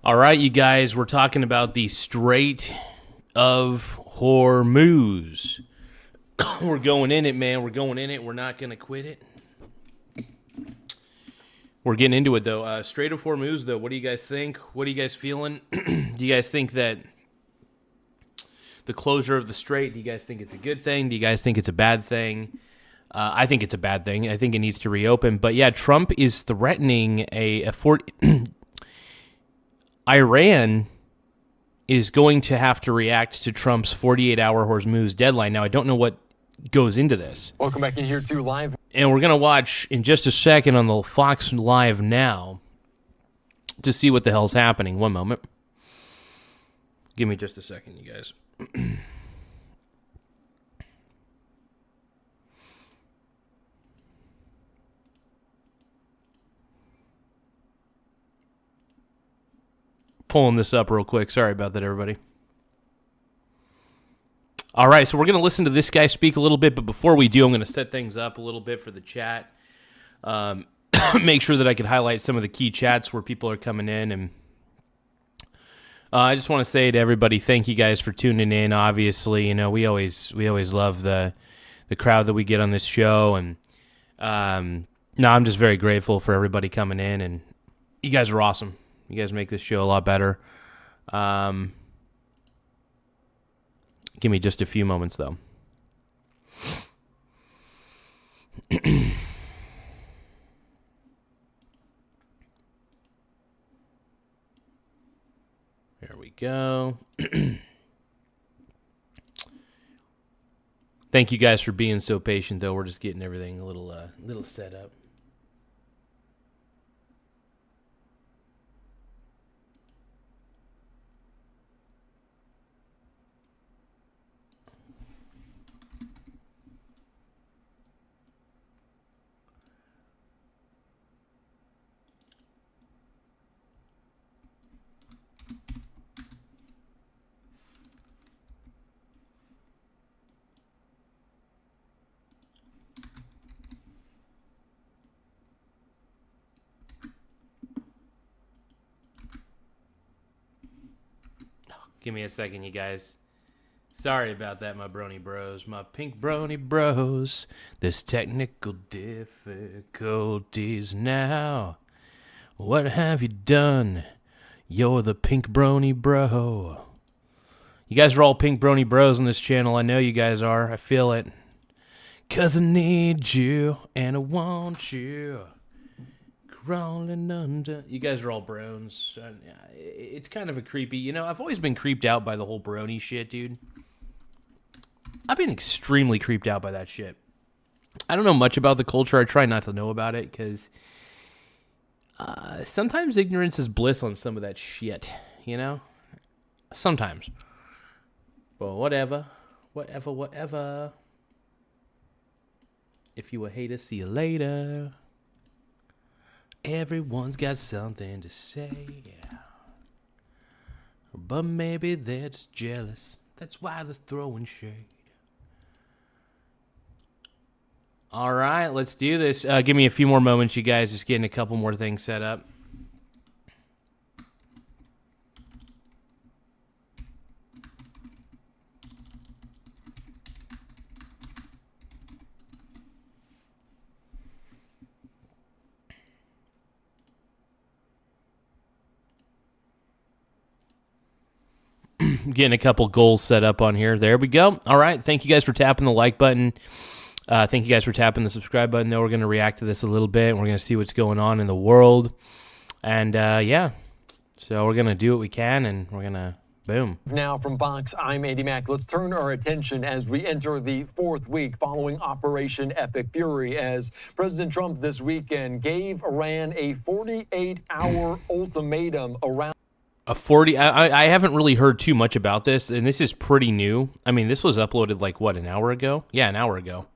All right, you guys, we're talking about the Strait of Hormuz. We're going in it, man. We're going in it. We're not going to quit it. We're getting into it, though. Strait of Hormuz, though, what do you guys think? What are you guys feeling? Do you guys think that the closure of the strait, do you guys think it's a good thing? Do you guys think it's a bad thing? I think it's a bad thing. I think it needs to reopen. But, yeah, Trump is threatening Iran is going to have to react to Trump's 48-hour Hormuz deadline. Now, I don't know what goes into this. Welcome back in here to Live. And we're going to watch in just a second on the Fox Live now to see what the hell's happening. One moment. Give me just a second, you guys. Pulling this up real quick. Sorry about that, everybody. All right, so we're going to listen to this guy speak a little bit, but before we do, I'm going to set things up a little bit for the chat. Make sure that I can highlight some of the key chats where people are coming in, and I just want to say to everybody, thank you guys for tuning in. Obviously, you know, we always love the crowd that we get on this show, and no, I'm just very grateful for everybody coming in, and you guys are awesome. You guys make this show a lot better. Give me just a few moments, though. There we go. Thank you guys for being so patient, though. We're just getting everything a little set up. Give me a second, you guys. Sorry about that, my brony bros. My pink brony bros. There's technical difficulties now. What have you done? You're the pink brony bro. You guys are all pink brony bros on this channel. I know you guys are. I feel it. 'Cause I need you and I want you. Crawling under. You guys are all brones. It's kind of a creepy. You know, I've always been creeped out by the whole brony shit, dude. I've been extremely creeped out by that shit. I don't know much about the culture. I try not to know about it because sometimes ignorance is bliss on some of that shit, you know? Sometimes. But whatever. Whatever. If you a hater, see you later. Everyone's got something to say, yeah. But maybe they're just jealous. That's why they're throwing shade. All right, let's do this. Give me a few more moments, you guys. Just getting a couple more things set up. Getting a couple goals set up on here. There we go. All right. Thank you guys for tapping the like button. Thank you guys for tapping the subscribe button. Now we're going to react to this a little bit. And we're going to see what's going on in the world. And, yeah. So we're going to do what we can. And we're going to boom. Now from Fox, I'm Andy Mack. Let's turn our attention as we enter the fourth week following Operation Epic Fury, as President Trump this weekend gave Iran a 48-hour ultimatum around. I haven't really heard too much about this, and this is pretty new. I mean, this was uploaded like, what, an hour ago? Yeah, an hour ago.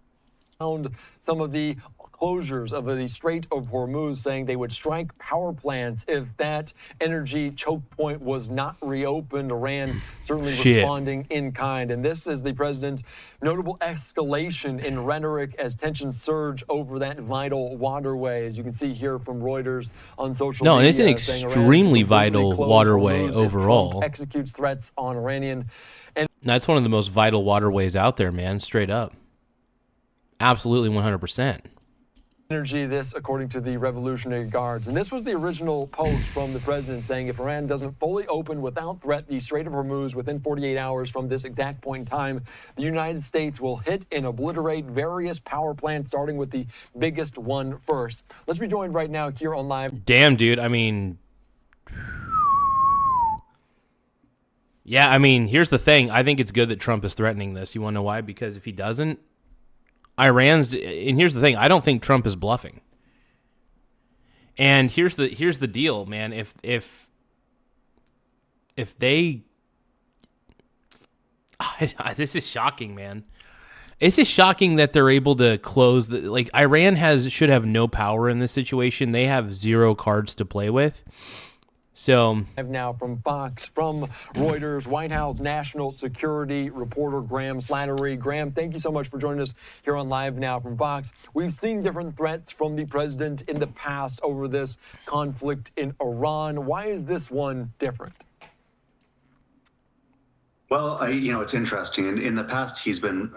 Some of the closures of the Strait of Hormuz, saying they would strike power plants if that energy choke point was not reopened. Iran certainly responding in kind. And this is the president's notable escalation in rhetoric as tensions surge over that vital waterway, as you can see here from Reuters on social media. No, it's an extremely vital waterway overall. Trump executes threats on Iranian. And that's one of the most vital waterways out there, man, straight up. Absolutely 100%. Energy, this according to the Revolutionary Guards. And this was the original post from the president saying if Iran doesn't fully open without threat the Strait of Hormuz within 48 hours from this exact point in time, the United States will hit and obliterate various power plants, starting with the biggest one first. Let's be joined right now here on Live. Damn, dude. I mean, yeah, I mean, here's the thing. I think it's good that Trump is threatening this. You want to know why? Because if he doesn't, and here's the thing, I don't think Trump is bluffing. And here's the deal, man. If they this is shocking, man. This is shocking that they're able to close Iran should have no power in this situation. They have zero cards to play with. So now from Fox, from Reuters, White House national security reporter Graham Slattery. Graham, thank you so much for joining us here on Live Now from Fox. We've seen different threats from the president in the past over this conflict in Iran. Why is this one different? Well, it's interesting. In the past, he's been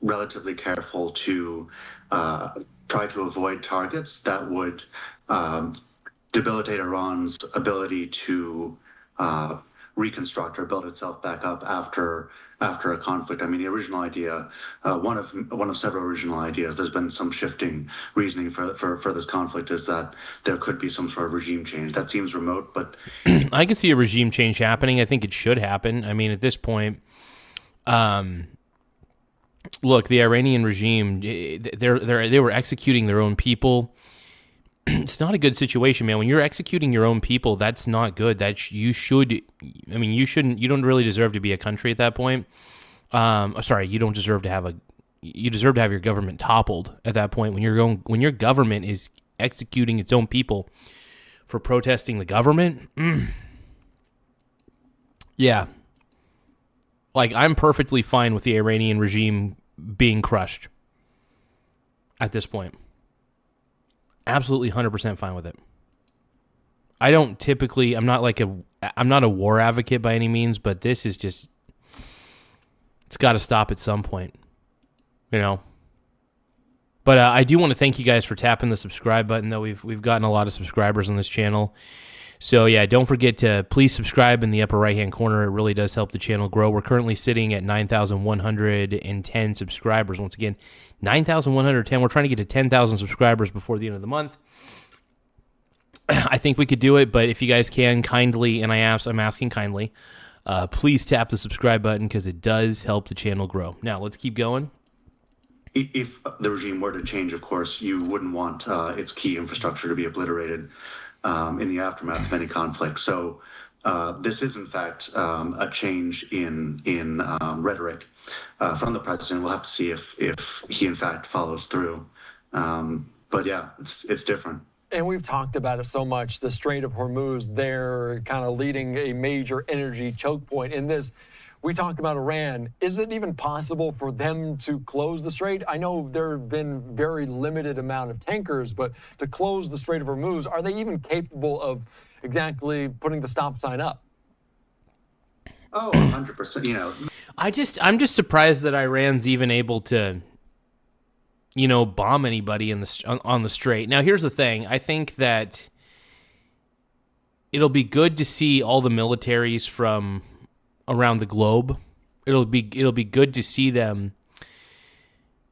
relatively careful to try to avoid targets that would debilitate Iran's ability to reconstruct or build itself back up after a conflict. I mean, the original idea, one of several original ideas, there's been some shifting reasoning for this conflict, is that there could be some sort of regime change. That seems remote, but I can see a regime change happening. I think it should happen. I mean, at this point, look, the Iranian regime, they were executing their own people. It's not a good situation, man. When you're executing your own people, that's not good. You don't really deserve to be a country at that point. You don't deserve to have you deserve to have your government toppled at that point. When your government is executing its own people for protesting the government. Yeah. I'm perfectly fine with the Iranian regime being crushed at this point. Absolutely 100% fine with it. I'm not a war advocate by any means, but this is just, it's got to stop at some point, But I do want to thank you guys for tapping the subscribe button, though. We've gotten a lot of subscribers on this channel. So yeah, don't forget to please subscribe in the upper right-hand corner. It really does help the channel grow. We're currently sitting at 9,110 subscribers. Once again, 9,110. We're trying to get to 10,000 subscribers before the end of the month. I think we could do it, but if you guys can, kindly, and I'm asking kindly, please tap the subscribe button because it does help the channel grow. Now, let's keep going. If the regime were to change, of course, you wouldn't want its key infrastructure to be obliterated in the aftermath of any conflict. So this is, in fact, a change in rhetoric from the president. We'll have to see if he, in fact, follows through. But yeah, it's different. And we've talked about it so much, the Strait of Hormuz, they're kind of leading a major energy choke point in this. We talk about Iran. Is it even possible for them to close the strait? I know there have been very limited amount of tankers, but to close the Strait of Hormuz, are they even capable of exactly putting the stop sign up? Oh, 100%. I'm just surprised that Iran's even able to, bomb anybody on the strait. Now, here's the thing. I think that it'll be good to see all the militaries from around the globe. It'll be good to see them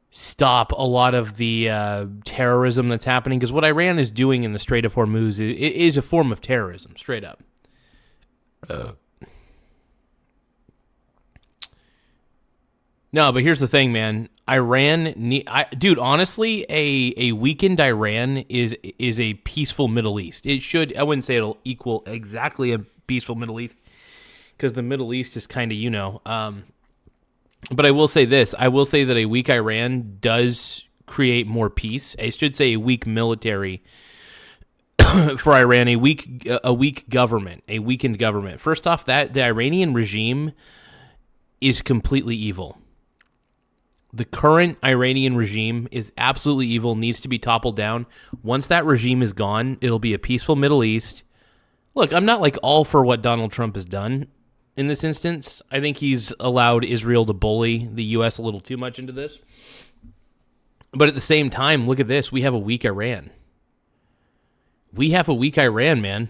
stop a lot of the terrorism that's happening, because what Iran is doing in the Strait of Hormuz is a form of terrorism, straight up. No, but here's the thing, man. Dude, honestly, a weakened Iran is a peaceful Middle East. I wouldn't say it'll equal exactly a peaceful Middle East, because the Middle East is kind of, but I will say this. I will say that a weak Iran does create more peace. I should say a weak military for Iran, a weak government, a weakened government. First off, that the Iranian regime is completely evil. The current Iranian regime is absolutely evil, needs to be toppled down. Once that regime is gone, it'll be a peaceful Middle East. Look, I'm not like all for what Donald Trump has done in this instance. I think he's allowed Israel to bully the U.S. a little too much into this. But at the same time, look at this. We have a weak Iran. We have a weak Iran, man.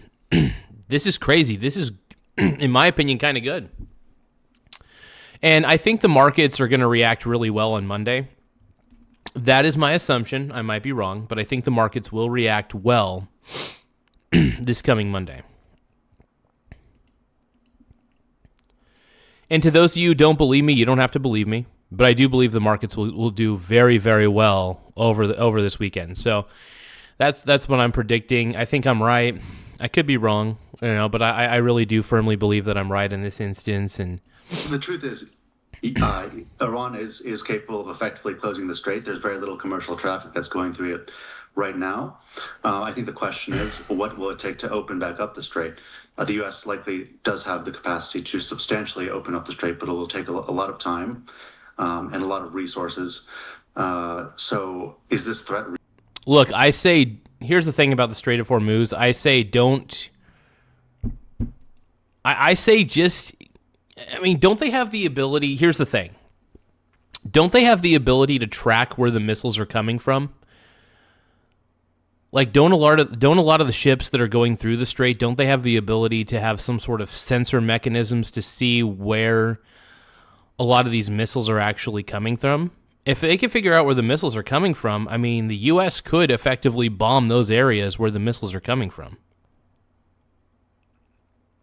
This is crazy. This is, in my opinion, kind of good. And I think the markets are going to react really well on Monday. That is my assumption. I might be wrong, but I think the markets will react well this coming Monday. And to those of you who don't believe me, you don't have to believe me, but I do believe the markets will do very, very well over this weekend. So that's what I'm predicting. I think I'm right. I could be wrong, but I really do firmly believe that I'm right in this instance. And the truth is, Iran is capable of effectively closing the strait. There's very little commercial traffic that's going through it right now. I think the question is, what will it take to open back up the strait? The U.S. likely does have the capacity to substantially open up the strait, but it will take a lot of time and a lot of resources. So is this threat? Look, I say, here's the thing about the Strait of Hormuz. I say don't. I say just. I mean, don't they have the ability? Here's the thing. Don't they have the ability to track where the missiles are coming from? Like, don't a lot of the ships that are going through the strait, don't they have the ability to have some sort of sensor mechanisms to see where a lot of these missiles are actually coming from? If they can figure out where the missiles are coming from, I mean, the U.S. could effectively bomb those areas where the missiles are coming from.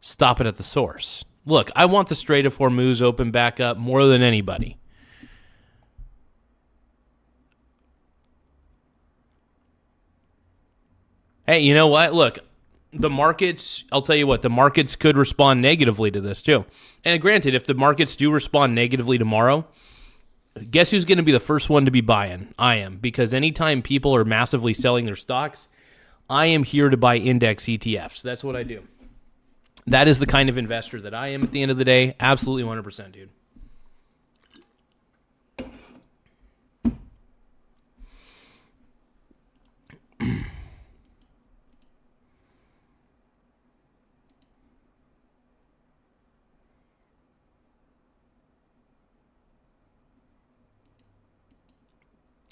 Stop it at the source. Look, I want the Strait of Hormuz open back up more than anybody. Hey, you know what? Look, the markets, I'll tell you what, the markets could respond negatively to this too. And granted, if the markets do respond negatively tomorrow, guess who's going to be the first one to be buying? I am. Because anytime people are massively selling their stocks, I am here to buy index ETFs. That's what I do. That is the kind of investor that I am at the end of the day. Absolutely 100%, dude.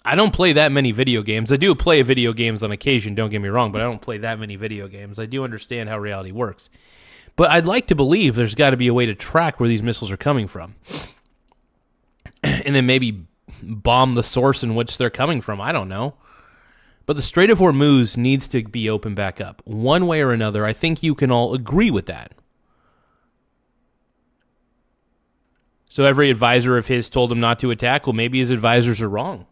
I don't play that many video games. I do play video games on occasion, don't get me wrong, but I don't play that many video games. I do understand how reality works. But I'd like to believe there's got to be a way to track where these missiles are coming from. And then maybe bomb the source in which they're coming from. I don't know. But the Strait of Hormuz needs to be opened back up. One way or another, I think you can all agree with that. So every advisor of his told him not to attack. Well, maybe his advisors are wrong.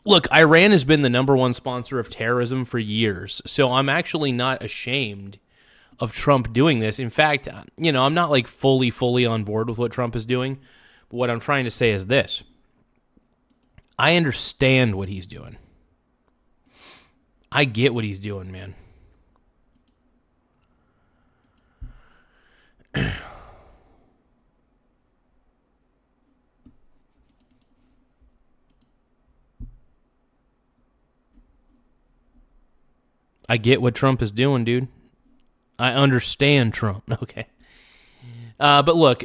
Look, Iran has been the #1 sponsor of terrorism for years. So I'm actually not ashamed of Trump doing this. In fact, I'm not like fully on board with what Trump is doing. But what I'm trying to say is this. I understand what he's doing. I get what he's doing, man. I get what Trump is doing, dude. I understand Trump. Okay. But look,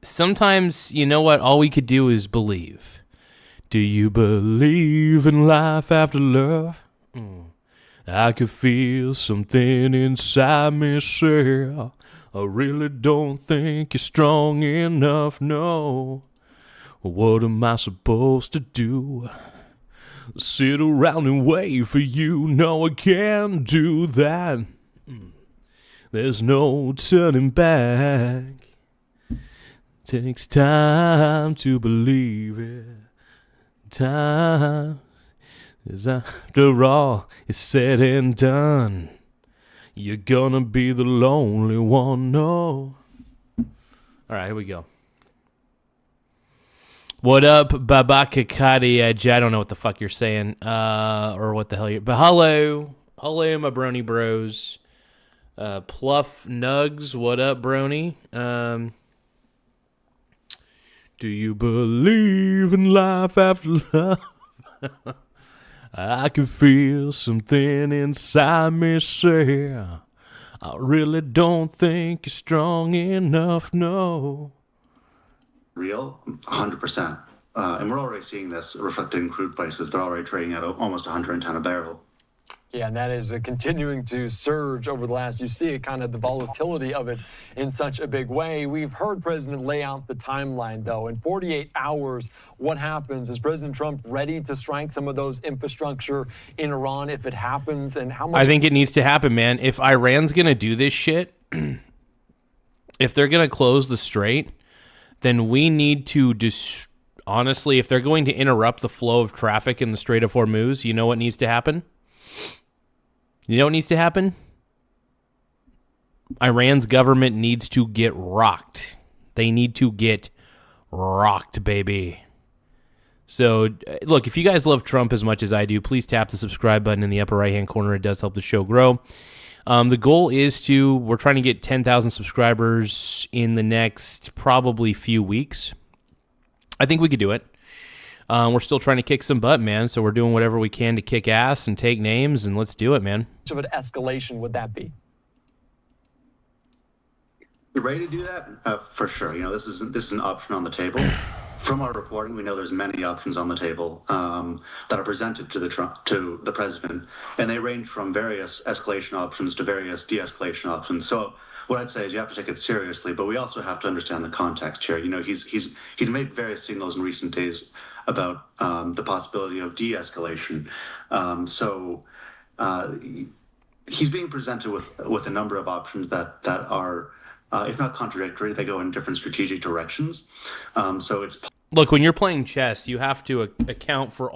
sometimes, you know what? All we could do is believe. Do you believe in life after love? I could feel something inside me say, I really don't think you're strong enough, no. What am I supposed to do? Sit around and wait for you? No, I can't do that. There's no turning back. Takes time to believe it. Time is after all is said and done. You're gonna be the lonely one, no. All right, here we go. What up, Babakakadi? I don't know what the fuck you're saying, or what the hell you're... But hello, my brony bros. Pluff Nugs, what up, brony? Do you believe in life after love? I can feel something inside me say, I really don't think you're strong enough, no. Real, 100%. And we're already seeing this reflected in crude prices. They're already trading at almost 110 a barrel. Yeah, and that is continuing to surge over the last, you see it kind of the volatility of it in such a big way. We've heard President lay out the timeline, though. In 48 hours, what happens? Is President Trump ready to strike some of those infrastructure in Iran if it happens? And how much? I think it needs to happen, man. If Iran's going to do this shit, if they're going to close the strait, then we need to honestly, if they're going to interrupt the flow of traffic in the Strait of Hormuz, you know what needs to happen? You know what needs to happen? Iran's government needs to get rocked. They need to get rocked, baby. So, look, if you guys love Trump as much as I do, please tap the subscribe button in the upper right-hand corner. It does help the show grow. The goal is we're trying to get 10,000 subscribers in the next probably few weeks. I think we could do it. We're still trying to kick some butt, man. So we're doing whatever we can to kick ass and take names, and let's do it, man. How much of an escalation would that be? You're ready to do that? For sure. You know, this is an option on the table. From our reporting, we know there's many options on the table that are presented to the president, and they range from various escalation options to various de-escalation options. So what I'd say is you have to take it seriously, but we also have to understand the context here. You know, he's made various signals in recent days about the possibility of de-escalation. He's being presented with a number of options that are, if not contradictory, they go in different strategic directions. Look, when you're playing chess, you have to account for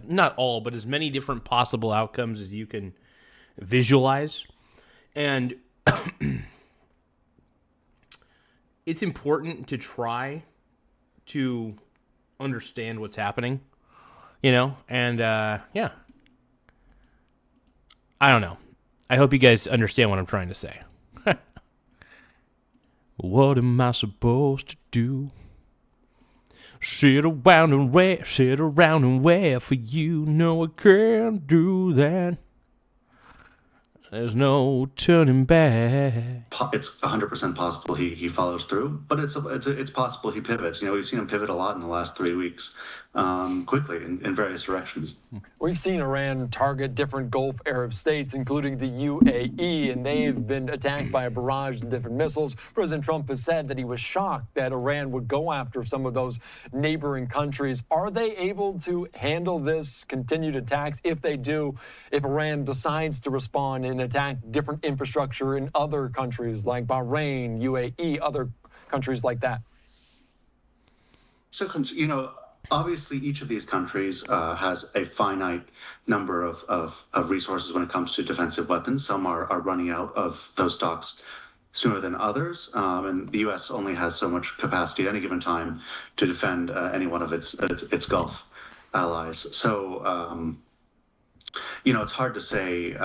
not all, but as many different possible outcomes as you can visualize. And it's important to try to understand what's happening, you know? And, yeah. I don't know. I hope you guys understand what I'm trying to say. What am I supposed to do? Sit around and wait for you. No, I can't do that. There's no turning back. It's 100% possible he follows through, but it's possible he pivots. You know, we've seen him pivot a lot in the last 3 weeks, quickly in various directions. We've seen Iran target different Gulf Arab states, including the UAE, and they've been attacked by a barrage of different missiles. President Trump has said that he was shocked that Iran would go after some of those neighboring countries. Are they able to handle this continued attacks? If they do, if Iran decides to respond and attack different infrastructure in other countries like Bahrain, UAE, other countries like that? So, you know, obviously each of these countries has a finite number of resources when it comes to defensive weapons. Some are running out of those stocks sooner than others, and the U.S. only has so much capacity at any given time to defend any one of its Gulf allies. So, you know, it's hard to say.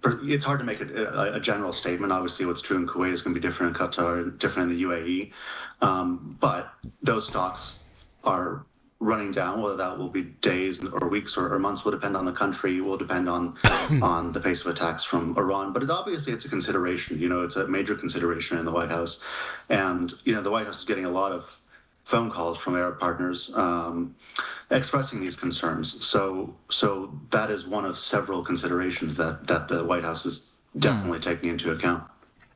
It's hard to make a general statement. Obviously, what's true in Kuwait is going to be different in Qatar, different in the UAE. But those stocks are running down. Whether that will be days or weeks or months will depend on the country, will depend on the pace of attacks from Iran. But obviously it's a consideration. You know, it's a major consideration in the White House. And, you know, the White House is getting a lot of phone calls from Arab partners expressing these concerns. So that is one of several considerations that the White House is definitely taking into account.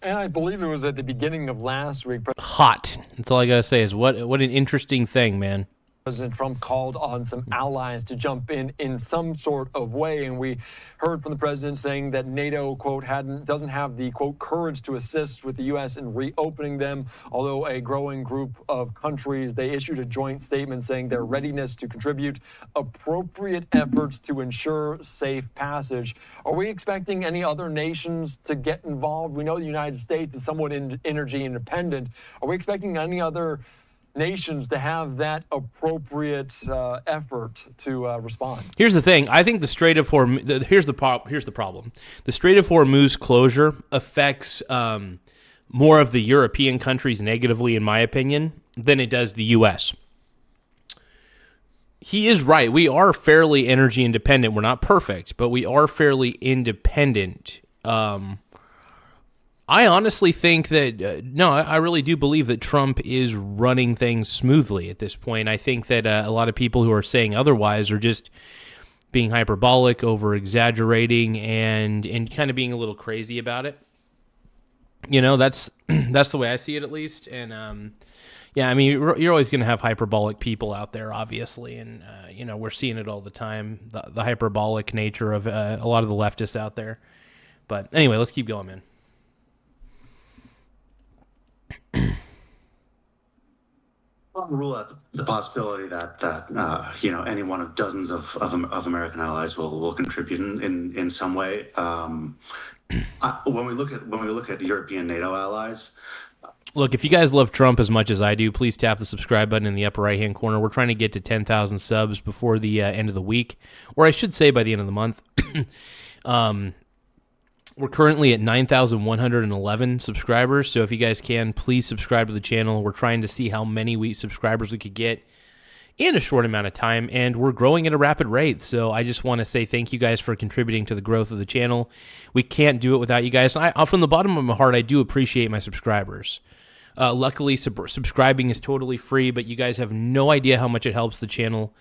And I believe it was at the beginning of last week. Hot. That's all I gotta say is what an interesting thing, man. President Trump called on some allies to jump in some sort of way, and we heard from the president saying that NATO, quote, doesn't have the, quote, courage to assist with the U.S. in reopening them, although a growing group of countries, they issued a joint statement saying their readiness to contribute appropriate efforts to ensure safe passage. Are we expecting any other nations to get involved? We know the United States is somewhat energy independent. Are we expecting any other nations to have that appropriate effort to respond. Here's the thing. I think the Strait of Hormuz. Here's the problem. The Strait of Hormuz closure affects more of the European countries negatively, in my opinion, than it does the U.S. He is right. We are fairly energy independent. We're not perfect, but we are fairly independent. I honestly think that, no, I really do believe that Trump is running things smoothly at this point. I think that a lot of people who are saying otherwise are just being hyperbolic, over-exaggerating, and kind of being a little crazy about it. You know, that's the way I see it, at least. And, yeah, I mean, you're always going to have hyperbolic people out there, obviously. And, you know, we're seeing it all the time, the hyperbolic nature of a lot of the leftists out there. But anyway, let's keep going, man. I'll rule out the possibility that you know, any one of dozens of American allies will contribute in some way. When we look at European NATO allies. Look, if you guys love Trump as much as I do, please tap the subscribe button in the upper right-hand corner. We're trying to get to 10,000 subs before the end of the week, or I should say by the end of the month. We're currently at 9,111 subscribers, so if you guys can, please subscribe to the channel. We're trying to see how many subscribers we could get in a short amount of time, and we're growing at a rapid rate, so I just want to say thank you guys for contributing to the growth of the channel. We can't do it without you guys. From the bottom of my heart, I do appreciate my subscribers. Luckily, subscribing is totally free, but you guys have no idea how much it helps the channel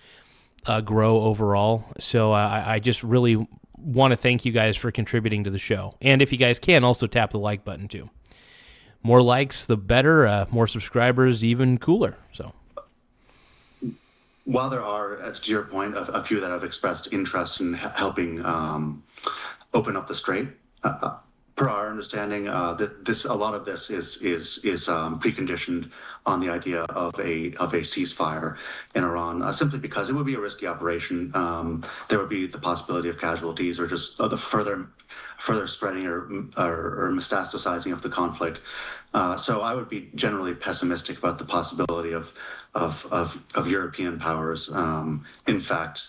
grow overall, so I just really want to thank you guys for contributing to the show. And if you guys can, also tap the like button too. More likes, the better. More subscribers, even cooler. So, while there are, to your point, a few that have expressed interest in helping open up the strait, per our understanding, a lot of this is preconditioned on the idea of a ceasefire in Iran, simply because it would be a risky operation. There would be the possibility of casualties or just the further spreading or metastasizing of the conflict. So I would be generally pessimistic about the possibility of European powers, in fact,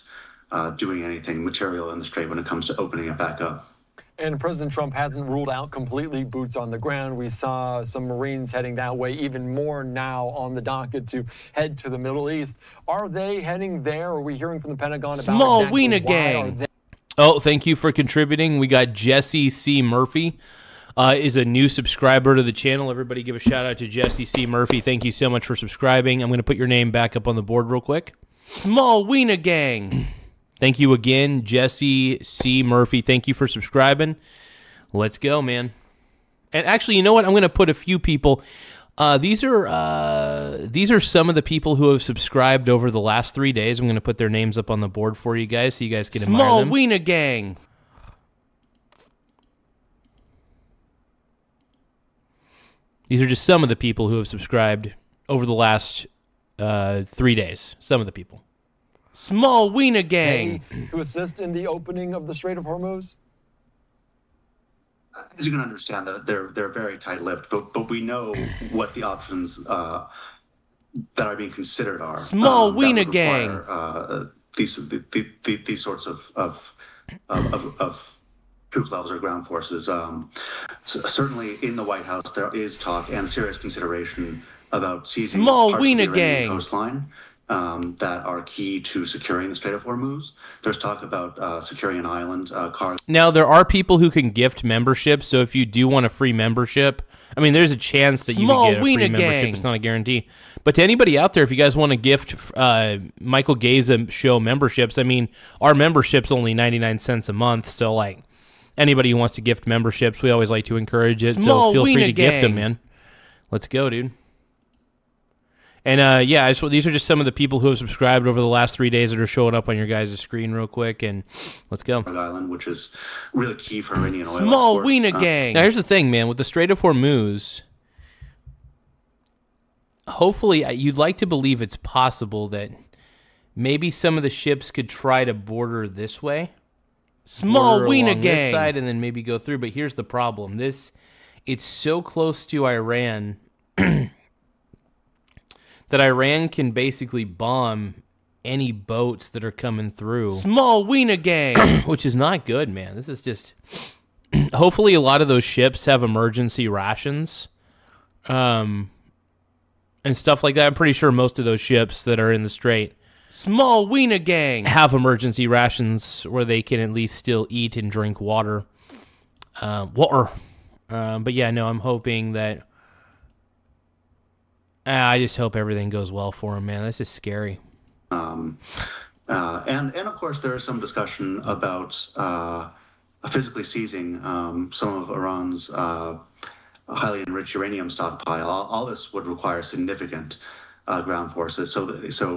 doing anything material in the strait when it comes to opening it back up. And President Trump hasn't ruled out completely boots on the ground. We saw some Marines heading that way, even more now on the docket to head to the Middle East. Are they heading there? Are we hearing from the Pentagon about Small exactly Wiener Gang? Oh, thank you for contributing. We got Jesse C. Murphy is a new subscriber to the channel. Everybody give a shout out to Jesse C. Murphy. Thank you so much for subscribing. I'm going to put your name back up on the board real quick. Small Wiener Gang. Thank you again, Jesse C. Murphy. Thank you for subscribing. Let's go, man. And actually, you know what? I'm going to put a few people. These are some of the people who have subscribed over the last 3 days. I'm going to put their names up on the board for you guys so you guys can admire them. Small Wiener Gang. These are just some of the people who have subscribed over the last 3 days. Some of the people. Small Wiener Gang. To assist in the opening of the Strait of Hormuz? As you can understand, that they're very tight-lipped, but we know what the options that are being considered are. Small Wiener Gang. These sorts of troop levels or ground forces. Certainly, in the White House, there is talk and serious consideration about seizing Small parts Wiener of the Iranian Gang coastline that are key to securing the Strait of Hormuz. There's talk about securing an island. Now, there are people who can gift memberships, so if you do want a free membership, I mean, there's a chance that you can get a free membership. It's not a guarantee. But to anybody out there, if you guys want to gift Michael Garza show memberships, I mean, our membership's only 99 cents a month, so, like, anybody who wants to gift memberships, we always like to encourage it, so feel free to gift them, man. Let's go, dude. And, yeah, these are just some of the people who have subscribed over the last 3 days that are showing up on your guys' screen real quick, and let's go. Island, which is really key for Iranian oil Small Wiener Gang. Now, here's the thing, man. With the Strait of Hormuz, hopefully, you'd like to believe it's possible that maybe some of the ships could try to border this way. Small Wiener Gang. This side, and then maybe go through. But here's the problem. It's so close to Iran that Iran can basically bomb any boats that are coming through. Small wiener gang, which is not good, man. This is just. Hopefully, a lot of those ships have emergency rations, and stuff like that. I'm pretty sure most of those ships that are in the Strait, small wiener gang, have emergency rations where they can at least still eat and drink water. But yeah, no, I'm hoping that. I just hope everything goes well for him, man. This is scary. And of course, there is some discussion about physically seizing some of Iran's highly enriched uranium stockpile. All this would require significant ground forces. So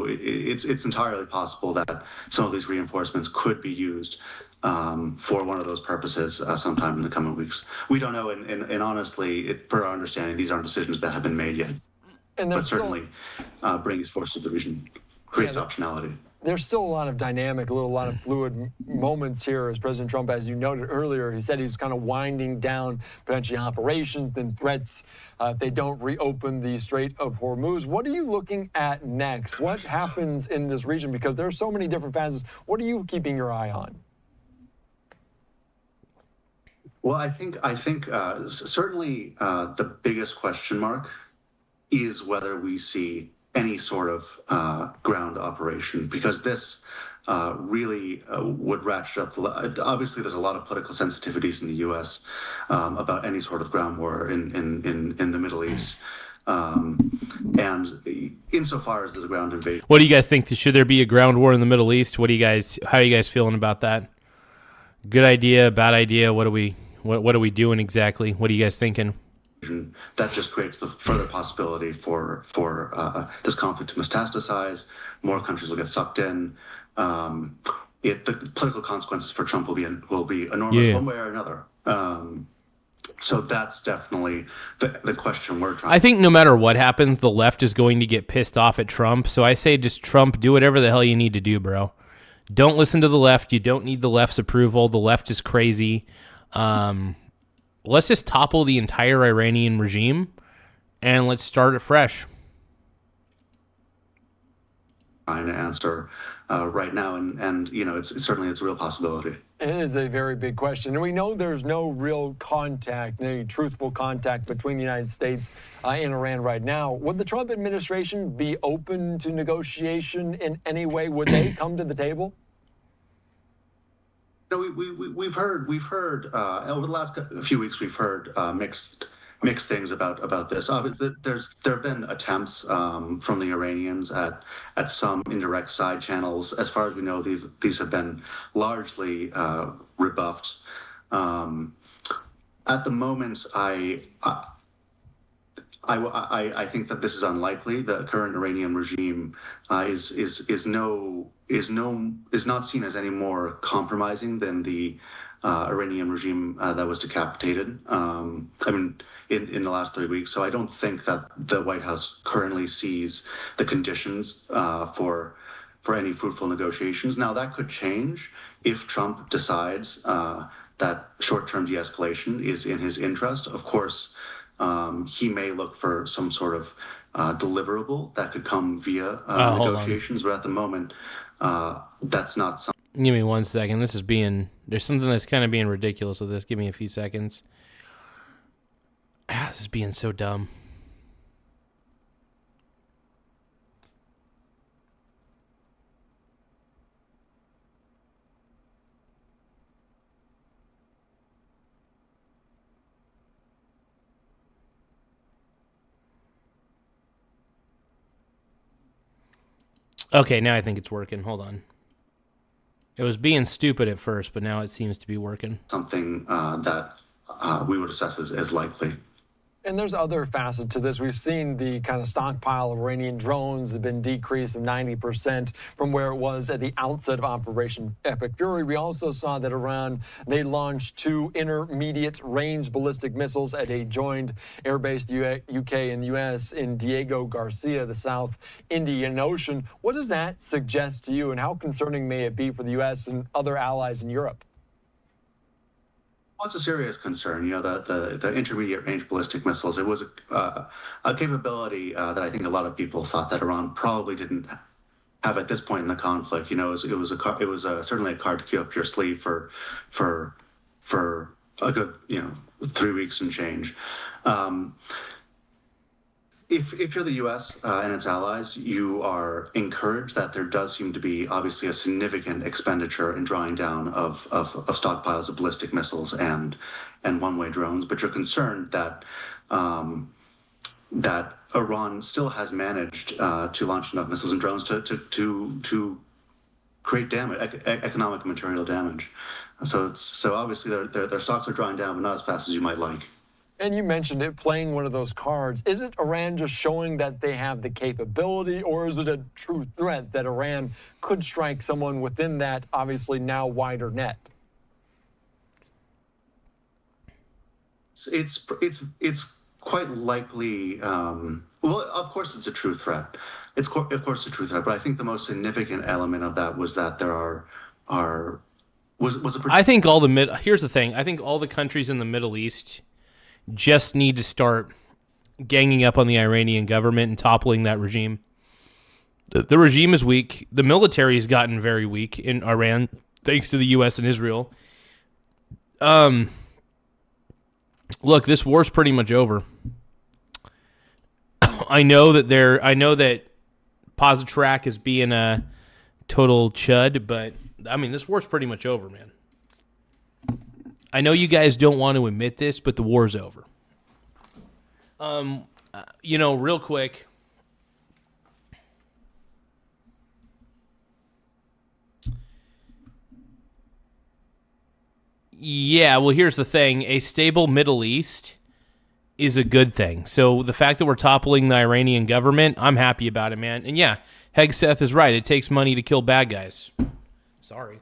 it's entirely possible that some of these reinforcements could be used for one of those purposes sometime in the coming weeks. We don't know, and honestly, per our understanding, these aren't decisions that have been made yet. But certainly, bringing these forces to the region creates optionality. There's still a lot of dynamic, a lot of fluid moments here as President Trump, as you noted earlier, he said he's kind of winding down potentially operations and threats if they don't reopen the Strait of Hormuz. What are you looking at next? What happens in this region? Because there are so many different facets. What are you keeping your eye on? Well, I think certainly the biggest question mark is whether we see any sort of ground operation, because this really would ratchet up obviously there's a lot of political sensitivities in the U.S. About any sort of ground war in the Middle East. And insofar as there's a ground invasion. What do you guys think? Should there be a ground war in the Middle East? How are you guys feeling about that? Good idea, bad idea? What are we doing exactly? What are you guys thinking? That just creates the further possibility for this conflict to metastasize. More countries will get sucked in. The political consequences for Trump will be enormous, one way or another. So that's definitely the question we're trying. I think no matter what happens, the left is going to get pissed off at Trump. So I say, just Trump, do whatever the hell you need to do, bro. Don't listen to the left. You don't need the left's approval. The left is crazy. Let's just topple the entire Iranian regime, and let's start it fresh. Trying to answer right now, and it's certainly a real possibility. It is a very big question, and we know there's no real contact, any truthful contact between the United States and Iran right now. Would the Trump administration be open to negotiation in any way? Would they come to the table? No, we've heard over the last few weeks we've heard mixed things about this. There have been attempts from the Iranians at some indirect side channels. As far as we know, these have been largely rebuffed. At the moment, I think that this is unlikely. The current Iranian regime is not seen as any more compromising than the Iranian regime that was decapitated. In the last 3 weeks. So I don't think that the White House currently sees the conditions for any fruitful negotiations. Now that could change if Trump decides that short-term de-escalation is in his interest. Of course, he may look for some sort of deliverable that could come via negotiations, but at the moment, that's not something. Give me 1 second. There's something that's kind of being ridiculous with this. Give me a few seconds. This is being so dumb. Okay, now I think it's working. Hold on. It was being stupid at first, but now it seems to be working. Something that we would assess as likely. And there's other facets to this. We've seen the kind of stockpile of Iranian drones have been decreased of 90% from where it was at the outset of Operation Epic Fury. We also saw that Iran, they launched 2 intermediate range ballistic missiles at a joint airbase, the UK and the US, in Diego Garcia, the South Indian Ocean. What does that suggest to you, and how concerning may it be for the US and other allies in Europe? It's a serious concern. You know, the intermediate range ballistic missiles. It was a capability that I think a lot of people thought that Iran probably didn't have at this point in the conflict. You know, certainly a card to keep up your sleeve for a good 3 weeks and change. If you're the U.S. And its allies, you are encouraged that there does seem to be obviously a significant expenditure in drawing down of stockpiles of ballistic missiles and one-way drones, but you're concerned that that Iran still has managed to launch enough missiles and drones to create damage, economic and material damage. So obviously their stocks are drawing down, but not as fast as you might like. And you mentioned it, playing one of those cards. Is it Iran just showing that they have the capability, or is it a true threat that Iran could strike someone within that obviously now wider net? It's quite likely. Well, of course, it's a true threat. Of course a true threat. But I think the most significant element of that was that there was a. I think here's the thing. I think all the countries in the Middle East just need to start ganging up on the Iranian government and toppling that regime. The regime is weak. The military has gotten very weak in Iran, thanks to the U.S. and Israel. Look, this war's pretty much over. I know that Positrak is being a total chud, but I mean, this war's pretty much over, man. I know you guys don't want to admit this, but the war's over. Real quick. Yeah, well, here's the thing. A stable Middle East is a good thing. So the fact that we're toppling the Iranian government, I'm happy about it, man. And yeah, Hegseth is right. It takes money to kill bad guys. Sorry.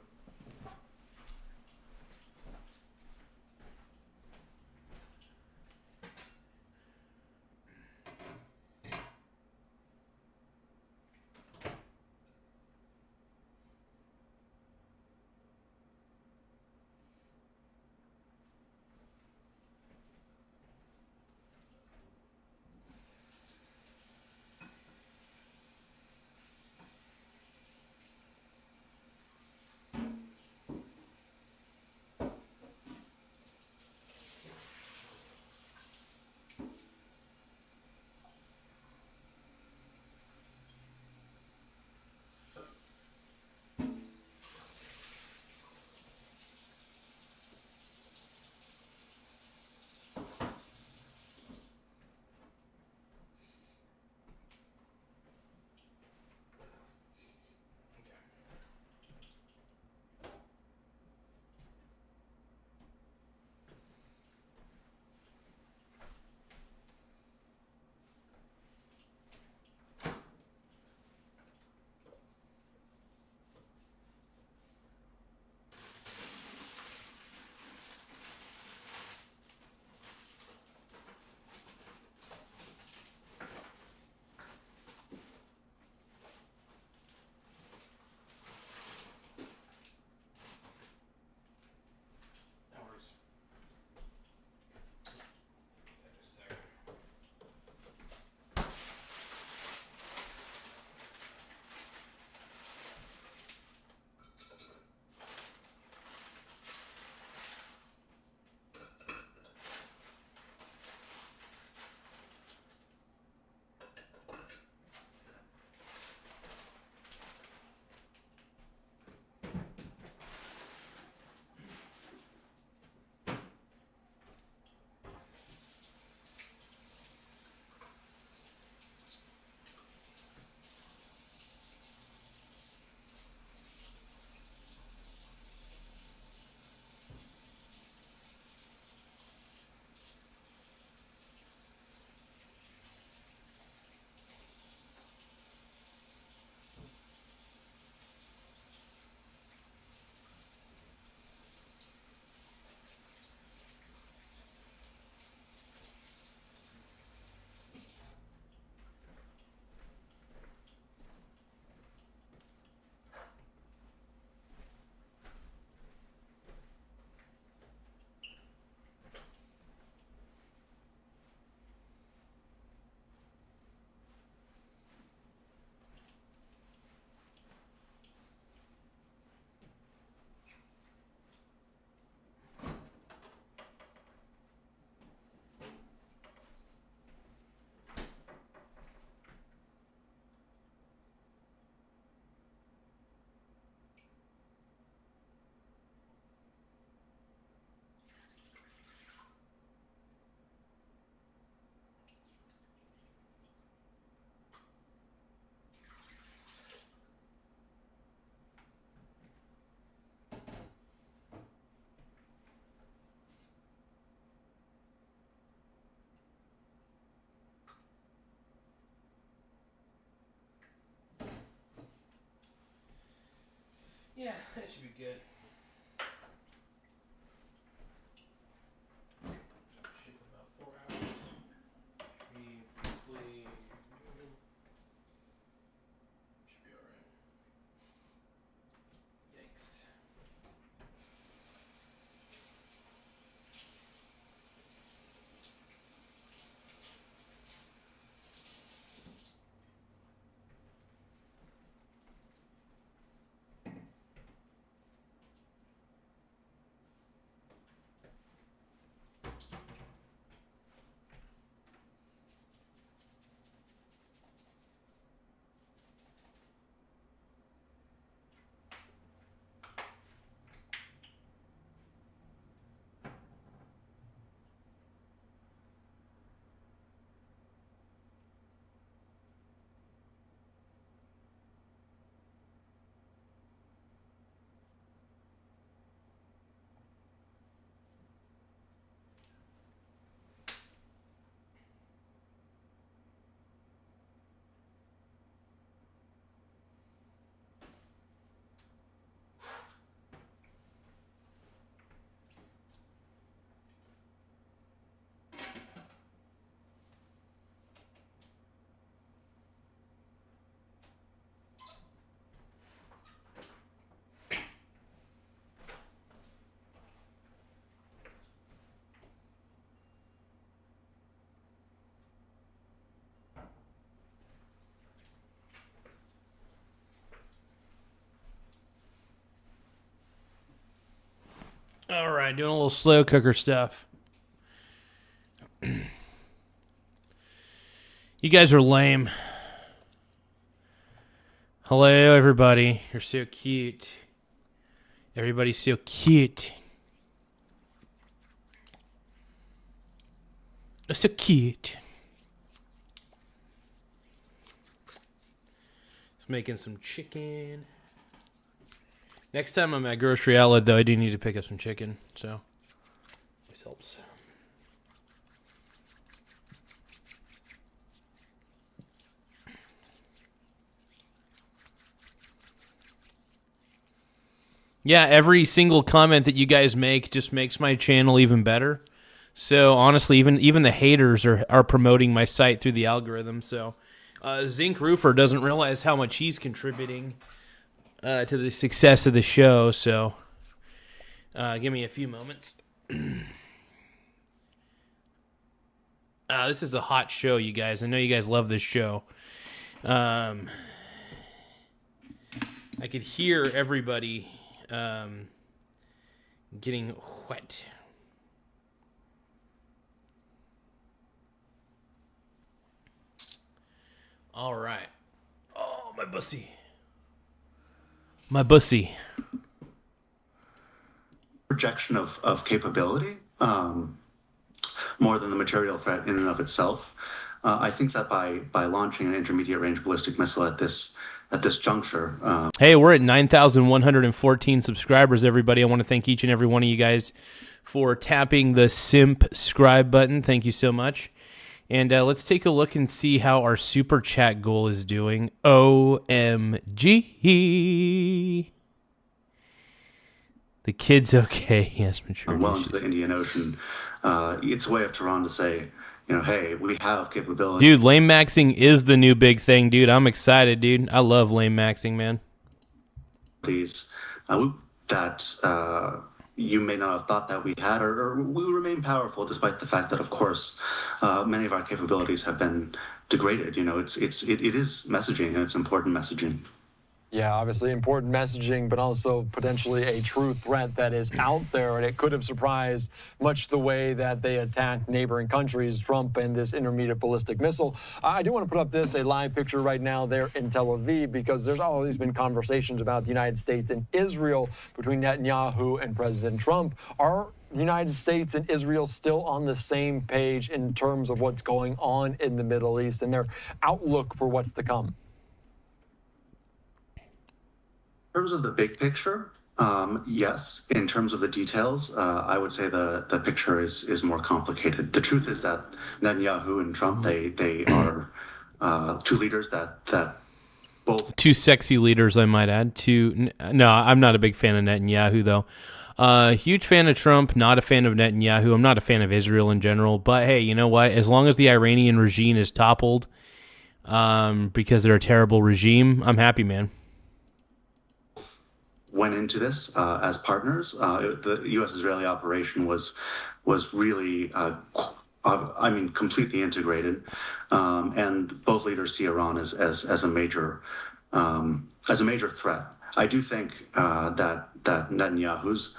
Yeah, that should be good. Shit for about 4 hours. Should be probably... Should be alright. Yikes. All right, doing a little slow cooker stuff. You guys are lame. Hello, everybody. You're so cute. Everybody's so cute. So cute. Just making some chicken. Next time I'm at grocery outlet, though, I do need to pick up some chicken, so this helps. Yeah, every single comment that you guys make just makes my channel even better. So honestly, even the haters are promoting my site through the algorithm. So Zinc Roofer doesn't realize how much he's contributing to the success of the show. So give me a few moments. This is a hot show, you guys. I know you guys love this show. I could hear everybody getting wet. All right. Oh, my bussy. My bussy. Projection of capability, more than the material threat in and of itself. I think that by launching an intermediate range ballistic missile at this juncture. Hey, we're at 9,114 subscribers, everybody. I want to thank each and every one of you guys for tapping the subscribe button. Thank you so much. And let's take a look and see how our super chat goal is doing. OMG. The kid's okay. Yes, mature. Well into the Indian Ocean. It's a way of Tehran to say, hey, we have capability. Dude, lame maxing is the new big thing, dude. I'm excited, dude. I love lame maxing, man. That you may not have thought that we had, or we remain powerful despite the fact that, of course, many of our capabilities have been degraded. It is messaging, and it's important messaging. Yeah, obviously important messaging, but also potentially a true threat that is out there, and it could have surprised much the way that they attacked neighboring countries, Trump and this intermediate ballistic missile. I do want to put up a live picture right now there in Tel Aviv, because there's always been conversations about the United States and Israel between Netanyahu and President Trump. Are the United States and Israel still on the same page in terms of what's going on in the Middle East and their outlook for what's to come? In terms of the big picture, yes. In terms of the details, I would say the picture is more complicated. The truth is that Netanyahu and Trump, they are two leaders that both. Two sexy leaders, I might add. No, I'm not a big fan of Netanyahu, though. Huge fan of Trump, not a fan of Netanyahu. I'm not a fan of Israel in general. But hey, you know what? As long as the Iranian regime is toppled because they're a terrible regime, I'm happy, man. Went into this as partners. The U.S.-Israeli operation was really, completely integrated, and both leaders see Iran as a major threat. I do think that Netanyahu's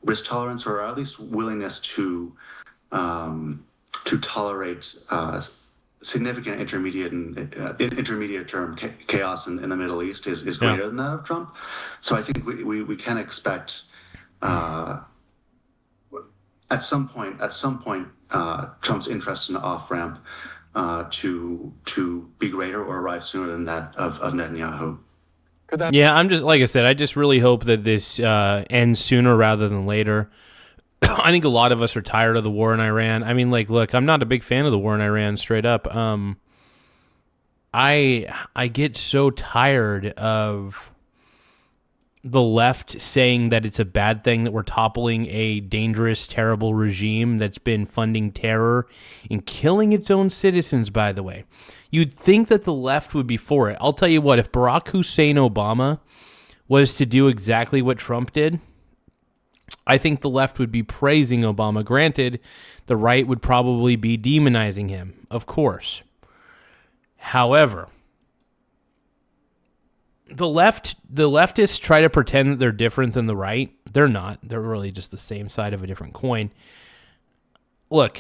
risk tolerance, or at least willingness to tolerate significant intermediate term chaos in the Middle East is greater than that of Trump. So I think we can expect at some point Trump's interest in the off-ramp to be greater or arrive sooner than that of Netanyahu. Yeah, I'm just, like I said, I just really hope that this ends sooner rather than later. I think a lot of us are tired of the war in Iran. I mean, like, look, I'm not a big fan of the war in Iran, straight up. I get so tired of the left saying that it's a bad thing that we're toppling a dangerous, terrible regime that's been funding terror and killing its own citizens, by the way. You'd think that the left would be for it. I'll tell you what, if Barack Hussein Obama was to do exactly what Trump did, I think the left would be praising Obama. Granted, the right would probably be demonizing him, of course. However, the leftists try to pretend that they're different than the right. They're not. They're really just the same side of a different coin. Look,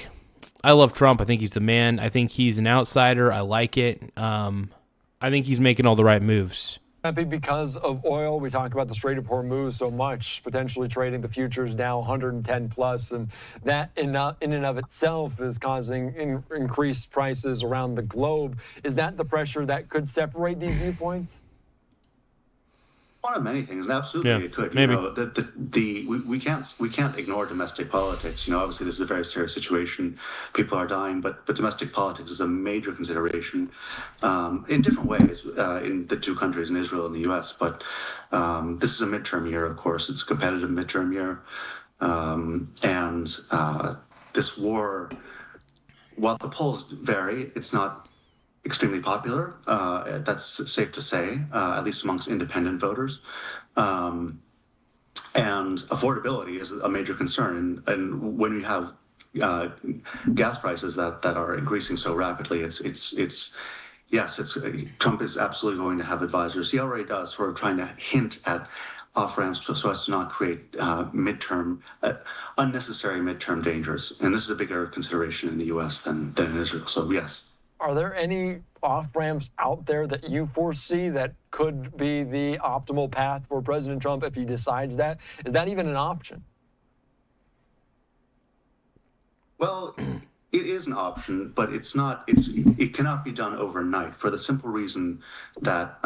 I love Trump. I think he's the man. I think he's an outsider. I like it. I think he's making all the right moves. Because of oil, we talk about the Strait of Hormuz so much, potentially trading the futures now 110 plus, and that in and of itself is causing increased prices around the globe. Is that the pressure that could separate these viewpoints? One of many things, and absolutely it could. Maybe. You know, we can't ignore domestic politics. You know, obviously this is a very serious situation. People are dying, but domestic politics is a major consideration in different ways in the two countries, in Israel and the U.S. But this is a midterm year, of course. It's a competitive midterm year, and this war, while the polls vary, it's not extremely popular. That's safe to say, at least amongst independent voters. And affordability is a major concern. And when you have gas prices that are increasing so rapidly, Trump is absolutely going to have advisors. He already does, sort of trying to hint at off-ramps so as to not create unnecessary midterm dangers. And this is a bigger consideration in the U.S. than in Israel. So yes. Are there any off-ramps out there that you foresee that could be the optimal path for President Trump if he decides that? Is that even an option? Well, it is an option, but it's not. It cannot be done overnight for the simple reason that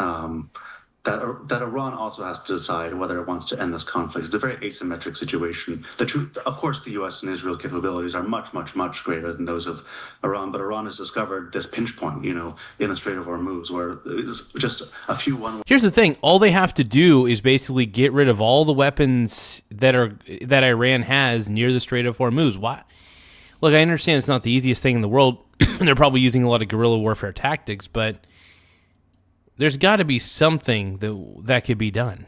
that Iran also has to decide whether it wants to end this conflict. It's a very asymmetric situation. The truth, of course, the U.S. and Israel capabilities are much, much, much greater than those of Iran. But Iran has discovered this pinch point, you know, in the Strait of Hormuz, where it's just a few one. Here's the thing: all they have to do is basically get rid of all the weapons that Iran has near the Strait of Hormuz. Why? Look, I understand it's not the easiest thing in the world. They're probably using a lot of guerrilla warfare tactics, but there's got to be something that could be done.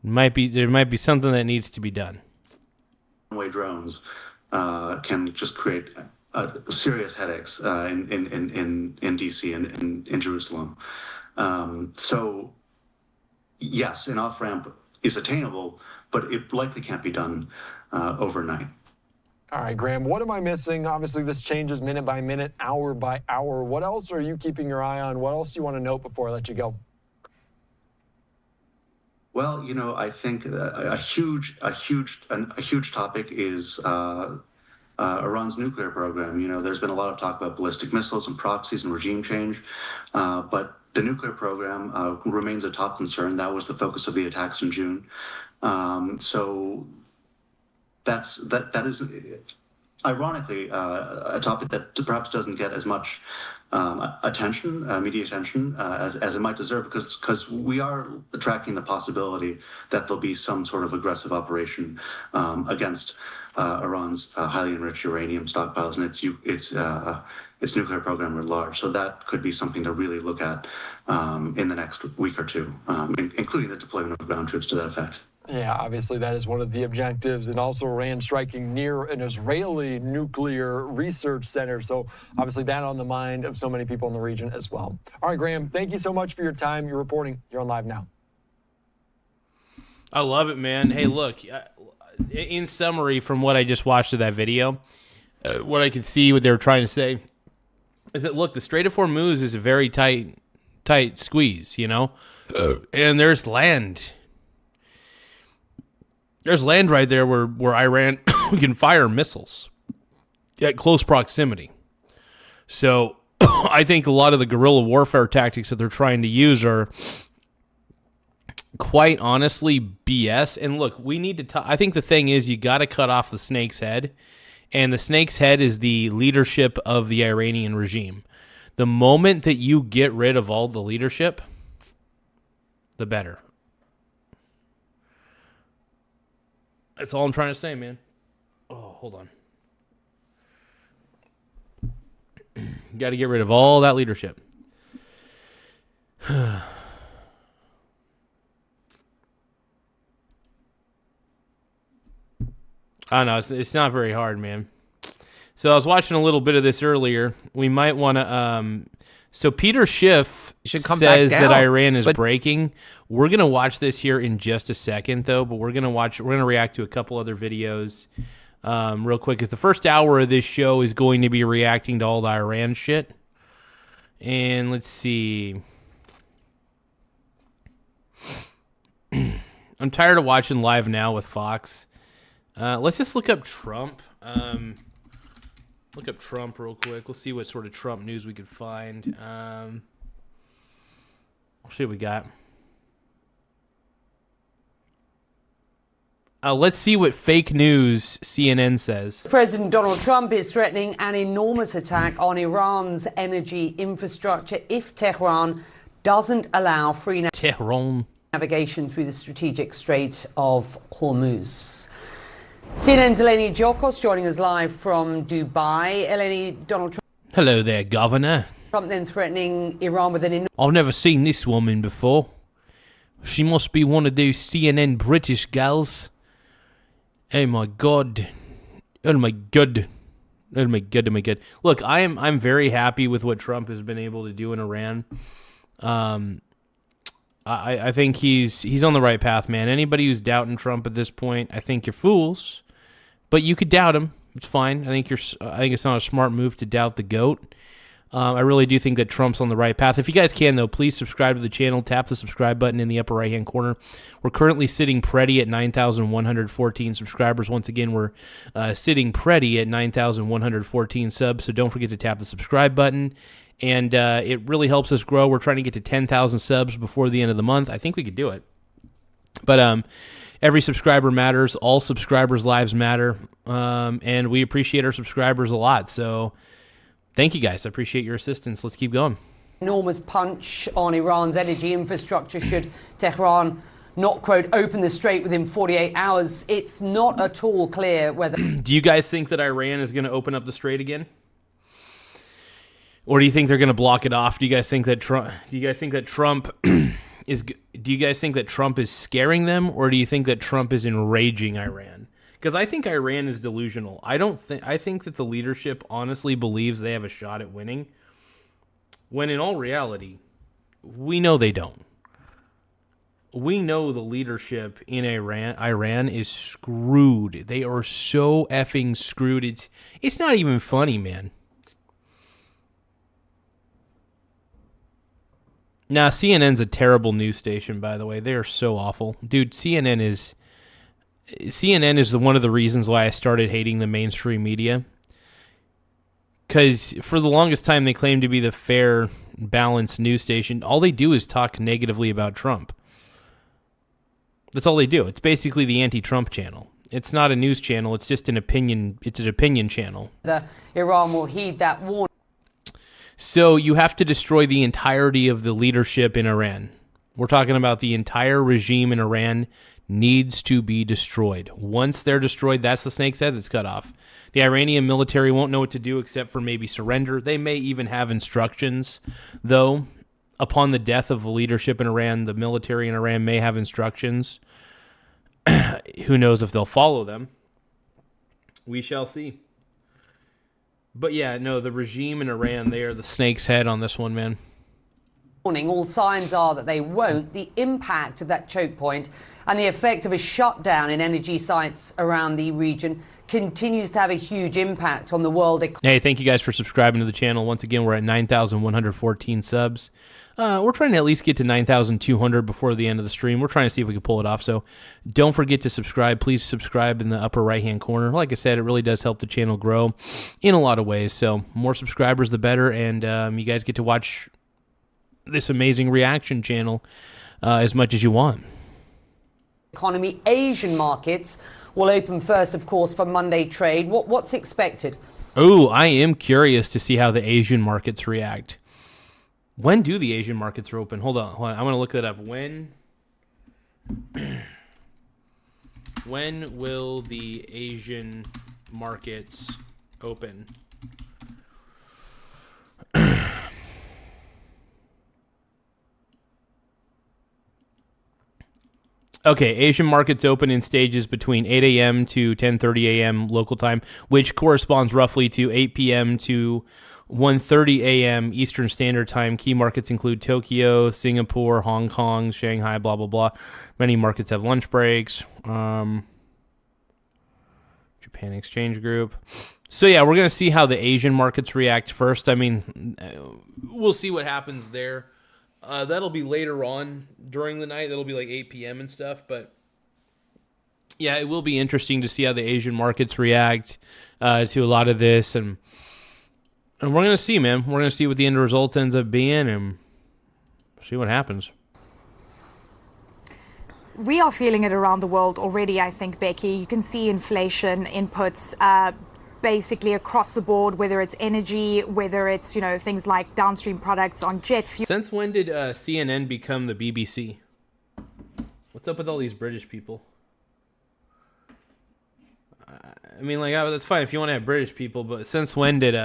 There might be something that needs to be done. One-way drones can just create serious headaches in D.C. and in Jerusalem. So, yes, an off-ramp is attainable, but it likely can't be done overnight. All right, Graham, what am I missing? Obviously, this changes minute by minute, hour by hour. What else are you keeping your eye on? What else do you want to note before I let you go? Well, you know, I think a huge topic is Iran's nuclear program. You know, there's been a lot of talk about ballistic missiles and proxies and regime change, but the nuclear program remains a top concern. That was the focus of the attacks in June. So that is ironically, a topic that perhaps doesn't get as much attention, media attention, as it might deserve, because we are tracking the possibility that there'll be some sort of aggressive operation against Iran's highly enriched uranium stockpiles and its nuclear program at large. So that could be something to really look at in the next week or two, including the deployment of ground troops to that effect. Yeah, obviously that is one of the objectives, and also Iran striking near an Israeli nuclear research center. So obviously that on the mind of so many people in the region as well. All right, Graham, thank you so much for your time. You're reporting. You're on Live Now. I love it, man. Hey, look, in summary from what I just watched of that video, what I can see what they were trying to say is that, look, the Strait of Hormuz is a very tight squeeze, you know? And there's land. There's land right there where Iran can fire missiles at close proximity. So I think a lot of the guerrilla warfare tactics that they're trying to use are quite honestly BS. And look, we need to I think the thing is you got to cut off the snake's head. And the snake's head is the leadership of the Iranian regime. The moment that you get rid of all the leadership, the better. That's all I'm trying to say, man. Oh, hold on. Got to get rid of all that leadership. I don't know. It's not very hard, man. So I was watching a little bit of this earlier. We might want to... So Peter Schiff says that Iran is breaking. We're going to watch this here in just a second, though, but we're going to react to a couple other videos real quick, because the first hour of this show is going to be reacting to all the Iran shit. And let's see. I'm tired of watching Live Now with Fox. Let's just look up Trump. Look up Trump real quick. We'll see what sort of Trump news we could find. I'll see what we got. Let's see what fake news CNN says. President Donald Trump is threatening an enormous attack on Iran's energy infrastructure if Tehran doesn't allow free navigation through the strategic Strait of Hormuz. CNN's Eleni Giokos joining us live from Dubai. Eleni, Donald Trump. Hello there, Governor. Trump then threatening Iran with an... I've never seen this woman before. She must be one of those CNN British gals. Oh my God. Oh my God. Oh my God. Oh my God. Look, I'm very happy with what Trump has been able to do in Iran. I think he's on the right path, man. Anybody who's doubting Trump at this point, I think you're fools. But you could doubt him. It's fine. I think it's not a smart move to doubt the GOAT. I really do think that Trump's on the right path. If you guys can, though, please subscribe to the channel. Tap the subscribe button in the upper right-hand corner. We're currently sitting pretty at 9,114 subscribers. Once again, we're sitting pretty at 9,114 subs, so don't forget to tap the subscribe button. And it really helps us grow. We're trying to get to 10,000 subs before the end of the month. I think we could do it. But every subscriber matters. All subscribers' lives matter. And we appreciate our subscribers a lot. So thank you, guys. I appreciate your assistance. Let's keep going. Enormous punch on Iran's energy infrastructure should Tehran not, quote, open the strait within 48 hours. It's not at all clear whether... Do you guys think that Iran is going to open up the strait again? Or do you think they're going to block it off? Do you guys think that Trump is? Do you guys think that Trump is scaring them, or do you think that Trump is enraging Iran? Because I think Iran is delusional. I think that the leadership honestly believes they have a shot at winning, when in all reality, we know they don't. We know the leadership in Iran is screwed. They are so effing screwed. It's not even funny, man. Nah, CNN's a terrible news station, by the way. They are so awful. Dude, CNN is one of the reasons why I started hating the mainstream media. Because for the longest time, they claimed to be the fair, balanced news station. All they do is talk negatively about Trump. That's all they do. It's basically the anti-Trump channel. It's not a news channel. It's just an opinion. It's an opinion channel. Iran will heed that warning. So you have to destroy the entirety of the leadership in Iran. We're talking about the entire regime in Iran needs to be destroyed. Once they're destroyed, that's the snake's head that's cut off. The Iranian military won't know what to do except for maybe surrender. They may even have instructions, though. Upon the death of the leadership in Iran, the military in Iran may have instructions. Who knows if they'll follow them? We shall see. But yeah, no, the regime in Iran, they are the snake's head on this one, man. All signs are that they won't. The impact of that choke point and the effect of a shutdown in energy sites around the region continues to have a huge impact on the world economy. Hey, thank you guys for subscribing to the channel. Once again, we're at 9,114 subs. We're trying to at least get to 9,200 before the end of the stream. We're trying to see if we can pull it off. So don't forget to subscribe. Please subscribe in the upper right-hand corner. Like I said, it really does help the channel grow in a lot of ways. So more subscribers, the better. And you guys get to watch this amazing reaction channel as much as you want. Economy, Asian markets will open first, of course, for Monday trade. What's expected? Oh, I am curious to see how the Asian markets react. When do the Asian markets open? Hold on. I'm going to look that up. When will the Asian markets open? Okay, Asian markets open in stages between 8 a.m. to 10:30 a.m. local time, which corresponds roughly to 8 p.m. to 1:30 a.m. Eastern Standard Time. Key markets include Tokyo, Singapore, Hong Kong, Shanghai, blah, blah, blah. Many markets have lunch breaks. Japan Exchange Group. So, yeah, we're going to see how the Asian markets react first. I mean, we'll see what happens there. That'll be later on during the night. That'll be like 8 p.m. and stuff. But, yeah, it will be interesting to see how the Asian markets react to a lot of this. And we're going to see, man. We're going to see what the end result ends up being and see what happens. We are feeling it around the world already, I think, Becky. You can see inflation inputs basically across the board, whether it's energy, whether it's, you know, things like downstream products on jet fuel. Since when did CNN become the BBC? What's up with all these British people? I mean, like, that's fine if you want to have British people, but since when did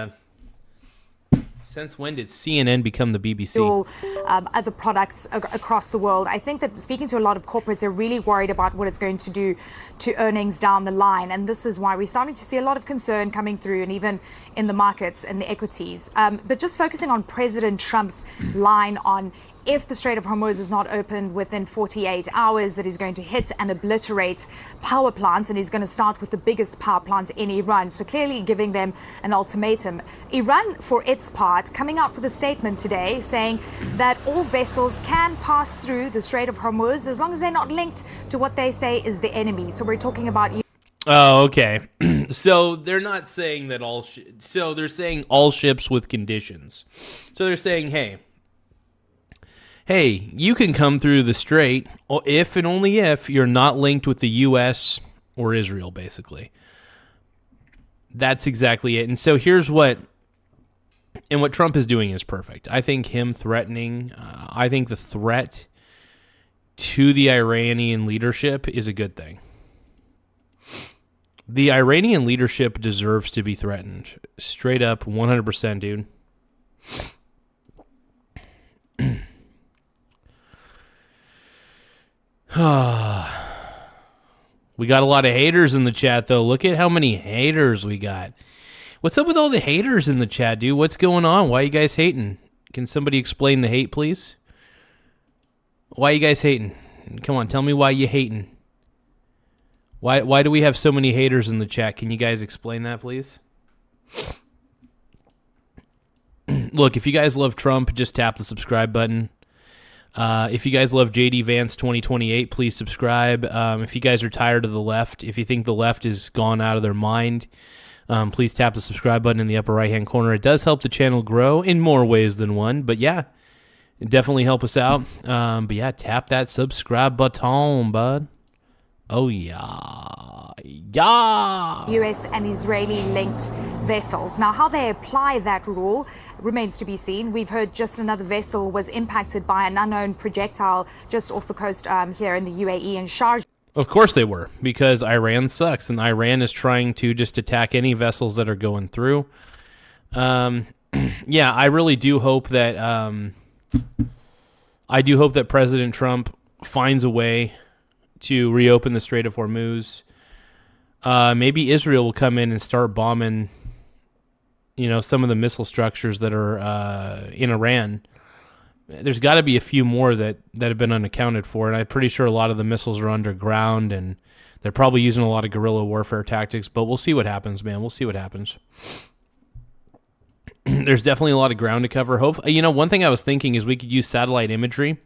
CNN become the BBC? Other products across the world. I think that speaking to a lot of corporates, they're really worried about what it's going to do to earnings down the line. And this is why we're starting to see a lot of concern coming through, and even in the markets and the equities. But just focusing on President Trump's line on if the Strait of Hormuz is not opened within 48 hours, that he's going to hit and obliterate power plants, and he's going to start with the biggest power plant in Iran. So clearly giving them an ultimatum. Iran, for its part, coming out with a statement today saying that all vessels can pass through the Strait of Hormuz as long as they're not linked to what they say is the enemy. So we're talking about... Oh, okay. So they're not saying that all... So they're saying all ships with conditions. So they're saying, hey, you can come through the strait if and only if you're not linked with the U.S. or Israel, basically. That's exactly it. And so here's what Trump is doing is perfect. I think him threatening, I think the threat to the Iranian leadership is a good thing. The Iranian leadership deserves to be threatened. Straight up, 100%, dude. We got a lot of haters in the chat, though. Look at how many haters we got. What's up with all the haters in the chat, dude? What's going on? Why are you guys hating? Can somebody explain the hate, please? Why are you guys hating? Come on, tell me why you hating. Why do we have so many haters in the chat? Can you guys explain that, please? Look, if you guys love Trump, just tap the subscribe button. If you guys love JD Vance 2028, please subscribe. If you guys are tired of the left, if you think the left is gone out of their mind, please tap the subscribe button in the upper right-hand corner. It does help the channel grow in more ways than one, but yeah, definitely help us out. But yeah, tap that subscribe button, bud. Oh, yeah. Yeah. US and Israeli linked vessels. Now, how they apply that rule remains to be seen. We've heard just another vessel was impacted by an unknown projectile just off the coast here in the UAE in Sharjah. Of course they were, because Iran sucks, and Iran is trying to just attack any vessels that are going through. Yeah, I really do hope that President Trump finds a way to reopen the Strait of Hormuz. Maybe Israel will come in and start bombing, some of the missile structures that are in Iran. There's got to be a few more that have been unaccounted for, and I'm pretty sure a lot of the missiles are underground, and they're probably using a lot of guerrilla warfare tactics, but we'll see what happens, man. We'll see what happens. There's definitely a lot of ground to cover. One thing I was thinking is we could use satellite imagery.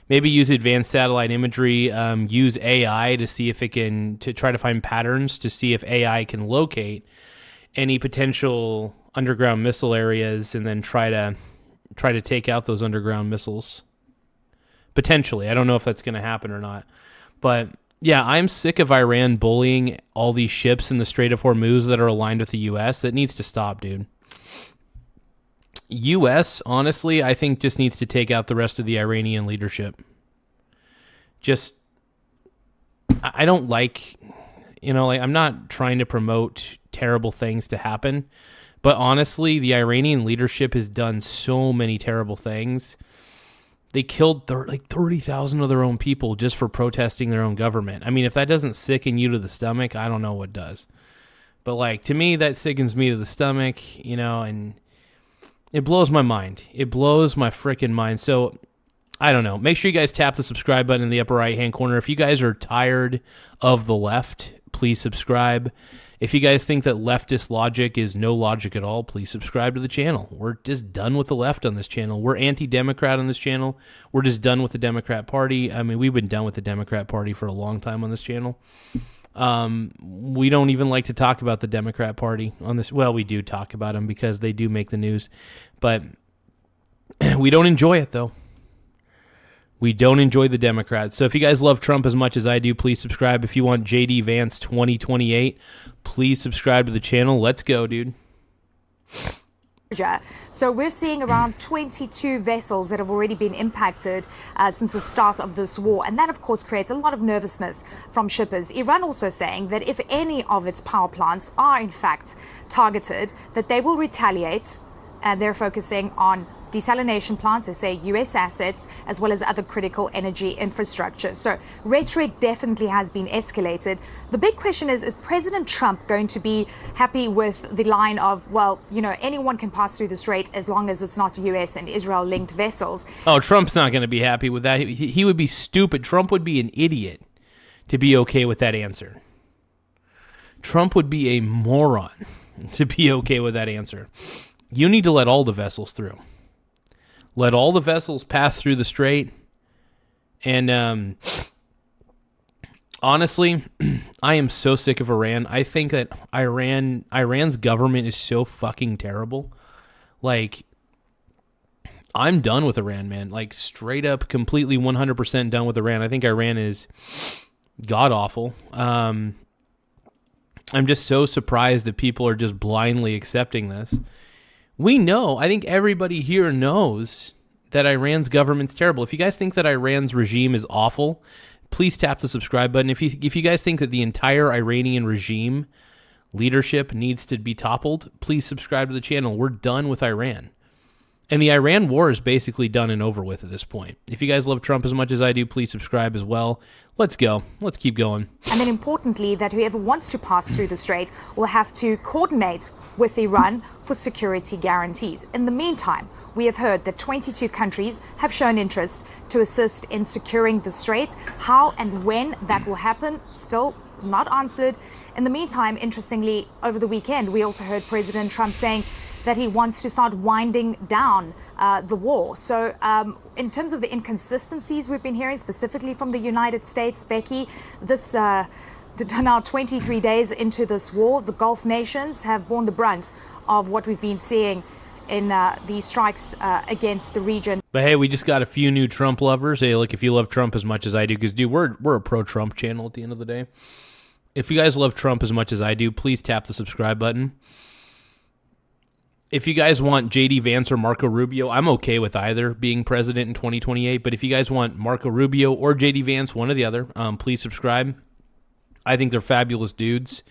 Maybe use advanced satellite imagery, use AI to see if it can, to try to find patterns, to see if AI can locate any potential underground missile areas, and then try to take out those underground missiles. Potentially. I don't know if that's going to happen or not. But yeah, I'm sick of Iran bullying all these ships in the Strait of Hormuz that are aligned with the U.S. That needs to stop, dude. U.S., honestly, I think just needs to take out the rest of the Iranian leadership. I don't like, I'm not trying to promote terrible things to happen, but honestly, the Iranian leadership has done so many terrible things. They killed 30,000 of their own people just for protesting their own government. I mean, if that doesn't sicken you to the stomach, I don't know what does. But to me, that sickens me to the stomach, and it blows my mind. It blows my freaking mind. So, I don't know. Make sure you guys tap the subscribe button in the upper right-hand corner. If you guys are tired of the left, please subscribe. If you guys think that leftist logic is no logic at all, please subscribe to the channel. We're just done with the left on this channel. We're anti-Democrat on this channel. We're just done with the Democrat Party. I mean, we've been done with the Democrat Party for a long time on this channel. We don't even like to talk about the Democrat Party on this. Well, we do talk about them because they do make the news, but we don't enjoy it, though. We don't enjoy the Democrats. So if you guys love Trump as much as I do, please subscribe. If you want JD Vance 2028, please subscribe to the channel. Let's go, dude. So we're seeing around 22 vessels that have already been impacted since the start of this war. And that, of course, creates a lot of nervousness from shippers. Iran also saying that if any of its power plants are, in fact, targeted, that they will retaliate. And they're focusing on desalination plants, they say U.S. assets, as well as other critical energy infrastructure. So rhetoric definitely has been escalated. The big question is President Trump going to be happy with the line of, well, anyone can pass through the strait as long as it's not U.S. and Israel-linked vessels? Oh, Trump's not going to be happy with that. He would be stupid. Trump would be an idiot to be okay with that answer. Trump would be a moron to be okay with that answer. You need to let all the vessels through. Let all the vessels pass through the strait. And honestly, I am so sick of Iran. I think that Iran's government is so fucking terrible. I'm done with Iran, man. Straight up, completely 100% done with Iran. I think Iran is god-awful. I'm just so surprised that people are just blindly accepting this. We know, I think everybody here knows that Iran's government's terrible. If you guys think that Iran's regime is awful, please tap the subscribe button. If you guys think that the entire Iranian regime leadership needs to be toppled, please subscribe to the channel. We're done with Iran. And the Iran war is basically done and over with at this point. If you guys love Trump as much as I do, please subscribe as well. Let's go. Let's keep going. And then importantly, that whoever wants to pass through the strait will have to coordinate with Iran for security guarantees. In the meantime, we have heard that 22 countries have shown interest to assist in securing the strait. How and when that will happen, still not answered. In the meantime, interestingly, over the weekend, we also heard President Trump saying that he wants to start winding down the war. So in terms of the inconsistencies we've been hearing, specifically from the United States, Becky, this now 23 days into this war, the Gulf nations have borne the brunt of what we've been seeing in the strikes against the region. But hey, we just got a few new Trump lovers. Hey, look, if you love Trump as much as I do, because dude, we're a pro-Trump channel at the end of the day. if you guys love Trump as much as I do, please tap the subscribe button. If you guys want J.D. Vance or Marco Rubio, I'm okay with either being president in 2028. But if you guys want Marco Rubio or J.D. Vance, one or the other, please subscribe. I think they're fabulous dudes.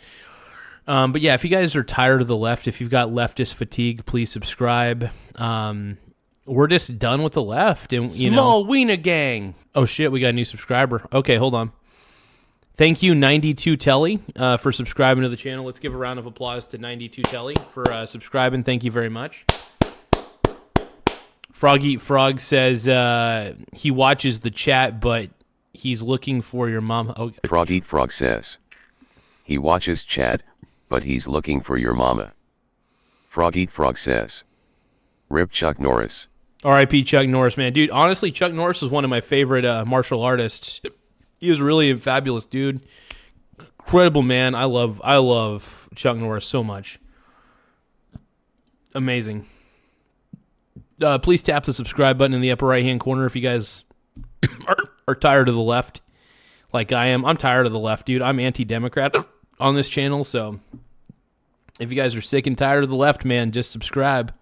But yeah, if you guys are tired of the left, if you've got leftist fatigue, please subscribe. We're just done with the left. And Small Wiener Gang. Oh, shit, we got a new subscriber. Okay, hold on. Thank you, 92 Telly, for subscribing to the channel. Let's give a round of applause to 92 Telly for subscribing. Thank you very much. Frog Eat Frog says he watches the chat, but he's looking for your mama. Oh. Frog Eat Frog says he watches chat, but he's looking for your mama. Frog Eat Frog says, rip Chuck Norris. R.I.P. Chuck Norris, man. Dude, honestly, Chuck Norris is one of my favorite martial artists. He was really a fabulous dude. Incredible man. I love Chuck Norris so much. Amazing. Please tap the subscribe button in the upper right-hand corner if you guys are tired of the left like I am. I'm tired of the left, dude. I'm anti-Democrat on this channel, so if you guys are sick and tired of the left, man, just subscribe.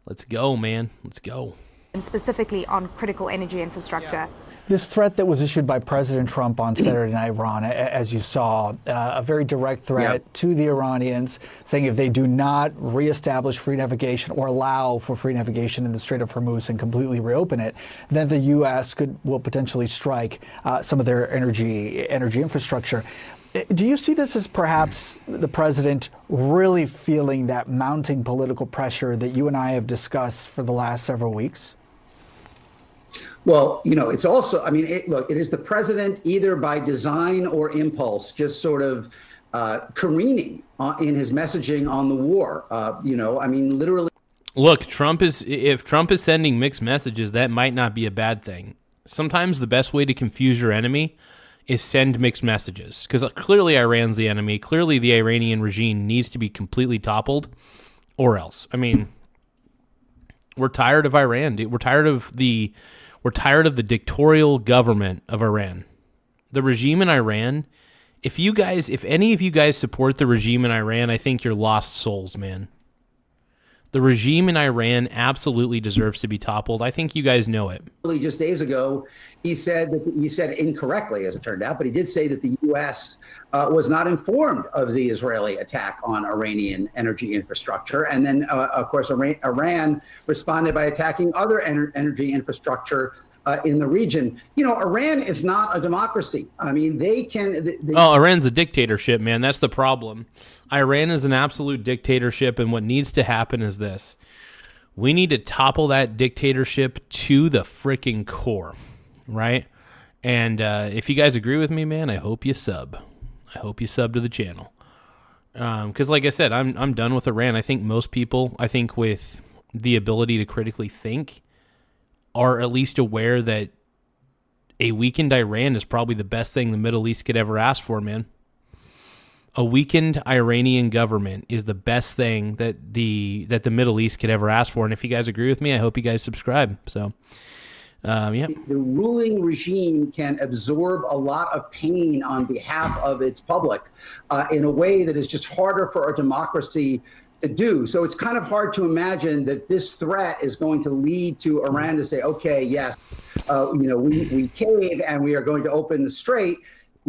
Let's go, man. Let's go. And specifically on critical energy infrastructure. This threat that was issued by President Trump on Saturday Night Iran, as you saw, a very direct threat to the Iranians, saying if they do not reestablish free navigation or allow for free navigation in the Strait of Hormuz and completely reopen it, then the U.S. will potentially strike some of their energy infrastructure. Do you see this as perhaps the president really feeling that mounting political pressure that you and I have discussed for the last several weeks? Well, it's also, look, it is the president either by design or impulse, just sort of careening in his messaging on the war. Literally. Look, if Trump is sending mixed messages, that might not be a bad thing. Sometimes the best way to confuse your enemy is send mixed messages, because clearly Iran's the enemy. Clearly the Iranian regime needs to be completely toppled, or else. We're tired of Iran, dude. We're tired of the dictatorial government of Iran. The regime in Iran, if any of you guys support the regime in Iran, I think you're lost souls, man. The regime in Iran absolutely deserves to be toppled. I think you guys know it. Just days ago, he said incorrectly, as it turned out, but he did say that the U.S. Was not informed of the Israeli attack on Iranian energy infrastructure. And then, of course, Iran responded by attacking other energy infrastructure in the region. Iran is not a democracy. Iran's a dictatorship, man. That's the problem. Iran is an absolute dictatorship, and what needs to happen is this. We need to topple that dictatorship to the freaking core, right? And if you guys agree with me, man, I hope you sub. I hope you sub to the channel. Because like I said, I'm done with Iran. I think most people, with the ability to critically think, are at least aware that a weakened Iran is probably the best thing the Middle East could ever ask for, man. A weakened Iranian government is the best thing that the Middle East could ever ask for. And if you guys agree with me, I hope you guys subscribe. So, yeah. The ruling regime can absorb a lot of pain on behalf of its public in a way that is just harder for a democracy to do. So it's kind of hard to imagine that this threat is going to lead to Iran to say, okay, yes, we cave and we are going to open the strait.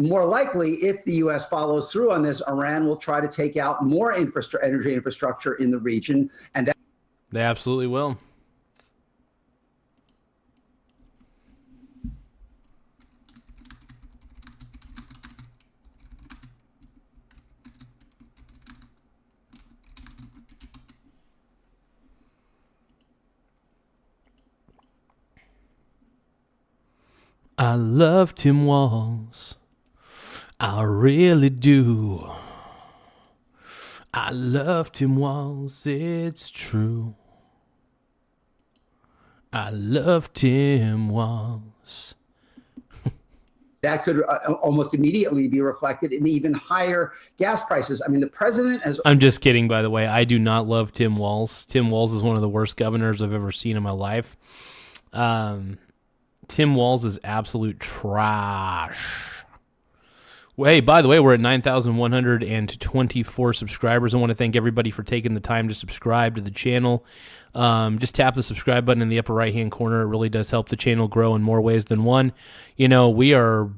More likely, if the U.S. follows through on this, Iran will try to take out more energy infrastructure in the region. And they absolutely will. I love Tim Walz. I really do. I love Tim Walz, it's true. I love Tim Walz. That could almost immediately be reflected in even higher gas prices. The president has... I'm just kidding, by the way. I do not love Tim Walz. Tim Walz is one of the worst governors I've ever seen in my life. Tim Walz is absolute trash. Well, hey, by the way, we're at 9,124 subscribers. I want to thank everybody for taking the time to subscribe to the channel. Just tap the subscribe button in the upper right-hand corner. It really does help the channel grow in more ways than one. You know, we're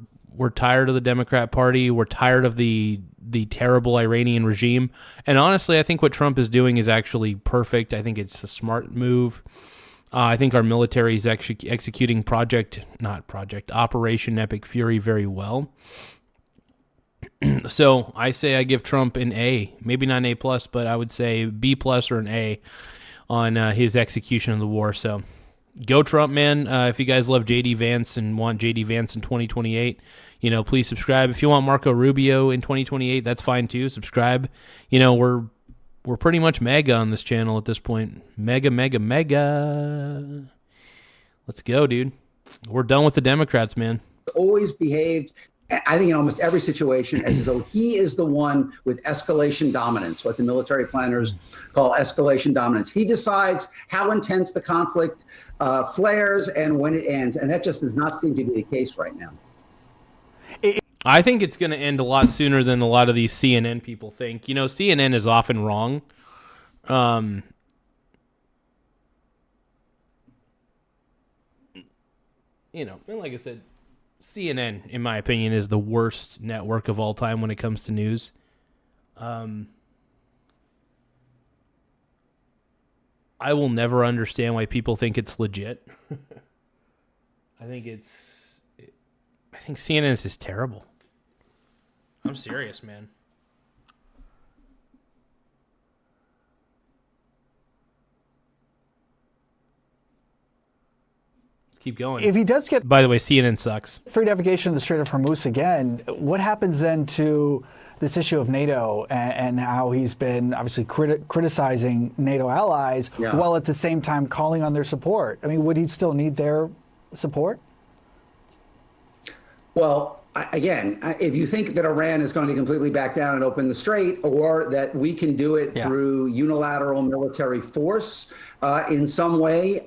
tired of the Democrat Party. We're tired of the terrible Iranian regime. And honestly, I think what Trump is doing is actually perfect. I think it's a smart move. I think our military is executing Operation Epic Fury very well. So I say I give Trump an A, maybe not an A+, but I would say B+ or an A on his execution of the war. So go Trump, man. If you guys love J.D. Vance and want J.D. Vance in 2028, you know, please subscribe. If you want Marco Rubio in 2028, that's fine too. Subscribe. You know, we're pretty much mega on this channel at this point. Mega. Let's go, dude. We're done with the Democrats, man. Always behaved, I think, in almost every situation as though he is the one with escalation dominance, what the military planners call escalation dominance. He decides how intense the conflict flares and when it ends, and that just does not seem to be the case right now. I think it's going to end a lot sooner than a lot of these CNN people think. You know, CNN is often wrong. You know, and like I said, CNN, in my opinion, is the worst network of all time when it comes to news. I will never understand why people think it's legit. I think CNN is just terrible. I'm serious, man. Let's keep going. If he does get, by the way, CNN sucks. free navigation of the Strait of Hormuz again, what happens then to this issue of NATO and how he's been obviously criticizing NATO allies while at the same time calling on their support? I mean, would he still need their support? Well, again, if you think that Iran is going to completely back down and open the strait, or that we can do it through unilateral military force in some way,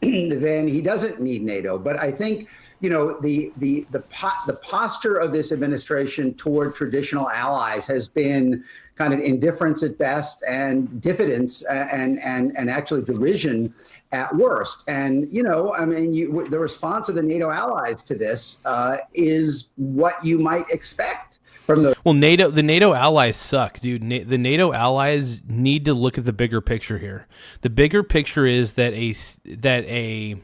then he doesn't need NATO. But I think, you know, the posture of this administration toward traditional allies has been kind of indifference at best and diffidence and actually derision at worst. And, you know, I mean, the response of the NATO allies to this is what you might expect from the. Well, the NATO allies suck, dude. The NATO allies need to look at the bigger picture here. The bigger picture is that the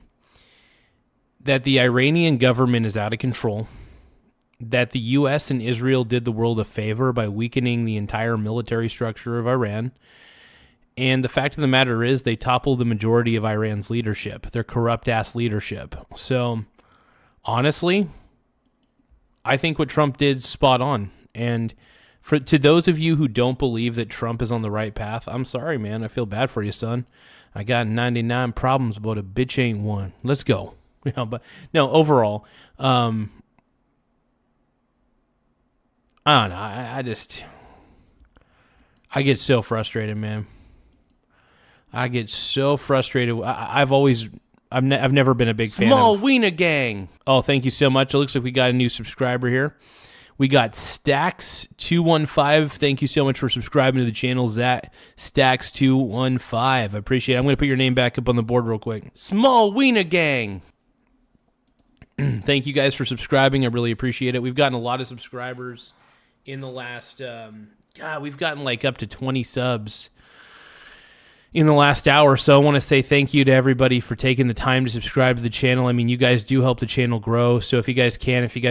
Iranian government is out of control, that the U.S. and Israel did the world a favor by weakening the entire military structure of Iran. And the fact of the matter is they toppled the majority of Iran's leadership, their corrupt-ass leadership. So, honestly, I think what Trump did is spot on. And to those of you who don't believe that Trump is on the right path, I'm sorry, man. I feel bad for you, son. I got 99 problems, but a bitch ain't one. Let's go. You know, but no, overall, I don't know. I get so frustrated, man. I get so frustrated. I've never been a big fan of Small Wiener Gang. Oh, thank you so much. It looks like we got a new subscriber here. We got Stacks215. Thank you so much for subscribing to the channel, Stacks215. I appreciate it. I'm going to put your name back up on the board real quick. Small Wiener Gang. Thank you guys for subscribing. I really appreciate it. We've gotten a lot of subscribers in the last, we've gotten like up to 20 subs in the last hour. So I want to say thank you to everybody for taking the time to subscribe to the channel. I mean, you guys do help the channel grow. So if you guys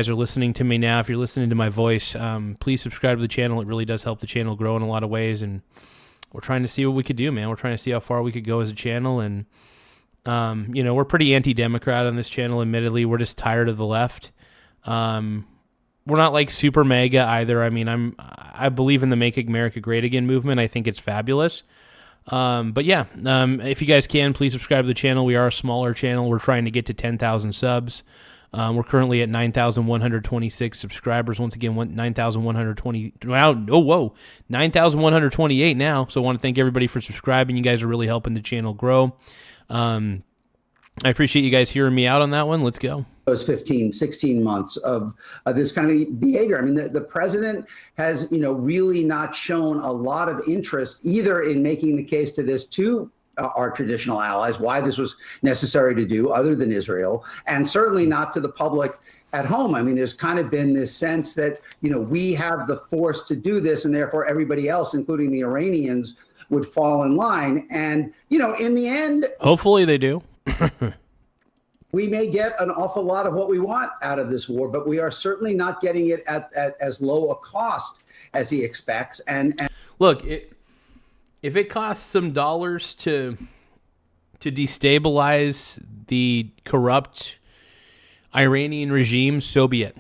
are listening to me now, if you're listening to my voice, please subscribe to the channel. It really does help the channel grow in a lot of ways. And we're trying to see what we could do, man. We're trying to see how far we could go as a channel. And, you know, we're pretty anti-Democrat on this channel, admittedly. We're just tired of the left. We're not like super mega either. I mean, I believe in the Make America Great Again movement. I think it's fabulous. But yeah, if you guys can, please subscribe to the channel. We are a smaller channel. We're trying to get to 10,000 subs. We're currently at 9,126 subscribers. Once again, 9,128 now. So I want to thank everybody for subscribing. You guys are really helping the channel grow. I appreciate you guys hearing me out on that one. Let's go. those 15, 16 months of this kind of behavior. I mean, the president has, really not shown a lot of interest either in making the case to this to our traditional allies, why this was necessary to do other than Israel, and certainly not to the public at home. I mean, there's kind of been this sense that, we have the force to do this, and therefore everybody else, including the Iranians, would fall in line. And, in the end, hopefully they do. we may get an awful lot of what we want out of this war, but we are certainly not getting it at as low a cost as he expects. And look, if it costs some dollars to destabilize the corrupt Iranian regime, so be it.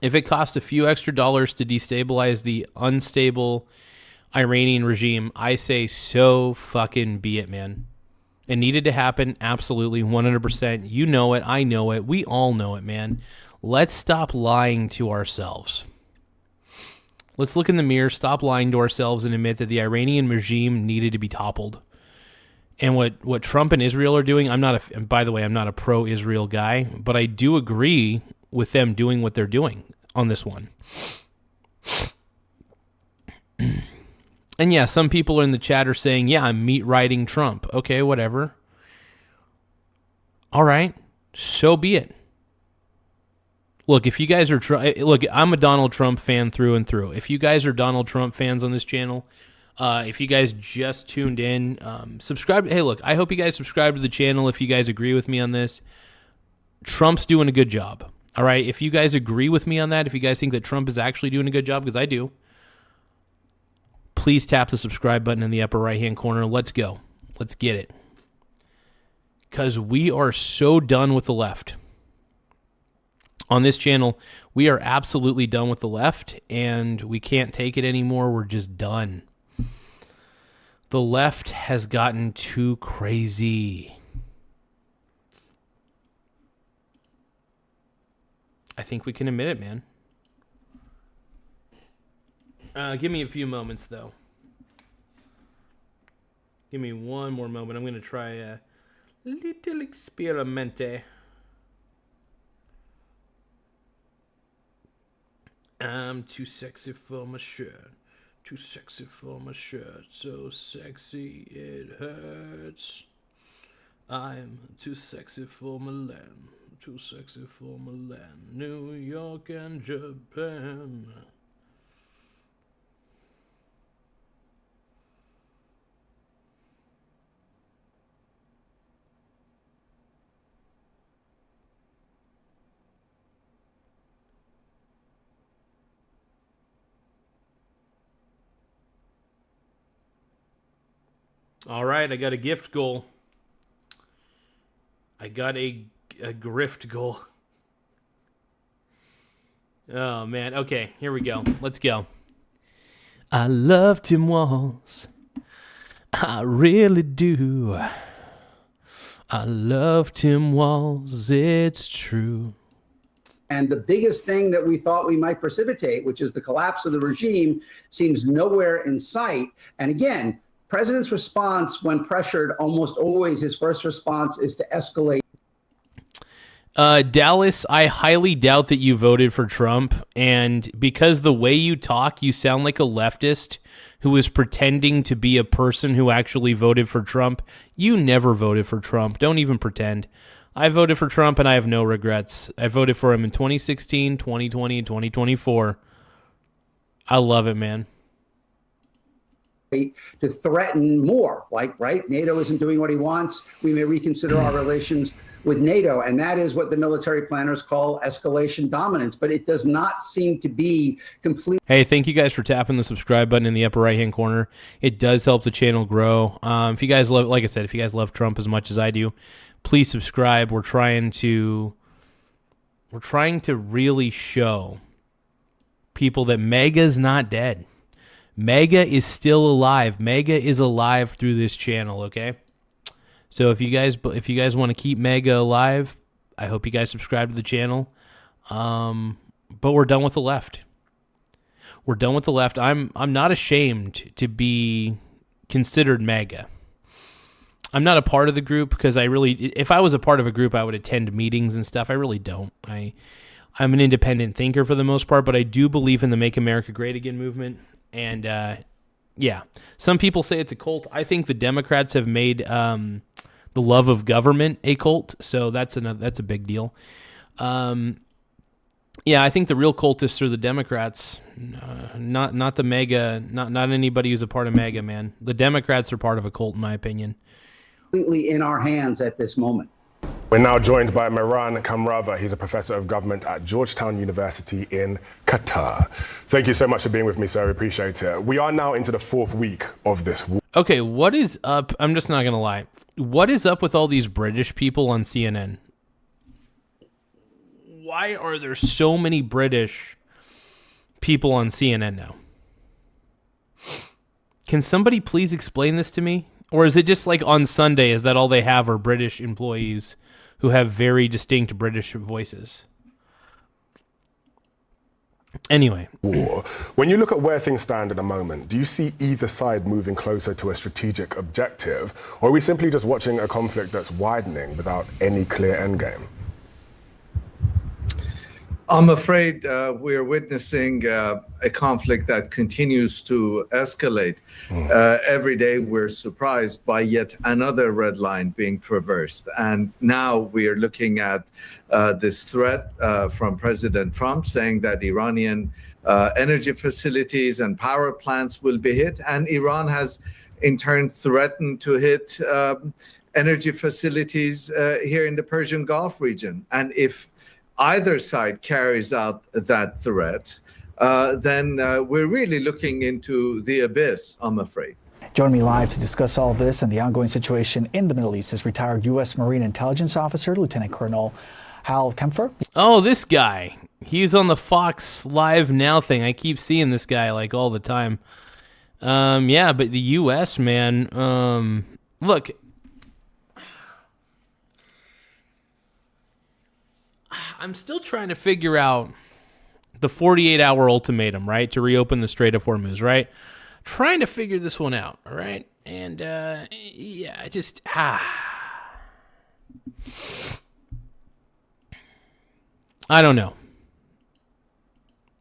If it costs a few extra dollars to destabilize the unstable Iranian regime, I say so fucking be it, man. It needed to happen, absolutely, 100%. You know it, I know it, we all know it, man. Let's stop lying to ourselves. Let's look in the mirror, stop lying to ourselves, and admit that the Iranian regime needed to be toppled. And what Trump and Israel are doing, by the way, I'm not a pro-Israel guy, but I do agree with them doing what they're doing on this one. And yeah, some people in the chat are saying, yeah, I'm meat riding Trump. Okay, whatever. All right, so be it. Look, if you guys are... Look, I'm a Donald Trump fan through and through. If you guys are Donald Trump fans on this channel, if you guys just tuned in, subscribe. Hey, look, I hope you guys subscribe to the channel if you guys agree with me on this. Trump's doing a good job. All right, if you guys agree with me on that, if you guys think that Trump is actually doing a good job, because I do, please tap the subscribe button in the upper right-hand corner. Let's go. Let's get it. Because we are so done with the left. On this channel, we are absolutely done with the left, and we can't take it anymore. We're just done. The left has gotten too crazy. I think we can admit it, man. Give me a few moments, though. Give me one more moment. I'm going to try a little experimente. I'm too sexy for my shirt. Too sexy for my shirt. So sexy it hurts. I'm too sexy for Milan. Too sexy for Milan. New York and Japan. All right, I got a gift goal. I got a grift goal. Oh, man. Okay, here we go. Let's go. I love Tim Walz. I really do. I love Tim Walz. It's true. And the biggest thing that we thought we might precipitate, which is the collapse of the regime, seems nowhere in sight. And again, president's response when pressured, almost always his first response is to escalate. Dallas, I highly doubt that you voted for Trump, and because the way you talk, you sound like a leftist who is pretending to be a person who actually voted for Trump. You never voted for Trump. Don't even pretend. I voted for Trump, and I have no regrets. I voted for him in 2016, 2020, and 2024. I love it, man. To threaten more, like, right? NATO isn't doing what he wants. We may reconsider our relations with NATO. And that is what the military planners call escalation dominance. But it does not seem to be complete. Hey, thank you guys for tapping the subscribe button in the upper right-hand corner. It does help the channel grow. If you guys love, like I said, if you guys love Trump as much as I do, please subscribe. We're trying to really show people that MAGA's not dead. MAGA is still alive. MAGA is alive through this channel, okay? So if you guys want to keep MAGA alive, I hope you guys subscribe to the channel. But we're done with the left. We're done with the left. I'm not ashamed to be considered MAGA. I'm not a part of the group because if I was a part of a group, I would attend meetings and stuff. I really don't. I'm an independent thinker for the most part, but I do believe in the Make America Great Again movement. And yeah, some people say it's a cult. I think the Democrats have made the love of government a cult, so that's a big deal. Yeah, I think the real cultists are the Democrats, not the MAGA, not anybody who's a part of MAGA, man. The Democrats are part of a cult, in my opinion. Completely in our hands at this moment. We're now joined by Miran Kamrava. He's a professor of government at Georgetown University in Qatar. Thank you so much for being with me, sir. I appreciate it. We are now into the 4th week of this war. Okay, what is up? I'm just not going to lie. What is up with all these British people on CNN? Why are there so many British people on CNN now? Can somebody please explain this to me? Or is it just like on Sunday, is that all they have are British employees who have very distinct British voices? Anyway. War. When you look at where things stand at the moment, do you see either side moving closer to a strategic objective? Or are we simply just watching a conflict that's widening without any clear endgame? I'm afraid we're witnessing a conflict that continues to escalate. Every day we're surprised by yet another red line being traversed. And now we're looking at this threat from President Trump saying that Iranian energy facilities and power plants will be hit. And Iran has in turn threatened to hit energy facilities here in the Persian Gulf region. And if either side carries out that threat, then we're really looking into the abyss, I'm afraid. Joining me live to discuss all of this and the ongoing situation in the Middle East is retired U.S. Marine Intelligence Officer, Lieutenant Colonel Hal Kempfer. Oh, this guy. He's on the Fox Live Now thing. I keep seeing this guy like all the time. Yeah, but the U.S., man, look, I'm still trying to figure out the 48-hour ultimatum, right, to reopen the Strait of Hormuz, right? Trying to figure this one out, all right? And, yeah, just, I don't know.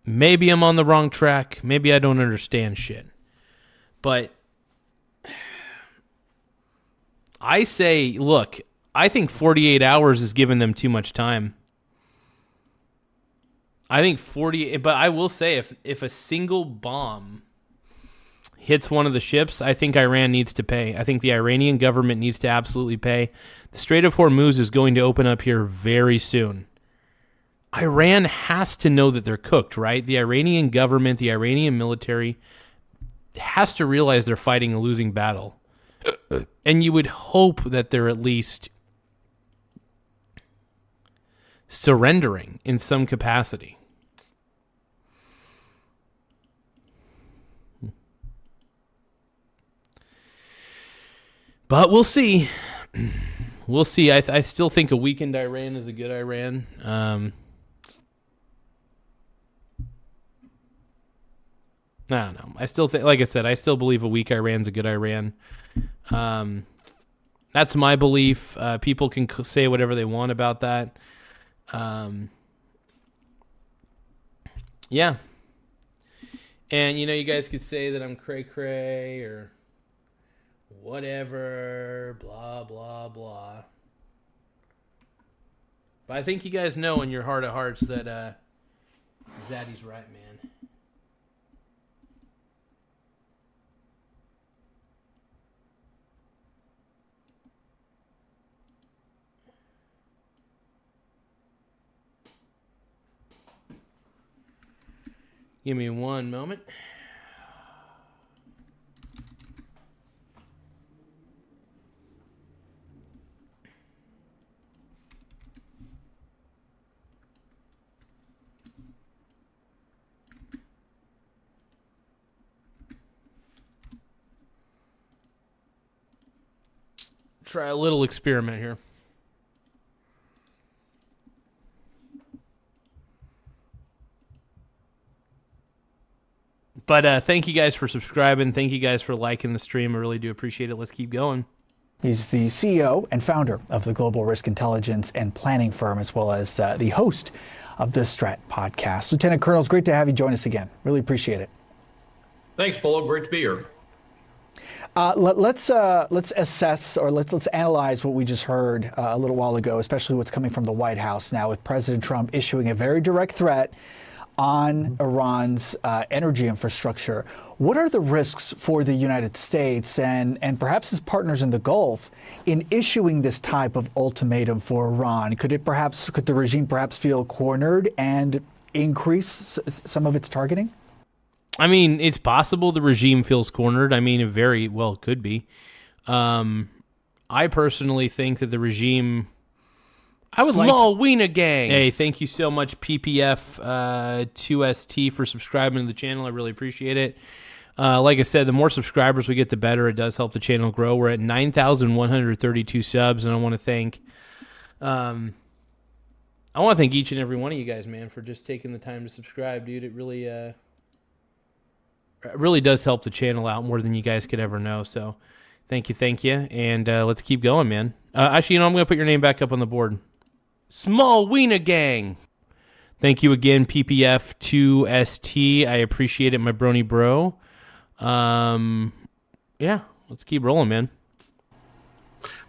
Maybe I'm on the wrong track. Maybe I don't understand shit. But I say, look, I think 48 hours is giving them too much time. I think 40, but I will say if a single bomb hits one of the ships, I think Iran needs to pay. I think the Iranian government needs to absolutely pay. The Strait of Hormuz is going to open up here very soon. Iran has to know that they're cooked, right? The Iranian government, the Iranian military has to realize they're fighting a losing battle. And you would hope that they're at least surrendering in some capacity. But we'll see. We'll see. I still think a weakened Iran is a good Iran. I don't know. I still think, like I said, I still believe a weak Iran's a good Iran. That's my belief. People can say whatever they want about that. Yeah. And, you know, you guys could say that I'm cray-cray or whatever, blah, blah, blah. But I think you guys know in your heart of hearts that Zaddy's right, man. Give me one moment. Try a little experiment here. But thank you guys for subscribing. Thank you guys for liking the stream. I really do appreciate it. Let's keep going. He's the CEO and founder of the global risk intelligence and planning firm, as well as the host of the Strat podcast. Lieutenant Colonel, it's great to have you join us again. Really appreciate it. Thanks, Polo. Great to be here. Let's assess, or let's analyze what we just heard a little while ago, especially what's coming from the White House now, with President Trump issuing a very direct threat on Iran's energy infrastructure. What are the risks for the United States and perhaps his partners in the Gulf in issuing this type of ultimatum for Iran? Could the regime perhaps feel cornered and increase some of its targeting? I mean, it's possible the regime feels cornered. I mean, it very well could be. I personally think that the regime... Small Wiener Gang. Hey, thank you so much, PPF2ST, for subscribing to the channel. I really appreciate it. Like I said, the more subscribers we get, the better. It does help the channel grow. We're at 9,132 subs, and I want to thank each and every one of you guys, man, for just taking the time to subscribe, dude. It really does help the channel out more than you guys could ever know. So, thank you, and let's keep going, man. Actually, I'm going to put your name back up on the board. Small Wiener Gang. Thank you again, PPF2ST. I appreciate it, my brony bro. Yeah, let's keep rolling, man.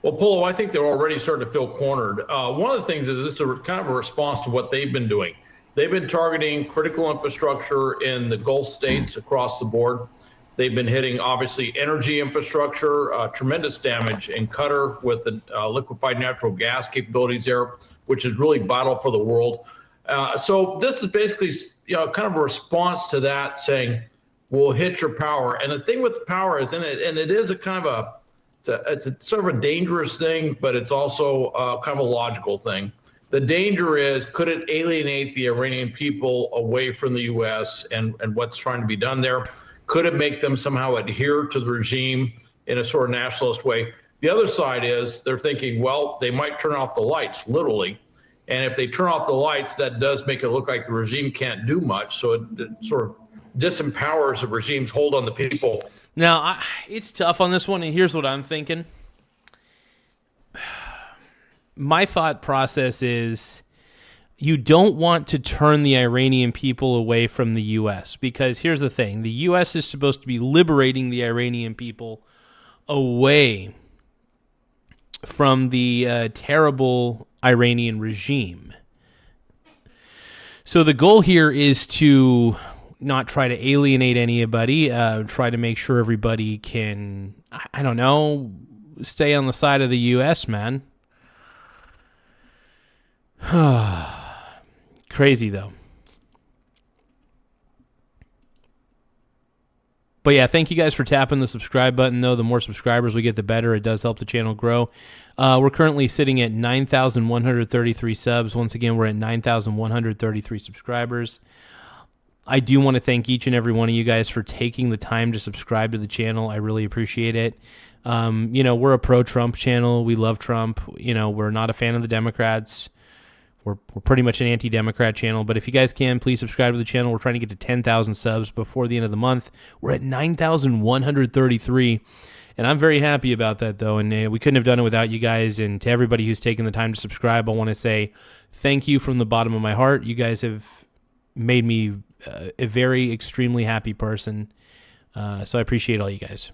Well, Polo, I think they're already starting to feel cornered. One of the things is this is kind of a response to what they've been doing. They've been targeting critical infrastructure in the Gulf states across the board. They've been hitting, obviously, energy infrastructure, tremendous damage in Qatar with the liquefied natural gas capabilities there, which is really vital for the world. So this is basically, kind of a response to that, saying, we'll hit your power. And the thing with the power is, and it is a kind of it's a sort of a dangerous thing, but it's also kind of a logical thing. The danger is, could it alienate the Iranian people away from the U.S. and what's trying to be done there? Could it make them somehow adhere to the regime in a sort of nationalist way? The other side is they're thinking, well, they might turn off the lights, literally. And if they turn off the lights, that does make it look like the regime can't do much. So it sort of disempowers the regime's hold on the people. Now, it's tough on this one, and here's what I'm thinking. My thought process is you don't want to turn the Iranian people away from the U.S. because here's the thing. The U.S. is supposed to be liberating the Iranian people away from the terrible Iranian regime. So the goal here is to not try to alienate anybody, try to make sure everybody can, I don't know, stay on the side of the U.S., man. Crazy, though. But yeah, thank you guys for tapping the subscribe button, though. The more subscribers we get, the better. It does help the channel grow. We're currently sitting at 9,133 subs. Once again, we're at 9,133 subscribers. I do want to thank each and every one of you guys for taking the time to subscribe to the channel. I really appreciate it. We're a pro-Trump channel. We love Trump. We're not a fan of the Democrats. We're pretty much an anti-Democrat channel, but if you guys can, please subscribe to the channel. We're trying to get to 10,000 subs before the end of the month. We're at 9,133, and I'm very happy about that, though, and we couldn't have done it without you guys, and to everybody who's taken the time to subscribe, I want to say thank you from the bottom of my heart. You guys have made me a very extremely happy person, so I appreciate all you guys.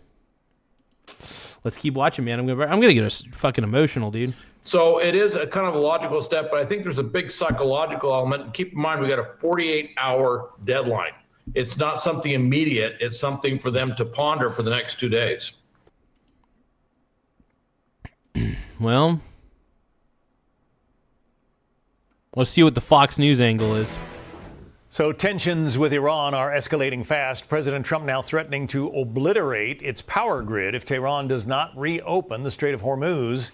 Let's keep watching, man. I'm gonna get fucking emotional, dude. So it is a kind of a logical step, but I think there's a big psychological element. Keep in mind, we got a 48-hour deadline. It's not something immediate. It's something for them to ponder for the next 2 days. Well, let's see what the Fox News angle is. So tensions with Iran are escalating fast. President Trump now threatening to obliterate its power grid if Tehran does not reopen the Strait of Hormuz.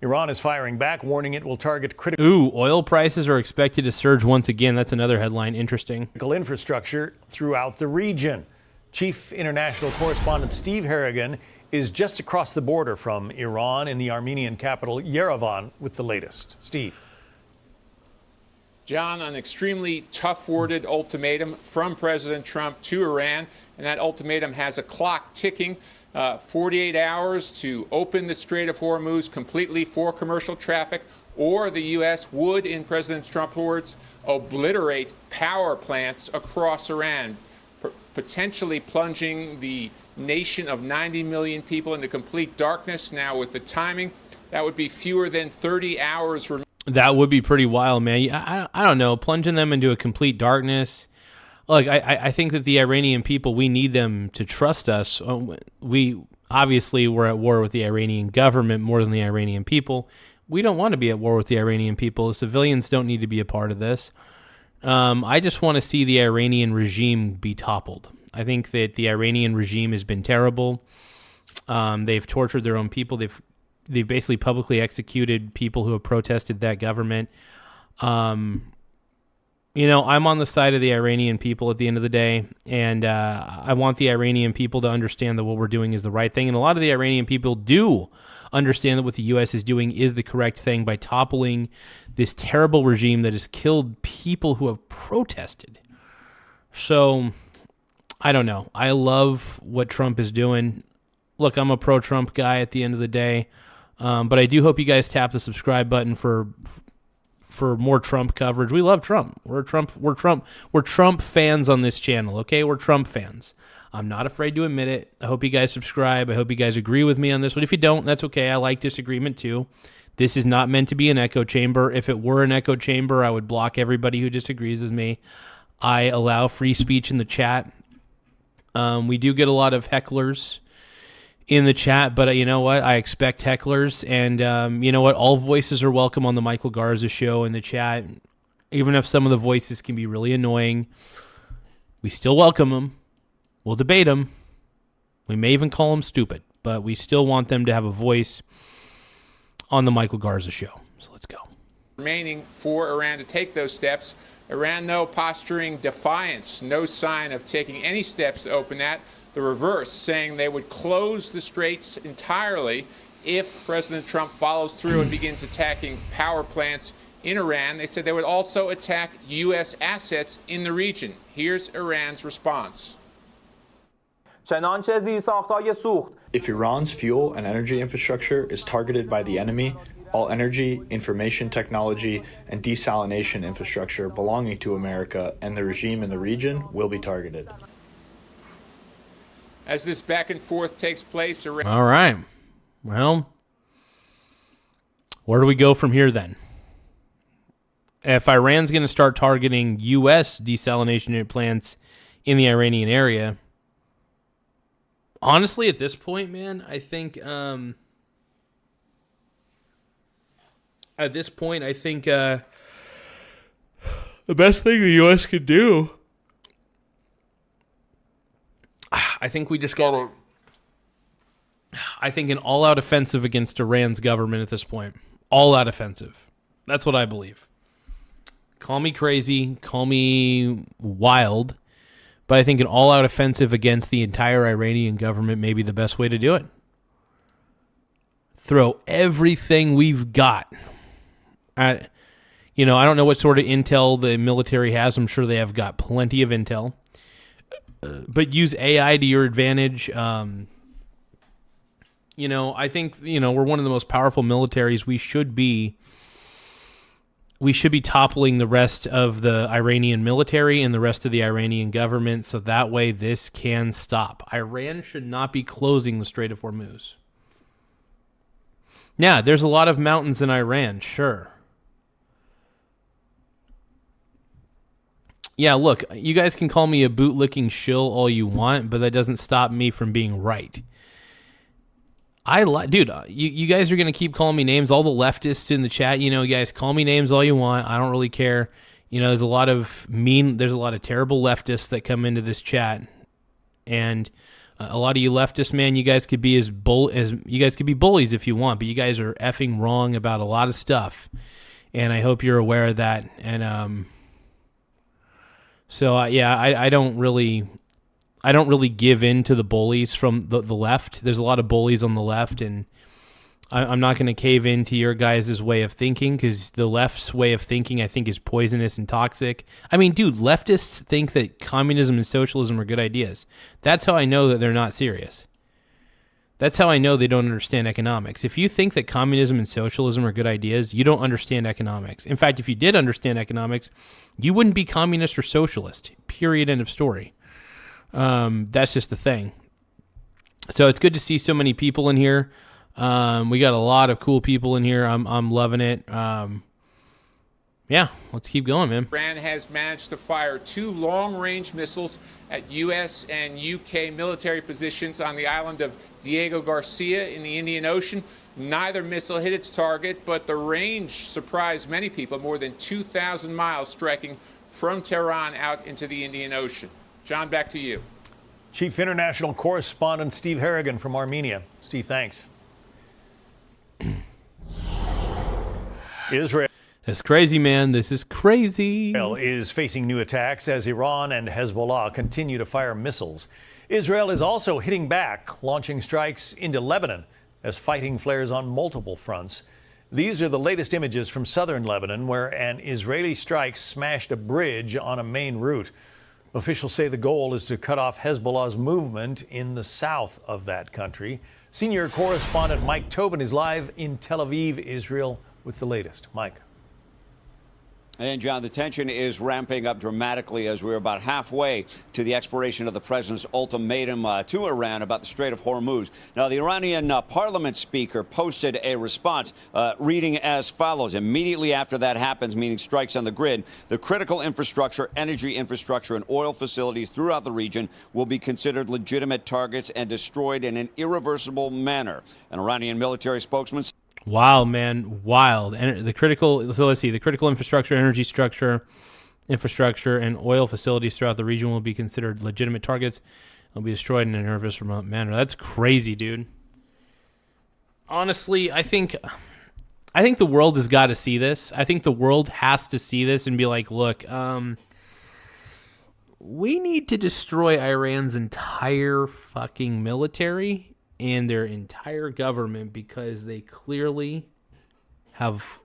Iran is firing back, warning it will target critical... Ooh, oil prices are expected to surge once again. That's another headline. Interesting. ...infrastructure throughout the region. Chief international correspondent Steve Harrigan is just across the border from Iran in the Armenian capital, Yerevan, with the latest. Steve. John, an extremely tough-worded ultimatum from President Trump to Iran, and that ultimatum has a clock ticking. 48 hours to open the Strait of Hormuz completely for commercial traffic, or the U.S. would, in President Trump's words, obliterate power plants across Iran, potentially plunging the nation of 90 million people into complete darkness. Now, with the timing, that would be fewer than 30 hours. That would be pretty wild, man. I don't know. Plunging them into a complete darkness. Look, I think that the Iranian people, we need them to trust us. We're at war with the Iranian government more than the Iranian people. We don't want to be at war with the Iranian people. The civilians don't need to be a part of this. I just want to see the Iranian regime be toppled. I think that the Iranian regime has been terrible. They've tortured their own people. They've basically publicly executed people who have protested that government. I'm on the side of the Iranian people at the end of the day, and I want the Iranian people to understand that what we're doing is the right thing. And a lot of the Iranian people do understand that what the U.S. is doing is the correct thing by toppling this terrible regime that has killed people who have protested. So, I don't know. I love what Trump is doing. Look, I'm a pro-Trump guy at the end of the day, but I do hope you guys tap the subscribe button for more Trump coverage. We love Trump. We're Trump fans on this channel, okay? We're Trump fans. I'm not afraid to admit it. I hope you guys subscribe. I hope you guys agree with me on this one. If you don't, that's okay. I like disagreement too. This is not meant to be an echo chamber. If it were an echo chamber, I would block everybody who disagrees with me. I allow free speech in the chat. We do get a lot of hecklers in the chat, but you know what? I expect hecklers, and you know what? All voices are welcome on the Michael Garza show in the chat. Even if some of the voices can be really annoying, we still welcome them. We'll debate them. We may even call them stupid, but we still want them to have a voice on the Michael Garza show. So let's go. Remaining for Iran to take those steps. Iran, though, posturing defiance. No sign of taking any steps to open that. The reverse, saying they would close the straits entirely if President Trump follows through and begins attacking power plants in Iran. They said they would also attack U.S. assets in the region. Here's Iran's response. If Iran's fuel and energy infrastructure is targeted by the enemy, all energy, information technology, and desalination infrastructure belonging to America and the regime in the region will be targeted. As this back and forth takes place, Iran... All right. Well, where do we go from here then? If Iran's going to start targeting U.S. desalination unit plants in the Iranian area, honestly, at this point, man, I think... the best thing the U.S. could do... I think we just got to... I think an all-out offensive against Iran's government at this point. All-out offensive. That's what I believe. Call me crazy, call me wild, but I think an all-out offensive against the entire Iranian government may be the best way to do it. Throw everything we've got at... I don't know what sort of intel the military has. I'm sure they have got plenty of intel. But use AI to your advantage. I think, we're one of the most powerful militaries. We should be toppling the rest of the Iranian military and the rest of the Iranian government, so that way this can stop. Iran should not be closing the Strait of Hormuz. Yeah, there's a lot of mountains in Iran, sure. Yeah, look, you guys can call me a bootlicking shill all you want, but that doesn't stop me from being right. Dude, you guys are going to keep calling me names. All the leftists in the chat, you guys call me names all you want. I don't really care. There's a lot of terrible leftists that come into this chat. And a lot of you leftists, man, you guys could be bullies if you want, but you guys are effing wrong about a lot of stuff. And I hope you're aware of that. And, So I don't really give in to the bullies from the left. There's a lot of bullies on the left, and I'm not going to cave into your guys' way of thinking, because the left's way of thinking, I think, is poisonous and toxic. I mean, dude, leftists think that communism and socialism are good ideas. That's how I know that they're not serious. That's how I know they don't understand economics. If you think that communism and socialism are good ideas, you don't understand economics. In fact, if you did understand economics, you wouldn't be communist or socialist. Period. End of story. That's just the thing. So it's good to see so many people in here. We got a lot of cool people in here. I'm loving it. Yeah, let's keep going, man. Iran has managed to fire 2 long-range missiles at U.S. and U.K. military positions on the island of Diego Garcia in the Indian Ocean. Neither missile hit its target, but the range surprised many people, more than 2,000 miles striking from Tehran out into the Indian Ocean. John, back to you. Chief International Correspondent Steve Harrigan from Armenia. Steve, thanks. Israel. It's crazy, man. This is crazy. Israel is facing new attacks as Iran and Hezbollah continue to fire missiles. Israel is also hitting back, launching strikes into Lebanon as fighting flares on multiple fronts. These are the latest images from southern Lebanon, where an Israeli strike smashed a bridge on a main route. Officials say the goal is to cut off Hezbollah's movement in the south of that country. Senior correspondent Mike Tobin is live in Tel Aviv, Israel, with the latest. Mike. And, John, the tension is ramping up dramatically as we're about halfway to the expiration of the president's ultimatum to Iran about the Strait of Hormuz. Now, the Iranian parliament speaker posted a response reading as follows. Immediately after that happens, meaning strikes on the grid, the critical infrastructure, energy infrastructure, and oil facilities throughout the region will be considered legitimate targets and destroyed in an irreversible manner. An Iranian military spokesman. Wild, man, wild. And the critical infrastructure, energy structure, infrastructure, and oil facilities throughout the region will be considered legitimate targets. They'll be destroyed in an irreversible manner. That's crazy, dude. Honestly, I think the world has got to see this. I think the world has to see this and be like, look, we need to destroy Iran's entire fucking military and their entire government, because they clearly have,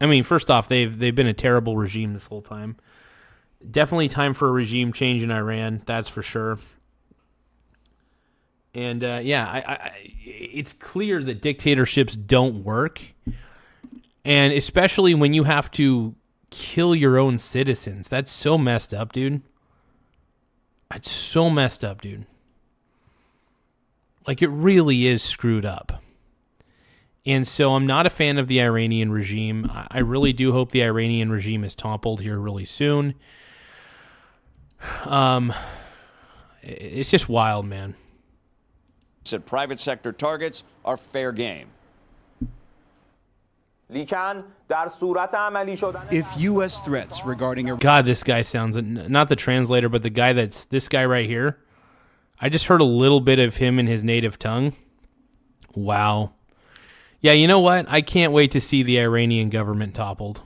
I mean, first off, they've been a terrible regime this whole time. Definitely time for a regime change in Iran, that's for sure. And it's clear that dictatorships don't work, and especially when you have to kill your own citizens. That's so messed up, dude. It's so messed up, dude. Like, it really is screwed up. And so I'm not a fan of the Iranian regime. I really do hope the Iranian regime is toppled here really soon. It's just wild, man. Said private sector targets are fair game. If U.S. threats regarding... God, this guy sounds... Not the translator, but the guy that's... This guy right here. I just heard a little bit of him in his native tongue. Wow. Yeah, you know what? I can't wait to see the Iranian government toppled.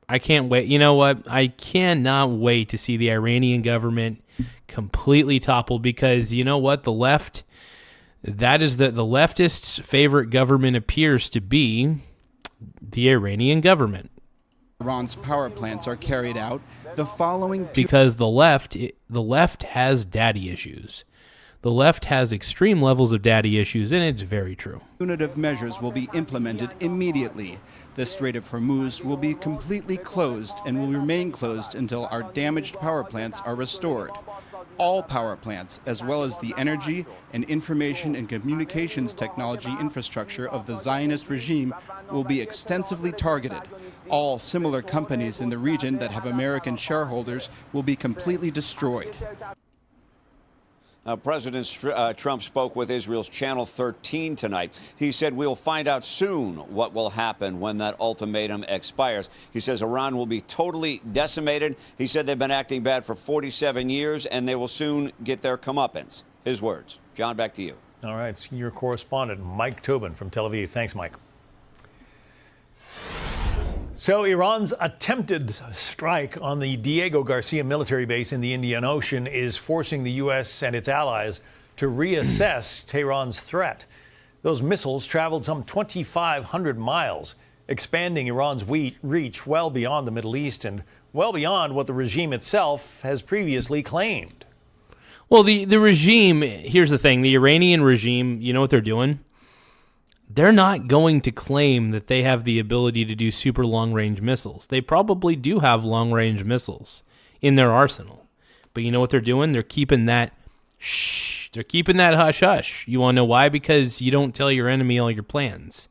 I can't wait. You know what? I cannot wait to see the Iranian government completely toppled, because you know what? The left, that is the leftists' favorite government appears to be the Iranian government. Iran's power plants are carried out. The following... Because the left has daddy issues. The left has extreme levels of daddy issues, and it's very true. Punitive measures will be implemented immediately. The Strait of Hormuz will be completely closed and will remain closed until our damaged power plants are restored. All power plants, as well as the energy and information and communications technology infrastructure of the Zionist regime, will be extensively targeted. All similar companies in the region that have American shareholders will be completely destroyed. President Trump spoke with Israel's Channel 13 tonight. He said we'll find out soon what will happen when that ultimatum expires. He says Iran will be totally decimated. He said they've been acting bad for 47 years, and they will soon get their comeuppance. His words. John, back to you. All right, senior correspondent Mike Tobin from Tel Aviv. Thanks, Mike. So Iran's attempted strike on the Diego Garcia military base in the Indian Ocean is forcing the U.S. and its allies to reassess Tehran's threat. Those missiles traveled some 2,500 miles, expanding Iran's reach well beyond the Middle East and well beyond what the regime itself has previously claimed. Well, the regime, here's the thing. The Iranian regime, you know what they're doing? They're not going to claim that they have the ability to do super long-range missiles. They probably do have long-range missiles in their arsenal. But you know what they're doing? They're keeping that shh. They're keeping that hush-hush. You want to know why? Because you don't tell your enemy all your plans.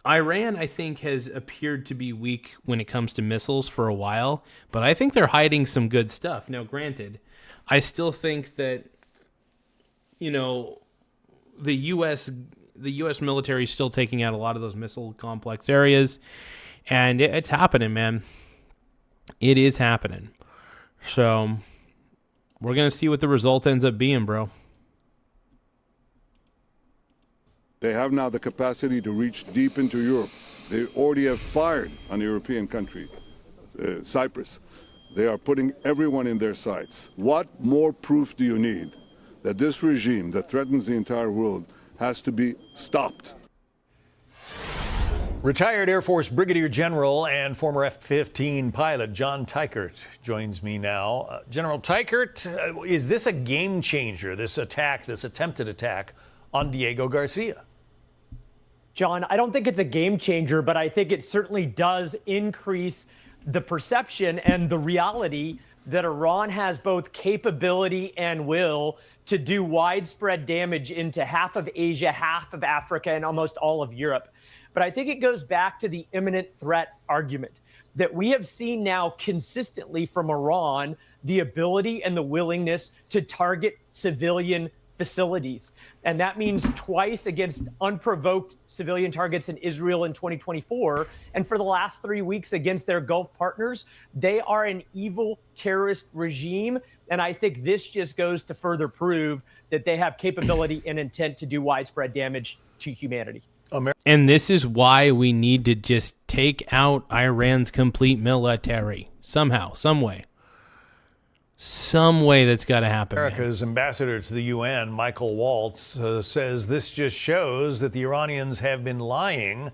Iran, I think, has appeared to be weak when it comes to missiles for a while, but I think they're hiding some good stuff. Now, granted, I still think that, you know, the U.S. military is still taking out a lot of those missile complex areas, and it's happening, man. It is happening. So we're going to see what the result ends up being, bro. They have now the capacity to reach deep into Europe. They already have fired on a European country, Cyprus. They are putting everyone in their sights. What more proof do you need that this regime that threatens the entire world has to be stopped? Retired Air Force Brigadier General and former F-15 pilot John Teichert joins me now. General Teichert, is this a game changer, this attack, this attempted attack on Diego Garcia? John, I don't think it's a game changer, but I think it certainly does increase the perception and the reality that Iran has both capability and will to do widespread damage into half of Asia, half of Africa, and almost all of Europe. But I think it goes back to the imminent threat argument that we have seen now consistently from Iran, the ability and the willingness to target civilian facilities. And that means twice against unprovoked civilian targets in Israel in 2024. And for the last 3 weeks against their Gulf partners, they are an evil terrorist regime. And I think this just goes to further prove that they have capability and intent to do widespread damage to humanity. And this is why we need to just take out Iran's complete military. Somehow, some way. Some way that's got to happen. America's ambassador to the UN, Michael Waltz, says this just shows that the Iranians have been lying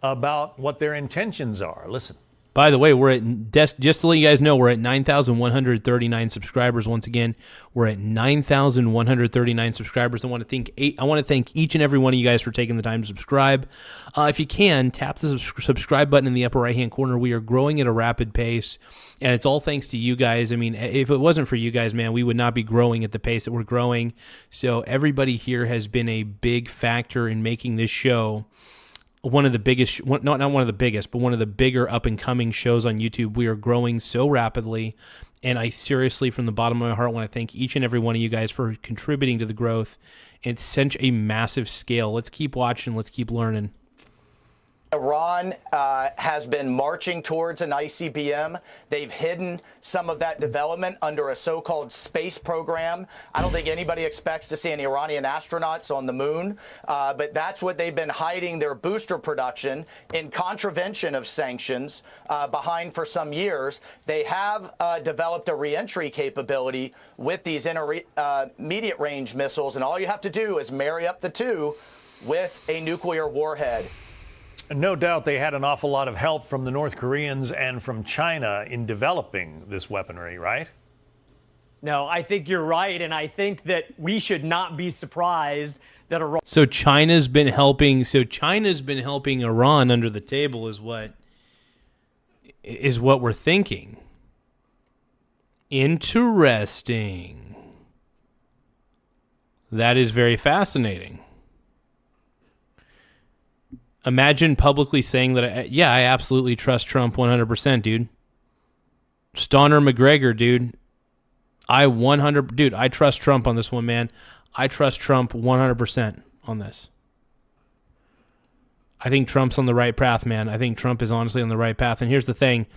about what their intentions are. Listen. By the way, we're at, just to let you guys know, we're at 9,139 subscribers. Once again, we're at 9,139 subscribers. I want to thank each and every one of you guys for taking the time to subscribe. If you can, tap the subscribe button in the upper right-hand corner. We are growing at a rapid pace, and it's all thanks to you guys. I mean, if it wasn't for you guys, man, we would not be growing at the pace that we're growing. So everybody here has been a big factor in making this show one of the biggest, not one of the biggest, but one of the bigger up-and-coming shows on YouTube. We are growing so rapidly, and I seriously, from the bottom of my heart, want to thank each and every one of you guys for contributing to the growth. It's such a massive scale. Let's keep watching. Let's keep learning. Iran has been marching towards an ICBM. They've hidden some of that development under a so-called space program. I don't think anybody expects to see any Iranian astronauts on the moon, but that's what they've been hiding their booster production in contravention of sanctions behind for some years. They have developed a reentry capability with these intermediate range missiles, and all you have to do is marry up the two with a nuclear warhead. No doubt they had an awful lot of help from the North Koreans and from China in developing this weaponry, right? No, I think you're right, and I think that we should not be surprised that Iran. So China's been helping Iran under the table is what we're thinking. Interesting. That is very fascinating. Imagine publicly saying that, I absolutely trust Trump 100%, dude. Stoner McGregor, dude. I trust Trump on this one, man. I trust Trump 100% on this. I think Trump's on the right path, man. I think Trump is honestly on the right path. And here's the thing.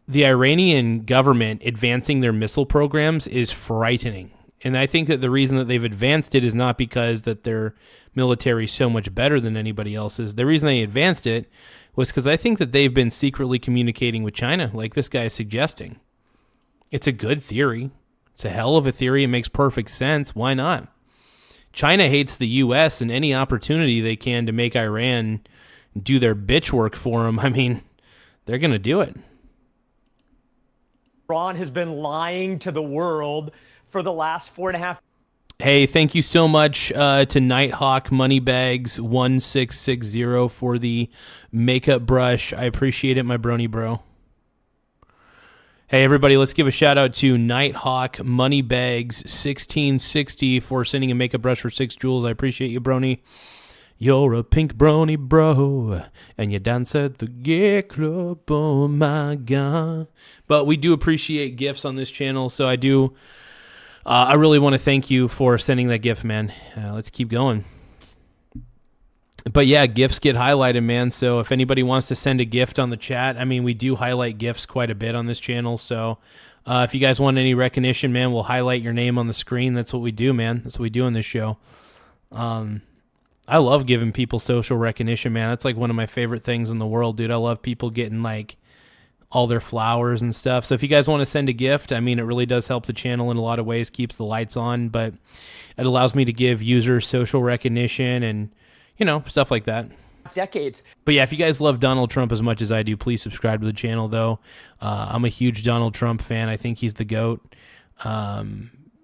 The Iranian government advancing their missile programs is frightening. And I think that the reason that they've advanced it is not because that their military is so much better than anybody else's. The reason they advanced it was because I think that they've been secretly communicating with China, like this guy is suggesting. It's a good theory. It's a hell of a theory. It makes perfect sense. Why not? China hates the U.S. and any opportunity they can to make Iran do their bitch work for them, I mean, they're going to do it. Iran has been lying to the world for the last 4.5. Hey, thank you so much to Nighthawk Moneybags 1660 for the makeup brush. I appreciate it, my brony bro. Hey, everybody, let's give a shout out to Nighthawk Moneybags 1660 for sending a makeup brush for 6 jewels. I appreciate you, brony. You're a pink brony bro, and you dance at the gay club, oh my God. But we do appreciate gifts on this channel, so I really want to thank you for sending that gift, man. Let's keep going. But yeah, gifts get highlighted, man, so if anybody wants to send a gift on the chat, I mean, we do highlight gifts quite a bit on this channel, so if you guys want any recognition, man, we'll highlight your name on the screen. That's what we do, man. That's what we do on this show. I love giving people social recognition, man. That's like one of my favorite things in the world, dude. I love people getting like all their flowers and stuff. So if you guys want to send a gift, I mean, it really does help the channel in a lot of ways, keeps the lights on, but it allows me to give users social recognition and, you know, stuff like that. Decades. But yeah, if you guys love Donald Trump as much as I do, please subscribe to the channel, though. I'm a huge Donald Trump fan. I think he's the GOAT.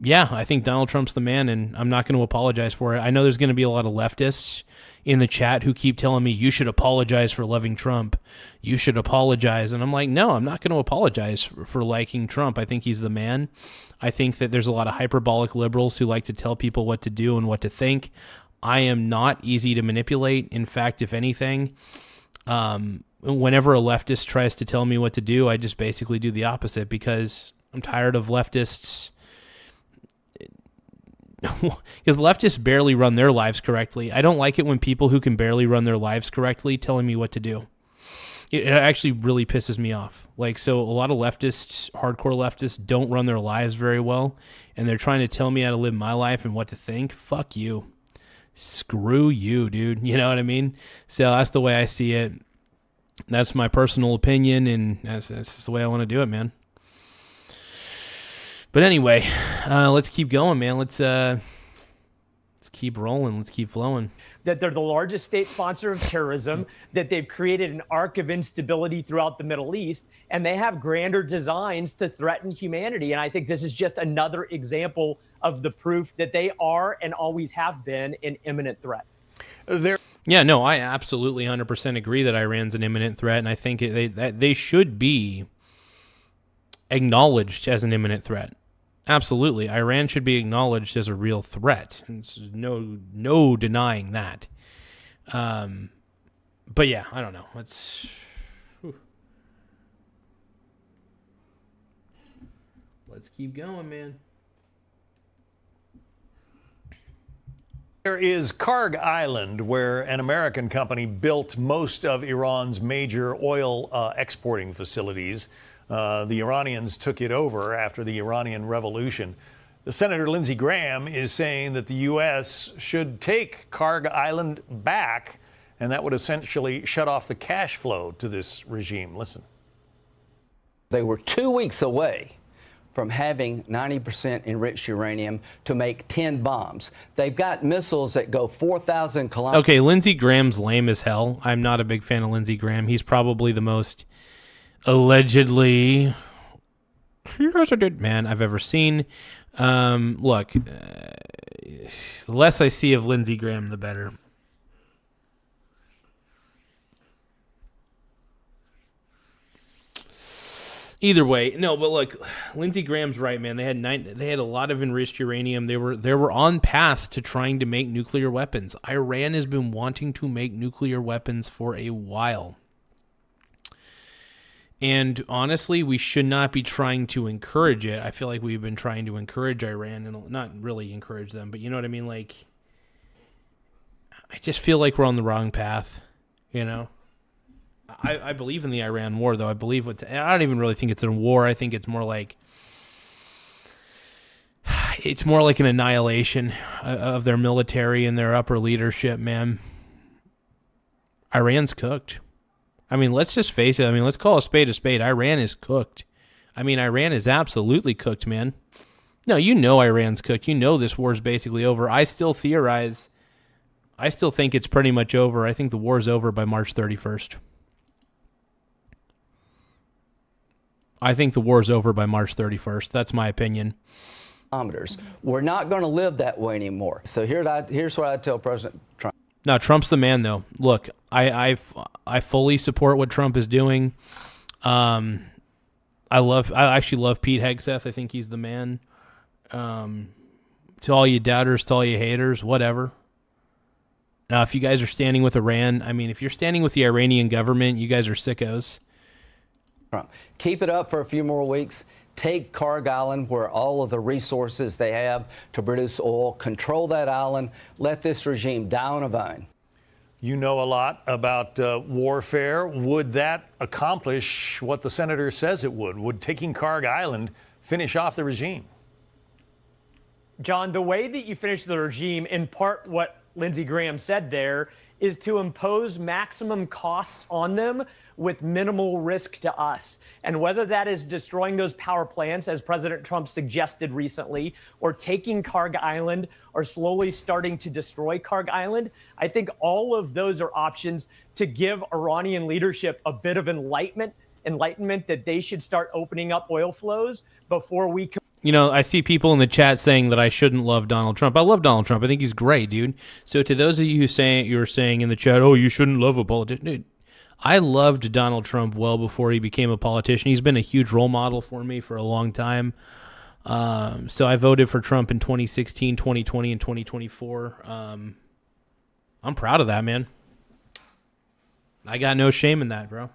Yeah, I think Donald Trump's the man, and I'm not going to apologize for it. I know there's going to be a lot of leftists in the chat who keep telling me, you should apologize for loving Trump. You should apologize. And I'm like, no, I'm not going to apologize for liking Trump. I think he's the man. I think that there's a lot of hyperbolic liberals who like to tell people what to do and what to think. I am not easy to manipulate. In fact, if anything, whenever a leftist tries to tell me what to do, I just basically do the opposite because I'm tired of leftists. Because leftists barely run their lives correctly. I don't like it when people who can barely run their lives correctly telling me what to do. It actually really pisses me off. Like, so a lot of leftists, hardcore leftists, don't run their lives very well, and they're trying to tell me how to live my life and what to think. Fuck you. Screw you, dude. You know what I mean? So that's the way I see it. That's my personal opinion, and that's the way I want to do it, man. But anyway, let's keep going, man. Let's keep rolling. Let's keep flowing. That they're the largest state sponsor of terrorism, that they've created an arc of instability throughout the Middle East, and they have grander designs to threaten humanity. And I think this is just another example of the proof that they are and always have been an imminent threat. Yeah, no, I absolutely 100% agree that Iran's an imminent threat, and I think they should be acknowledged as an imminent threat. Absolutely. Iran should be acknowledged as a real threat. There's no denying that. But yeah, I don't know. Let's keep going, man. There is Karg Island, where an American company built most of Iran's major oil exporting facilities. The Iranians took it over after the Iranian Revolution. Senator Lindsey Graham is saying that the U.S. should take Karg Island back, and that would essentially shut off the cash flow to this regime. Listen. They were 2 weeks away from having 90% enriched uranium to make 10 bombs. They've got missiles that go 4,000 kilometers. Okay, Lindsey Graham's lame as hell. I'm not a big fan of Lindsey Graham. He's probably the most allegedly closeted man I've ever seen. Look, the less I see of Lindsey Graham, the better. Either way, no, but look, Lindsey Graham's right, man. They had a lot of enriched uranium. They were on path to trying to make nuclear weapons. Iran has been wanting to make nuclear weapons for a while. And honestly, we should not be trying to encourage it. I feel like we've been trying to encourage Iran, and not really encourage them, but you know what I mean? Like, I just feel like we're on the wrong path, you know? I believe in the Iran war, though. I don't even really think it's a war. I think it's more like an annihilation of their military and their upper leadership, man. Iran's cooked. I mean, let's just face it. I mean, let's call a spade a spade. Iran is cooked. I mean, Iran is absolutely cooked, man. No, you know Iran's cooked. You know this war is basically over. I still think it's pretty much over. I think the war's over by March 31st. I think the war's over by March 31st. That's my opinion. We're not going to live that way anymore. So here's what I tell President Trump. No, Trump's the man, though. Look, I fully support what Trump is doing. I actually love Pete Hegseth. I think he's the man. To all you doubters, to all you haters, whatever. Now, if you guys are standing with Iran, I mean, if you're standing with the Iranian government, you guys are sickos. Trump, keep it up for a few more weeks. Take Karg Island, where all of the resources they have to produce oil, control that island, let this regime die on a vine. You know a lot about warfare. Would that accomplish what the senator says it would? Would taking Karg Island finish off the regime? John, the way that you finish the regime, in part what Lindsey Graham said there, is to impose maximum costs on them with minimal risk to us. And whether that is destroying those power plants, as President Trump suggested recently, or taking Karg Island, or slowly starting to destroy Karg Island, I think all of those are options to give Iranian leadership a bit of enlightenment that they should start opening up oil flows before we can. You know, I see people in the chat saying that I shouldn't love Donald Trump. I love Donald Trump. I think he's great, dude. So to those of you who were saying in the chat, oh, you shouldn't love a politician. Dude, I loved Donald Trump well before he became a politician. He's been a huge role model for me for a long time. So I voted for Trump in 2016, 2020, and 2024. I'm proud of that, man. I got no shame in that, bro.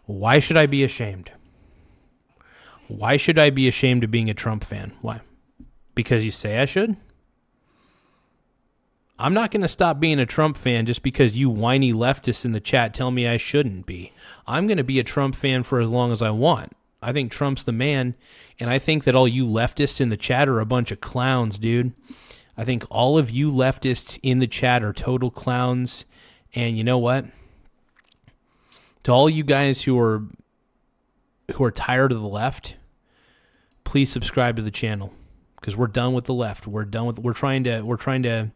Why should I be ashamed? Why should I be ashamed of being a Trump fan? Why? Because you say I should? I'm not going to stop being a Trump fan just because you whiny leftists in the chat tell me I shouldn't be. I'm going to be a Trump fan for as long as I want. I think Trump's the man, and I think that all you leftists in the chat are a bunch of clowns, dude. I think all of you leftists in the chat are total clowns, and you know what? To all you guys who are tired of the left, please subscribe to the channel, because we're done with the left. We're trying to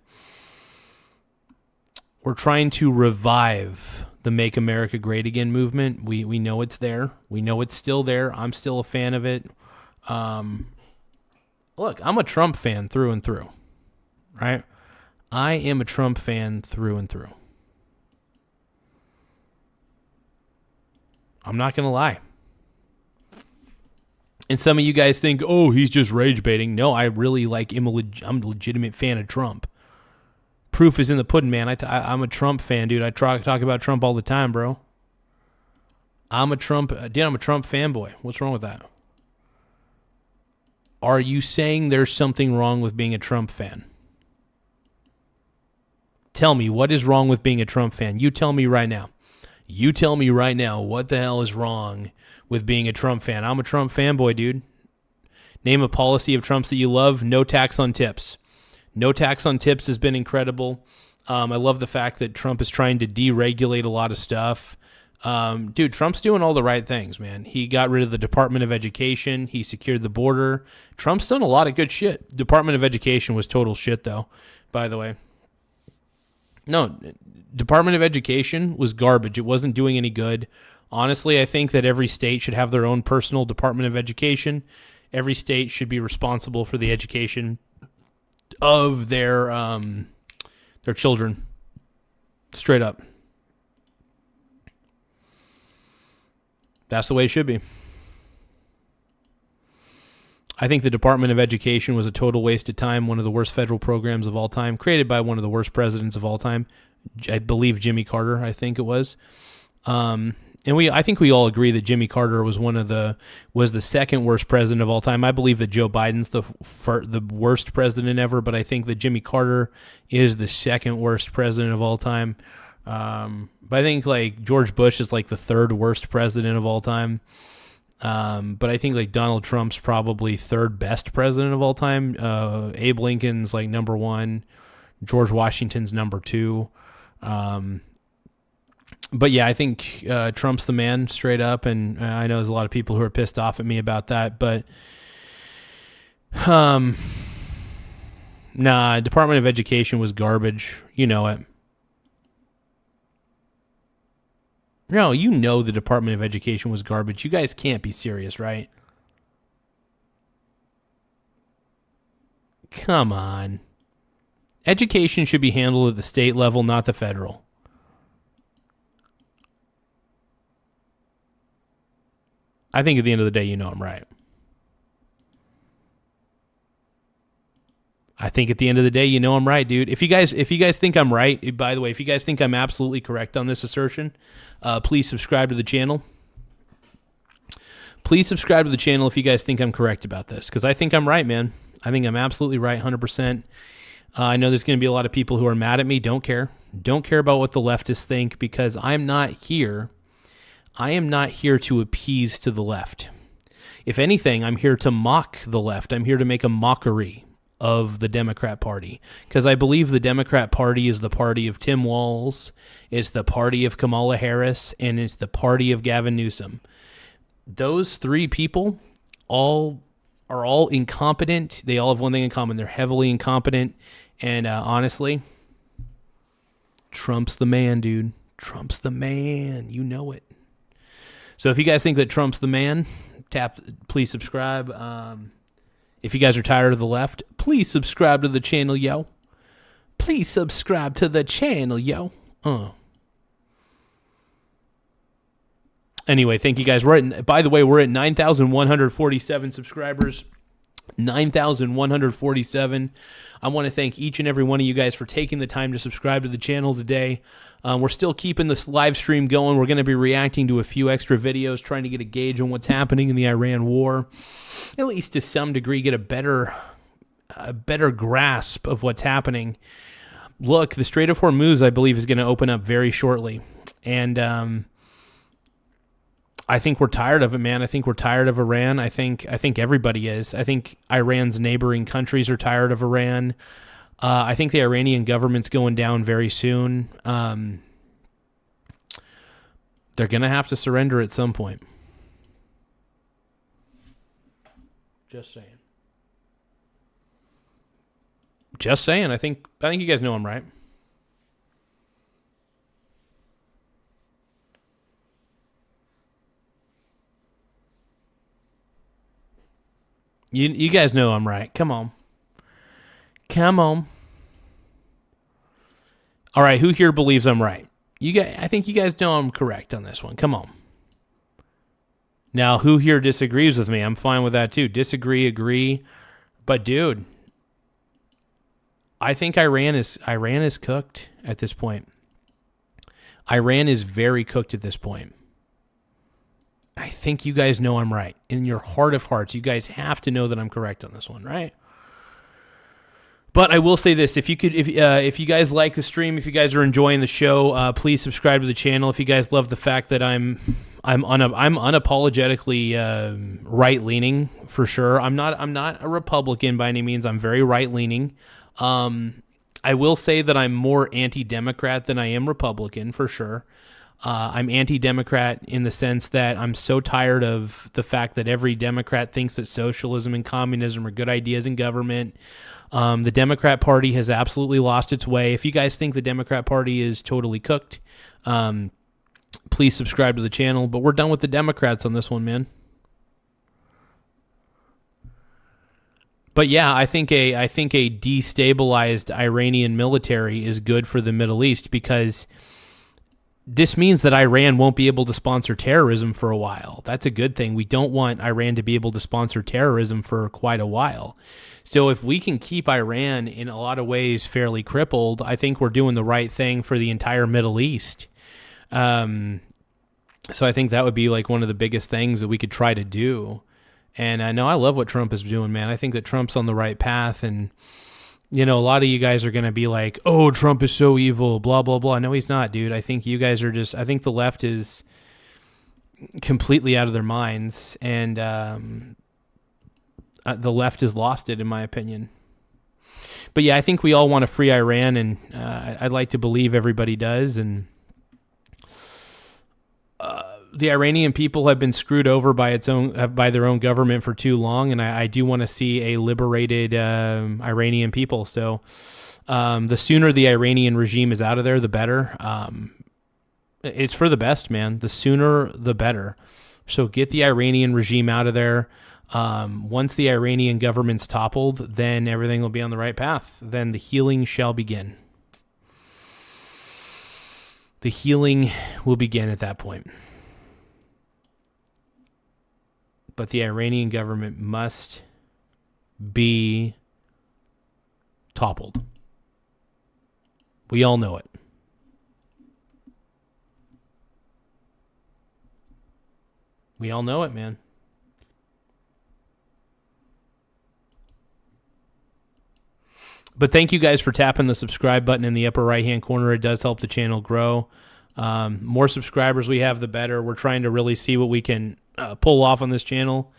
revive the Make America Great Again movement. We know it's there. We know it's still there. I'm still a fan of it. Look, I'm a Trump fan through and through, right? I am a Trump fan through and through. I'm not going to lie. And some of you guys think, oh, he's just rage baiting. No, I really I'm a legitimate fan of Trump. Proof is in the pudding, man. I'm a Trump fan, dude. I talk about Trump all the time, bro. I'm a Trump fanboy. What's wrong with that? Are you saying there's something wrong with being a Trump fan? Tell me, what is wrong with being a Trump fan? You tell me right now. You tell me right now what the hell is wrong with being a Trump fan. I'm a Trump fanboy, dude. Name a policy of Trump's that you love. No tax on tips. No tax on tips has been incredible. I love the fact that Trump is trying to deregulate a lot of stuff. Dude, Trump's doing all the right things, man. He got rid of the Department of Education. He secured the border. Trump's done a lot of good shit. Department of Education was total shit, though, by the way. No, Department of Education was garbage. It wasn't doing any good. Honestly, I think that every state should have their own personal Department of Education. Every state should be responsible for the education of their children. Straight up. That's the way it should be. I think the Department of Education was a total waste of time, one of the worst federal programs of all time, created by one of the worst presidents of all time. I believe Jimmy Carter, I think it was. And I think we all agree that Jimmy Carter was the second worst president of all time. I believe that Joe Biden's the worst president ever, but I think that Jimmy Carter is the second worst president of all time. But I think like George Bush is like the third worst president of all time. But I think like Donald Trump's probably third best president of all time. Abe Lincoln's like number one. George Washington's number two. But yeah, I think Trump's the man straight up. And I know there's a lot of people who are pissed off at me about that, but nah, Department of Education was garbage. You know it. No, you know the Department of Education was garbage. You guys can't be serious, right? Come on. Education should be handled at the state level, not the federal. I think at the end of the day, you know I'm right. I think at the end of the day, you know I'm right, dude. If you guys think I'm right, by the way, if you guys think I'm absolutely correct on this assertion, please subscribe to the channel. Please subscribe to the channel if you guys think I'm correct about this, because I think I'm right, man. I think I'm absolutely right, 100%. I know there's going to be a lot of people who are mad at me. Don't care. Don't care about what the leftists think, because I'm not here. I am not here to appease to the left. If anything, I'm here to mock the left. I'm here to make a mockery of the Democrat Party, because I believe the Democrat Party is the party of Tim Walz, it's the party of Kamala Harris, and it's the party of Gavin Newsom. Those three people are all incompetent. They all have one thing in common. They're heavily incompetent. And honestly, Trump's the man, dude. Trump's the man. You know it. So if you guys think that Trump's the man, please subscribe. If you guys are tired of the left, please subscribe to the channel, yo. Please subscribe to the channel, yo. Anyway, thank you guys. By the way, we're at 9,147 subscribers. 9,147. I want to thank each and every one of you guys for taking the time to subscribe to the channel today. We're still keeping this live stream going. We're going to be reacting to a few extra videos, trying to get a gauge on what's happening in the Iran war, at least to some degree, get a better grasp of what's happening. Look, the Strait of Hormuz, I believe, is going to open up very shortly, and I think we're tired of it, man. I think we're tired of Iran. I think everybody is. I think Iran's neighboring countries are tired of Iran. I think the Iranian government's going down very soon. They're going to have to surrender at some point. Just saying. Just saying. I think you guys know I'm right. You guys know I'm right. Come on. Come on. All right, who here believes I'm right? I think you guys know I'm correct on this one. Come on. Now, who here disagrees with me? I'm fine with that too. Disagree, agree. But dude, I think Iran is cooked at this point. Iran is very cooked at this point. I think you guys know I'm right. In your heart of hearts, you guys have to know that I'm correct on this one, right? But I will say this: if you guys like the stream, if you guys are enjoying the show, please subscribe to the channel. If you guys love the fact that I'm unapologetically right leaning for sure. I'm not a Republican by any means. I'm very right leaning. I will say that I'm more anti-Democrat than I am Republican for sure. I'm anti-Democrat in the sense that I'm so tired of the fact that every Democrat thinks that socialism and communism are good ideas in government. The Democrat Party has absolutely lost its way. If you guys think the Democrat Party is totally cooked, please subscribe to the channel. But we're done with the Democrats on this one, man. But yeah, I think a destabilized Iranian military is good for the Middle East, because this means that Iran won't be able to sponsor terrorism for a while. That's a good thing. We don't want Iran to be able to sponsor terrorism for quite a while. So if we can keep Iran in a lot of ways fairly crippled, I think we're doing the right thing for the entire Middle East. So I think that would be like one of the biggest things that we could try to do. And I know I love what Trump is doing, man. I think that Trump's on the right path, and you know, a lot of you guys are going to be like, oh, Trump is so evil, blah, blah, blah. No, he's not, dude. I think you guys are I think the left is completely out of their minds, and the left has lost it, in my opinion. But yeah, I think we all want to free Iran, and I'd like to believe everybody does. And the Iranian people have been screwed over by their own government for too long, and I do want to see a liberated Iranian people. So the sooner the Iranian regime is out of there, the better. It's for the best, man. The sooner, the better. So get the Iranian regime out of there. Once the Iranian government's toppled, then everything will be on the right path. Then the healing shall begin. The healing will begin at that point. But the Iranian government must be toppled. We all know it. We all know it, man. But thank you guys for tapping the subscribe button in the upper right-hand corner. It does help the channel grow. More subscribers we have, the better. We're trying to really see what we can pull off on this channel.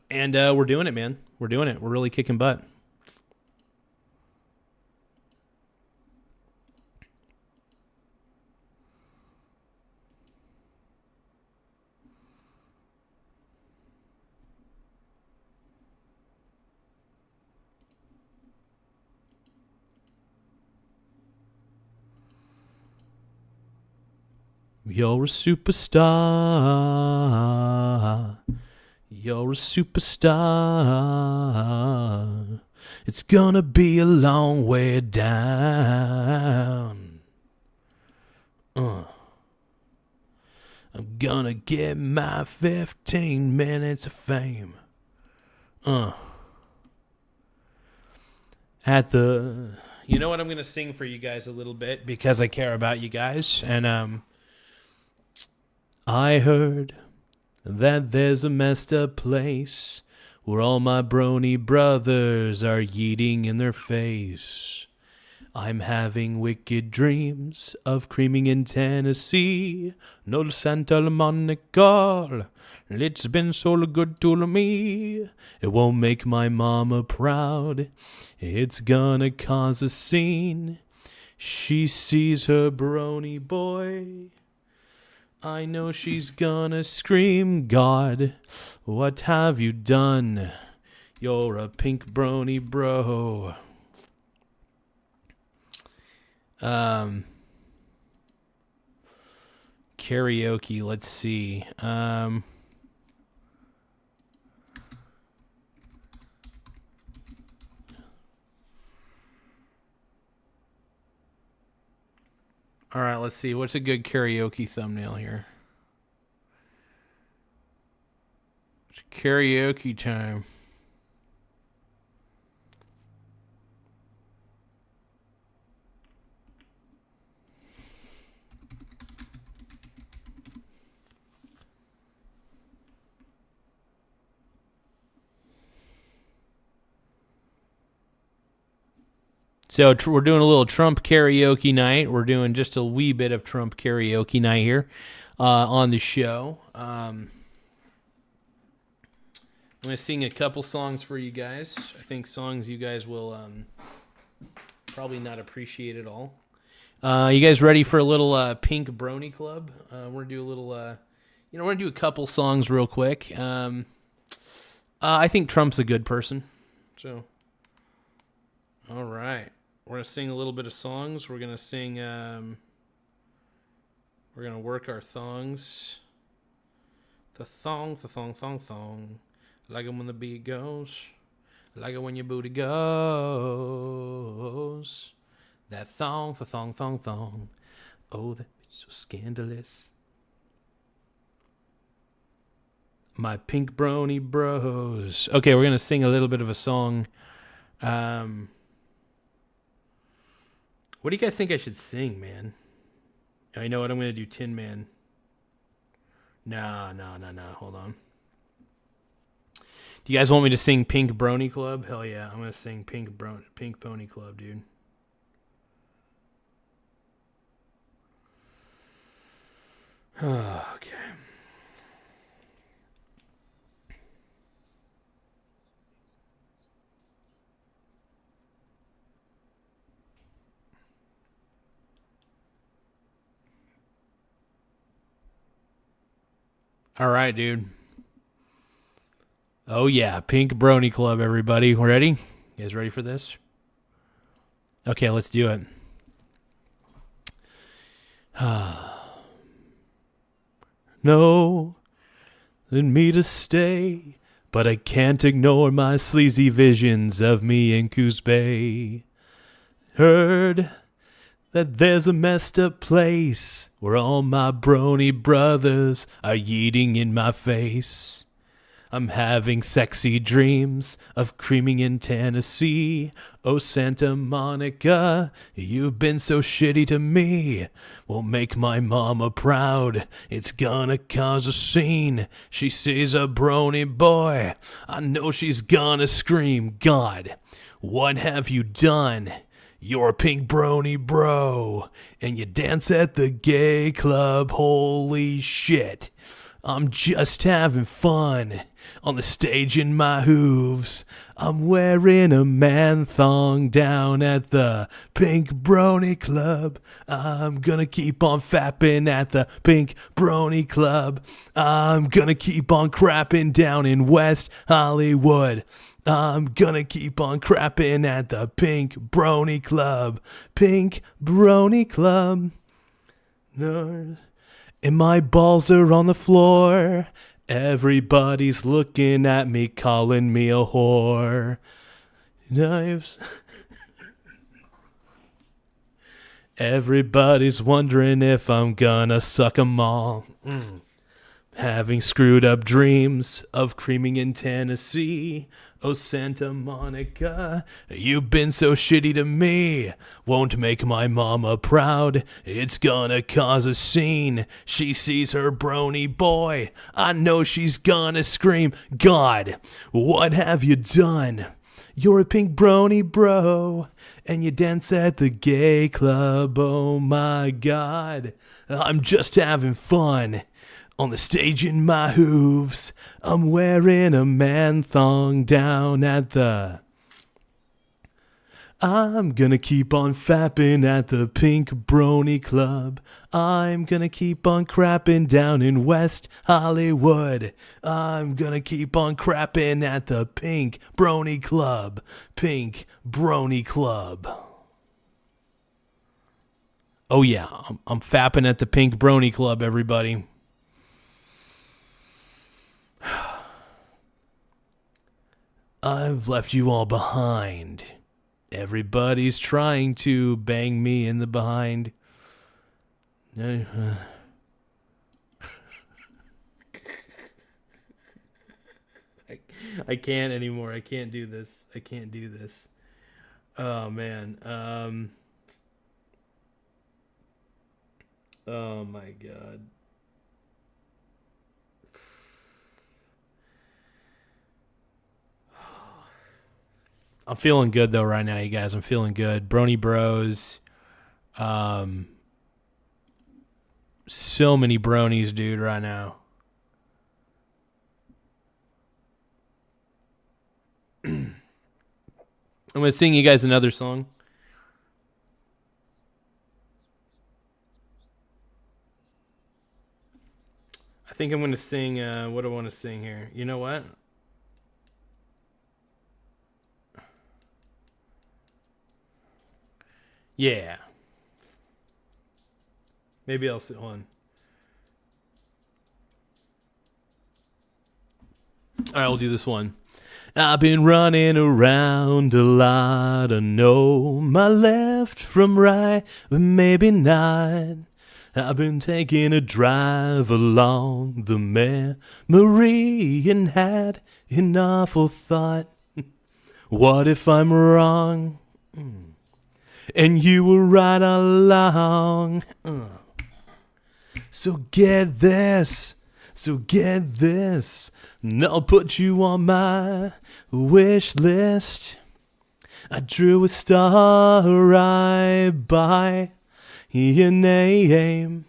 And we're doing it, man. We're doing it. We're really kicking butt. You're a superstar. You're a superstar. It's gonna be a long way down. I'm gonna get my 15 minutes of fame. At the... You know what? I'm gonna sing for you guys a little bit because I care about you guys. And, I heard that there's a messed up place where all my brony brothers are yeeting in their face. I'm having wicked dreams of creaming in Tennessee. No Santa Monica, it's been so good to me. It won't make my mama proud. It's gonna cause a scene. She sees her brony boy. I know she's gonna scream, God, what have you done? You're a pink brony bro. Karaoke, let's see. All right, let's see. What's a good karaoke thumbnail here? It's karaoke time. So we're doing a little Trump karaoke night. We're doing just a wee bit of Trump karaoke night here on the show. I'm going to sing a couple songs for you guys. I think songs you guys will probably not appreciate at all. You guys ready for a little Pink Brony Club? We're going to do a little, we're going to do a couple songs real quick. I think Trump's a good person. So, all right. We're going to sing a little bit of songs. We're going to sing, we're going to work our thongs. The thong, thong, thong. Like it when the beat goes. Like it when your booty goes. That thong, thong, thong. Oh, that's so scandalous. My pink brony bros. Okay, we're going to sing a little bit of a song. What do you guys think I should sing, man? I know what I'm going to do. Tin Man. No. Hold on. Do you guys want me to sing Pink Brony Club? Hell yeah. I'm going to sing Pink Pony Club, dude. Okay. All right, dude. Oh, yeah. Pink Brony Club, everybody. Ready? You guys ready for this? Okay, let's do it. no, than me to stay. But I can't ignore my sleazy visions of me in Coos Bay. Heard that there's a messed up place where all my brony brothers are yeeting in my face. I'm having sexy dreams of creaming in Tennessee. Oh, Santa Monica, you've been so shitty to me. Won't make my mama proud. It's gonna cause a scene. She sees a brony boy. I know she's gonna scream. God, what have you done? You're a pink brony bro, and you dance at the gay club. Holy shit. I'm just having fun on the stage in my hooves. I'm wearing a man thong down at the Pink Brony Club. I'm gonna keep on fapping at the Pink Brony Club. I'm gonna keep on crapping down in West Hollywood. I'm gonna keep on crapping at the Pink Brony Club. Pink Brony Club. No. And my balls are on the floor. Everybody's looking at me, calling me a whore. Knives. Everybody's wondering if I'm gonna suck 'em all. Having screwed up dreams of creaming in Tennessee. Oh, Santa Monica, you've been so shitty to me. Won't make my mama proud. It's gonna cause a scene. She sees her brony boy. I know she's gonna scream. God, what have you done? You're a pink brony bro, and you dance at the gay club. Oh my God, I'm just having fun. On the stage in my hooves, I'm wearing a man thong down at the... I'm gonna keep on fapping at the Pink Brony Club. I'm gonna keep on crapping down in West Hollywood. I'm gonna keep on crapping at the Pink Brony Club. Pink Brony Club. Oh yeah, I'm fapping at the Pink Brony Club, everybody. I've left you all behind. Everybody's trying to bang me in the behind. I can't anymore. I can't do this. I can't do this. Oh, man. Oh, my God. I'm feeling good though right now, you guys. I'm feeling good. Brony Bros. So many bronies, dude, right now. I'm going to sing you guys another song. I think I'm going to sing, what do I want to sing here? You know what? Yeah. Maybe I'll sit on. All right, we'll do this one. I've been running around a lot. I know my left from right, but maybe not. I've been taking a drive along the memory and had an awful thought. What if I'm wrong? And you were right all along. So get this, and I'll put you on my wish list. I drew a star right by your name.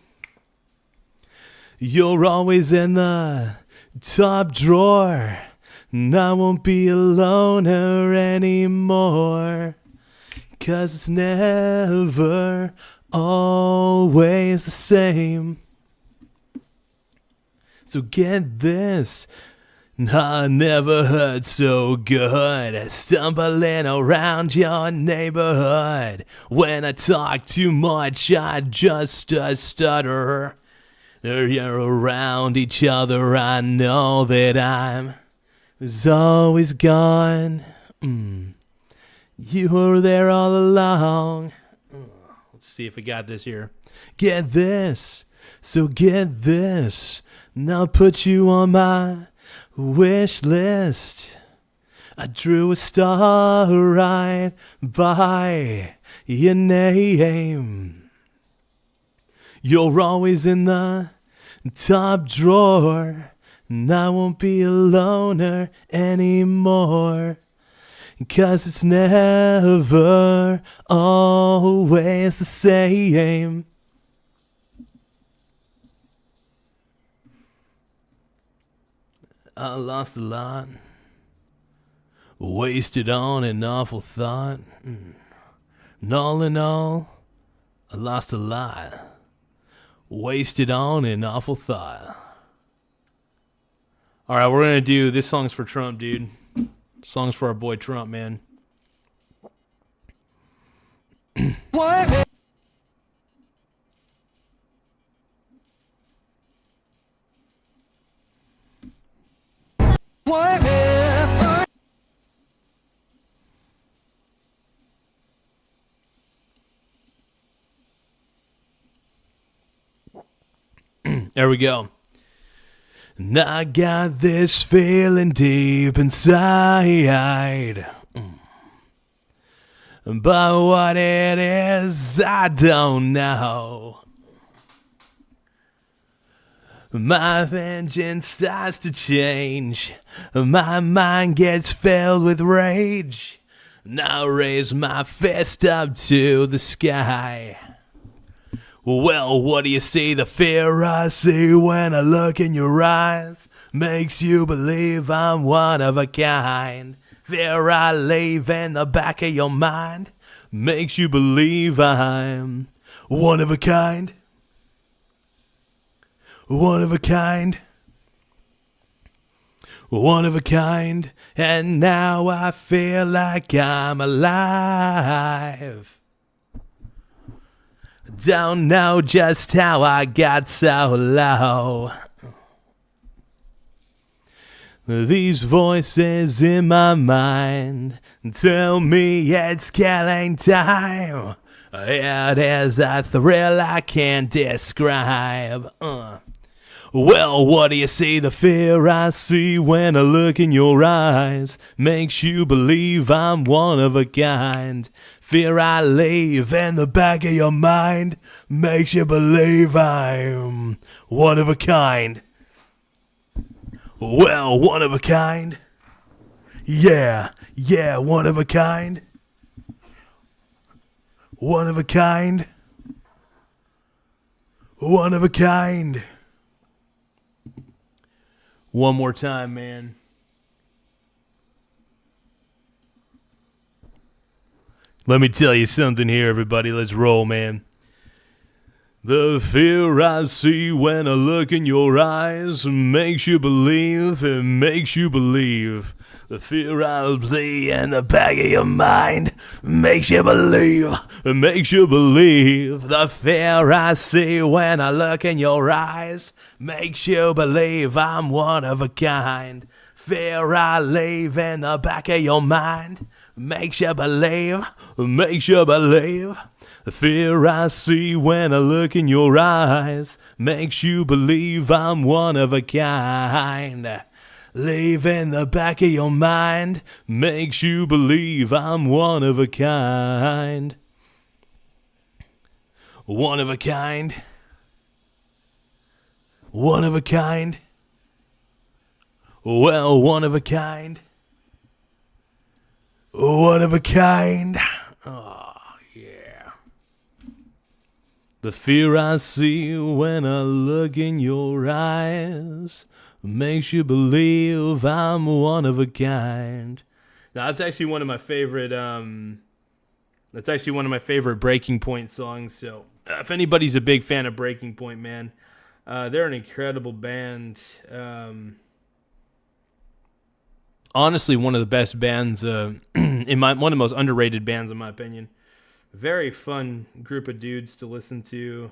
You're always in the top drawer, and I won't be a loner anymore. 'Cause it's never always the same. So get this. I never heard so good stumbling around your neighborhood. When I talk too much, I just stutter. You're around each other, I know that I was always gone. You were there all along. Let's see if we got this here. Get this, so get this. Now put you on my wish list. I drew a star right by your name. You're always in the top drawer, and I won't be a loner anymore. 'Cause it's never always the same. I lost a lot, wasted on an awful thought. And all in all, I lost a lot, wasted on an awful thought. All right, we're gonna do this song's for Trump, dude. Song's for our boy Trump, man. What? Whatever. There we go. And I got this feeling deep inside. But what it is, I don't know. My vengeance starts to change. My mind gets filled with rage. Now raise my fist up to the sky. Well, what do you see? The fear I see when I look in your eyes makes you believe I'm one of a kind. Fear I leave in the back of your mind makes you believe I'm one of a kind. One of a kind. One of a kind. And now I feel like I'm alive. Don't know just how I got so low. These voices in my mind tell me it's killing time. It is a thrill I can't describe. Well, what do you see? The fear I see when I look in your eyes makes you believe I'm one of a kind. Fear I leave in the back of your mind makes you believe I'm one of a kind. Well, one of a kind. Yeah, one of a kind. One of a kind. One of a kind. One more time, man. Let me tell you something here, everybody. Let's roll, man. The fear I see when I look in your eyes makes you believe, it makes you believe. The fear I see in the back of your mind makes you believe, it makes you believe. The fear I see when I look in your eyes makes you believe I'm one of a kind. Fear I leave in the back of your mind makes you believe, makes you believe. The fear I see when I look in your eyes makes you believe I'm one of a kind. Leave in the back of your mind makes you believe I'm one of a kind. One of a kind. One of a kind. Well, one of a kind. One of a kind. Oh, yeah. The fear I see when I look in your eyes makes you believe I'm one of a kind. Now, that's actually one of my favorite. That's actually one of my favorite Breaking Point songs. So, if anybody's a big fan of Breaking Point, man, they're an incredible band. Honestly, one of the best bands one of the most underrated bands in my opinion. Very fun group of dudes to listen to.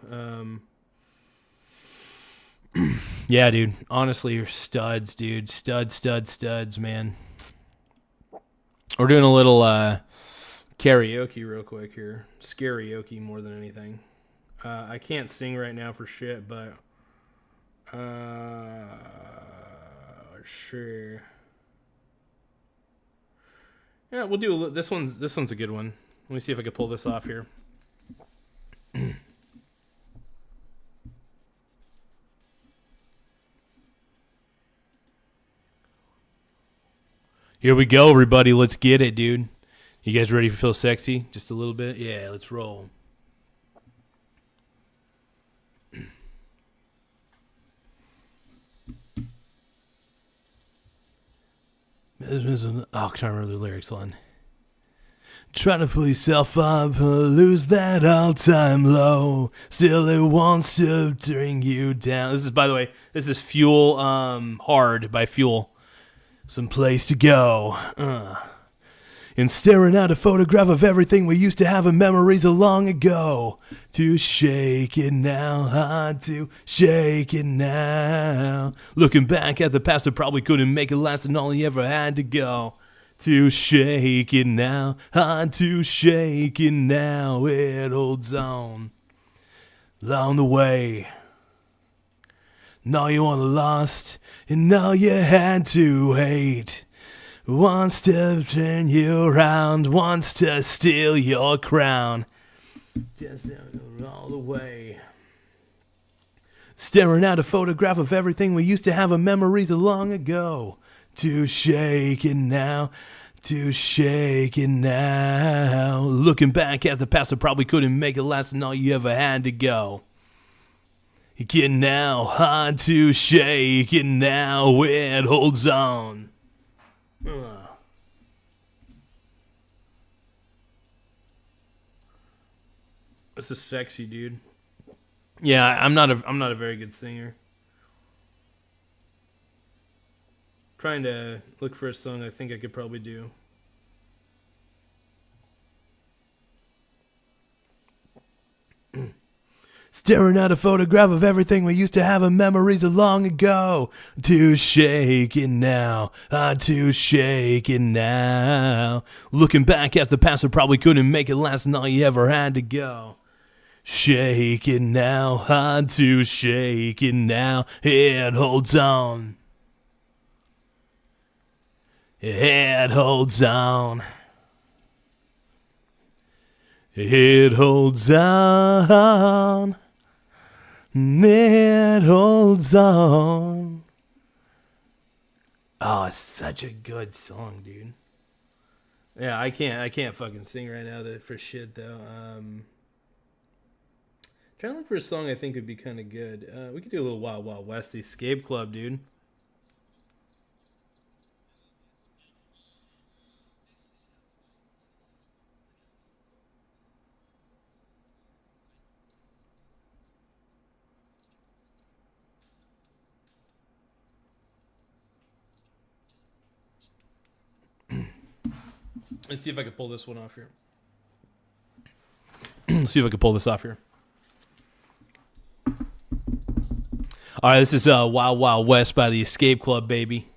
Yeah, dude. Honestly, you're studs, dude. Studs, man. We're doing a little karaoke real quick here. Scarioke more than anything. I can't sing right now for shit, but sure. Yeah, we'll do this one's a good one. Let me see if I can pull this off here. Here we go, everybody. Let's get it, dude. You guys ready to feel sexy? Just a little bit? Yeah, let's roll. Oh, I can't remember the lyrics on. Trying to pull yourself up, lose that all-time low. Still it wants to bring you down. This is, by the way, this is Fuel Hard by Fuel. Some place to go. And staring at a photograph of everything we used to have in memories of long ago. To shake it now, hard to shake it now. Looking back at the past, I probably couldn't make it last and all you ever had to go. To shake it now, hard to shake it now. It holds on along the way. Now you want lost, and now you had to hate. Wants to turn you around, wants to steal your crown. Just all the way. Staring at a photograph of everything we used to have in memories of long ago. To shake it now, to shake it now. Looking back at the past, I probably couldn't make it last and all you ever had to go. Get now, hard to shake it now, it holds on. This is sexy, dude. Yeah, I'm not a very good singer. Trying to look for a song I think I could probably do. Staring at a photograph of everything we used to have in memories of long ago. To shake it now, to shake it now. Looking back at the past, I probably couldn't make it last and all you ever had to go. Shake it now, hard to shake it now. It holds on. It holds on. It holds on. It holds on. Oh, it's such a good song, dude. Yeah, I can't fucking sing right now for shit though. Trying to look for a song I think would be kind of good. We could do a little Wild Wild West, the Escape Club, dude. Let's see if I can pull this one off here. Let's see if I can pull this off here. All right, this is Wild Wild West by the Escape Club, baby.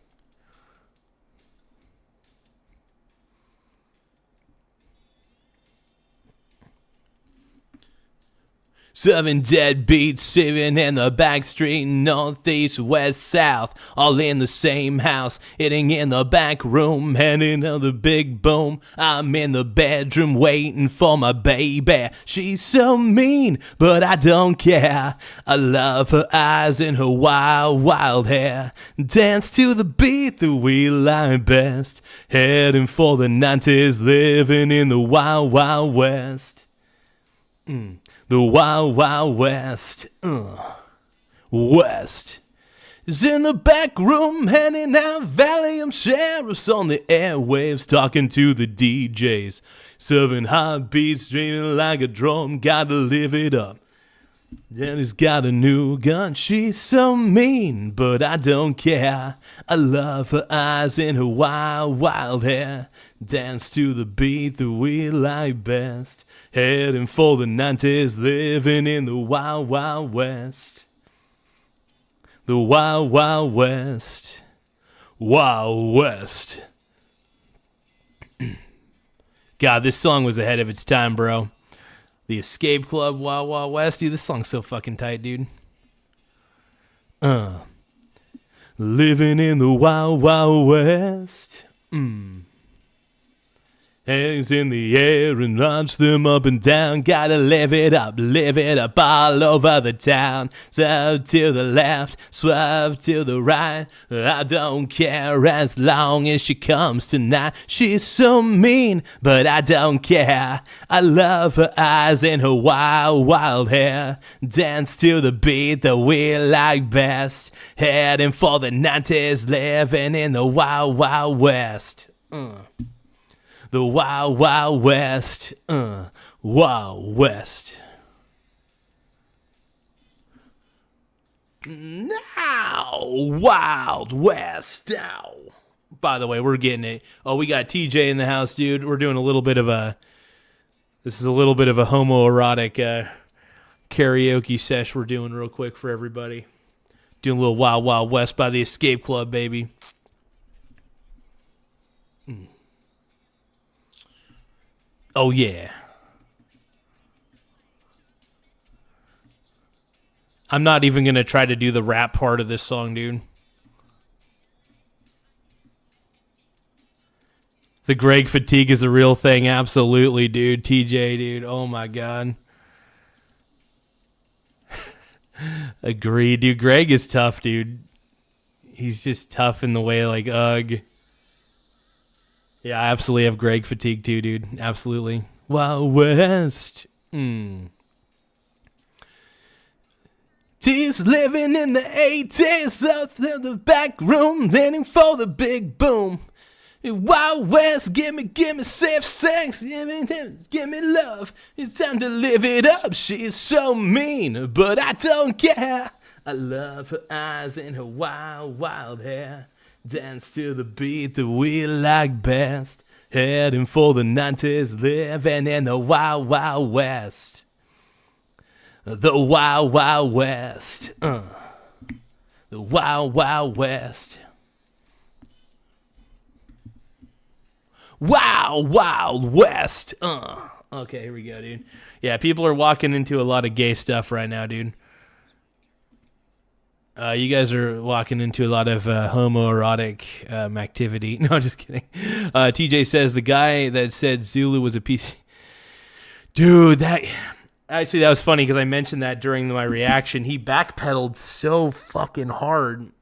Seven deadbeats sitting in the back street, northeast, west, south, all in the same house, eating in the back room, handing out the big boom. I'm in the bedroom waiting for my baby. She's so mean, but I don't care. I love her eyes and her wild, wild hair. Dance to the beat that we like best. Heading for the 90s, living in the wild, wild west. The Wild Wild West. West is in the back room, handing out Valium sheriffs on the airwaves, talking to the DJs, serving hot beats, streaming like a drum. Gotta live it up. Daddy's got a new gun. She's so mean, but I don't care. I love her eyes and her wild, wild hair. Dance to the beat that we like best. Heading for the 90s, living in the wild, wild west. The Wild Wild West. Wild West. God, this song was ahead of its time, bro. The Escape Club, Wild Wild West. Dude, this song's so fucking tight, dude. Living in the Wild Wild West. Hands in the air and launch them up and down. Gotta live it up all over the town. Swerve to the left, swerve to the right. I don't care as long as she comes tonight. She's so mean, but I don't care. I love her eyes and her wild, wild hair. Dance to the beat that we like best. Heading for the 90s, living in the Wild, Wild West. The Wild Wild West, Wild West. Now, Wild West. Now. By the way, we're getting it. Oh, we got TJ in the house, dude. We're doing a little bit of a. This is a little bit of a homoerotic karaoke sesh we're doing real quick for everybody. Doing a little Wild Wild West by the Escape Club, baby. Oh, yeah. I'm not even going to try to do the rap part of this song, dude. The Greg fatigue is a real thing. Absolutely, dude. TJ, dude. Oh, my God. Agreed, dude. Greg is tough, dude. He's just tough in the way, like, ugh. Yeah, I absolutely have Greg fatigue too, dude. Absolutely. Wild West. T's living in the 80s, out in the back room, leaning for the big boom. Wild West, give me safe sex, give me love. It's time to live it up. She's so mean, but I don't care. I love her eyes and her wild, wild hair. Dance to the beat that we like best. Heading for the 90s, living in the Wild Wild West. The Wild Wild West. The Wild Wild West. Wild Wild West. Okay, here we go, dude. Yeah, people are walking into a lot of gay stuff right now, dude. You guys are walking into a lot of homoerotic activity. No, just kidding. TJ says the guy that said Zulu was a piece. Dude, that was funny because I mentioned that during my reaction. He backpedaled so fucking hard.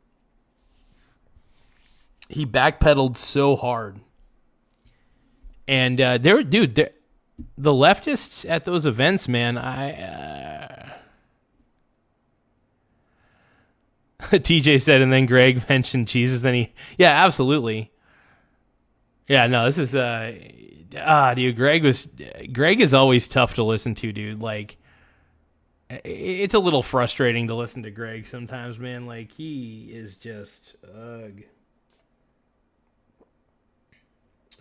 And the leftists at those events, man, TJ said, and then Greg mentioned Jesus. Then yeah, absolutely. Yeah, no, this is, dude, Greg is always tough to listen to, dude. Like, it's a little frustrating to listen to Greg sometimes, man. Like, he is just, ugh.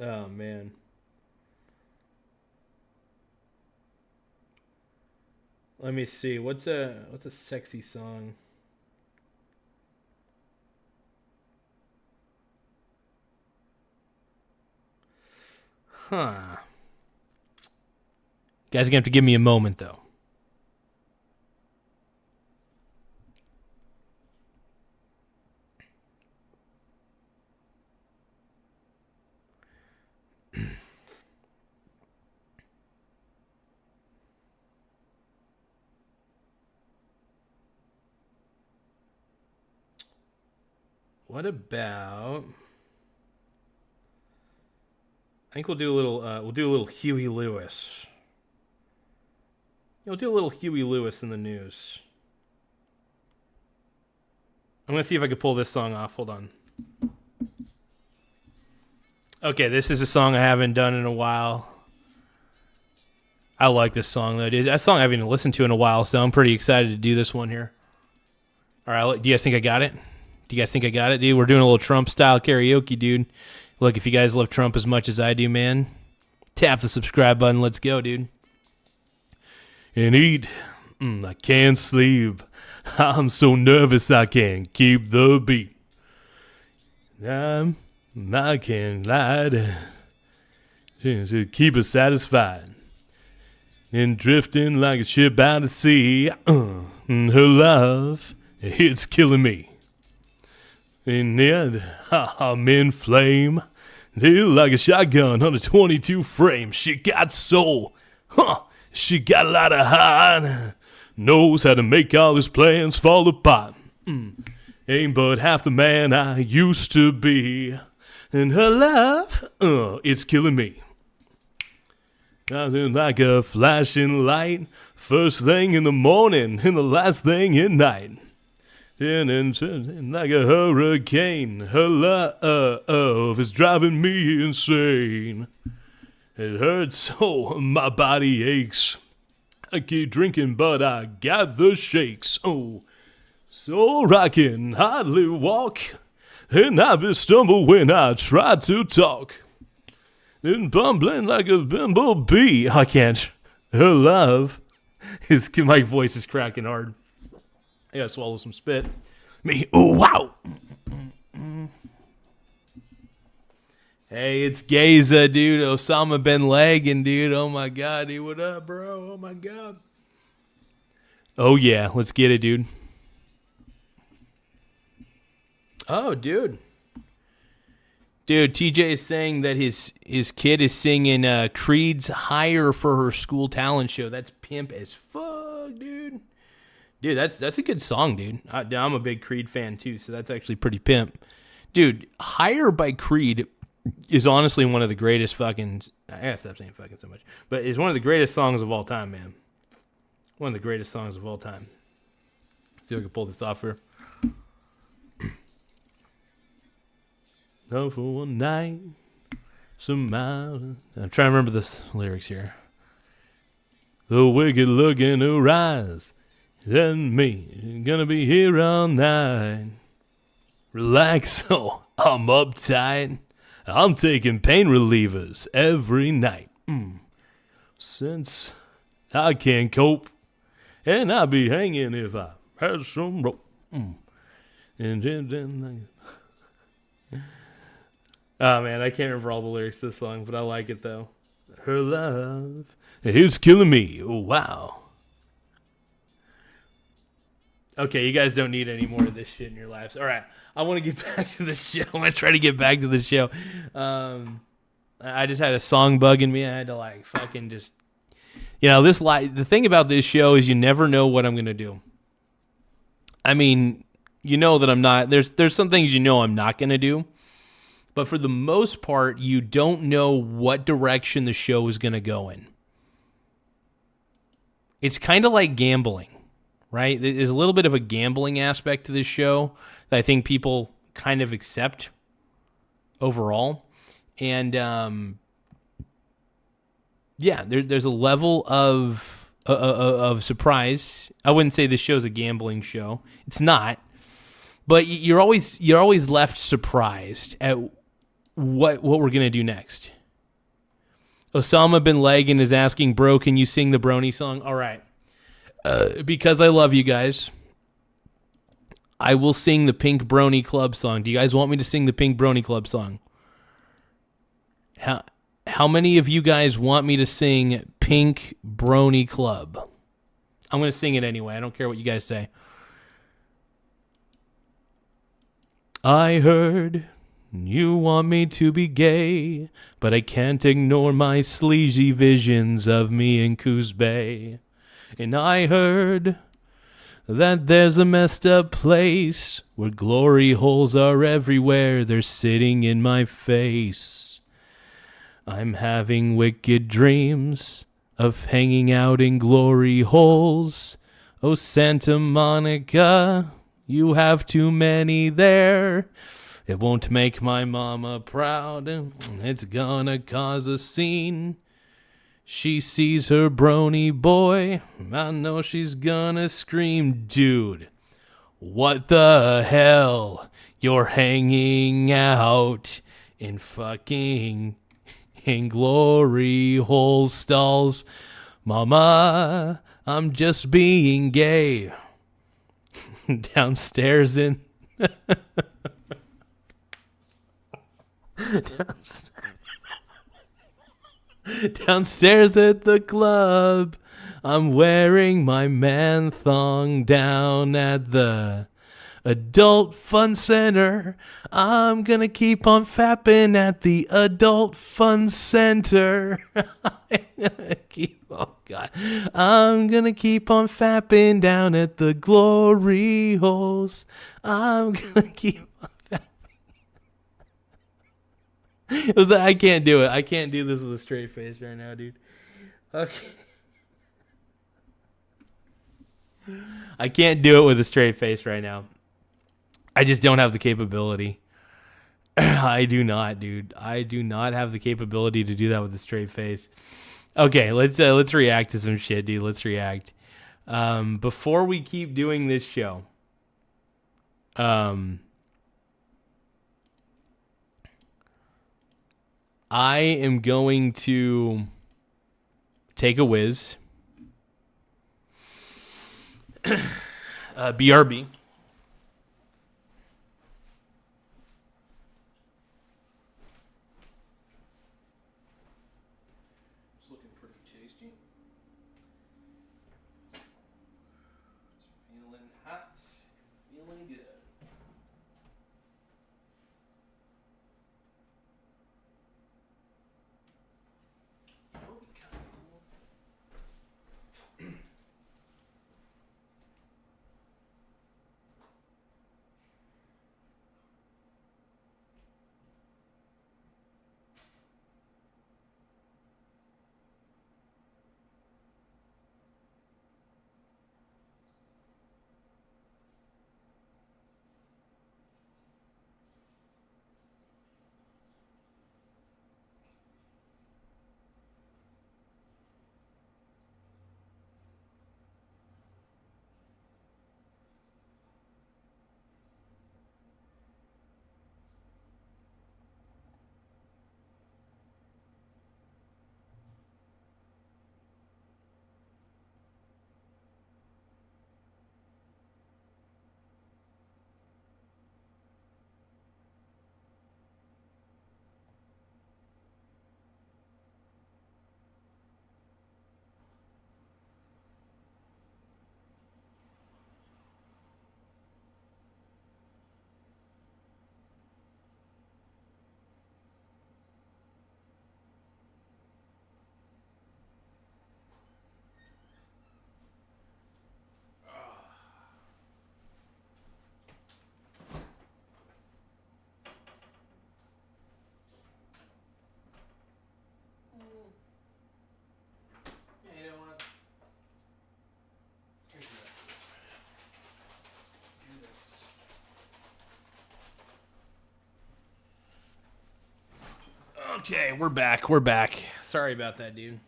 Oh, man. Let me see. What's a sexy song? Huh. You guys are going to have to give me a moment, though. What about... I think we'll do a little Huey Lewis. We'll do a little Huey Lewis in the news. I'm gonna see if I can pull this song off. Hold on. Okay, this is a song I haven't done in a while. I like this song though, dude. That song I haven't even listened to in a while, so I'm pretty excited to do this one here. All right, do you guys think I got it? Dude? We're doing a little Trump style karaoke, dude. Look, if you guys love Trump as much as I do, man, tap the subscribe button. Let's go, dude. And eat. I can't sleep. I'm so nervous I can't keep the beat. I can't lie to keep her satisfied. And drifting like a ship out at sea. Her love, it's killing me. And yet, I'm in flame. Feel like a shotgun on a 22 frame. She got soul. She got a lot of heart. Knows how to make all his plans fall apart. Ain't but half the man I used to be. And her love, it's killing me. Like a flashing light, first thing in the morning and the last thing at night. And like a hurricane, her love is driving me insane. It hurts so my body aches. I keep drinking but I got the shakes. Oh, so I can hardly walk, and I stumble when I try to talk. And bumbling like a bumblebee. I can't. Her love is. My voice is cracking hard. I gotta swallow some spit. Me. Oh, wow. Hey, it's Garza, dude. Osama bin Laden, dude. Oh, my God. Dude, what up, bro? Oh, my God. Oh, yeah. Let's get it, dude. Oh, dude. Dude, TJ is saying that his kid is singing Creed's Higher for her school talent show. That's pimp as fuck, dude. Dude, that's a good song, dude. I'm a big Creed fan, too, so that's actually pretty pimp. Dude, Higher by Creed is honestly one of the greatest fucking... I gotta stop saying fucking so much. But it's one of the greatest songs of all time, man. One of the greatest songs of all time. See if I can pull this off here. Oh, for one night, some miles. I'm trying to remember the lyrics here. The wicked look in her eyes, and me gonna be here all night. Relax, oh, I'm uptight. I'm taking pain relievers every night. Since I can't cope, and I'll be hanging if I had some rope. And then. Oh, man, I can't remember all the lyrics to this song, but I like it, though. Her love is killing me. Oh, wow. Okay, you guys don't need any more of this shit in your lives. All right, I want to get back to the show. I'm going to try to get back to the show. I just had a song bugging me. I had to, like, fucking just... You know, the thing about this show is you never know what I'm going to do. I mean, you know that I'm not... There's some things you know I'm not going to do. But for the most part, you don't know what direction the show is going to go in. It's kind of like gambling, right? There's a little bit of a gambling aspect to this show that I think people kind of accept overall. And, yeah, there's a level of surprise. I wouldn't say this show's a gambling show. It's not. But you're always left surprised at what we're going to do next. Osama bin Laden is asking, bro, can you sing the Brony song? All right. Because I love you guys, I will sing the Pink Brony Club song. Do you guys want me to sing the Pink Brony Club song? How many of you guys want me to sing Pink Brony Club? I'm going to sing it anyway. I don't care what you guys say. I heard you want me to be gay, but I can't ignore my sleazy visions of me in Coos Bay. And I heard that there's a messed up place where glory holes are everywhere. They're sitting in my face. I'm having wicked dreams of hanging out in glory holes. Oh, Santa Monica, you have too many there. It won't make my mama proud. It's gonna cause a scene. She sees her brony boy. I know she's gonna scream, dude. What the hell? You're hanging out in fucking in glory hole stalls. Mama, I'm just being gay. downstairs in downstairs at the club, I'm wearing my man thong down at the Adult Fun Center. I'm gonna keep on fapping at the Adult Fun Center. I'm gonna keep on fapping down at the glory holes. I'm gonna keep on fapping. I can't do it. I can't do this with a straight face right now, dude. Okay. I can't do it with a straight face right now. I just don't have the capability. I do not, dude. I do not have the capability to do that with a straight face. Okay, let's react to some shit, dude. Let's react. Before we keep doing this show, I am going to take a whiz. BRB. It's looking pretty tasty. It's feeling hot, feeling good. Okay, we're back. We're back. Sorry about that, dude.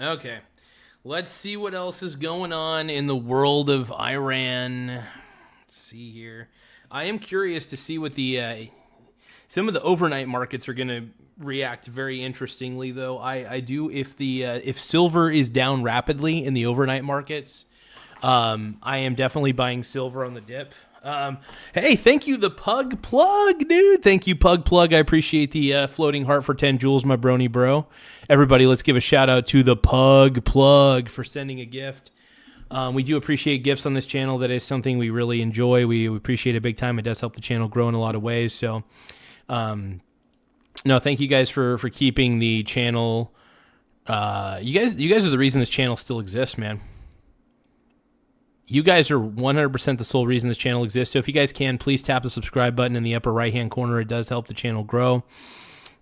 Okay. Let's see what else is going on in the world of Iran. Let's see here. I am curious to see what the some of the overnight markets are going to react very interestingly, though. I do if silver is down rapidly in the overnight markets, I am definitely buying silver on the dip. Hey, thank you, the Pug Plug, dude. Thank you, Pug Plug. I appreciate the floating heart for 10 jewels, my brony bro. Everybody, let's give a shout out to the Pug Plug for sending a gift. We do appreciate gifts on this channel. That is something we really enjoy. We appreciate it big time. It does help the channel grow in a lot of ways. So, no, thank you guys for keeping the channel. You guys are the reason this channel still exists, man. You guys are 100% the sole reason this channel exists. So if you guys can, please tap the subscribe button in the upper right-hand corner. It does help the channel grow.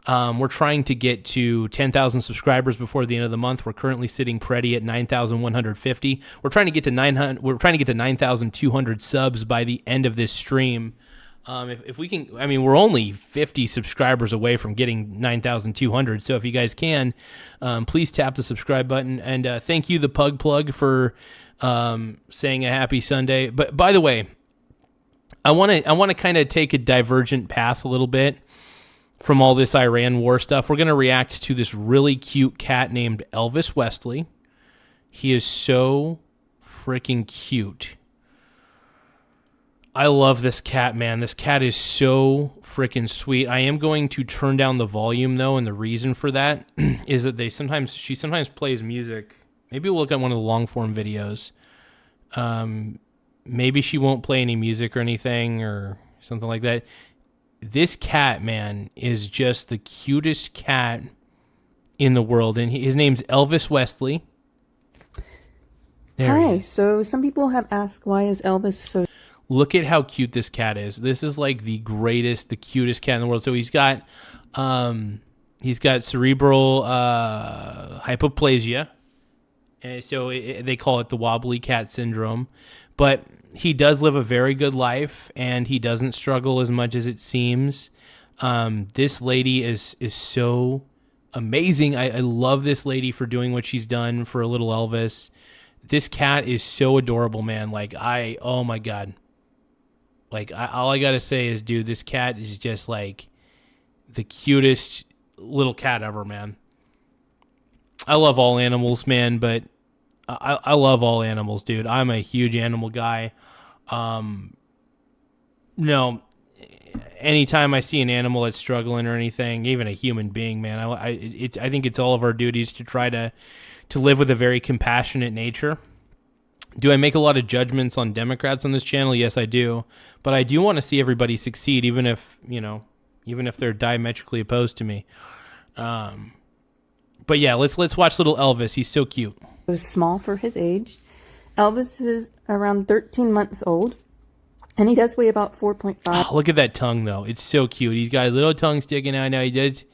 We're trying to get to 10,000 subscribers before the end of the month. We're currently sitting pretty at 9,150. We're trying to get to 900. We're trying to get to 9,200 subs by the end of this stream. If we can, I mean, we're only 50 subscribers away from getting 9,200. So if you guys can, please tap the subscribe button. And thank you, the Pug Plug, for saying a happy Sunday. But by the way, I want to kind of take a divergent path a little bit. from all this Iran war stuff. We're going to react to this really cute cat named Elvis Wesley. He is so freaking cute. I love this cat, man. This cat is so freaking sweet. I am going to turn down the volume, though, and the reason for that is that she sometimes plays music. Maybe we'll look at one of the long-form videos. Maybe she won't play any music or anything or something like that. This cat, man, is just the cutest cat in the world, and his name's Elvis Wesley. There he Hi. is. So some people have asked, why is Elvis so... Look at how cute this cat is. This is like the cutest cat in the world. So he's got cerebral hypoplasia. And so they call it the wobbly cat syndrome. But he does live a very good life, and he doesn't struggle as much as it seems. This lady is so amazing. I love this lady for doing what she's done for a little Elvis. This cat is so adorable, man. Oh my God. All I got to say is, dude, this cat is just like the cutest little cat ever, man. I love all animals, man, but I love all animals, dude. I'm a huge animal guy. No, anytime I see an animal that's struggling or anything, even a human being, man, I think it's all of our duties to try to live with a very compassionate nature. Do I make a lot of judgments on Democrats on this channel? Yes, I do. But I do want to see everybody succeed, even if they're diametrically opposed to me. But yeah, let's watch little Elvis. He's so cute. It was small for his age. Elvis is around 13 months old, and he does weigh about 4.5. Oh, look at that tongue, though. It's so cute. He's got a little tongue sticking out now. He's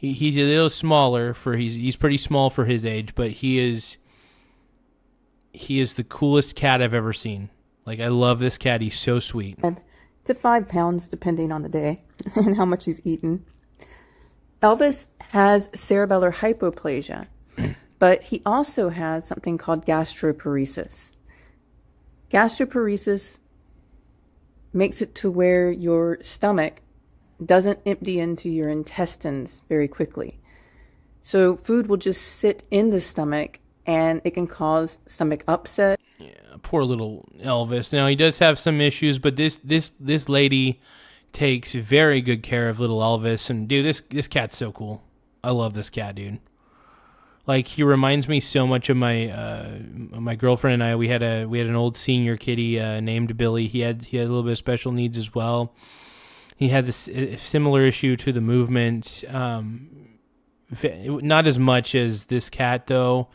a little smaller he's pretty small for his age, but he is the coolest cat I've ever seen. I love this cat. He's so sweet. To 5 pounds, depending on the day and how much he's eaten. Elvis has cerebellar hypoplasia, but he also has something called gastroparesis. Gastroparesis makes it to where your stomach doesn't empty into your intestines very quickly. So food will just sit in the stomach, and it can cause stomach upset. Yeah, poor little Elvis. Now, he does have some issues, but this lady takes very good care of little Elvis. And dude, this cat's so cool. I love this cat, dude. He reminds me so much of my girlfriend and I. We had an old senior kitty named Billy. He had a little bit of special needs as well. He had this similar issue to the movement. Not as much as this cat, though.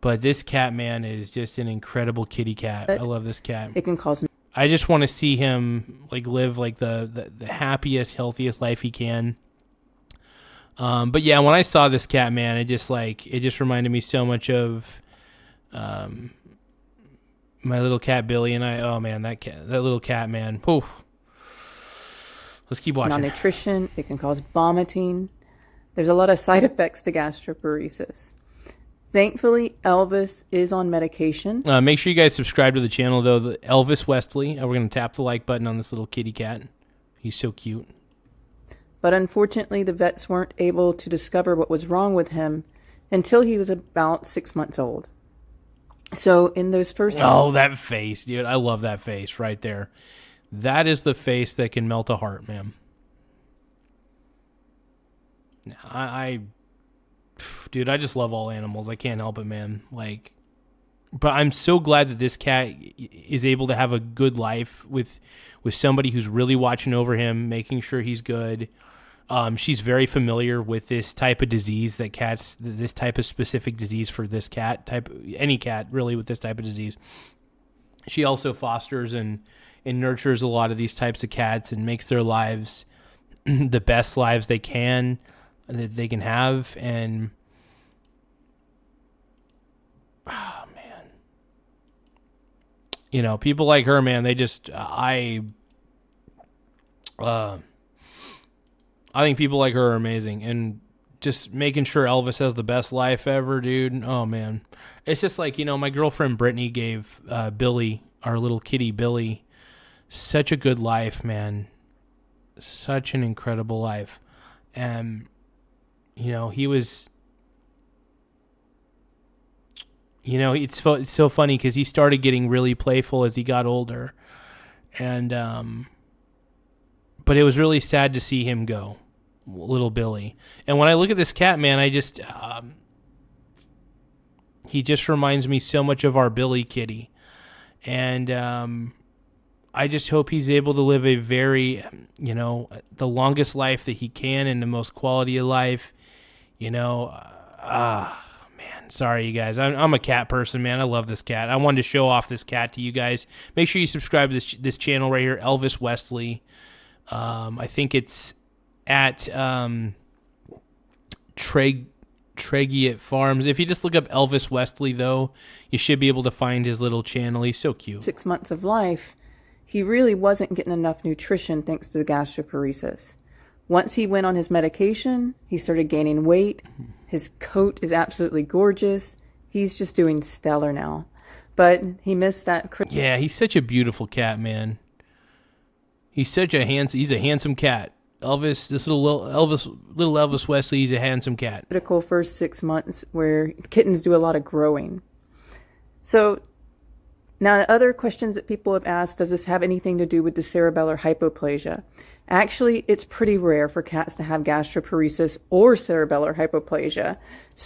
But this cat, man, is just an incredible kitty cat. I love this cat. It can cause... I just want to see him live the happiest, healthiest life he can. But yeah, when I saw this cat, man, it just reminded me so much of my little cat Billy, and oh man, that little cat, man. Whew. Let's keep watching. Malnutrition, it can cause vomiting. There's a lot of side effects to gastroparesis. Thankfully, Elvis is on medication. Make sure you guys subscribe to the channel, though. The Elvis Wesley. We're going to tap the like button on this little kitty cat. He's so cute. But unfortunately, the vets weren't able to discover what was wrong with him until he was about 6 months old. So in those first... Oh, that face, dude. I love that face right there. That is the face that can melt a heart, man. Dude, I just love all animals. I can't help it, man. But I'm so glad that this cat is able to have a good life with somebody who's really watching over him, making sure he's good. She's very familiar with this type of disease this type of specific disease for this cat, any cat really with this type of disease. She also fosters and nurtures a lot of these types of cats and makes their lives the best lives they can have. And oh man, people like her, man, they just I think people like her are amazing, and just making sure Elvis has the best life ever, dude. Oh man, it's just my girlfriend Brittany gave Billy, our little kitty Billy, such a good life, man. Such an incredible life. You know, he was, you know, it's so funny because he started getting really playful as he got older. And, but it was really sad to see him go, little Billy. And when I look at this cat, man, I just, he just reminds me so much of our Billy kitty. And, I just hope he's able to live a very, you know, the longest life that he can and the most quality of life, you know. Man, sorry, you guys. I'm a cat person, man. I love this cat. I wanted to show off this cat to you guys. Make sure you subscribe to this channel right here, Elvis Wesley. I think it's at Tregiet Farms. If you just look up Elvis Wesley, though, you should be able to find his little channel. He's so cute. 6 months of life, he really wasn't getting enough nutrition thanks to the gastroparesis. Once he went on his medication, he started gaining weight. His coat is absolutely gorgeous. He's just doing stellar now. But he missed that. Yeah, he's such a beautiful cat, man. He's a handsome cat. Elvis, this little Elvis Wesley, he's a handsome cat. Critical first 6 months where kittens do a lot of growing. So now other questions that people have asked, does this have anything to do with the cerebellar hypoplasia? Actually, it's pretty rare for cats to have gastroparesis or cerebellar hypoplasia.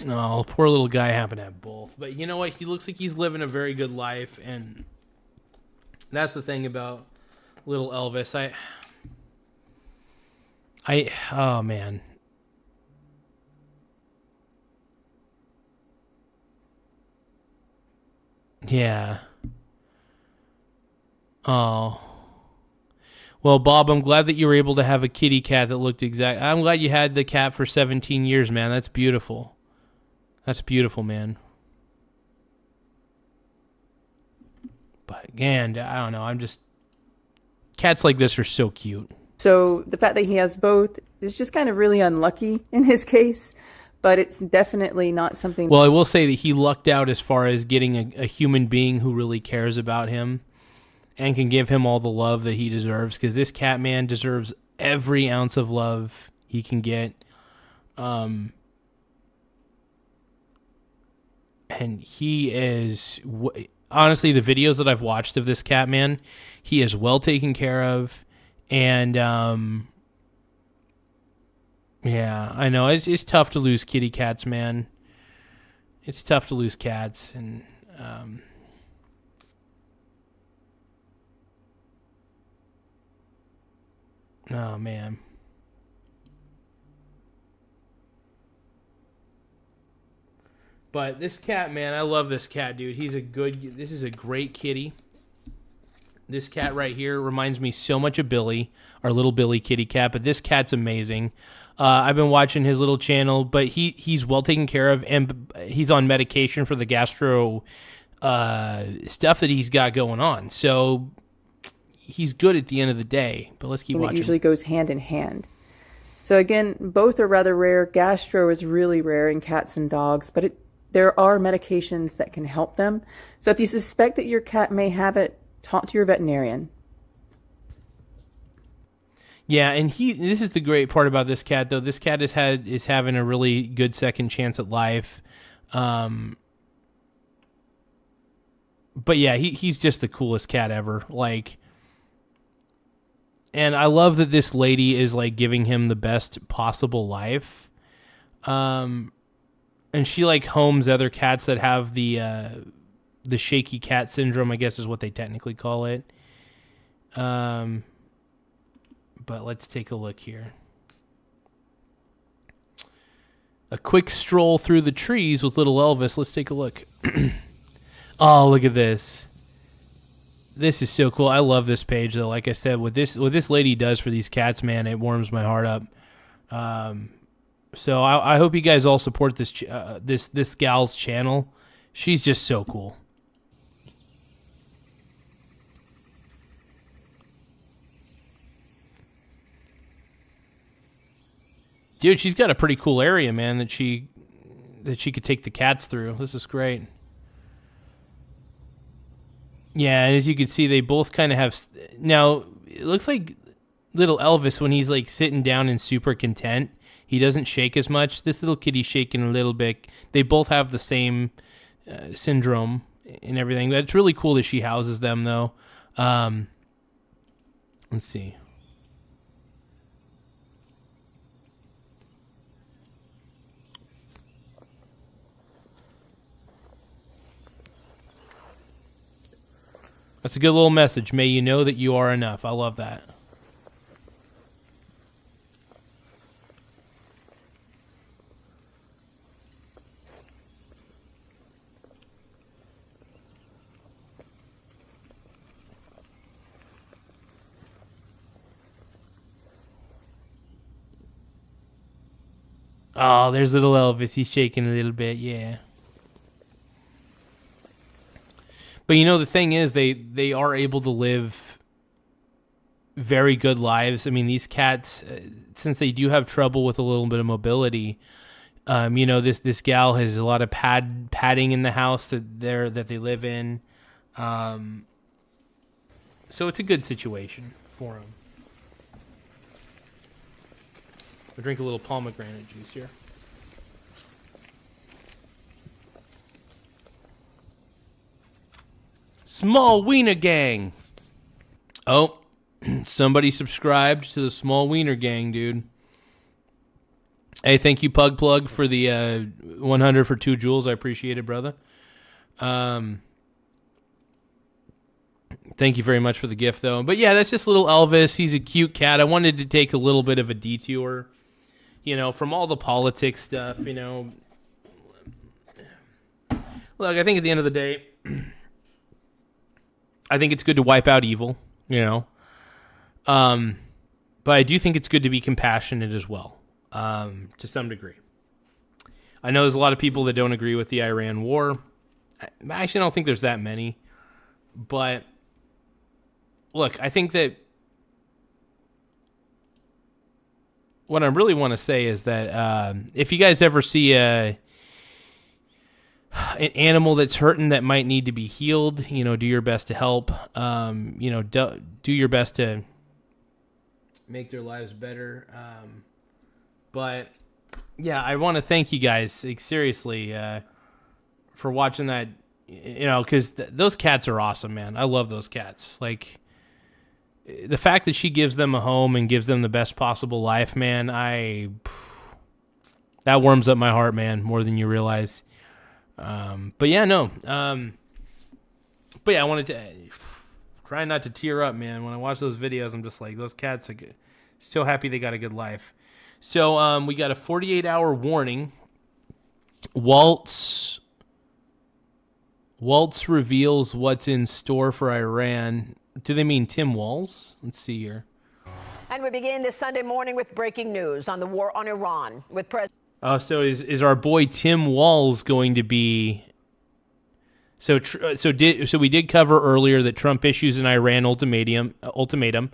No, poor little guy happened to have both. But you know what? He looks like he's living a very good life, and that's the thing about little Elvis. Oh man. Yeah. Oh. Well, Bob, I'm glad that you were able to have a kitty cat that looked exact. I'm glad you had the cat for 17 years, man. That's beautiful. That's beautiful, man. But again, I don't know. Cats like this are so cute. So the fact that he has both is just kind of really unlucky in his case, but it's definitely not something. Well, I will say that he lucked out as far as getting a human being who really cares about him and can give him all the love that he deserves, because this cat man deserves every ounce of love he can get. And he is, honestly, the videos that I've watched of this cat man, he is well taken care of. And, yeah, I know it's tough to lose kitty cats, man. It's tough to lose cats. And, oh, man. But this cat, man, I love this cat, dude. This is a great kitty. This cat right here reminds me so much of Billy, our little Billy kitty cat, but this cat's amazing. I've been watching his little channel, but he's well taken care of, and he's on medication for the gastro stuff that he's got going on. So he's good at the end of the day, but let's keep watching. It usually goes hand in hand. So again, both are rather rare. Gastro is really rare in cats and dogs, but there are medications that can help them. So if you suspect that your cat may have it, talk to your veterinarian. Yeah, and this is the great part about this cat, though. This cat is having a really good second chance at life. But yeah, he's just the coolest cat ever. And I love that this lady is giving him the best possible life. And she homes other cats that have the shaky cat syndrome, I guess is what they technically call it. But let's take a look here. A quick stroll through the trees with little Elvis. Let's take a look. Oh, look at this. This is so cool. I love this page, though. Like I said, what this lady does for these cats, man, it warms my heart up. So I hope you guys all support this gal's channel. She's just so cool. Dude, she's got a pretty cool area, man, that she could take the cats through. This is great. Yeah, and as you can see, they both kind of have... Now, it looks like little Elvis, when he's sitting down and super content, he doesn't shake as much. This little kitty's shaking a little bit. They both have the same syndrome and everything. It's really cool that she houses them, though. Let's see. That's a good little message. May you know that you are enough. I love that. Oh, there's little Elvis. He's shaking a little bit. Yeah. But you know, the thing is, they are able to live very good lives. I mean, these cats, since they do have trouble with a little bit of mobility, you know, this gal has a lot of padding in the house that they live in. So it's a good situation for them. I'll drink a little pomegranate juice here. Small Wiener Gang. Oh, somebody subscribed to the Small Wiener Gang, dude. Hey, thank you, Pug Plug, for the 100 for 2 jewels. I appreciate it, brother. Thank you very much for the gift, though. But yeah, that's just little Elvis. He's a cute cat. I wanted to take a little bit of a detour, you know, from all the politics stuff, you know. Look, I think at the end of the day, I think it's good to wipe out evil, you know. But I do think it's good to be compassionate as well, to some degree. I know there's a lot of people that don't agree with the Iran war. Actually, I don't think there's that many. But, look, I think that what I really want to say is that if you guys ever see an animal that's hurting that might need to be healed, you know, do your best to help. You know, do your best to make their lives better. But yeah, I want to thank you guys, like, seriously, for watching that. You know, because those cats are awesome, man. I love those cats. Like, the fact that she gives them a home and gives them the best possible life, man, that warms up my heart, man, more than you realize. But yeah, no. But yeah, I wanted to try not to tear up, man. When I watch those videos, I'm just like, those cats are good. So happy they got a good life. So we got a 48-hour warning. Waltz reveals what's in store for Iran. Do they mean Tim Walz? Let's see here. And we begin this Sunday morning with breaking news on the war on Iran with President. So is our boy Tim Walz going to be? So we did cover earlier that Trump issues an Iran ultimatum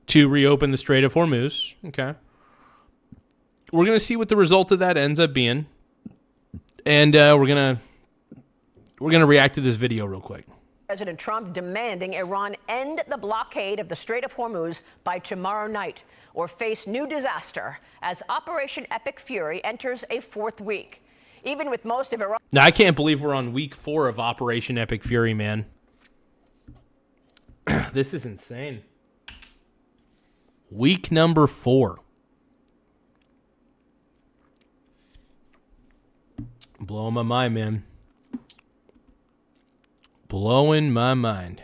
to reopen the Strait of Hormuz. Okay, we're gonna see what the result of that ends up being, and we're gonna react to this video real quick. President Trump demanding Iran end the blockade of the Strait of Hormuz by tomorrow night or face new disaster as Operation Epic Fury enters a 4th week. Even with most of Iran... Now, I can't believe we're on week 4 of Operation Epic Fury, man. This is insane. Week number 4. Blowing my mind, man. Blowing my mind.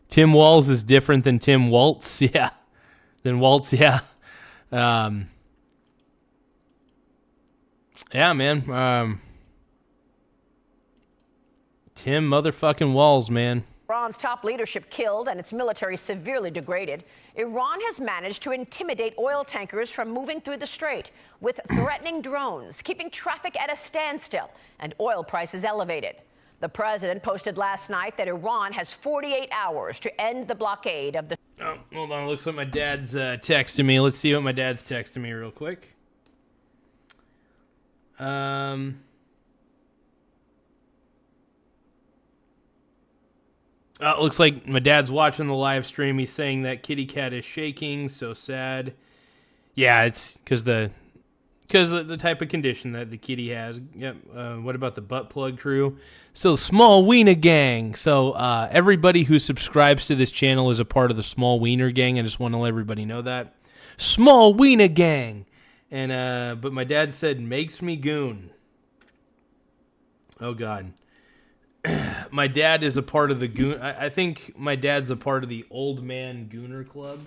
Tim Walz is different than Tim Waltz. Yeah. Than Waltz, yeah. Yeah, man. Tim motherfucking Walz, man. Iran's top leadership killed and its military severely degraded. Iran has managed to intimidate oil tankers from moving through the strait with threatening drones, keeping traffic at a standstill and oil prices elevated. The president posted last night that Iran has 48 hours to end the blockade of the... Oh, hold on. Looks like my dad's texting me. Let's see what my dad's texting me real quick. Looks like my dad's watching the live stream. He's saying that kitty cat is shaking. So sad. Yeah, it's because the type of condition that the kitty has. Yep. What about the butt plug crew? So small wiener gang. So everybody who subscribes to this channel is a part of the small wiener gang. I just want to let everybody know that. Small wiener gang. And but my dad said makes me goon. Oh God. My dad is a part of the goon. I think my dad's a part of the old man gooner club.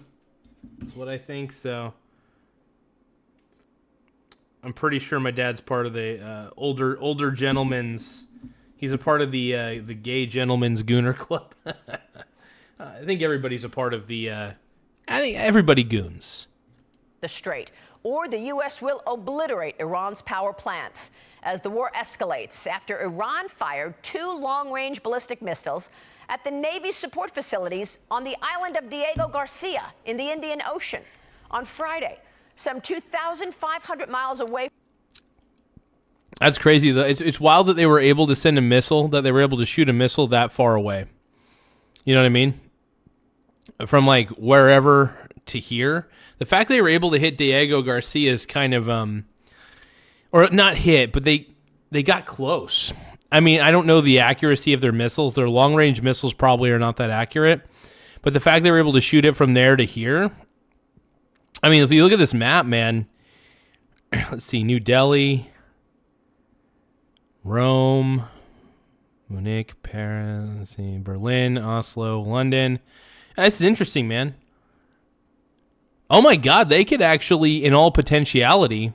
Is what I think. So I'm pretty sure my dad's part of the older gentlemen's. He's a part of the gay gentlemen's gooner club. I think everybody's a part of the. I think everybody goons. The Strait, or the U.S. will obliterate Iran's power plants as the war escalates after Iran fired 2 long-range ballistic missiles at the Navy's support facilities on the island of Diego Garcia in the Indian Ocean on Friday, some 2,500 miles away. That's crazy. It's wild that they were able to send a missile, that they were able to shoot a missile that far away. You know what I mean? From like wherever to here. The fact they were able to hit Diego Garcia is kind of, or not hit, but they got close. I mean, I don't know the accuracy of their missiles. Their long-range missiles probably are not that accurate. But the fact they were able to shoot it from there to here, I mean, if you look at this map, man, let's see, New Delhi, Rome, Munich, Paris, let's see, Berlin, Oslo, London. This is interesting, man. Oh my God, they could actually, in all potentiality,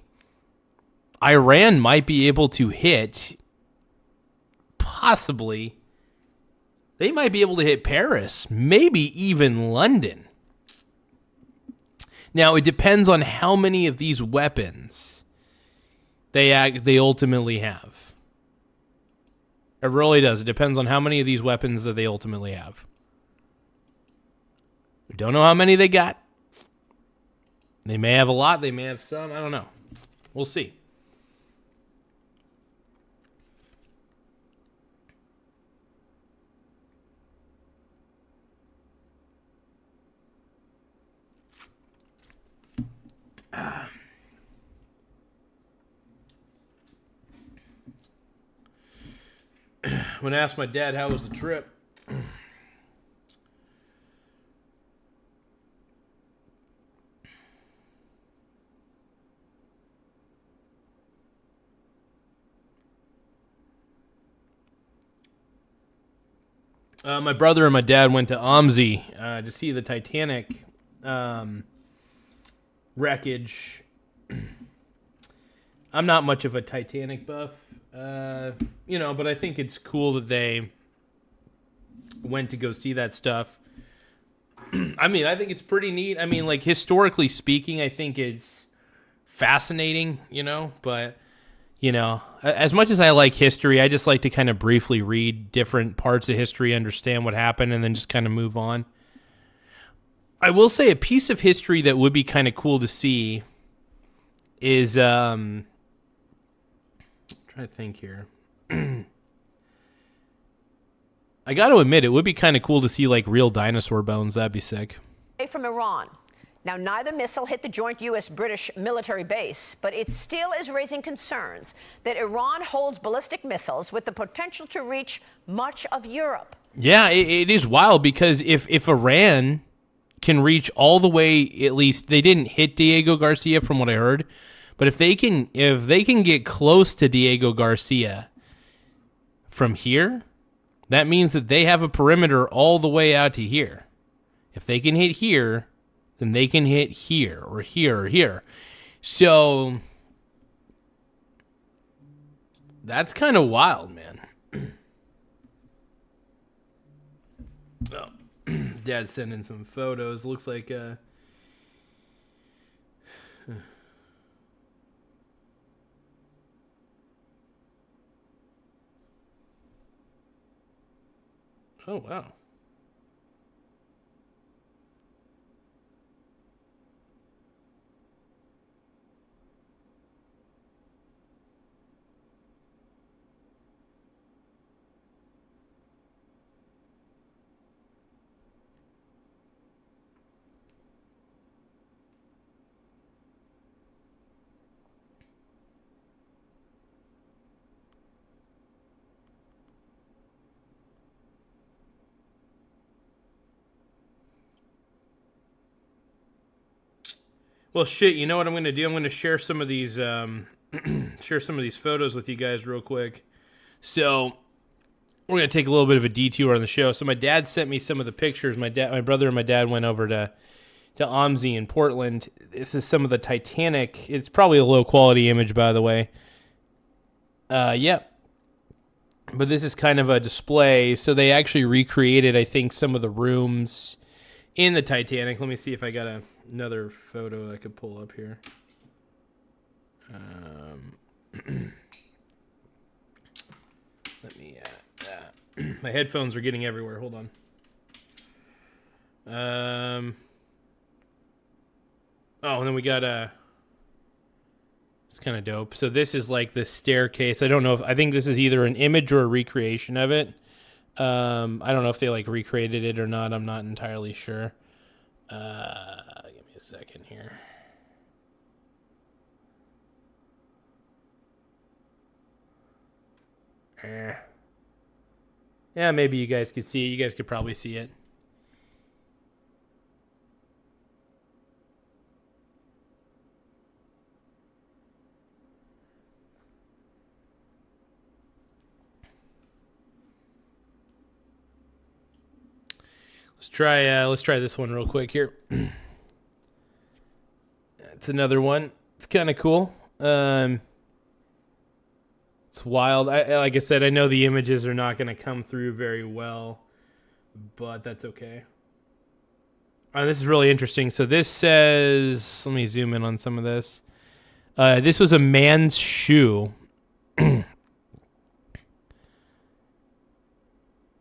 Iran might be able to hit, possibly, they might be able to hit Paris, maybe even London. Now, it depends on how many of these weapons they ultimately have. It really does. It depends on how many of these weapons that they ultimately have. We don't know how many they got. They may have a lot. They may have some. I don't know. We'll see. I'm going to ask my dad, how was the trip? My brother and my dad went to OMSI to see the Titanic wreckage. I'm not much of a Titanic buff, but I think it's cool that they went to go see that stuff. I mean, I think it's pretty neat. I mean, like, historically speaking, I think it's fascinating, but, as much as I like history, I just like to kind of briefly read different parts of history, understand what happened, and then just kind of move on. I will say a piece of history that would be kind of cool to see is, I'm trying to think here. I got to admit, it would be kind of cool to see like real dinosaur bones. That'd be sick. From Iran. Now, neither missile hit the joint U.S.-British military base, but it still is raising concerns that Iran holds ballistic missiles with the potential to reach much of Europe. Yeah, it is wild because if Iran can reach all the way, at least they didn't hit Diego Garcia from what I heard, but if they can get close to Diego Garcia from here, that means that they have a perimeter all the way out to here. If they can hit here, then they can hit here or here or here. So that's kind of wild, man. Oh, Dad's sending some photos. Looks like oh, wow. Well, shit. You know what I'm going to do? I'm going to share some of these share some of these photos with you guys real quick. So we're going to take a little bit of a detour on the show. So my dad sent me some of the pictures. My brother and my dad went over to OMSI in Portland. This is some of the Titanic. It's probably a low quality image, by the way. Yeah. But this is kind of a display. So they actually recreated, I think, some of the rooms in the Titanic. Let me see if I got another photo I could pull up here. Let me. My headphones are getting everywhere. Hold on. Oh, and then we got it's kind of dope. So this is like the staircase. I don't know I think this is either an image or a recreation of it. I don't know if they like recreated it or not. I'm not entirely sure. Give me a second here. Yeah, maybe you guys could see it. You guys could probably see it. Let's try this one real quick here. It's another one. It's kind of cool. It's wild. Like I said, I know the images are not going to come through very well, but that's okay. This is really interesting. So this says, let me zoom in on some of this. This was a man's shoe.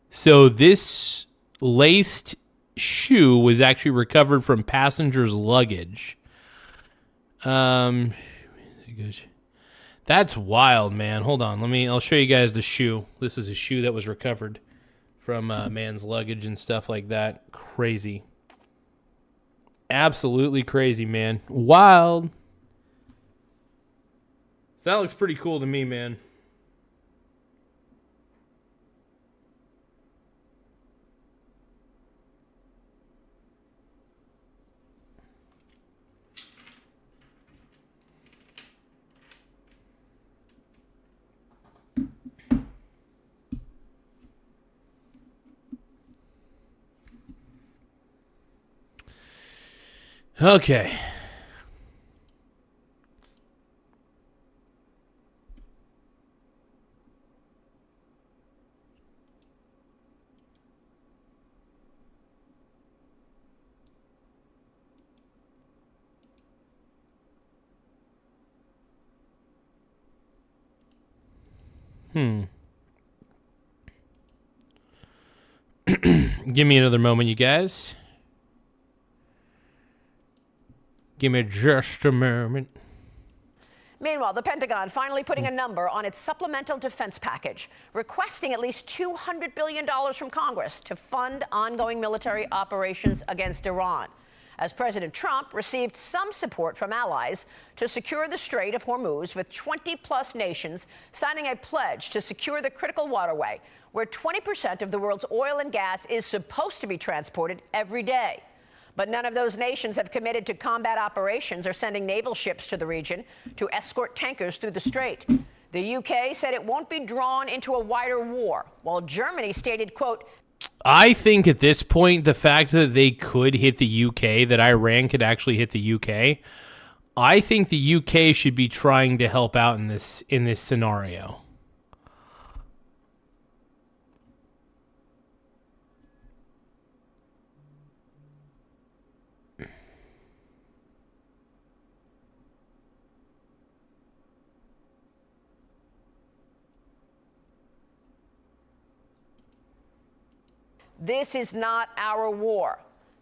So this laced shoe was actually recovered from passengers' luggage. That's wild, man. Hold on. I'll show you guys the shoe. This is a shoe that was recovered from a man's luggage and stuff like that. Crazy. Absolutely crazy, man. Wild. So that looks pretty cool to me, man. Okay. Give me another moment, you guys. Give me just a moment. Meanwhile, the Pentagon finally putting a number on its supplemental defense package, requesting at least $200 billion from Congress to fund ongoing military operations against Iran, as President Trump received some support from allies to secure the Strait of Hormuz, with 20-plus nations signing a pledge to secure the critical waterway, where 20% of the world's oil and gas is supposed to be transported every day. But none of those nations have committed to combat operations or sending naval ships to the region to escort tankers through the strait. The UK said it won't be drawn into a wider war, while Germany stated, quote, I think at this point, the fact that they could hit the UK, that Iran could actually hit the UK, I think the UK should be trying to help out in this scenario. This is not our war.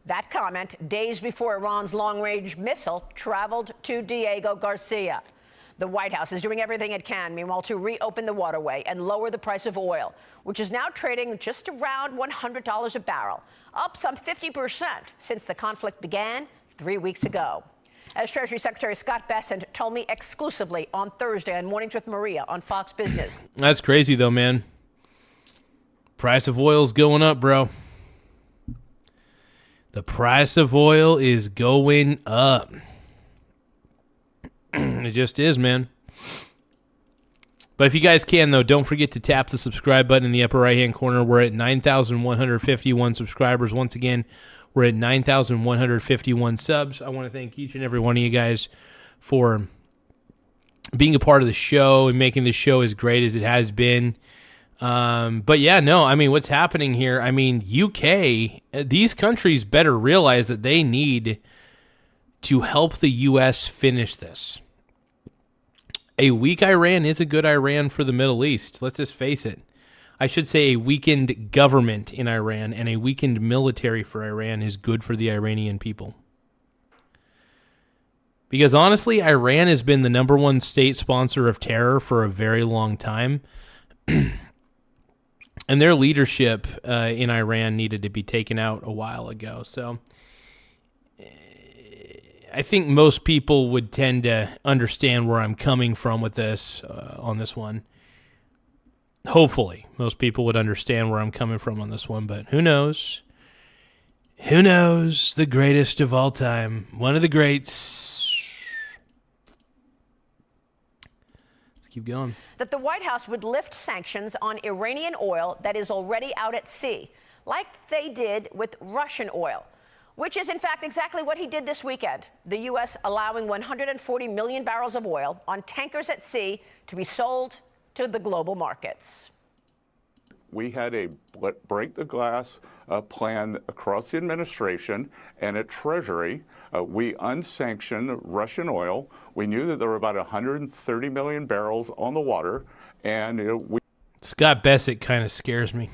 That comment days before Iran's long-range missile traveled to Diego Garcia. The White House is doing everything it can, meanwhile, to reopen the waterway and lower the price of oil, which is now trading just around $100 a barrel, up some 50% since the conflict began 3 weeks ago. As Treasury Secretary Scott Bessent told me exclusively on Thursday on Mornings with Maria on Fox Business. That's crazy, though, man. Price of oil's going up, bro. The price of oil is going up. It just is, man. But if you guys can, though, don't forget to tap the subscribe button in the upper right-hand corner. We're at 9,151 subscribers. Once again, we're at 9,151 subs. I want to thank each and every one of you guys for being a part of the show and making the show as great as it has been. But yeah, no, I mean, what's happening here? I mean, UK, these countries better realize that they need to help the U.S. finish this. A weak Iran is a good Iran for the Middle East. Let's just face it. I should say a weakened government in Iran and a weakened military for Iran is good for the Iranian people. Because honestly, Iran has been the number one state sponsor of terror for a very long time. And their leadership in Iran needed to be taken out a while ago. So I think most people would tend to understand where I'm coming from with this on this one. Hopefully, most people would understand where I'm coming from on this one, but who knows? Who knows? The greatest of all time. One of the greats. Let's keep going. That the White House would lift sanctions on Iranian oil that is already out at sea, like they did with Russian oil, which is, in fact, exactly what he did this weekend. The U.S. allowing 140 million barrels of oil on tankers at sea to be sold to the global markets. We had a break the glass plan across the administration and at Treasury. We unsanctioned Russian oil. We knew that there were about 130 million barrels on the water. And Scott Bessick kind of scares me.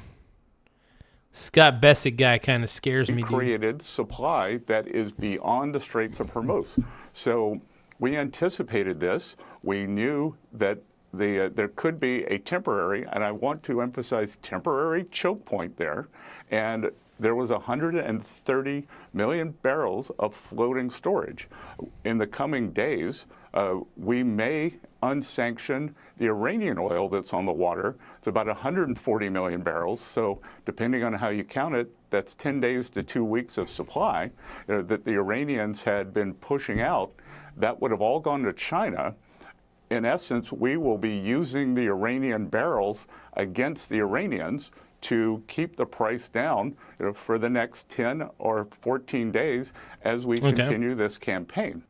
Scott Bessick guy kind of scares me, dude. Created supply that is beyond the Straits of Hormuz. So we anticipated this. We knew that there could be a temporary, and I want to emphasize temporary, choke point there. And there was 130 million barrels of floating storage. In the coming days, we may unsanction the Iranian oil that's on the water. It's about 140 million barrels. So depending on how you count it, that's 10 days to 2 weeks of supply that the Iranians had been pushing out. That would have all gone to China. In essence, we will be using the Iranian barrels against the Iranians to keep the price down for the next 10 or 14 days as we continue this campaign.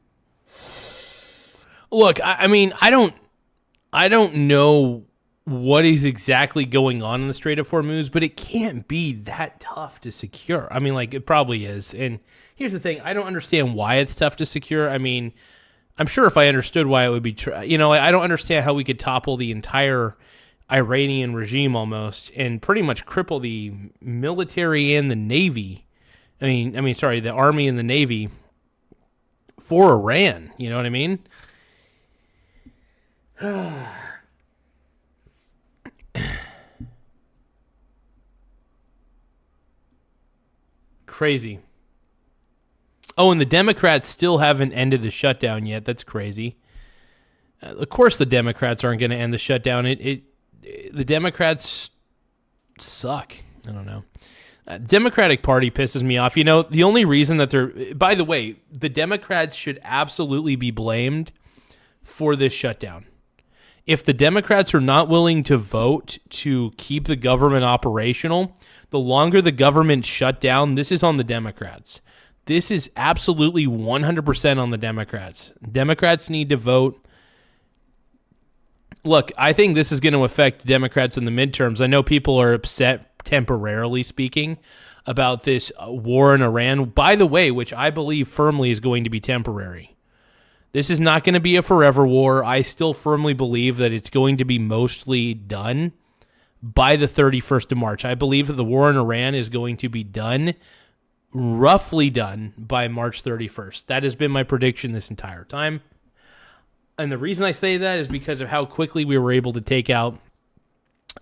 Look, I mean, I don't know what is exactly going on in the Strait of Hormuz, but it can't be that tough to secure. I mean, like, it probably is. And here's the thing. I don't understand why it's tough to secure. I mean, I'm sure if I understood why it would be, I don't understand how we could topple the entire Iranian regime almost and pretty much cripple the military and the Navy. The Army and the Navy for Iran. You know what I mean? Crazy. Oh, and the Democrats still haven't ended the shutdown yet. That's crazy. Of course the Democrats aren't going to end the shutdown. The Democrats suck. I don't know. Democratic Party pisses me off. You know, the only reason that by the way, the Democrats should absolutely be blamed for this shutdown. If the Democrats are not willing to vote to keep the government operational, the longer the government shut down, this is on the Democrats. This is absolutely 100% on the Democrats. Democrats need to vote. Look, I think this is going to affect Democrats in the midterms. I know people are upset, temporarily speaking, about this war in Iran, by the way, which I believe firmly is going to be temporary. This is not going to be a forever war. I still firmly believe that it's going to be mostly done by the 31st of March. I believe that the war in Iran is going to be done, roughly done, by March 31st. That has been my prediction this entire time. And the reason I say that is because of how quickly we were able to take out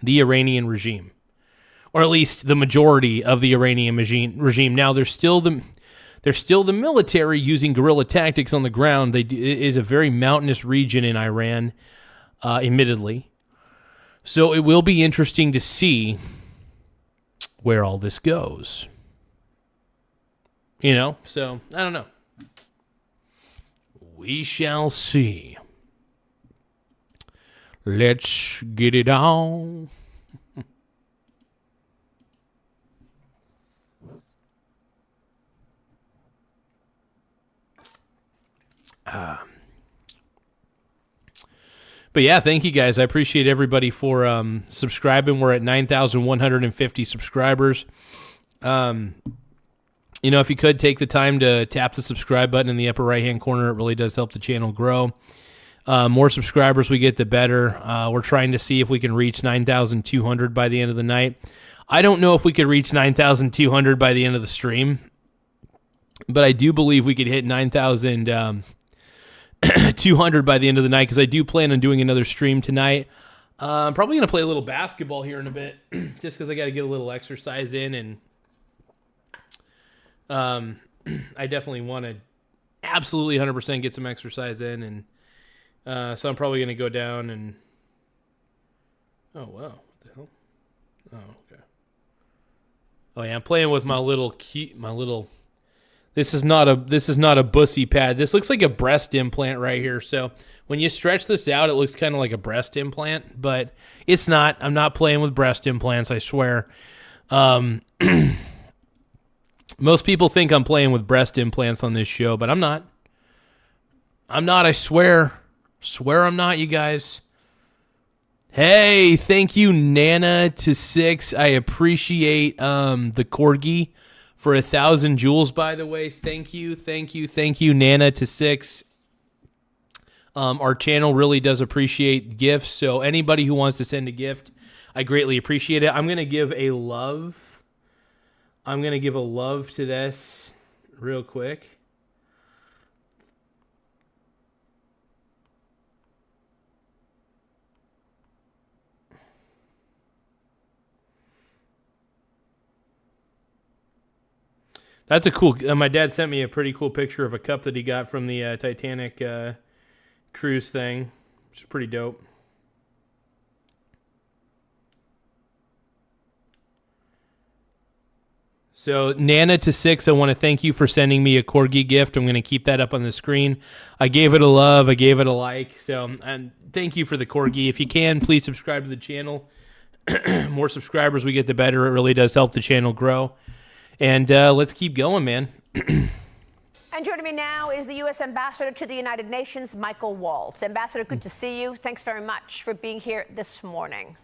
the Iranian regime, or at least the majority of the Iranian regime. Now, there's still the military using guerrilla tactics on the ground. It is a very mountainous region in Iran, admittedly. So it will be interesting to see where all this goes. So I don't know. We shall see. Let's get it on. But yeah, thank you guys. I appreciate everybody for subscribing. We're at 9,150 subscribers. You know, if you could take the time to tap the subscribe button in the upper right-hand corner, it really does help the channel grow. More subscribers we get, the better. We're trying to see if we can reach 9,200 by the end of the night. I don't know if we could reach 9,200 by the end of the stream, but I do believe we could hit 9,200 by the end of the night, because I do plan on doing another stream tonight. I'm probably going to play a little basketball here in a bit, just because I got to get a little exercise in, and I definitely want to absolutely 100% get some exercise in, and so I'm probably going to go down and... Oh, wow. What the hell? Oh, okay. Oh, yeah, I'm playing with my little... This is not a bussy pad. This looks like a breast implant right here. So when you stretch this out, it looks kind of like a breast implant, but it's not. I'm not playing with breast implants, I swear. Most people think I'm playing with breast implants on this show, but I'm not. I swear. Swear I'm not, you guys. Hey, thank you, Nana6. I appreciate the corgi for 1,000 joules, by the way. Thank you, Nana6. Our channel really does appreciate gifts, so anybody who wants to send a gift, I greatly appreciate it. I'm going to give a love to this real quick. That's a cool... my dad sent me a pretty cool picture of a cup that he got from the Titanic cruise thing, which is pretty dope. So, Nana6, I want to thank you for sending me a corgi gift. I'm going to keep that up on the screen. I gave it a love. I gave it a like. So, and thank you for the corgi. If you can, please subscribe to the channel. More subscribers we get, the better. It really does help the channel grow. And let's keep going, man. And joining me now is the U.S. Ambassador to the United Nations, Michael Waltz. Ambassador, good to see you. Thanks very much for being here this morning.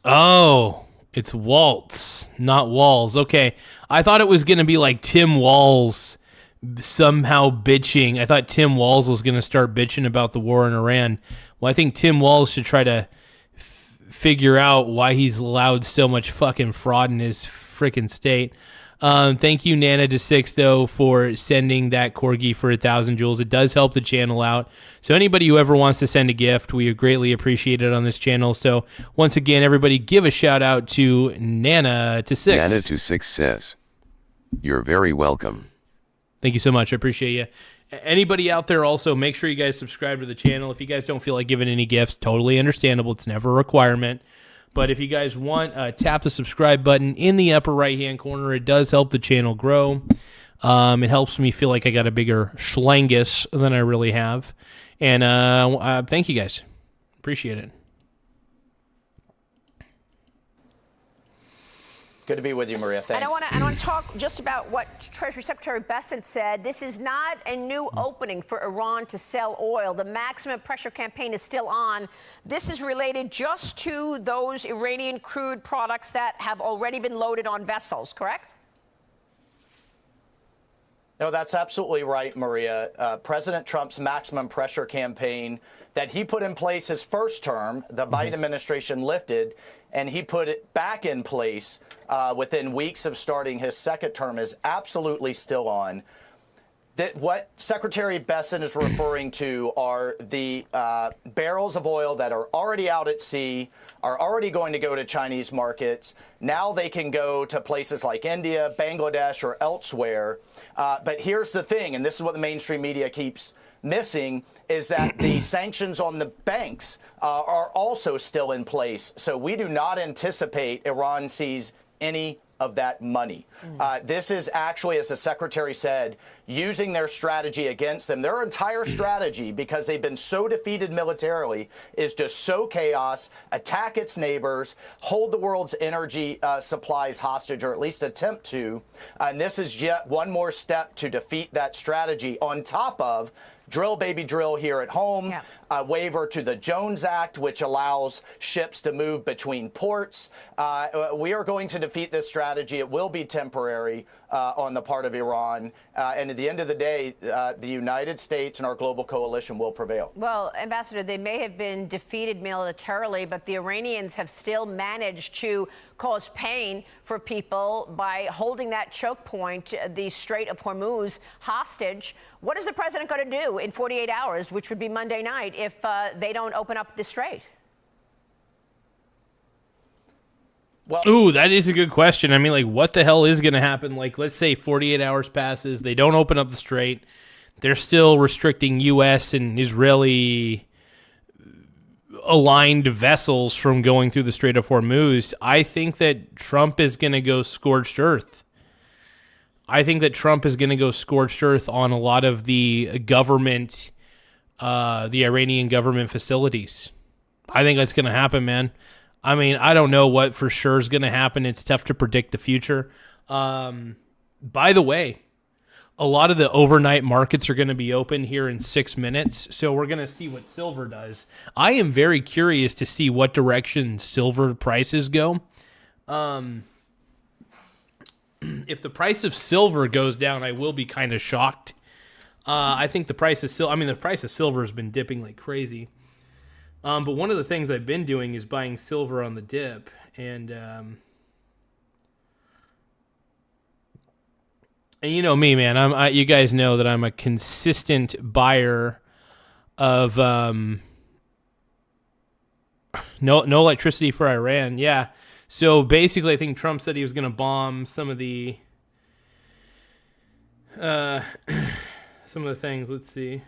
Oh, it's Waltz, not Walls. Okay, I thought it was going to be like Tim Walz somehow bitching. I thought Tim Walz was going to start bitching about the war in Iran. Well, I think Tim Walz should try to figure out why he's allowed so much fucking fraud in his freaking state. Thank you, Nana6, though, for sending that corgi for 1,000 joules. It does help the channel out. So anybody who ever wants to send a gift, we greatly appreciate it on this channel. So once again, everybody give a shout out to Nana6. Nana6 says, "You're very welcome." Thank you so much. I appreciate you. Anybody out there also, make sure you guys subscribe to the channel. If you guys don't feel like giving any gifts, totally understandable. It's never a requirement. But if you guys want, tap the subscribe button in the upper right-hand corner. It does help the channel grow. It helps me feel like I got a bigger schlangus than I really have. And thank you guys. Appreciate it. Good to be with you, Maria. Thanks. And I want to talk just about what Treasury Secretary Bessent said. This is not a new opening for Iran to sell oil. The maximum pressure campaign is still on. This is related just to those Iranian crude products that have already been loaded on vessels, correct? No, that's absolutely right, Maria. President Trump's maximum pressure campaign that he put in place his first term, the Biden administration lifted, and he put it back in place within weeks of starting his second term, is absolutely still on. What Secretary Bessent is referring to are the barrels of oil that are already out at sea, are already going to go to Chinese markets. Now they can go to places like India, Bangladesh, or elsewhere. But here's the thing, and this is what the mainstream media keeps missing, is that the sanctions on the banks are also still in place. So we do not anticipate Iran sees any of that money. This is actually, as the secretary said, using their strategy against them. Their entire strategy, because they've been so defeated militarily, is to sow chaos, attack its neighbors, hold the world's energy supplies hostage, or at least attempt to. And this is yet one more step to defeat that strategy, on top of drill, baby, drill here at home, a waiver to the Jones Act, which allows ships to move between ports. We are going to defeat this strategy. It will be temporary on the part of Iran. And at the end of the day, the United States and our global coalition will prevail. Well, Ambassador, they may have been defeated militarily, but the Iranians have still managed to cause pain for people by holding that choke point, the Strait of Hormuz, hostage. What is the president going to do in 48 hours, which would be Monday night, if they don't open up the strait? Well, ooh, that is a good question. I mean, like, what the hell is going to happen? Like, let's say 48 hours passes, they don't open up the strait. They're still restricting U.S. and Israeli aligned vessels from going through the Strait of Hormuz. I think that Trump is going to go scorched earth. I think that Trump is going to go scorched earth on a lot of the government, the Iranian government facilities. I think that's going to happen, man. I mean, I don't know what for sure is going to happen. It's tough to predict the future. By the way, a lot of the overnight markets are going to be open here in 6 minutes, so we're going to see what silver does. I am very curious to see what direction silver prices go. If the price of silver goes down, I will be kind of shocked. I think the price of the price of silver has been dipping like crazy. But one of the things I've been doing is buying silver on the dip, and you know me, man. You guys know that I'm a consistent buyer of no electricity for Iran. Yeah. So basically, I think Trump said he was going to bomb some of the things. Let's see.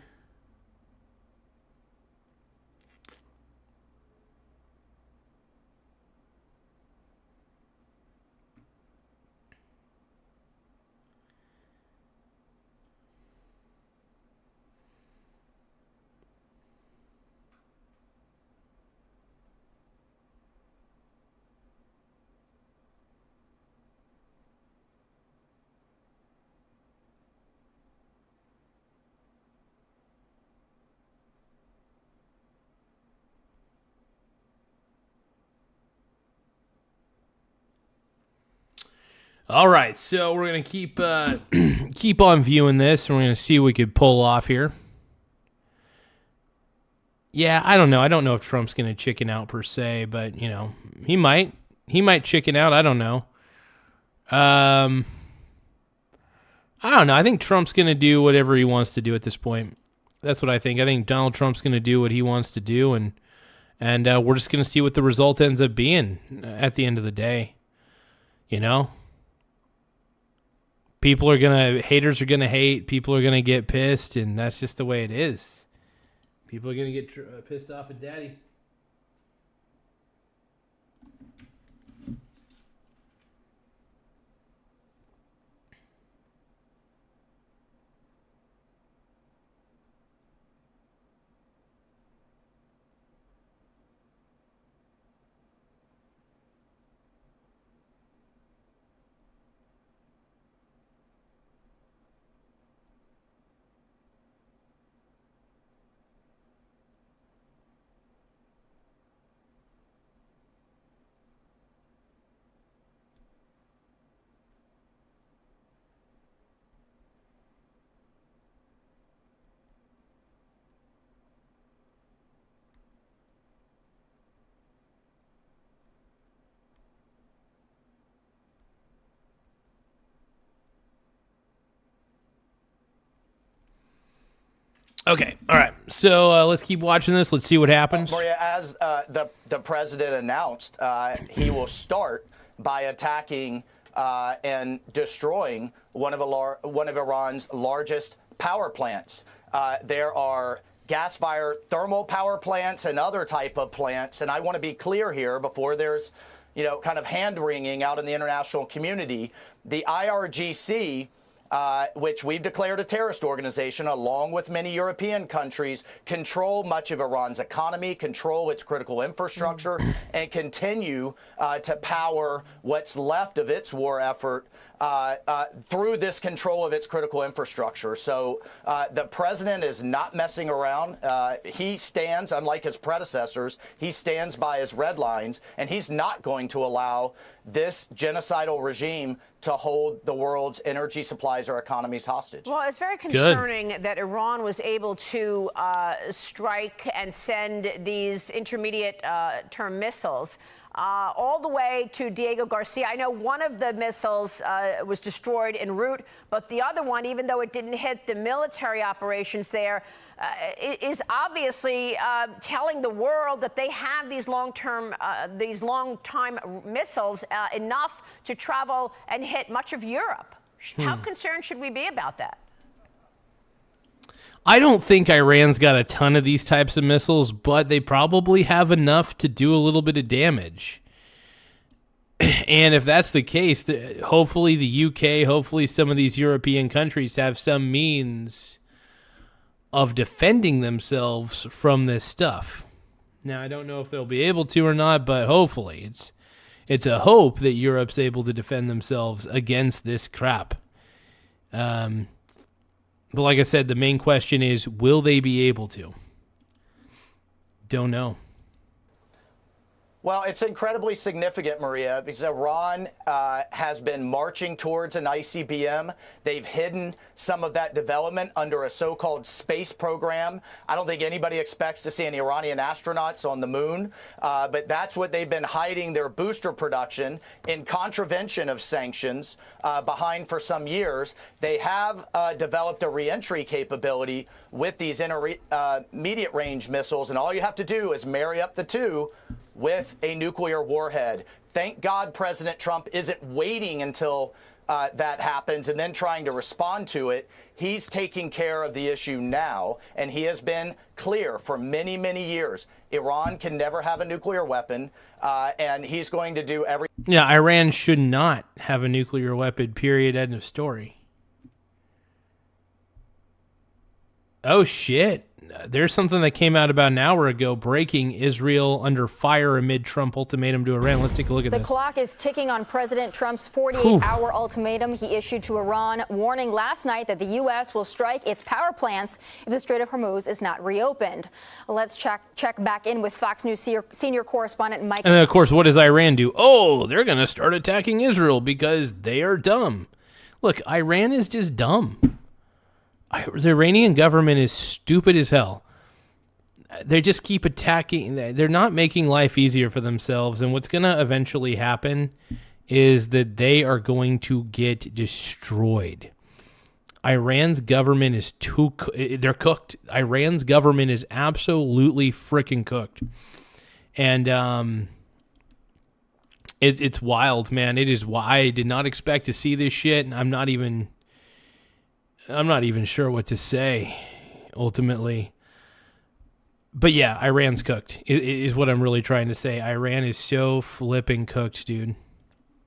All right, so we're gonna keep on viewing this, and we're gonna see what we could pull off here. Yeah, I don't know. I don't know if Trump's gonna chicken out per se, but you know, he might. He might chicken out. I don't know. I don't know. I think Trump's gonna do whatever he wants to do at this point. That's what I think. I think Donald Trump's gonna do what he wants to do, and we're just gonna see what the result ends up being at the end of the day. You know. Haters are gonna hate, people are gonna get pissed, and that's just the way it is. People are gonna get pissed off at daddy. Okay, all right. So let's keep watching this. Let's see what happens. Maria, as the president announced, he will start by attacking and destroying one of Iran's largest power plants. There are gas-fired thermal power plants and other type of plants, and I want to be clear here before there's kind of hand-wringing out in the international community. The IRGC, which we've declared a terrorist organization, along with many European countries, control much of Iran's economy, control its critical infrastructure, and continue to power what's left of its war effort through this control of its critical infrastructure. So the president is not messing around. He stands, unlike his predecessors, he stands by his red lines, and he's not going to allow this genocidal regime to hold the world's energy supplies or economies hostage. Well, it's very concerning that Iran was able to strike and send these intermediate term missiles all the way to Diego Garcia. I know one of the missiles was destroyed en route, but the other one, even though it didn't hit the military operations there, is obviously telling the world that they have these long-time missiles enough to travel and hit much of Europe. How concerned should we be about that? I don't think Iran's got a ton of these types of missiles, but they probably have enough to do a little bit of damage. And if that's the case, hopefully the UK, hopefully some of these European countries have some means of defending themselves from this stuff. Now, I don't know if they'll be able to or not, but hopefully it's a hope that Europe's able to defend themselves against this crap. But like I said, the main question is, will they be able to? Don't know. Well, it's incredibly significant, Maria, because Iran has been marching towards an ICBM. They've hidden some of that development under a so-called space program. I don't think anybody expects to see any Iranian astronauts on the moon, but that's what they've been hiding their booster production in contravention of sanctions behind for some years. They have developed a reentry capability with these intermediate range missiles, and all you have to do is marry up the two with a nuclear warhead. Thank God President Trump isn't waiting until that happens and then trying to respond to it. He's taking care of the issue now, and he has been clear for many, many years. Iran can never have a nuclear weapon, and he's going to do everything. Yeah, Iran should not have a nuclear weapon, period, end of story. Oh, shit. There's something that came out about an hour ago, breaking: Israel under fire amid Trump ultimatum to Iran. Let's take a look at this. The clock is ticking on President Trump's 48-hour ultimatum he issued to Iran, warning last night that the U.S. will strike its power plants if the Strait of Hormuz is not reopened. Let's check back in with Fox News senior correspondent Mike. And then, of course, what does Iran do? Oh, they're going to start attacking Israel because they are dumb. Look, Iran is just dumb. The Iranian government is stupid as hell. They just keep attacking. They're not making life easier for themselves. And what's going to eventually happen is that they are going to get destroyed. Iran's government is they're cooked. Iran's government is absolutely freaking cooked. And it's wild, man. It is why I did not expect to see this shit. And I'm not even sure what to say, ultimately. But yeah, Iran's cooked, is what I'm really trying to say. Iran is so flipping cooked, dude.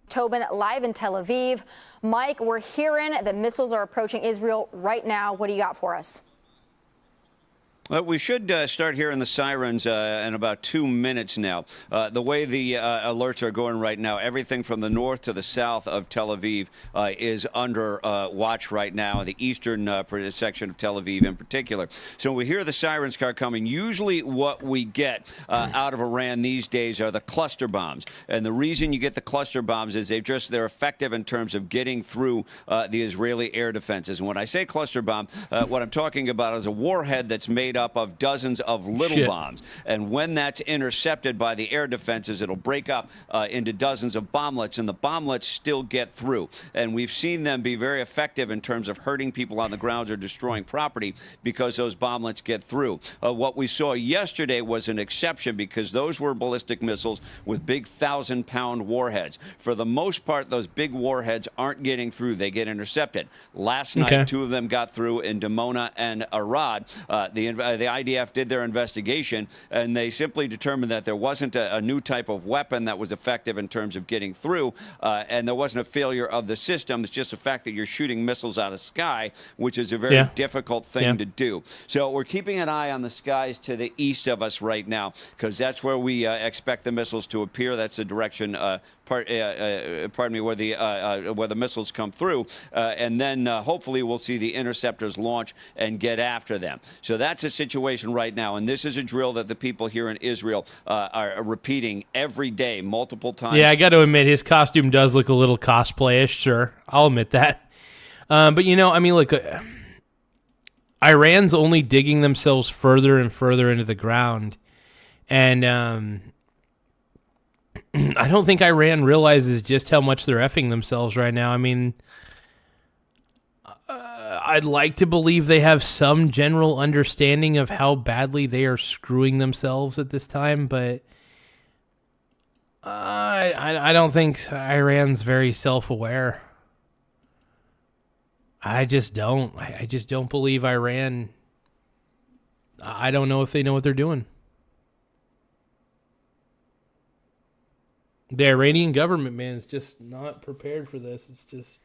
Tobin live in Tel Aviv. Mike, we're hearing that missiles are approaching Israel right now. What do you got for us? Well, we should start hearing the sirens in about 2 minutes now. The way the alerts are going right now, everything from the north to the south of Tel Aviv is under watch right now, in the eastern section of Tel Aviv in particular. So when we hear the sirens start coming, usually what we get out of Iran these days are the cluster bombs. And the reason you get the cluster bombs is they're effective in terms of getting through the Israeli air defenses. And when I say cluster bomb, what I'm talking about is a warhead that's made up of dozens of little bombs. And when that's intercepted by the air defenses, it'll break up into dozens of bomblets, and the bomblets still get through. And we've seen them be very effective in terms of hurting people on the ground or destroying property because those bomblets get through. What we saw yesterday was an exception because those were ballistic missiles with big 1,000-pound warheads. For the most part, those big warheads aren't getting through. They get intercepted. Last night, two of them got through in Dimona and Arad. the IDF did their investigation, and they simply determined that there wasn't a new type of weapon that was effective in terms of getting through, and there wasn't a failure of the system. It's just the fact that you're shooting missiles out of the sky, which is a very difficult thing to do. So we're keeping an eye on the skies to the east of us right now, because that's where we expect the missiles to appear. That's the direction, where the missiles come through, and then hopefully we'll see the interceptors launch and get after them. So that's a situation right now, and this is a drill that the people here in Israel are repeating every day, multiple times. Yeah, I got to admit, his costume does look a little cosplayish, sure. I'll admit that. But, you know, I mean, look, Iran's only digging themselves further and further into the ground. And I don't think Iran realizes just how much they're effing themselves right now. I mean, I'd like to believe they have some general understanding of how badly they are screwing themselves at this time, but I don't think Iran's very self-aware. I just don't. I just don't believe Iran. I don't know if they know what they're doing. The Iranian government, man, is just not prepared for this. It's just...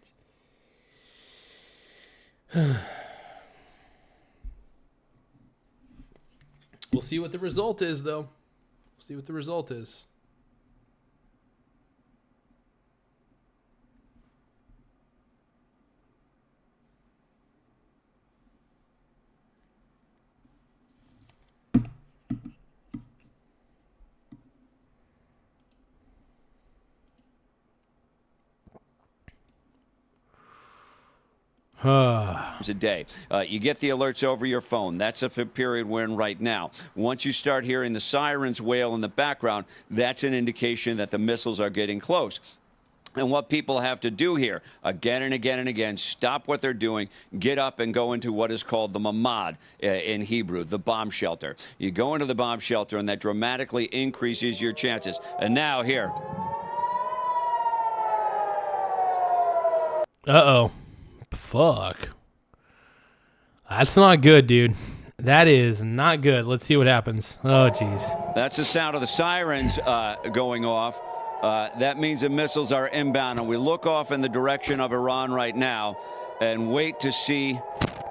We'll see what the result is, though. We'll see what the result is. a day. You get the alerts over your phone. That's a period we're in right now. Once you start hearing the sirens wail in the background, that's an indication that the missiles are getting close. And what people have to do here, again and again and again, stop what they're doing, get up and go into what is called the mamad in Hebrew, the bomb shelter. You go into the bomb shelter, and that dramatically increases your chances. And now here. Uh-oh. Fuck. That's not good, dude. That is not good. Let's see what happens. Oh, jeez. That's the sound of the sirens going off. That means the missiles are inbound, and we look off in the direction of Iran right now and wait to see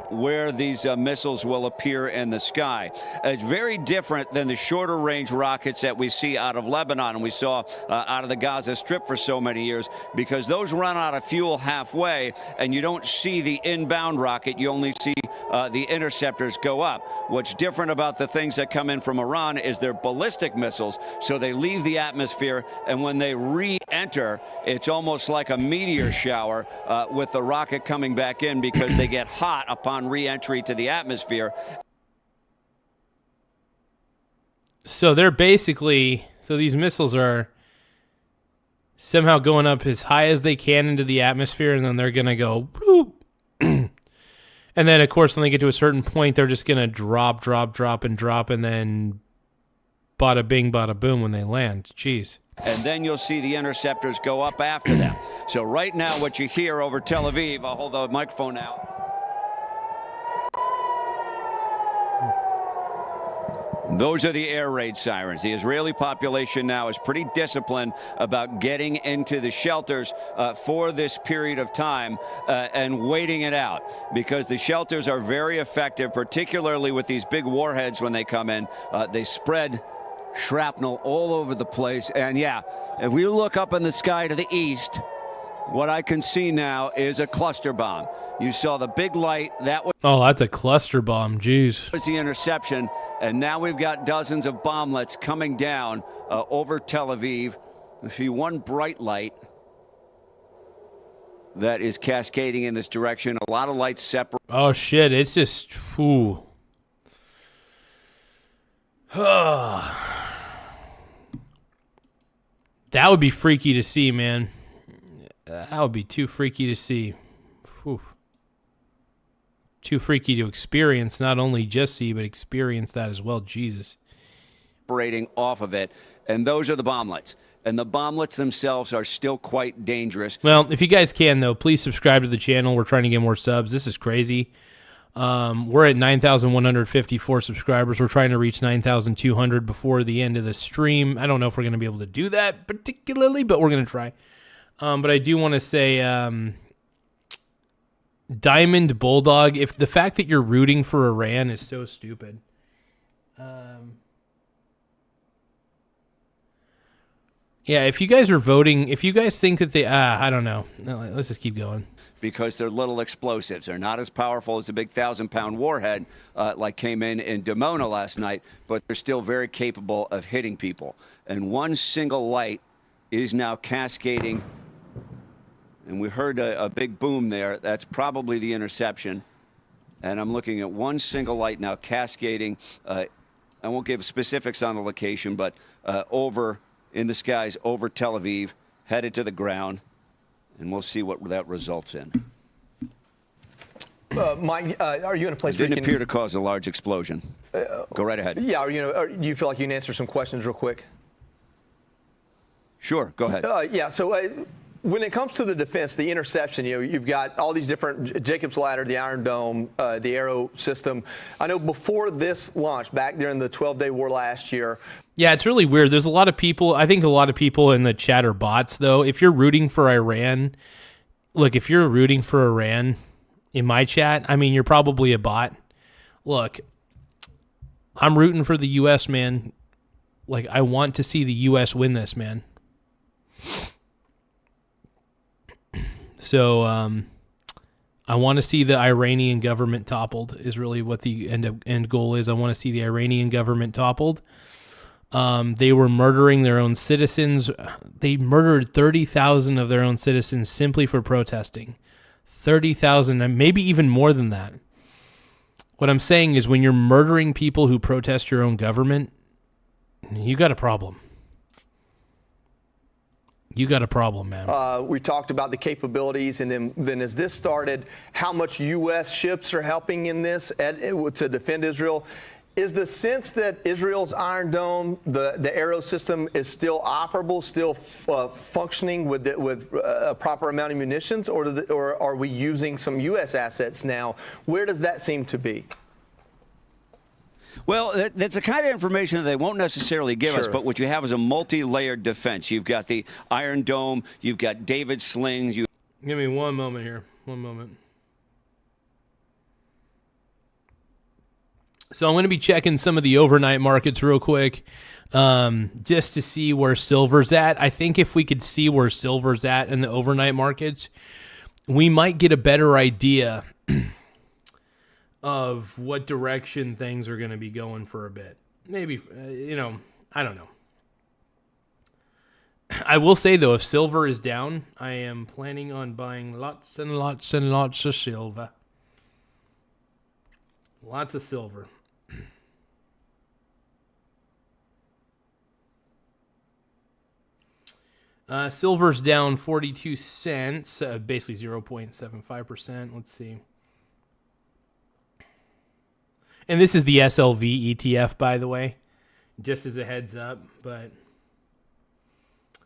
where these missiles will appear in the sky. It's very different than the shorter range rockets that we see out of Lebanon and we saw out of the Gaza Strip for so many years, because those run out of fuel halfway and you don't see the inbound rocket. You only see the interceptors go up. What's different about the things that come in from Iran is they're ballistic missiles, so they leave the atmosphere, and when they re-enter, it's almost like a meteor shower with the rocket coming back in, because they get hot upon re-entry to the atmosphere. So they're basically, so these missiles are somehow going up as high as they can into the atmosphere, and then they're going to go bloop. And then, of course, when they get to a certain point, they're just going to drop, and then bada bing, bada boom when they land. Jeez. And then you'll see the interceptors go up after them. So right now, what you hear over Tel Aviv, I'll hold the microphone out. Those are the air raid sirens. The Israeli population now is pretty disciplined about getting into the shelters for this period of time and waiting it out, because the shelters are very effective, particularly with these big warheads when they come in. They spread shrapnel all over the place. And yeah, if we look up in the sky to the east, what I can see now is a cluster bomb. You saw the big light. That was that's a cluster bomb. Jeez. Was the interception. And now we've got dozens of bomblets coming down over Tel Aviv. I see one bright light that is cascading in this direction. A lot of lights separate. Oh, shit. It's just... Ooh. That would be freaky to see, man. That would be too freaky to see. Whew. Too freaky to experience, not only just see, but experience that as well. Jesus. Operating off of it, and those are the bomblets. And the bomblets themselves are still quite dangerous. Well, if you guys can, though, please subscribe to the channel. We're trying to get more subs. This is crazy. We're at 9,154 subscribers. We're trying to reach 9,200 before the end of the stream. I don't know if we're going to be able to do that particularly, but we're going to try. But I do want to say, Diamond Bulldog, if the fact that you're rooting for Iran is so stupid. Yeah, if you guys are voting, if you guys think that they, I don't know. No, let's just keep going. Because they're little explosives. They're not as powerful as a big 1,000-pound warhead like came in Dimona last night, but they're still very capable of hitting people. And one single light is now cascading. And we heard a big boom there. That's probably the interception. And I'm looking at one single light now cascading. I won't give specifics on the location, but over in the skies over Tel Aviv, headed to the ground. And we'll see what that results in. Mike, are you in a place It where you didn't can... appear to cause a large explosion. Go right ahead. Yeah, do you feel like you can answer some questions real quick? Sure, go ahead. Yeah, so when it comes to the defense, the interception, you've got all these different Jacob's Ladder, the Iron Dome, the Arrow system. I know before this launch, back during the 12-day war last year. Yeah, it's really weird. There's a lot of people, I think a lot of people in the chat are bots, though. If you're rooting for Iran, look, if you're rooting for Iran in my chat, I mean, you're probably a bot. Look, I'm rooting for the U.S., man. Like, I want to see the U.S. win this, man. So, I want to see the Iranian government toppled is really what the end goal is. I want to see the Iranian government toppled. They were murdering their own citizens. They murdered 30,000 of their own citizens simply for protesting. 30,000, and maybe even more than that. What I'm saying is when you're murdering people who protest your own government, you got a problem. You got a problem, man. We talked about the capabilities, and then as this started, how much U.S. ships are helping in this to defend Israel. Is the sense that Israel's Iron Dome, the Arrow system, is still operable, still functioning with a proper amount of munitions, or are we using some U.S. assets now? Where does that seem to be? Well, that's the kind of information that they won't necessarily give us, but what you have is a multi-layered defense. You've got the Iron Dome, you've got David slings. Give me one moment here. One moment. So I'm going to be checking some of the overnight markets real quick, just to see where silver's at. I think if we could see where silver's at in the overnight markets, we might get a better idea of what direction things are going to be going for a bit. Maybe, I don't know. I will say, though, if silver is down, I am planning on buying lots and lots and lots of silver. Lots of silver. Silver's down 42 cents, basically 0.75%. Let's see. And this is the SLV ETF, by the way, just as a heads up. But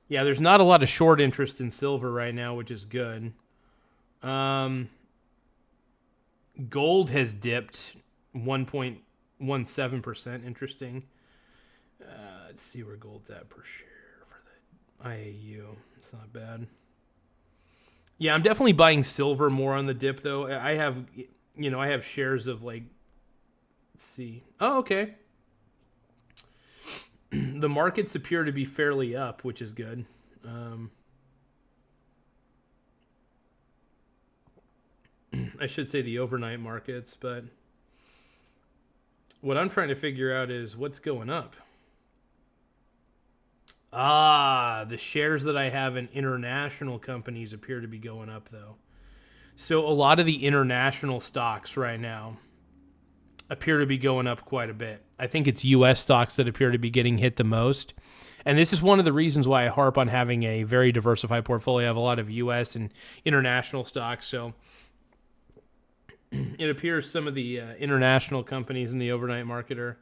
yeah, there's not a lot of short interest in silver right now, which is good. Gold has dipped 1.17%. Interesting. Let's see where gold's at per share for the IAU. It's not bad. Yeah, I'm definitely buying silver more on the dip, though. I have shares of like. Let's see. Oh, okay. The markets appear to be fairly up, which is good. I should say the overnight markets, but what I'm trying to figure out is what's going up. The shares that I have in international companies appear to be going up, though. So a lot of the international stocks right now appear to be going up quite a bit. I think it's U.S. stocks that appear to be getting hit the most. And this is one of the reasons why I harp on having a very diversified portfolio. I have a lot of U.S. and international stocks. So it appears some of the international companies in the overnight market are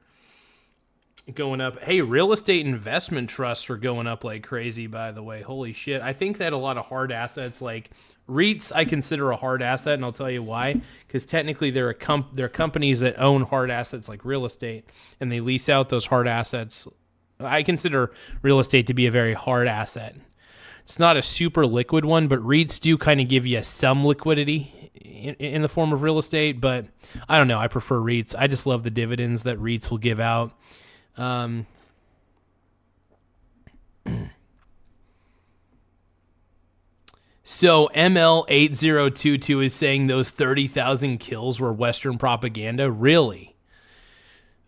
going up. Hey, real estate investment trusts are going up like crazy, by the way. Holy shit. I think that a lot of hard assets like REITs I consider a hard asset, and I'll tell you why. Because technically they're companies that own hard assets like real estate, and they lease out those hard assets. I consider real estate to be a very hard asset. It's not a super liquid one, but REITs do kind of give you some liquidity in the form of real estate, but I don't know. I prefer REITs. I just love the dividends that REITs will give out. So ML8022 is saying those 30,000 kills were Western propaganda. Really?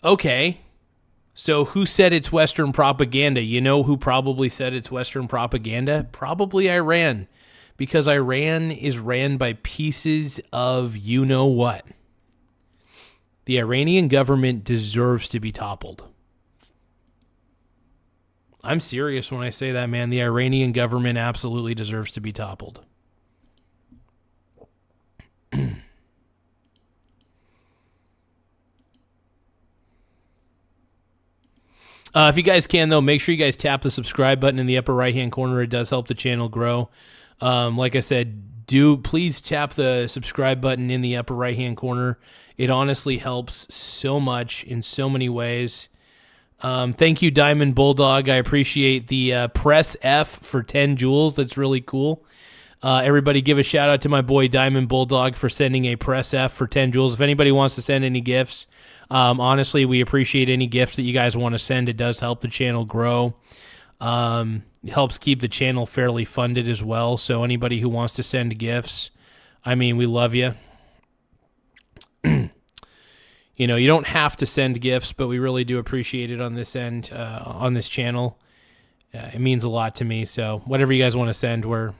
Okay. So who said it's Western propaganda? You know who probably said it's Western propaganda? Probably Iran. Because Iran is ran by pieces of you-know-what. The Iranian government deserves to be toppled. I'm serious when I say that, man. The Iranian government absolutely deserves to be toppled. If you guys can, though, make sure you guys tap the subscribe button in the upper right-hand corner. It does help the channel grow. Like I said, please tap the subscribe button in the upper right-hand corner. It honestly helps so much in so many ways. Thank you, Diamond Bulldog. I appreciate the press F for 10 jewels. That's really cool. Everybody give a shout out to my boy Diamond Bulldog for sending a press F for 10 jewels. If anybody wants to send any gifts, honestly, we appreciate any gifts that you guys want to send. It does help the channel grow. It helps keep the channel fairly funded as well. So anybody who wants to send gifts, I mean, we love you. You know, you don't have to send gifts, but we really do appreciate it on this end, on this channel. It means a lot to me. So whatever you guys want to send, we're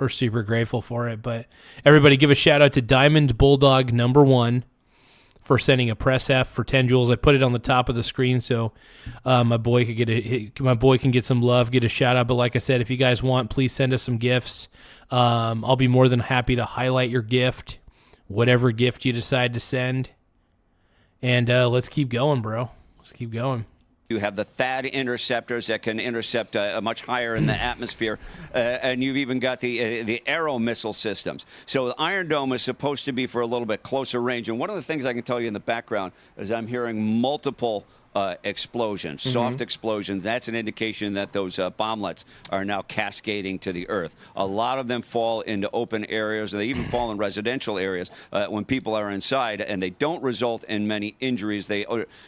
super grateful for it. But everybody give a shout out to Diamond Bulldog #1 for sending a press F for 10 jewels. I put it on the top of the screen so my boy can get some love, get a shout out. But like I said, if you guys want, please send us some gifts. I'll be more than happy to highlight your gift, whatever gift you decide to send. And let's keep going, bro. Let's keep going. You have the THAAD interceptors that can intercept much higher in the atmosphere, and you've even got the Arrow missile systems. So the Iron Dome is supposed to be for a little bit closer range. And one of the things I can tell you in the background is I'm hearing multiple explosions, soft explosions. That's an indication that those bomblets are now cascading to the earth. A lot of them fall into open areas, and they even fall in residential areas when people are inside, and they don't result in many injuries.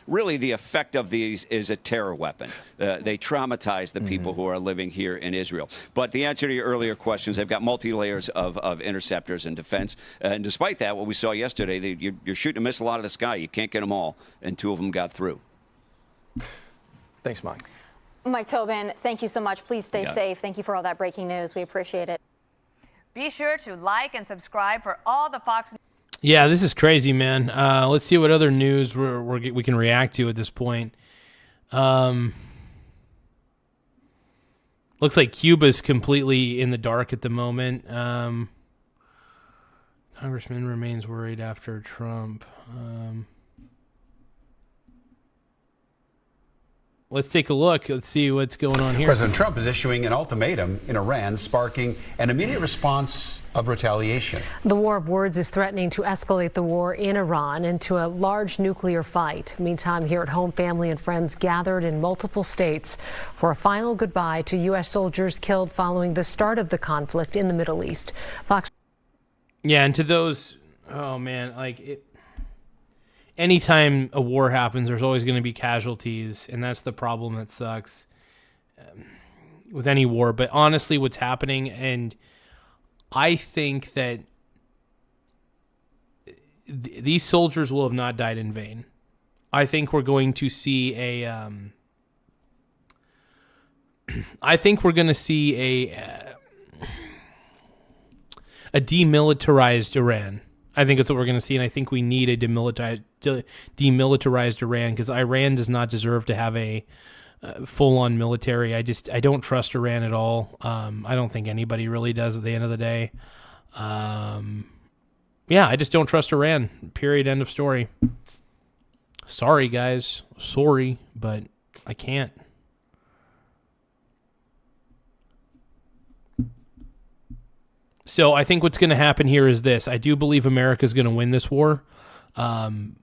Really, the effect of these is a terror weapon. They traumatize the people who are living here in Israel. But the answer to your earlier questions, they've got multi-layers of interceptors and defense. And despite that, what we saw yesterday, you're shooting a missile out of the sky. You can't get them all, and 2 of them got through. Thanks, Mike. Mike Tobin, thank you so much. Please stay safe. Thank you for all that breaking news. We appreciate it. Be sure to like and subscribe for all the Fox. Yeah, this is crazy, man. Let's see what other news we can react to at this point. Looks like Cuba's completely in the dark at the moment. Congressman remains worried after Trump. Let's take a look. Let's see what's going on here. President Trump is issuing an ultimatum in Iran, sparking an immediate response of retaliation. The war of words is threatening to escalate the war in Iran into a large nuclear fight. Meantime, here at home, family and friends gathered in multiple states for a final goodbye to U.S. soldiers killed following the start of the conflict in the Middle East. Fox. Yeah, and to those, oh man, anytime a war happens, there's always going to be casualties, and that's the problem that sucks with any war. But honestly, what's happening, and I think that these soldiers will have not died in vain. I think we're going to see a demilitarized Iran. I think that's what we're going to see, and I think we need a demilitarized Iran, because Iran does not deserve to have a full-on military. I don't trust Iran at all. I don't think anybody really does at the end of the day. Yeah, I just don't trust Iran. Period. End of story. Sorry, guys. Sorry, but I can't. So I think what's going to happen here is this. I do believe America's going to win this war. And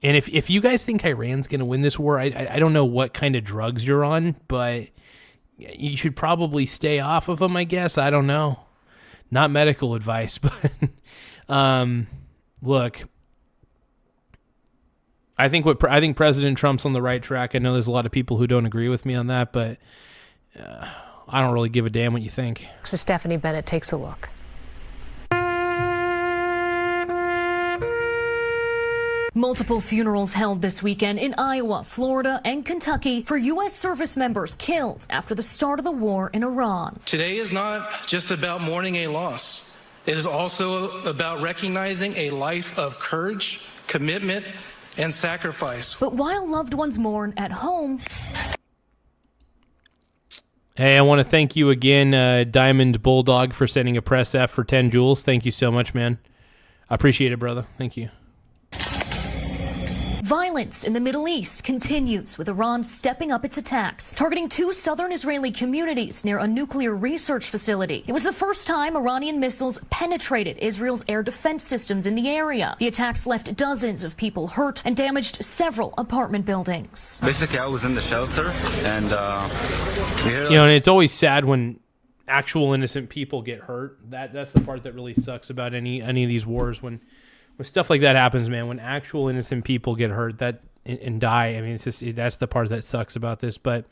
if you guys think Iran's going to win this war, I don't know what kind of drugs you're on, but you should probably stay off of them, I guess. I don't know. Not medical advice, but look, I think President Trump's on the right track. I know there's a lot of people who don't agree with me on that, but I don't really give a damn what you think. So Stephanie Bennett takes a look. Multiple funerals held this weekend in Iowa, Florida, and Kentucky for U.S. service members killed after the start of the war in Iran. Today is not just about mourning a loss. It is also about recognizing a life of courage, commitment, and sacrifice. But while loved ones mourn at home... Hey, I want to thank you again, Diamond Bulldog, for sending a press F for 10 joules. Thank you so much, man. I appreciate it, brother. Thank you. Violence in the Middle East continues, with Iran stepping up its attacks, targeting 2 southern Israeli communities near a nuclear research facility. It was the first time Iranian missiles penetrated Israel's air defense systems in the area. The attacks left dozens of people hurt and damaged several apartment buildings. Basically, I was in the shelter, and and it's always sad when actual innocent people get hurt. That's the part that really sucks about any of these wars, when stuff like that happens, man. When actual innocent people get hurt and die, I mean, it's just that's the part that sucks about this. But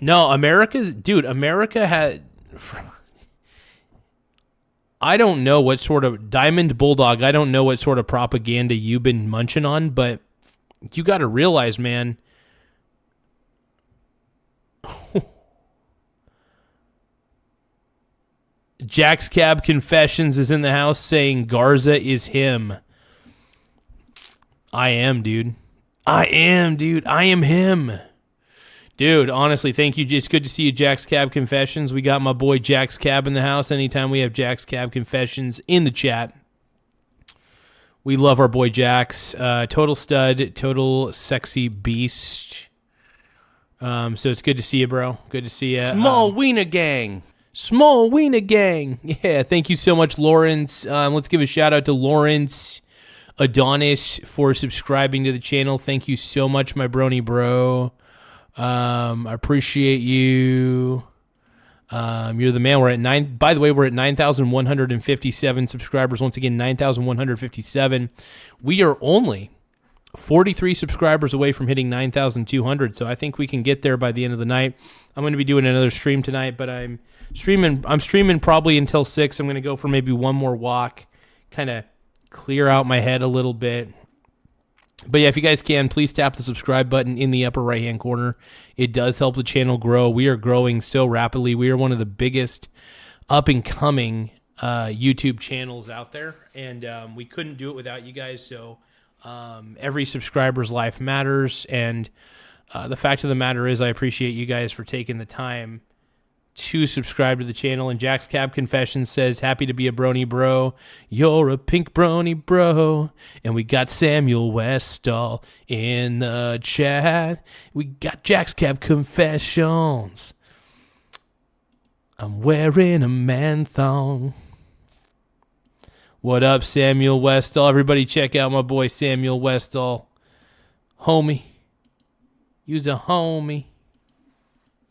no, America had. I don't know what sort of Diamond Bulldog. I don't know what sort of propaganda you've been munching on, but you got to realize, man. Jack's Cab Confessions is in the house saying Garza is him. I am, dude. I am him. Dude, honestly, thank you. It's good to see you, Jack's Cab Confessions. We got my boy Jack's Cab in the house. Anytime we have Jack's Cab Confessions in the chat, we love our boy Jax. Total stud, total sexy beast. So it's good to see you, bro. Good to see you. Small Wiener Gang. Small Wiener Gang. Yeah, thank you so much, Lawrence. Let's give a shout out to Lawrence Adonis for subscribing to the channel. Thank you so much, my brony bro. I appreciate you. You're the man. We're at 9,157 subscribers. Once again, 9,157. We are only 43 subscribers away from hitting 9,200. So I think we can get there by the end of the night. I'm going to be doing another stream tonight, but I'm streaming probably until 6. I'm going to go for maybe one more walk, kind of clear out my head a little bit. But yeah, if you guys can, please tap the subscribe button in the upper right-hand corner. It does help the channel grow. We are growing so rapidly. We are one of the biggest up-and-coming YouTube channels out there, and we couldn't do it without you guys. So every subscriber's life matters, and the fact of the matter is I appreciate you guys for taking the time to subscribe to the channel. And Jack's Cab Confessions says, happy to be a brony bro. You're a pink brony bro. And we got Samuel Westall in the chat. We got Jack's Cab Confessions. I'm wearing a man thong. What up, Samuel Westall? Everybody check out my boy Samuel Westall. Homie. You's a homie.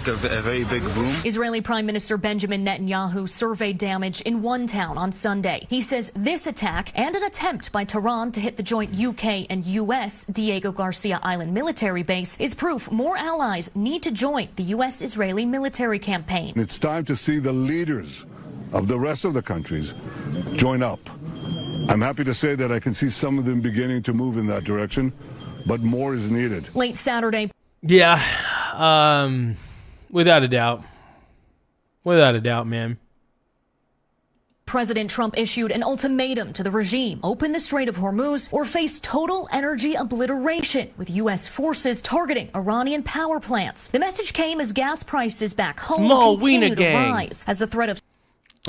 A very big boom. Israeli Prime Minister Benjamin Netanyahu surveyed damage in one town on Sunday. He says this attack and an attempt by Tehran to hit the joint UK and US Diego Garcia Island military base is proof more allies need to join the US-Israeli military campaign. It's time to see the leaders of the rest of the countries join up. I'm happy to say that I can see some of them beginning to move in that direction, but more is needed. Late Saturday. Yeah, without a doubt. Without a doubt, man. President Trump issued an ultimatum to the regime: open the Strait of Hormuz or face total energy obliteration, with U.S. forces targeting Iranian power plants. The message came as gas prices back home continue to rise as the threat of...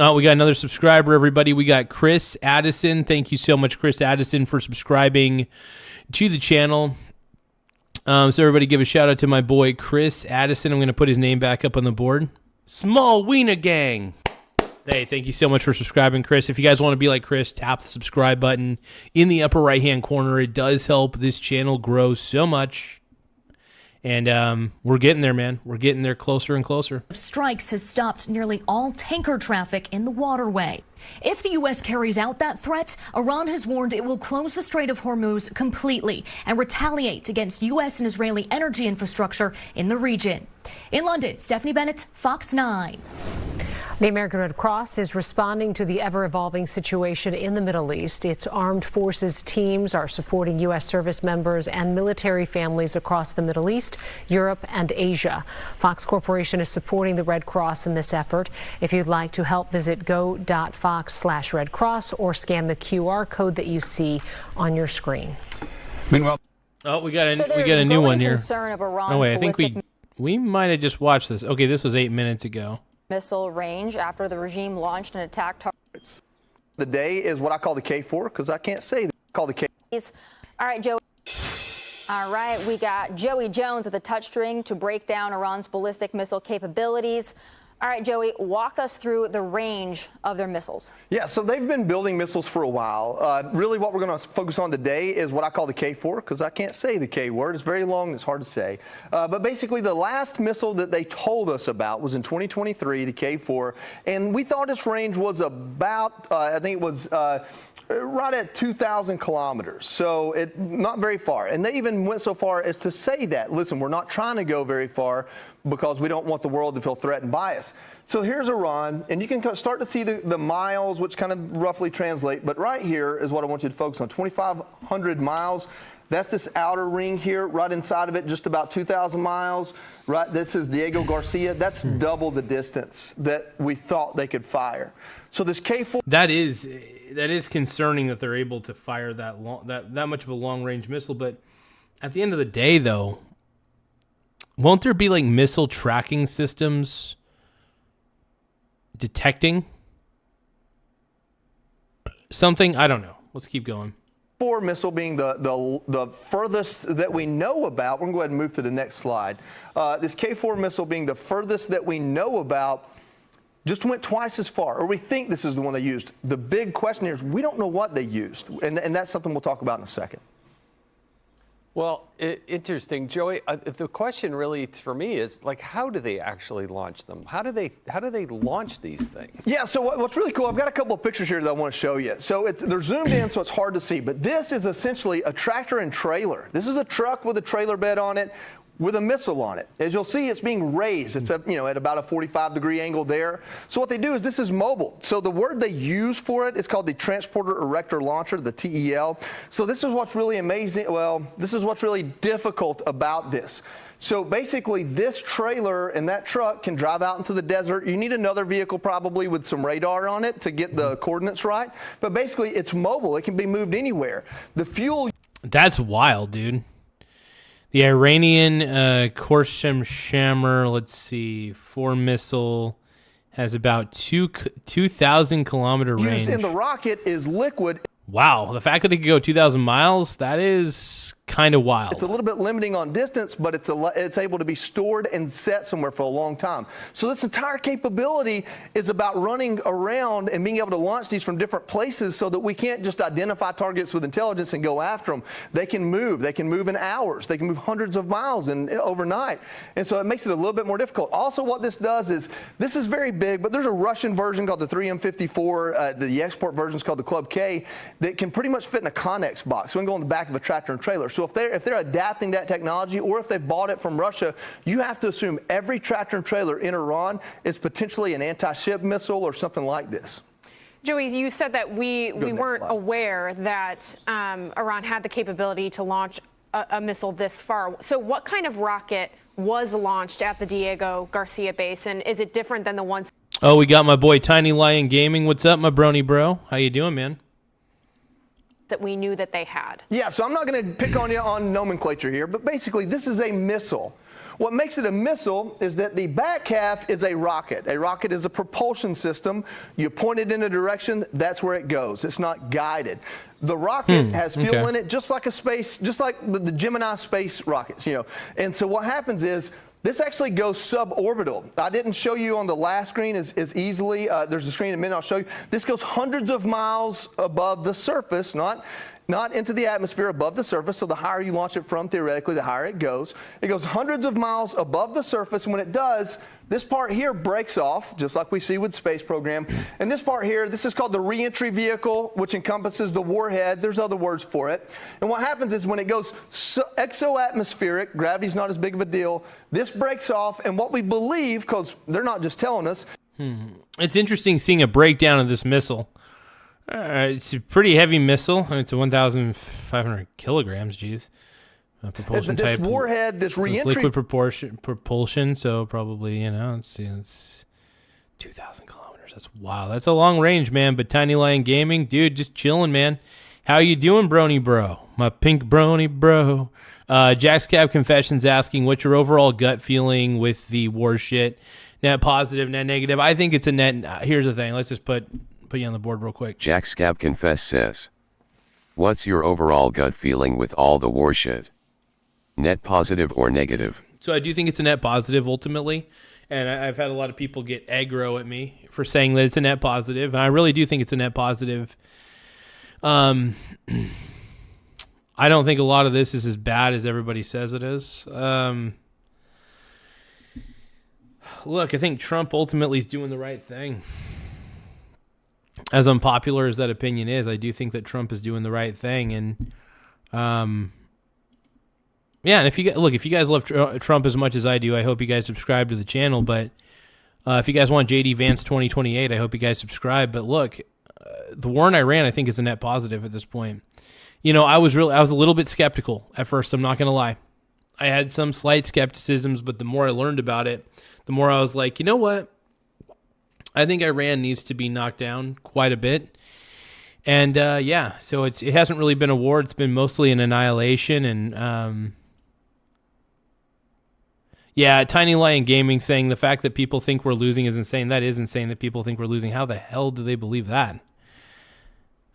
Oh, we got another subscriber, everybody. We got Chris Addison. Thank you so much, Chris Addison, for subscribing to the channel. So everybody give a shout out to my boy, Chris Addison. I'm going to put his name back up on the board. Small Wiener Gang. Hey, thank you so much for subscribing, Chris. If you guys want to be like Chris, tap the subscribe button in the upper right-hand corner. It does help this channel grow so much. And we're getting there, man. We're getting there closer and closer. Strikes has stopped nearly all tanker traffic in the waterway. If the U.S. carries out that threat, Iran has warned it will close the Strait of Hormuz completely and retaliate against U.S. and Israeli energy infrastructure in the region. In London, Stephanie Bennett, Fox 9. The American Red Cross is responding to the ever-evolving situation in the Middle East. Its armed forces teams are supporting U.S. service members and military families across the Middle East, Europe, and Asia. Fox Corporation is supporting the Red Cross in this effort. If you'd like to help, visit go.fox/Red Cross or scan the QR code that you see on your screen. Meanwhile, we got a new one here. Oh wait, I think we might have just watched this. Okay, this was 8 minutes ago. Missile range after the regime launched an attack target. The day is what I call the K4 because I can't say that. Call the K. All right, Joey. All right, we got Joey Jones at the touch string to break down Iran's ballistic missile capabilities. All right, Joey, walk us through the range of their missiles. Yeah, so they've been building missiles for a while. Really what we're going to focus on today is what I call the K4, because I can't say the K word. It's very long and it's hard to say. But basically, the last missile that they told us about was in 2023, the K4, and we thought its range was about, I think it was right at 2,000 kilometers, so not very far. And they even went so far as to say that, listen, we're not trying to go very far because we don't want the world to feel threatened by us. So here's Iran, and you can start to see the miles, which kind of roughly translate, but right here is what I want you to focus on, 2,500 miles. That's this outer ring here, right inside of it, just about 2,000 miles. Right, this is Diego Garcia. That's double the distance that we thought they could fire. So this K4. That is concerning that they're able to fire that much of a long range missile. But at the end of the day, though, won't there be like missile tracking systems detecting something? I don't know. Let's keep going. K4 missile being the furthest that we know about. We're going to go ahead and move to the next slide. This K4 missile being the furthest that we know about just went twice as far, or we think this is the one they used. The big question here is we don't know what they used, and that's something we'll talk about in a second. Well, interesting, Joey. The question really for me is like, how do they actually launch them? How do they launch these things? Yeah. So what's really cool? I've got a couple of pictures here that I want to show you. So they're zoomed in, so it's hard to see. But this is essentially a tractor and trailer. This is a truck with a trailer bed on it, with a missile on it. As you'll see, it's being raised. It's at about a 45-degree angle there. So what they do is this is mobile. So the word they use for it is called the Transporter Erector Launcher, the TEL. So this is what's really amazing. Well, this is what's really difficult about this. So basically, this trailer and that truck can drive out into the desert. You need another vehicle probably with some radar on it to get the coordinates right. But basically, it's mobile. It can be moved anywhere. The fuel. That's wild, dude. The Iranian Khorsham Shammer, let's see, 4 missile has about 2,000 kilometer range. Used in the rocket is liquid. Wow, the fact that it could go 2,000 miles, that is kind of wild. It's a little bit limiting on distance, but it's able to be stored and set somewhere for a long time. So this entire capability is about running around and being able to launch these from different places so that we can't just identify targets with intelligence and go after them. They can move. They can move in hours. They can move hundreds of miles overnight. And so it makes it a little bit more difficult. Also, what this does is, this is very big, but there's a Russian version called the 3M54. The export version is called the Club K that can pretty much fit in a Connex box. So we can go in the back of a tractor and trailer. So if they're adapting that technology, or if they bought it from Russia, you have to assume every tractor and trailer in Iran is potentially an anti-ship missile or something like this. Joey, you said that we weren't aware that Iran had the capability to launch a missile this far. So what kind of rocket was launched at the Diego Garcia base, and is it different than the ones? Oh, we got my boy Tiny Lion Gaming. What's up, my brony bro? How you doing, man? That we knew that they had? Yeah, so I'm not going to pick on you on nomenclature here, but basically this is a missile What makes it a missile is that the back half is a rocket. A rocket is a propulsion system. You point it in a direction, that's where it goes. It's not guided. The rocket has fuel in it, just like the Gemini space rockets, you know. And so what happens is, this actually goes suborbital. I didn't show you on the last screen as easily. There's a screen in a minute I'll show you. This goes hundreds of miles above the surface, not into the atmosphere, above the surface. So the higher you launch it from, theoretically, the higher it goes. It goes hundreds of miles above the surface. And when it does, this part here breaks off, just like we see with space program. And this part here, this is called the reentry vehicle, which encompasses the warhead. There's other words for it. And what happens is when it goes exoatmospheric, gravity's not as big of a deal, this breaks off. And what we believe, because they're not just telling us. It's interesting seeing a breakdown of this missile. It's a pretty heavy missile. I mean, it's a 1,500 kilograms, geez. Propulsion this type. Warhead, this reentry. It's liquid propulsion, so probably, you know, it's 2,000 kilometers. That's wow. That's a long range, man. But Tiny Lion Gaming, dude, just chilling, man. How you doing, brony bro? My pink brony bro. Jack's Cab Confessions asking, what's your overall gut feeling with the war shit? Net positive, net negative. I think it's a net. Here's the thing. Let's just put you on the board real quick. Jack Scab Confess says, what's your overall gut feeling with all the war shit? Net positive or negative? So I do think it's a net positive ultimately. And I've had a lot of people get aggro at me for saying that it's a net positive. And I really do think it's a net positive. I don't think a lot of this is as bad as everybody says it is. Look, I think Trump ultimately is doing the right thing. As unpopular as that opinion is, I do think that Trump is doing the right thing. And, yeah, and if you guys love Trump as much as I do, I hope you guys subscribe to the channel. But if you guys want JD Vance 2028, I hope you guys subscribe. But look, the war in Iran, I think, is a net positive at this point. You know, I was a little bit skeptical at first. I'm not going to lie. I had some slight skepticisms, but the more I learned about it, the more I was like, you know what? I think Iran needs to be knocked down quite a bit. And yeah, so it hasn't really been a war. It's been mostly an annihilation. And yeah, Tiny Lion Gaming saying the fact that people think we're losing is insane. That is insane that people think we're losing. How the hell do they believe that?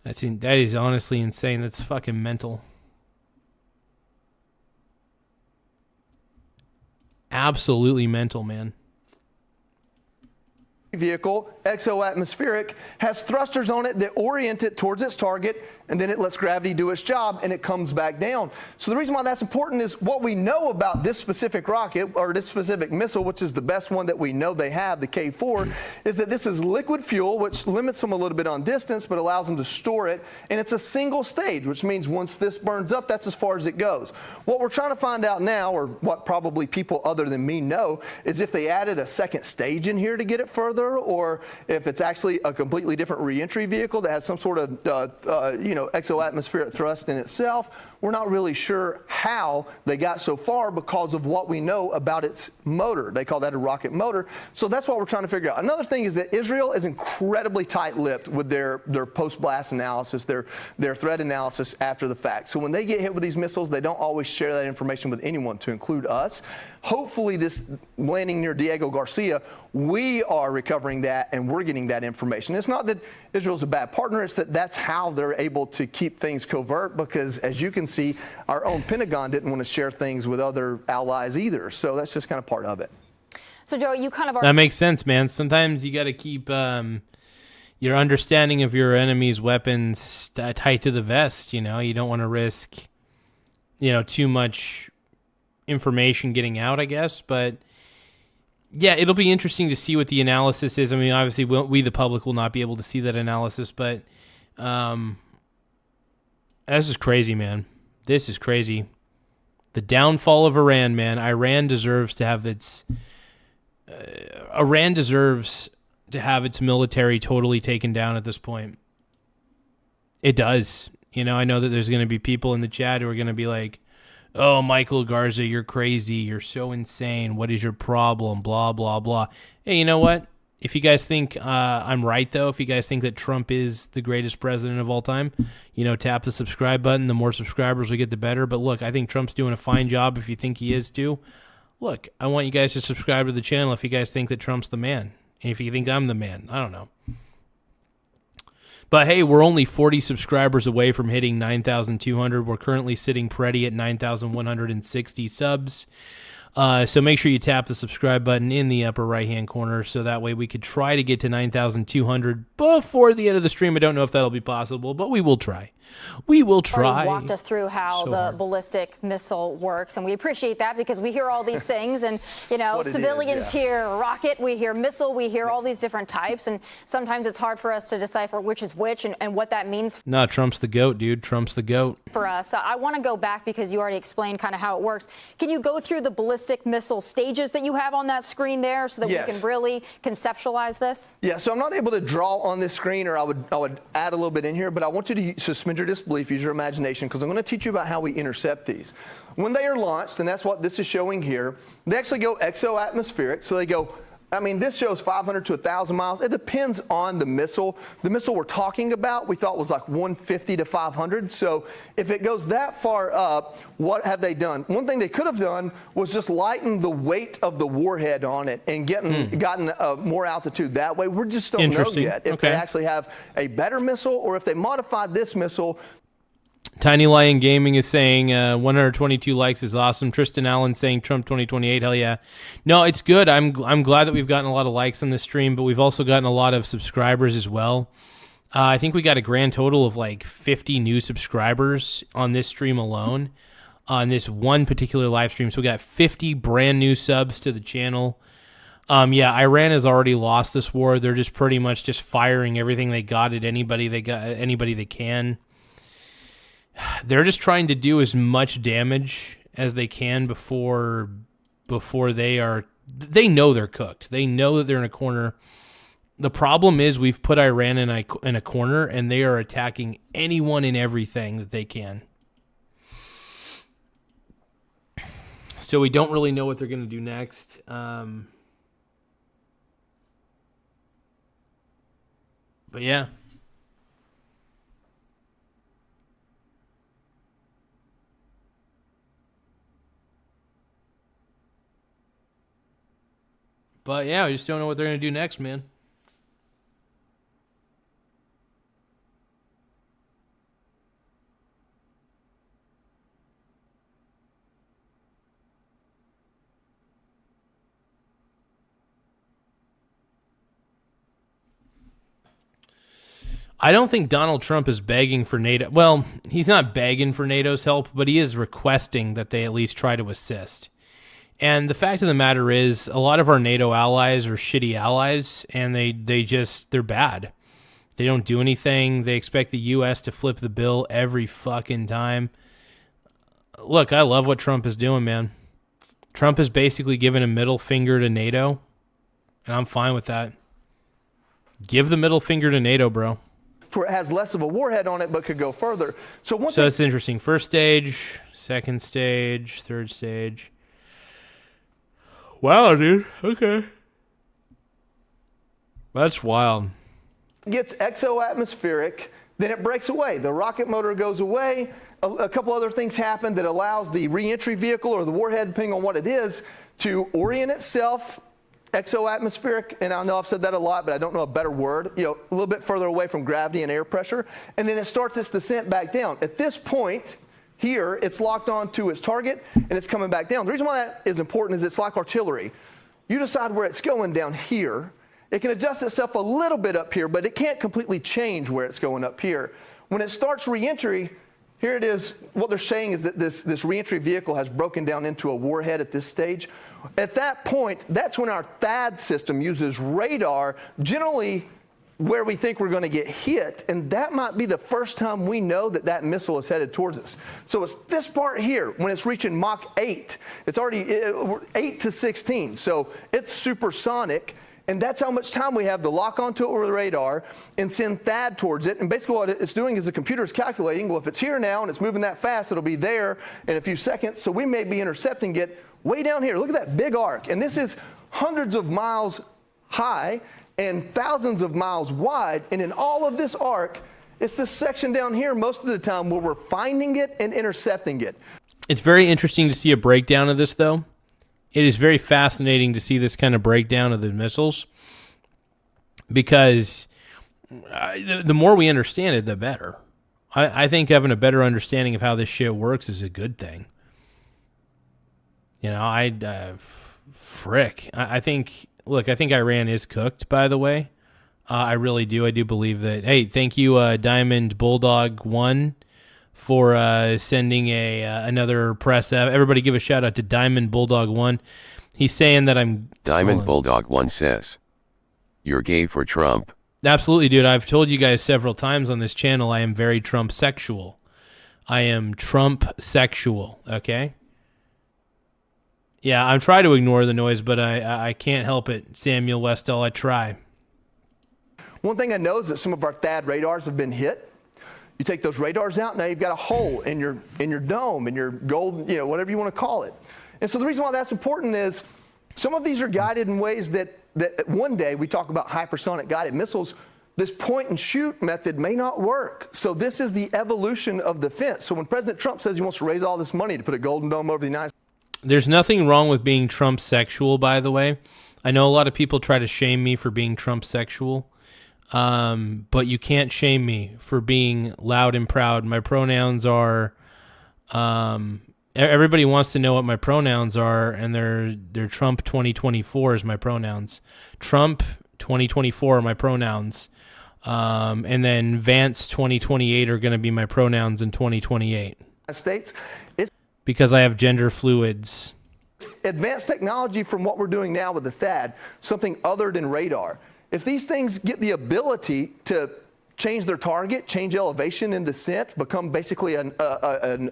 That is honestly insane. That's fucking mental. Absolutely mental, man. Vehicle, exoatmospheric, has thrusters on it that orient it towards its target, and then it lets gravity do its job, and it comes back down. So the reason why that's important is what we know about this specific rocket, or this specific missile, which is the best one that we know they have, the K4, is that this is liquid fuel, which limits them a little bit on distance, but allows them to store it, and it's a single stage, which means once this burns up, that's as far as it goes. What we're trying to find out now, or what probably people other than me know, is if they added a second stage in here to get it further, or if it's actually a completely different reentry vehicle that has some sort of exoatmospheric thrust in itself. We're not really sure how they got so far because of what we know about its motor. They call that a rocket motor. So that's what we're trying to figure out. Another thing is that Israel is incredibly tight-lipped with their post-blast analysis, their threat analysis after the fact. So when they get hit with these missiles, they don't always share that information with anyone, to include us. Hopefully this landing near Diego Garcia, we are recovering that and we're getting that information. It's not that Israel's a bad partner, it's that that's how they're able to keep things covert, because as you can see, our own Pentagon didn't want to share things with other allies either. So that's just kind of part of it. So Joe, you kind of are... That makes sense, man. Sometimes you got to keep your understanding of your enemy's weapons tight to the vest. You know, you don't want to risk, too much information getting out, I guess. But yeah, it'll be interesting to see what the analysis is. I mean, obviously, we the public will not be able to see that analysis, but this is crazy, man. This is crazy. The downfall of Iran, man. Iran deserves to have its military totally taken down at this point. It does. I know that there's going to be people in the chat who are going to be like, oh, Michael Garza, you're crazy. You're so insane. What is your problem? Blah, blah, blah. Hey, you know what? If you guys think I'm right, though, if you guys think that Trump is the greatest president of all time, tap the subscribe button. The more subscribers we get, the better. But look, I think Trump's doing a fine job. If you think he is too, look, I want you guys to subscribe to the channel if you guys think that Trump's the man. And if you think I'm the man, I don't know. But hey, we're only 40 subscribers away from hitting 9,200. We're currently sitting pretty at 9,160 subs. So make sure you tap the subscribe button in the upper right-hand corner so that way we could try to get to 9,200 before the end of the stream. I don't know if that'll be possible, but we will try. We will try. Already walked us through how the ballistic missile works, and we appreciate that because we hear all these things, and you know, civilians hear rocket, we hear missile, we hear all these different types, and sometimes it's hard for us to decipher which is which and what that means. No, Trump's the GOAT, dude. Trump's the GOAT. For us, I want to go back because you already explained kind of how it works. Can you go through the ballistic missile stages that you have on that screen there so that we can really conceptualize this? Yeah, so I'm not able to draw on this screen, or I would add a little bit in here, but I want you to suspend your disbelief, use your imagination, because I'm going to teach you about how we intercept these. When they are launched, and that's what this is showing here, they actually go exo-atmospheric, so they go, I mean, this shows 500 to 1,000 miles. It depends on the missile. The missile we're talking about, we thought was like 150 to 500. So if it goes that far up, what have they done? One thing they could have done was just lighten the weight of the warhead on it and gotten more altitude that way. We just don't know yet if they actually have a better missile or if they modified this missile. Tiny Lion Gaming is saying 122 likes is awesome. Tristan Allen saying Trump 2028, hell yeah. No, it's good. I'm glad that we've gotten a lot of likes on this stream, but we've also gotten a lot of subscribers as well. I think we got a grand total of like 50 new subscribers on this stream alone, on this one particular live stream. So we got 50 brand new subs to the channel. Yeah, Iran has already lost this war. They're just pretty much just firing everything they got at anybody they can. They're just trying to do as much damage as they can before they know they're cooked. They know that they're in a corner. The problem is we've put Iran in a corner, and they are attacking anyone and everything that they can. So we don't really know what they're going to do next. But yeah. But yeah, we just don't know what they're going to do next, man. I don't think Donald Trump is begging for NATO. Well, he's not begging for NATO's help, but he is requesting that they at least try to assist. And the fact of the matter is, a lot of our NATO allies are shitty allies, and they're bad. They don't do anything. They expect the U.S. to flip the bill every fucking time. Look, I love what Trump is doing, man. Trump is basically giving a middle finger to NATO, and I'm fine with that. Give the middle finger to NATO, bro. For it has less of a warhead on it, but could go further. So that's interesting. First stage, second stage, third stage. Wow, dude. Okay. That's wild. Gets exo-atmospheric, then it breaks away. The rocket motor goes away. A couple other things happen that allows the reentry vehicle or the warhead, depending on what it is, to orient itself exo-atmospheric, and I know I've said that a lot, but I don't know a better word, a little bit further away from gravity and air pressure, and then it starts its descent back down. At this point, here, it's locked on to its target, and it's coming back down. The reason why that is important is it's like artillery. You decide where it's going down here. It can adjust itself a little bit up here, but it can't completely change where it's going up here. When it starts reentry, here it is. What they're saying is that this reentry vehicle has broken down into a warhead at this stage. At that point, that's when our THAAD system uses radar, generally where we think we're going to get hit, and that might be the first time we know that that missile is headed towards us. So it's this part here, when it's reaching Mach 8. It's already 8 to 16, so it's supersonic, and that's how much time we have to lock onto it with the radar and send THAAD towards it. And basically what it's doing is the computer is calculating, well, if it's here now and it's moving that fast, it'll be there in a few seconds, so we may be intercepting it way down here. Look at that big arc, and this is hundreds of miles high and thousands of miles wide, and in all of this arc, it's this section down here most of the time where we're finding it and intercepting it. It's very interesting to see a breakdown of this, though. it is very fascinating to see this kind of breakdown of the missiles, because the more we understand it, the better. I think having a better understanding of how this shit works is a good thing. You know, I think, look, I think Iran is cooked, by the way. I really do. I do believe that. Hey, thank you, Diamond Bulldog 1, for sending another press. Everybody give a shout out to Diamond Bulldog 1. He's saying that I'm... Diamond Bulldog 1 says, "You're gay for Trump." Absolutely, dude. I've told you guys several times on this channel I am very Trump sexual. I am Trump sexual, okay? Yeah, I'm trying to ignore the noise, but I can't help it, Samuel Westall. I try. One thing I know is that some of our THAAD radars have been hit. You take those radars out, now you've got a hole in your dome, in your gold, whatever you want to call it. And so the reason why that's important is some of these are guided in ways that one day we talk about hypersonic guided missiles. This point and shoot method may not work. So this is the evolution of defense. So when President Trump says he wants to raise all this money to put a golden dome over the United States. There's nothing wrong with being Trump sexual, by the way. I know a lot of people try to shame me for being Trump sexual. But you can't shame me for being loud and proud. My pronouns are, everybody wants to know what my pronouns are, and they're Trump 2024 is my pronouns. Trump 2024 are my pronouns. And then Vance 2028 are going to be my pronouns in 2028. States. It's because I have gender fluids. Advanced technology from what we're doing now with the THAAD, something other than radar. If these things get the ability to change their target, change elevation and descent, become basically an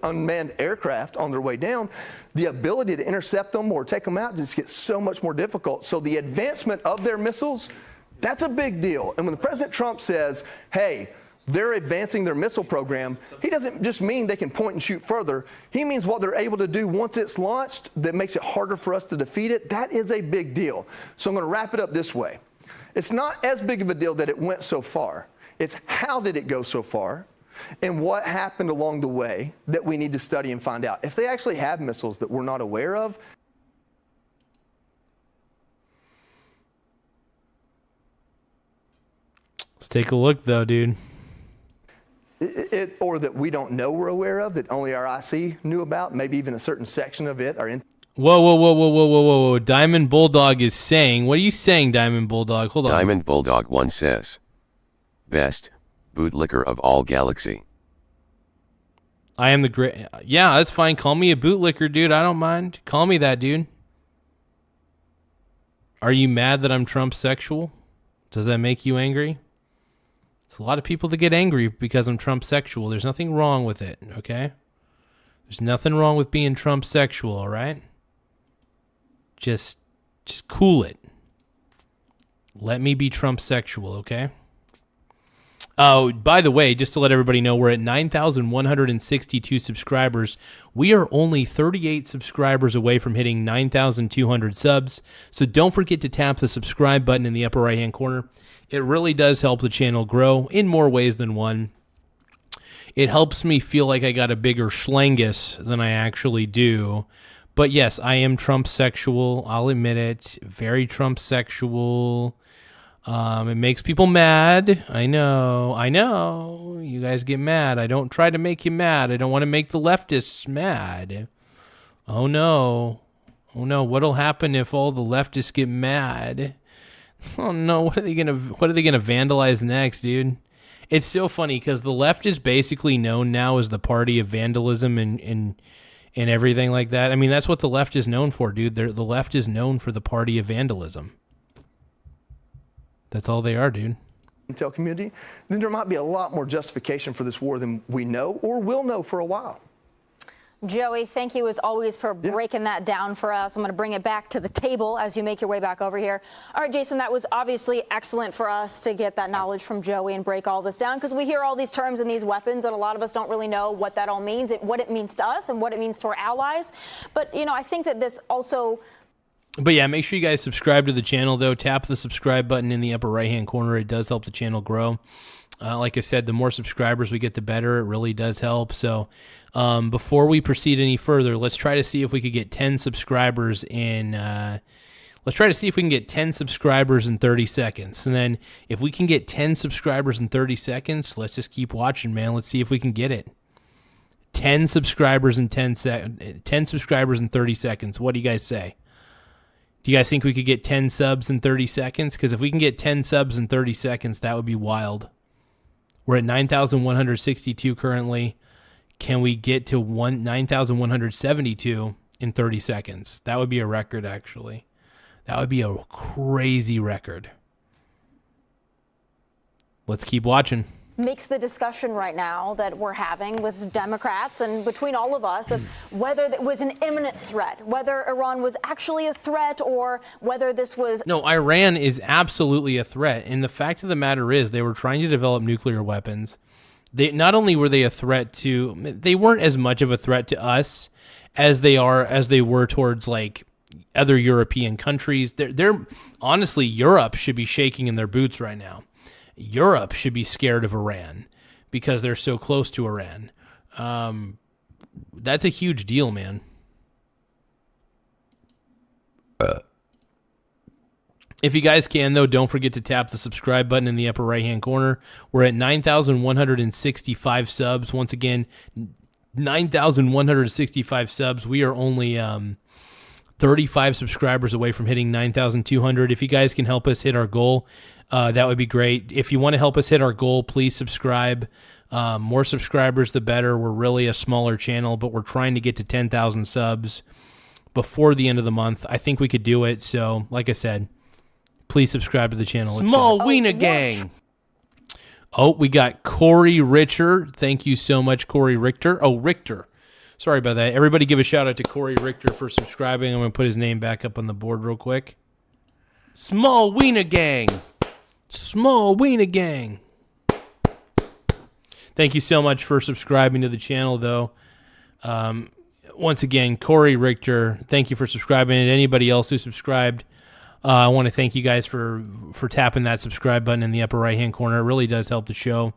unmanned aircraft on their way down, the ability to intercept them or take them out just gets so much more difficult. So the advancement of their missiles, that's a big deal. And when President Trump says, hey, they're advancing their missile program, he doesn't just mean they can point and shoot further. He means what they're able to do once it's launched that makes it harder for us to defeat it. That is a big deal. So I'm going to wrap it up this way. It's not as big of a deal that it went so far. It's how did it go so far and what happened along the way that we need to study and find out. If they actually have missiles that we're not aware of. Let's take a look, though, dude. Or that we don't know we're aware of, that only our IC knew about, maybe even a certain section of it. Whoa. Diamond Bulldog is saying, what are you saying, Diamond Bulldog? Hold on. Diamond Bulldog 1 says, "Best bootlicker of all galaxy." I am the great. Yeah, that's fine. Call me a bootlicker, dude. I don't mind. Call me that, dude. Are you mad that I'm Trump sexual? Does that make you angry? There's a lot of people that get angry because I'm Trump sexual. There's nothing wrong with it, okay? There's nothing wrong with being Trump sexual, all right? Just cool it. Let me be Trump sexual, okay? Oh, by the way, just to let everybody know, we're at 9,162 subscribers. We are only 38 subscribers away from hitting 9,200 subs. So don't forget to tap the subscribe button in the upper right-hand corner. It really does help the channel grow in more ways than one. It helps me feel like I got a bigger schlangus than I actually do. But yes, I am Trump sexual. I'll admit it. Very Trump sexual. It makes people mad. I know. You guys get mad. I don't try to make you mad. I don't want to make the leftists mad. Oh no. What'll happen if all the leftists get mad? Oh no, what are they gonna vandalize next, dude? It's so funny because the left is basically known now as the party of vandalism and everything like that. I mean, that's what the left is known for, dude. The left is known for the party of vandalism. That's all they are, dude. Intel community, then there might be a lot more justification for this war than we know or will know for a while. Joey, thank you as always for breaking that down for us. I'm going to bring it back to the table as you make your way back over here. All right, Jason, that was obviously excellent for us to get that knowledge from Joey and break all this down, because we hear all these terms and these weapons and a lot of us don't really know what that all means, what it means to us and what it means to our allies. But, I think that this also But yeah, make sure you guys subscribe to the channel, though. Tap the subscribe button in the upper right-hand corner. It does help the channel grow. Like I said, the more subscribers we get, the better. It really does help. So before we proceed any further, let's try to see if we could get 10 subscribers in... let's try to see if we can get 10 subscribers in 30 seconds. And then if we can get 10 subscribers in 30 seconds, let's just keep watching, man. Let's see if we can get it. 10 subscribers in 10 subscribers in 30 seconds. What do you guys say? Do you guys think we could get 10 subs in 30 seconds? Because if we can get 10 subs in 30 seconds, that would be wild. We're at 9,162 currently. Can we get to 9,172 in 30 seconds? That would be a record, actually. That would be a crazy record. Let's keep watching. Makes the discussion right now that we're having with Democrats and between all of us of whether it was an imminent threat, whether Iran was actually a threat, or whether this was... No, Iran is absolutely a threat. And the fact of the matter is they were trying to develop nuclear weapons. Not only were they a threat to... They weren't as much of a threat to us as they were towards, like, other European countries. They're honestly, Europe should be shaking in their boots right now. Europe should be scared of Iran because they're so close to Iran. That's a huge deal, man. If you guys can, though, don't forget to tap the subscribe button in the upper right-hand corner. We're at 9,165 subs. Once again, 9,165 subs. We are only 35 subscribers away from hitting 9,200. If you guys can help us hit our goal, that would be great. If you want to help us hit our goal, please subscribe. More subscribers, the better. We're really a smaller channel, but we're trying to get to 10,000 subs before the end of the month. I think we could do it. So, like I said, please subscribe to the channel. Small Wiener Gang. Oh, we got Corey Richter. Thank you so much, Corey Richter. Oh, Richter. Sorry about that. Everybody give a shout out to Corey Richter for subscribing. I'm going to put his name back up on the board real quick. Small Wiener Gang. Small Wiener Gang. Thank you so much for subscribing to the channel, though. Once again, Corey Richter, thank you for subscribing. And anybody else who subscribed, I want to thank you guys for tapping that subscribe button in the upper right-hand corner. It really does help the show.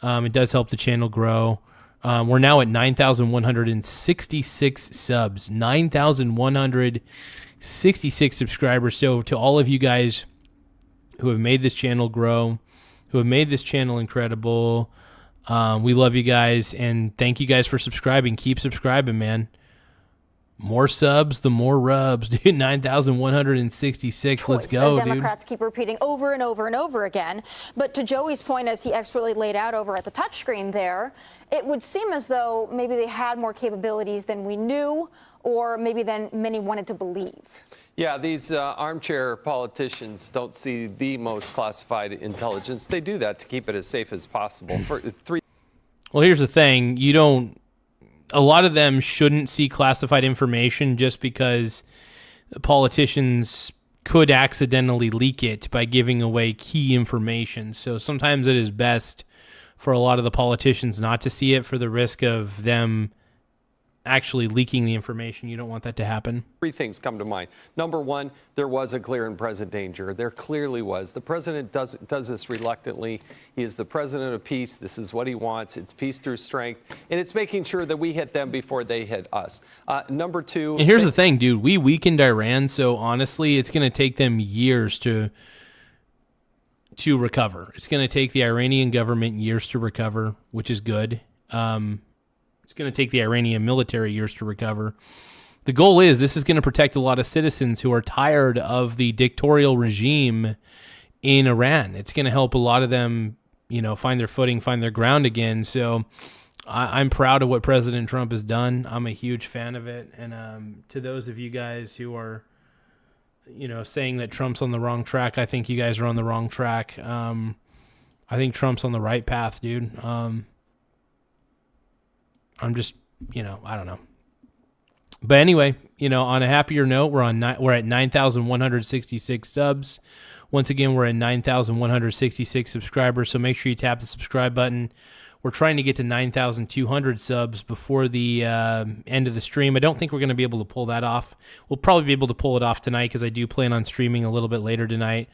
It does help the channel grow. We're now at 9,166 subs. 9,166 subscribers. So to all of you guys who have made this channel grow, who have made this channel incredible, we love you guys, and thank you guys for subscribing. Keep subscribing, man. More subs, the more rubs, dude. 9,166. Let's go, as dude. Democrats keep repeating over and over and over again. But to Joey's point, as he expertly laid out over at the touchscreen there, it would seem as though maybe they had more capabilities than we knew, or maybe than many wanted to believe. Yeah, these armchair politicians don't see the most classified intelligence. They do that to keep it as safe as possible. Well, here's the thing. A lot of them shouldn't see classified information just because politicians could accidentally leak it by giving away key information. So sometimes it is best for a lot of the politicians not to see it for the risk of them actually leaking the information. You don't want that to happen. Three things come to mind. Number one, there was a clear and present danger. There clearly was. The president does this reluctantly. He is the president of peace. This is what he wants. It's peace through strength. And it's making sure that we hit them before they hit us. Number two. And here's the thing, dude. We weakened Iran, so honestly, it's going to take them years to recover. It's going to take the Iranian government years to recover, which is good. It's going to take the Iranian military years to recover. The goal is this is going to protect a lot of citizens who are tired of the dictatorial regime in Iran. It's going to help a lot of them, find their footing, find their ground again. So I'm proud of what President Trump has done. I'm a huge fan of it. And to those of you guys who are, saying that Trump's on the wrong track, I think you guys are on the wrong track. I think Trump's on the right path, dude. I'm just, I don't know. But anyway, you know, on a happier note, we're at 9,166 subs. Once again, we're at 9,166 subscribers, so make sure you tap the subscribe button. We're trying to get to 9,200 subs before the end of the stream. I don't think we're going to be able to pull that off. We'll probably be able to pull it off tonight because I do plan on streaming a little bit later tonight.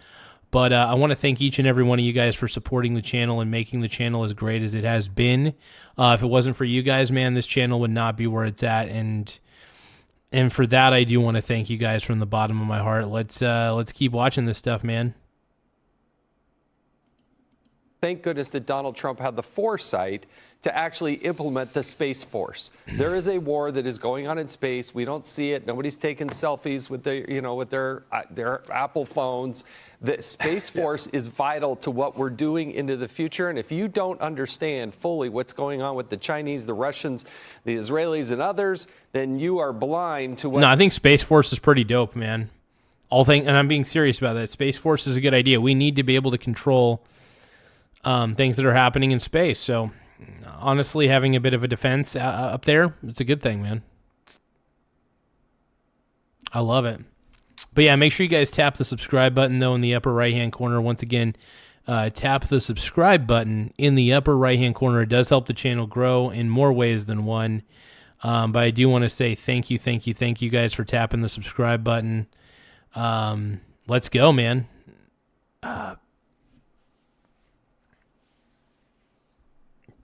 But I want to thank each and every one of you guys for supporting the channel and making the channel as great as it has been. If it wasn't for you guys, man, this channel would not be where it's at. And for that, I do want to thank you guys from the bottom of my heart. Let's keep watching this stuff, man. Thank goodness that Donald Trump had the foresight to actually implement the Space Force. There is a war that is going on in space. We don't see it. Nobody's taking selfies with their Apple phones. The Space Force is vital to what we're doing into the future. And if you don't understand fully what's going on with the Chinese, the Russians, the Israelis, and others, then you are blind to what. No, I think Space Force is pretty dope, man. And I'm being serious about that. Space Force is a good idea. We need to be able to control things that are happening in space. So, honestly, having a bit of a defense up there, it's a good thing, man. I love it. But yeah, make sure you guys tap the subscribe button, though, in the upper right-hand corner. Once again, tap the subscribe button in the upper right-hand corner. It does help the channel grow in more ways than one. But I do want to say thank you guys for tapping the subscribe button. Let's go, man.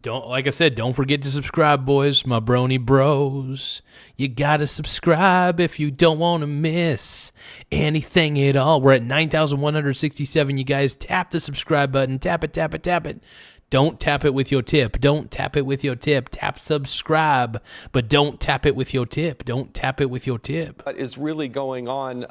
Like I said, don't forget to subscribe, boys, my brony bros. You gotta subscribe if you don't want to miss anything at all. We're at 9,167. You guys tap the subscribe button. Tap it, tap it, tap it. Don't tap it with your tip. Don't tap it with your tip. Tap subscribe, but don't tap it with your tip. Don't tap it with your tip. What is really going on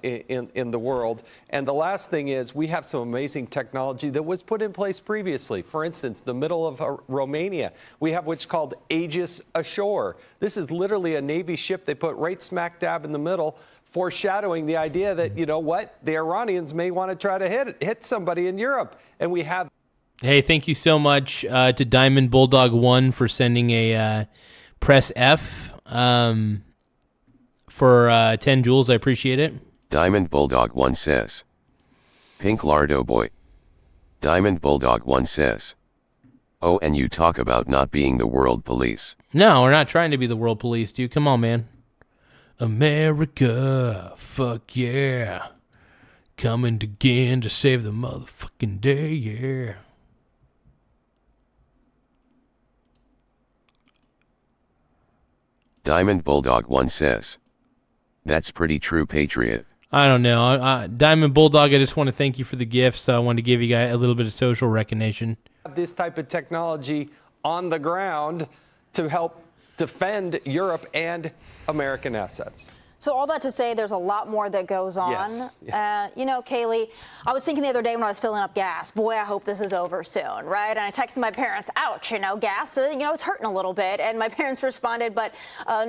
in the world? And the last thing is we have some amazing technology that was put in place previously. For instance, the middle of Romania, we have what's called Aegis Ashore. This is literally a Navy ship they put right smack dab in the middle, foreshadowing the idea that, you know what, the Iranians may want to try to hit somebody in Europe. And we have. Hey, thank you so much to Diamond Bulldog 1 for sending a press F for 10 jewels. I appreciate it. Diamond Bulldog 1 says, Pink Lardo boy. Diamond Bulldog 1 says, oh, and you talk about not being the world police. No, we're not trying to be the world police, dude. Come on, man. America, fuck yeah. Coming again to save the motherfucking day, yeah. Diamond Bulldog 1 says, that's pretty true, Patriot. I don't know. Diamond Bulldog, I just want to thank you for the gifts. I wanted to give you guys a little bit of social recognition. This type of technology on the ground to help defend Europe and American assets. So all that to say, there's a lot more that goes on. Yes. You know, Kaylee, I was thinking the other day when I was filling up gas, boy, I hope this is over soon, right? And I texted my parents, ouch, you know, gas, you know, it's hurting a little bit. And my parents responded, but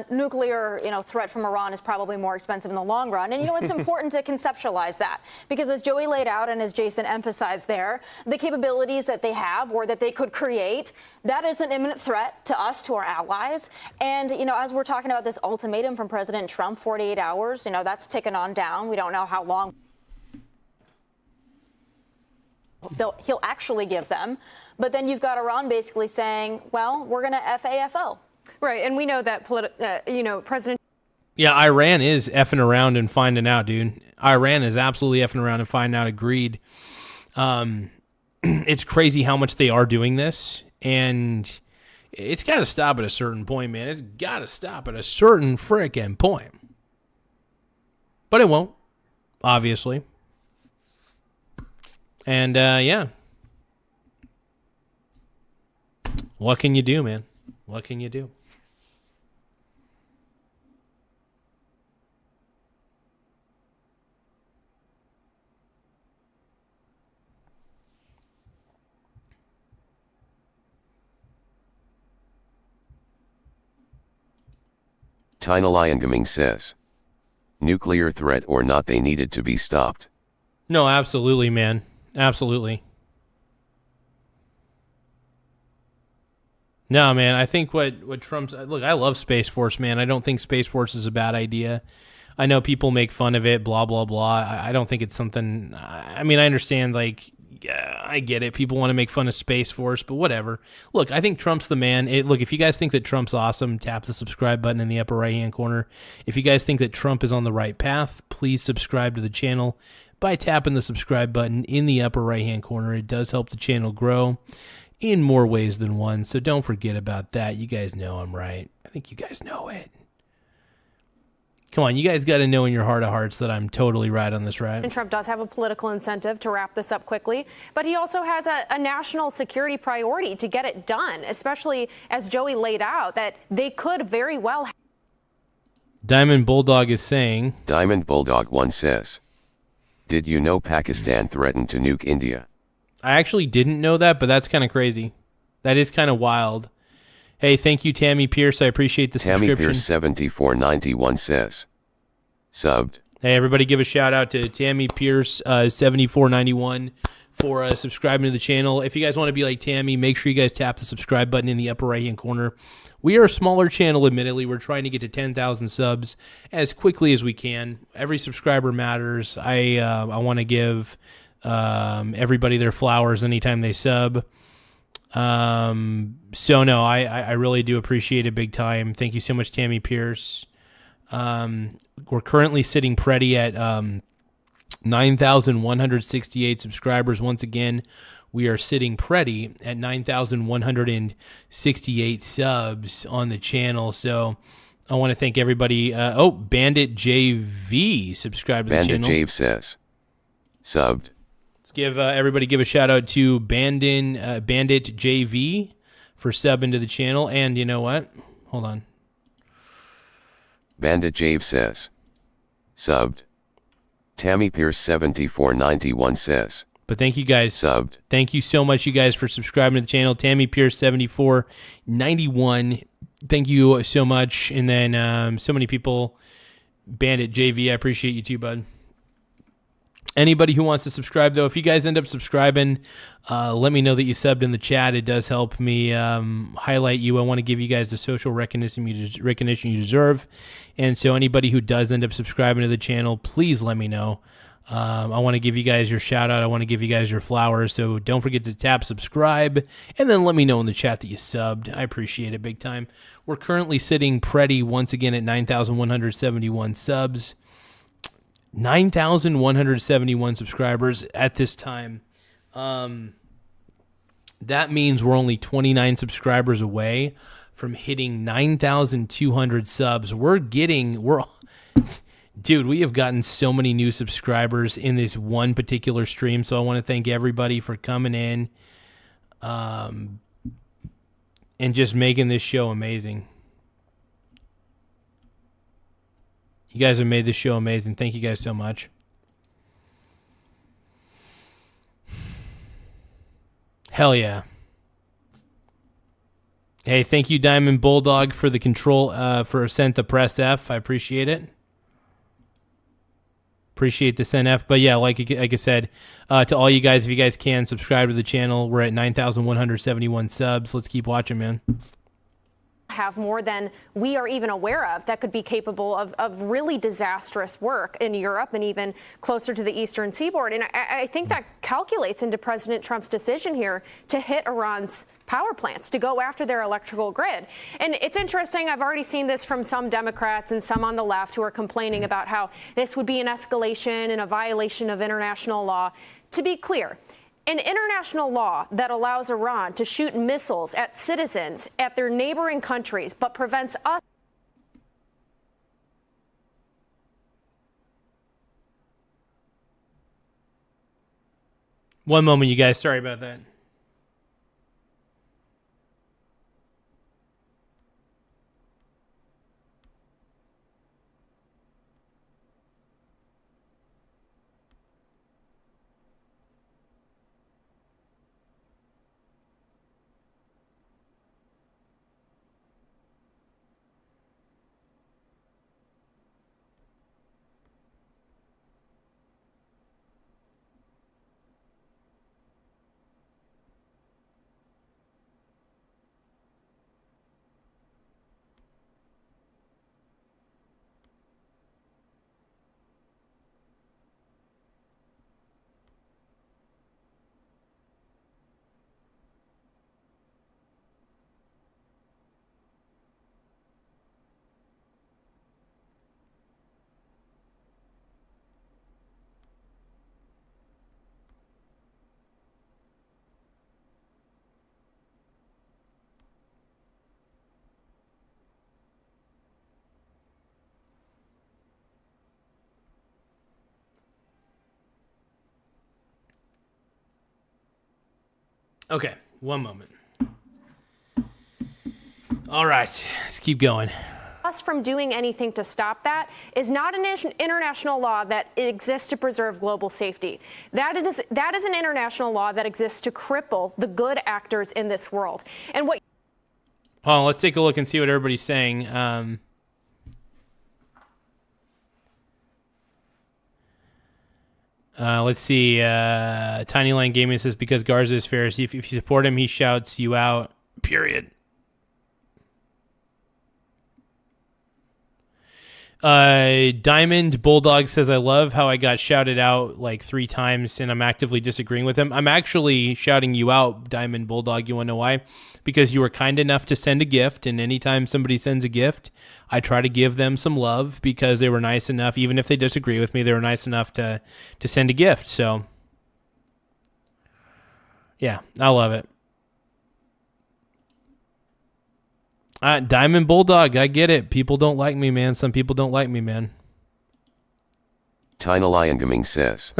nuclear, you know, threat from Iran is probably more expensive in the long run. And, you know, it's important to conceptualize that because as Joey laid out and as Jason emphasized there, the capabilities that they have or that they could create, that is an imminent threat to us, to our allies. And, you know, as we're talking about this ultimatum from President Trump, 48 hours, you know, that's ticking on down. We don't know how long he'll actually give them. But then you've got Iran basically saying, well, we're going to FAFO. Right. And we know that, you know, President. Yeah, Iran is effing around and finding out, dude. Iran is absolutely effing around and finding out. Agreed. It's crazy how much they are doing this. And it's got to stop at a certain point, man. It's got to stop at a certain frickin' point. But it won't, obviously. And, yeah. What can you do, man? What can you do? Tina Lion says, nuclear threat or not, they needed to be stopped. No, absolutely, man. Absolutely. No, man, I think what Trump's... Look, I love Space Force, man. I don't think Space Force is a bad idea. I know people make fun of it, blah, blah, blah. I don't think it's something... I mean, I understand, like, yeah, I get it. People want to make fun of Space Force, but whatever. Look, I think Trump's the man. Look, if you guys think that Trump's awesome, tap the subscribe button in the upper right-hand corner. If you guys think that Trump is on the right path, please subscribe to the channel by tapping the subscribe button in the upper right-hand corner. It does help the channel grow in more ways than one, so don't forget about that. You guys know I'm right. I think you guys know it. Come on, you guys got to know in your heart of hearts that I'm totally right on this, right? And Trump does have a political incentive to wrap this up quickly, but he also has a national security priority to get it done, especially as Joey laid out that they could very well. Diamond Bulldog is saying... Diamond Bulldog 1 says, did you know Pakistan threatened to nuke India? I actually didn't know that, but that's kind of crazy. That is kind of wild. Hey, thank you, Tammy Pierce. I appreciate the Tammy subscription. Pierce 7491 says, subbed. Hey, everybody give a shout out to Tammy Pierce 7491 for subscribing to the channel. If you guys want to be like Tammy, make sure you guys tap the subscribe button in the upper right-hand corner. We are a smaller channel, admittedly. We're trying to get to 10,000 subs as quickly as we can. Every subscriber matters. I want to give everybody their flowers anytime they sub. So no, I really do appreciate it big time. Thank you so much, Tammy Pierce. We're currently sitting pretty at 9,168 subscribers. Once again, we are sitting pretty at 9,168 subs on the channel. So I want to thank everybody. Bandit JV subscribed to the channel. Bandit JV says, subbed. Let's give everybody give a shout out to Bandit JV for subbing to the channel. And you know what? Hold on. Bandit JV says, subbed. Tammy Pierce 7491 says, but thank you guys. Subbed. Thank you so much, you guys, for subscribing to the channel. Tammy Pierce 7491. Thank you so much. And then so many people. Bandit JV, I appreciate you too, bud. Anybody who wants to subscribe, though, if you guys end up subscribing, let me know that you subbed in the chat. It does help me highlight you. I want to give you guys the social recognition you deserve. And so anybody who does end up subscribing to the channel, please let me know. I want to give you guys your shout out. I want to give you guys your flowers. So don't forget to tap subscribe and then let me know in the chat that you subbed. I appreciate it big time. We're currently sitting pretty once again at 9,171 subs. 9,171 subscribers at this time. That means we're only 29 subscribers away from hitting 9,200 subs. Dude, we have gotten so many new subscribers in this one particular stream. So I want to thank everybody for coming in and just making this show amazing. You guys have made this show amazing. Thank you guys so much. Hell yeah. Hey, thank you, Diamond Bulldog, for the control, for sent the press F. I appreciate it. Appreciate the send F. But yeah, like I said, to all you guys, if you guys can, subscribe to the channel. We're at 9,171 subs. Let's keep watching, man. Have more than we are even aware of that could be capable of really disastrous work in Europe and even closer to the eastern seaboard. And I think that calculates into President Trump's decision here to hit Iran's power plants, to go after their electrical grid. And it's interesting, I've already seen this from some Democrats and some on the left who are complaining about how this would be an escalation and a violation of international law. To be clear, an international law that allows Iran to shoot missiles at citizens at their neighboring countries but prevents us. One moment, you guys. Sorry about that. Okay, one moment. All right, let's keep going. Us from doing anything to stop that is not an international law that exists to preserve global safety. That is an international law that exists to cripple the good actors in this world. And what? Oh, let's take a look and see what everybody's saying. Let's see. Tiny Line Gaming says because Garza is Pharisee. If you support him, he shouts you out. Period. Diamond Bulldog says, I love how I got shouted out like 3 times and I'm actively disagreeing with him. I'm actually shouting you out, Diamond Bulldog. You want to know why? Because you were kind enough to send a gift, and anytime somebody sends a gift, I try to give them some love because they were nice enough, even if they disagree with me, they were nice enough to send a gift. So, yeah, I love it. Diamond Bulldog, I get it. People don't like me, man. Some people don't like me, man. Tina Lion Gaming says,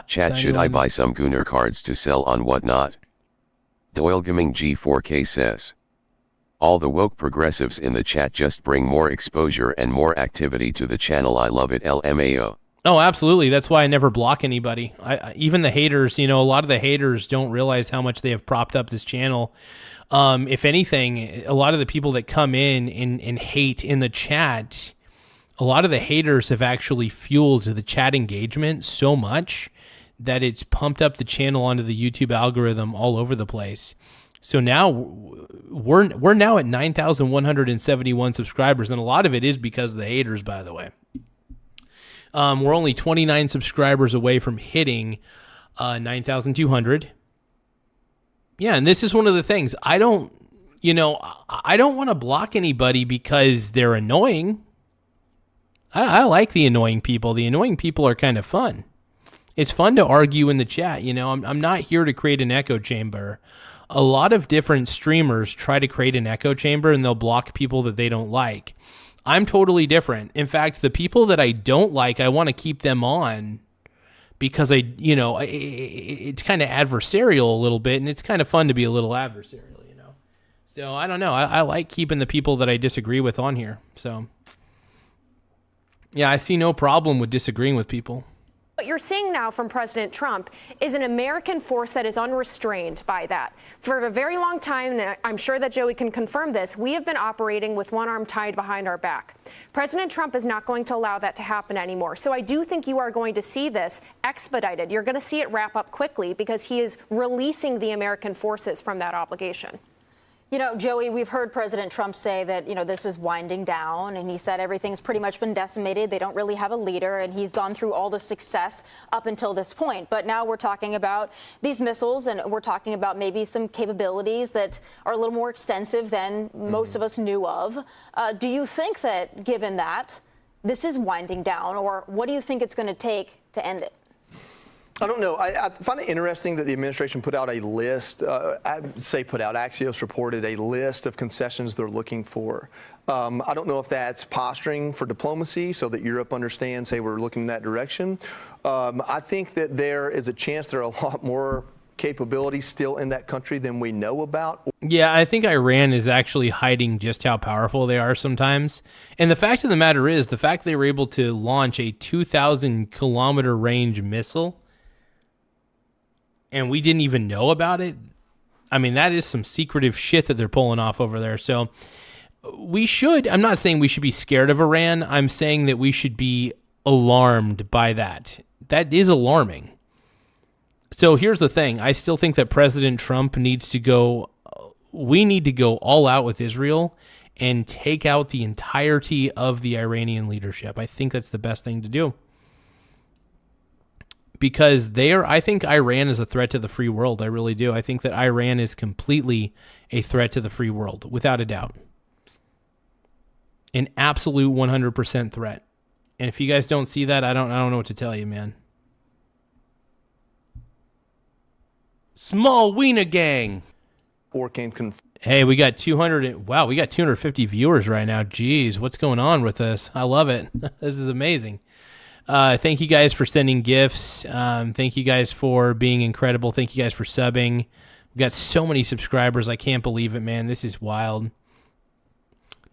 chat, should I buy some Gunnar cards to sell on whatnot? Doyle Gaming G4K says, all the woke progressives in the chat just bring more exposure and more activity to the channel. I love it, LMAO. Oh, absolutely. That's why I never block anybody. Even the haters, a lot of the haters don't realize how much they have propped up this channel. If anything, a lot of the people that come in and hate in the chat, a lot of the haters have actually fueled the chat engagement so much that it's pumped up the channel onto the YouTube algorithm all over the place. So now we're now at 9,171 subscribers, and a lot of it is because of the haters, by the way. We're only 29 subscribers away from hitting 9,200. Yeah, and this is one of the things. I don't want to block anybody because they're annoying. I like the annoying people. The annoying people are kind of fun. It's fun to argue in the chat. I'm not here to create an echo chamber. A lot of different streamers try to create an echo chamber and they'll block people that they don't like. I'm totally different. In fact, the people that I don't like, I want to keep them on because it's kind of adversarial a little bit, and it's kind of fun to be a little adversarial, So I don't know. I like keeping the people that I disagree with on here. So yeah, I see no problem with disagreeing with people. What you're seeing now from President Trump is an American force that is unrestrained by that. For a very long time, and I'm sure that Joey can confirm this, we have been operating with one arm tied behind our back. President Trump is not going to allow that to happen anymore. So I do think you are going to see this expedited. You're going to see it wrap up quickly because he is releasing the American forces from that obligation. Joey, we've heard President Trump say that, this is winding down, and he said everything's pretty much been decimated. They don't really have a leader, and he's gone through all the success up until this point. But now we're talking about these missiles, and we're talking about maybe some capabilities that are a little more extensive than most of us knew of. Do you think that, given that, this is winding down, or what do you think it's going to take to end it? I don't know. I find it interesting that the administration put out a list. Axios reported a list of concessions they're looking for. I don't know if that's posturing for diplomacy so that Europe understands, hey, we're looking in that direction. I think that there is a chance there are a lot more capabilities still in that country than we know about. Yeah, I think Iran is actually hiding just how powerful they are sometimes. And the fact of the matter is, the fact they were able to launch a 2,000-kilometer range missile and we didn't even know about it. I mean, that is some secretive shit that they're pulling off over there. So I'm not saying we should be scared of Iran. I'm saying that we should be alarmed by that. That is alarming. So here's the thing. I still think that President Trump we need to go all out with Israel and take out the entirety of the Iranian leadership. I think that's the best thing to do. Because I think Iran is a threat to the free world. I really do. I think that Iran is completely a threat to the free world, without a doubt. An absolute 100% threat. And if you guys don't see that, I don't know what to tell you, man. Small Wiener Gang. Hey, we got 250 viewers right now. Jeez, what's going on with this? I love it. This is amazing. Thank you guys for sending gifts. Thank you guys for being incredible. Thank you guys for subbing. We got so many subscribers. I can't believe it, man. This is wild.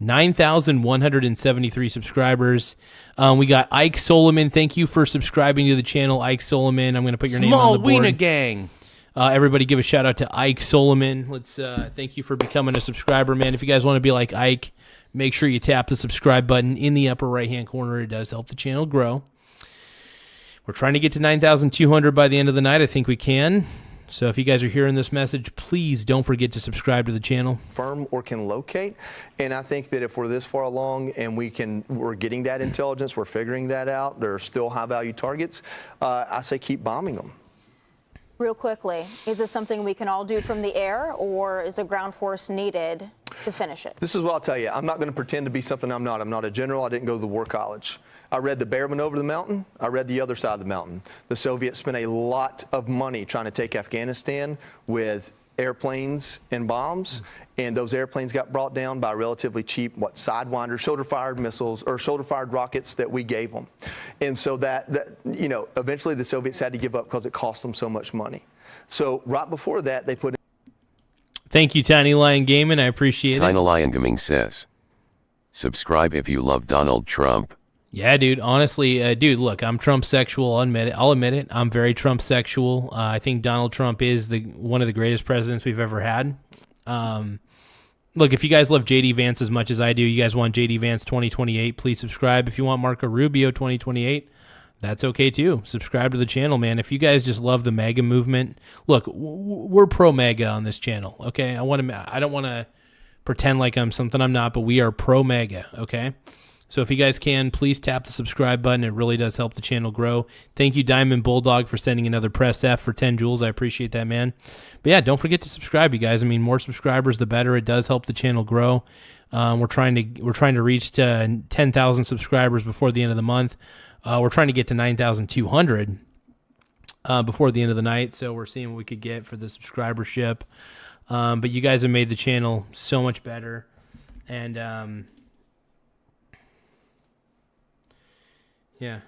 9,173 subscribers. We got Ike Solomon. Thank you for subscribing to the channel, Ike Solomon. I'm going to put your name on the board. Small Wiener Gang. Everybody give a shout out to Ike Solomon. Let's thank you for becoming a subscriber, man. If you guys want to be like Ike, make sure you tap the subscribe button in the upper right-hand corner. It does help the channel grow. We're trying to get to 9,200 by the end of the night. I think we can. So if you guys are hearing this message, please don't forget to subscribe to the channel. Firm or can locate. And I think that if we're this far along and we're getting that intelligence, we're figuring that out, there are still high value targets, I say keep bombing them. Real quickly, is this something we can all do from the air, or is a ground force needed to finish it? This is what I'll tell you. I'm not going to pretend to be something I'm not. I'm not a general. I didn't go to the war college. I read The Bearman Over the Mountain. I read The Other Side of the Mountain. The Soviets spent a lot of money trying to take Afghanistan with airplanes and bombs, and those airplanes got brought down by relatively cheap, Sidewinder, shoulder-fired missiles or shoulder-fired rockets that we gave them. And so that eventually the Soviets had to give up because it cost them so much money. So right before that, they put in. Thank you, Tiny Lion Gaming. I appreciate it. Tiny Lion Gaming says, subscribe if you love Donald Trump. Yeah, dude. Honestly, dude, look, I'm Trump sexual. I'll admit it. I'm very Trump sexual. I think Donald Trump is one of the greatest presidents we've ever had. Look, if you guys love JD Vance as much as I do, you guys want JD Vance 2028, please subscribe. If you want Marco Rubio 2028, that's okay too. Subscribe to the channel, man. If you guys just love the MAGA movement, look, we're pro MAGA on this channel, okay? I don't want to pretend like I'm something I'm not, but we are pro MAGA, okay? So if you guys can, please tap the subscribe button. It really does help the channel grow. Thank you, Diamond Bulldog, for sending another press F for 10 joules. I appreciate that, man. But yeah, don't forget to subscribe, you guys. I mean, more subscribers, the better. It does help the channel grow. We're trying to reach to 10,000 subscribers before the end of the month. We're trying to get to 9,200 before the end of the night. So we're seeing what we could get for the subscribership. But you guys have made the channel so much better. And yeah.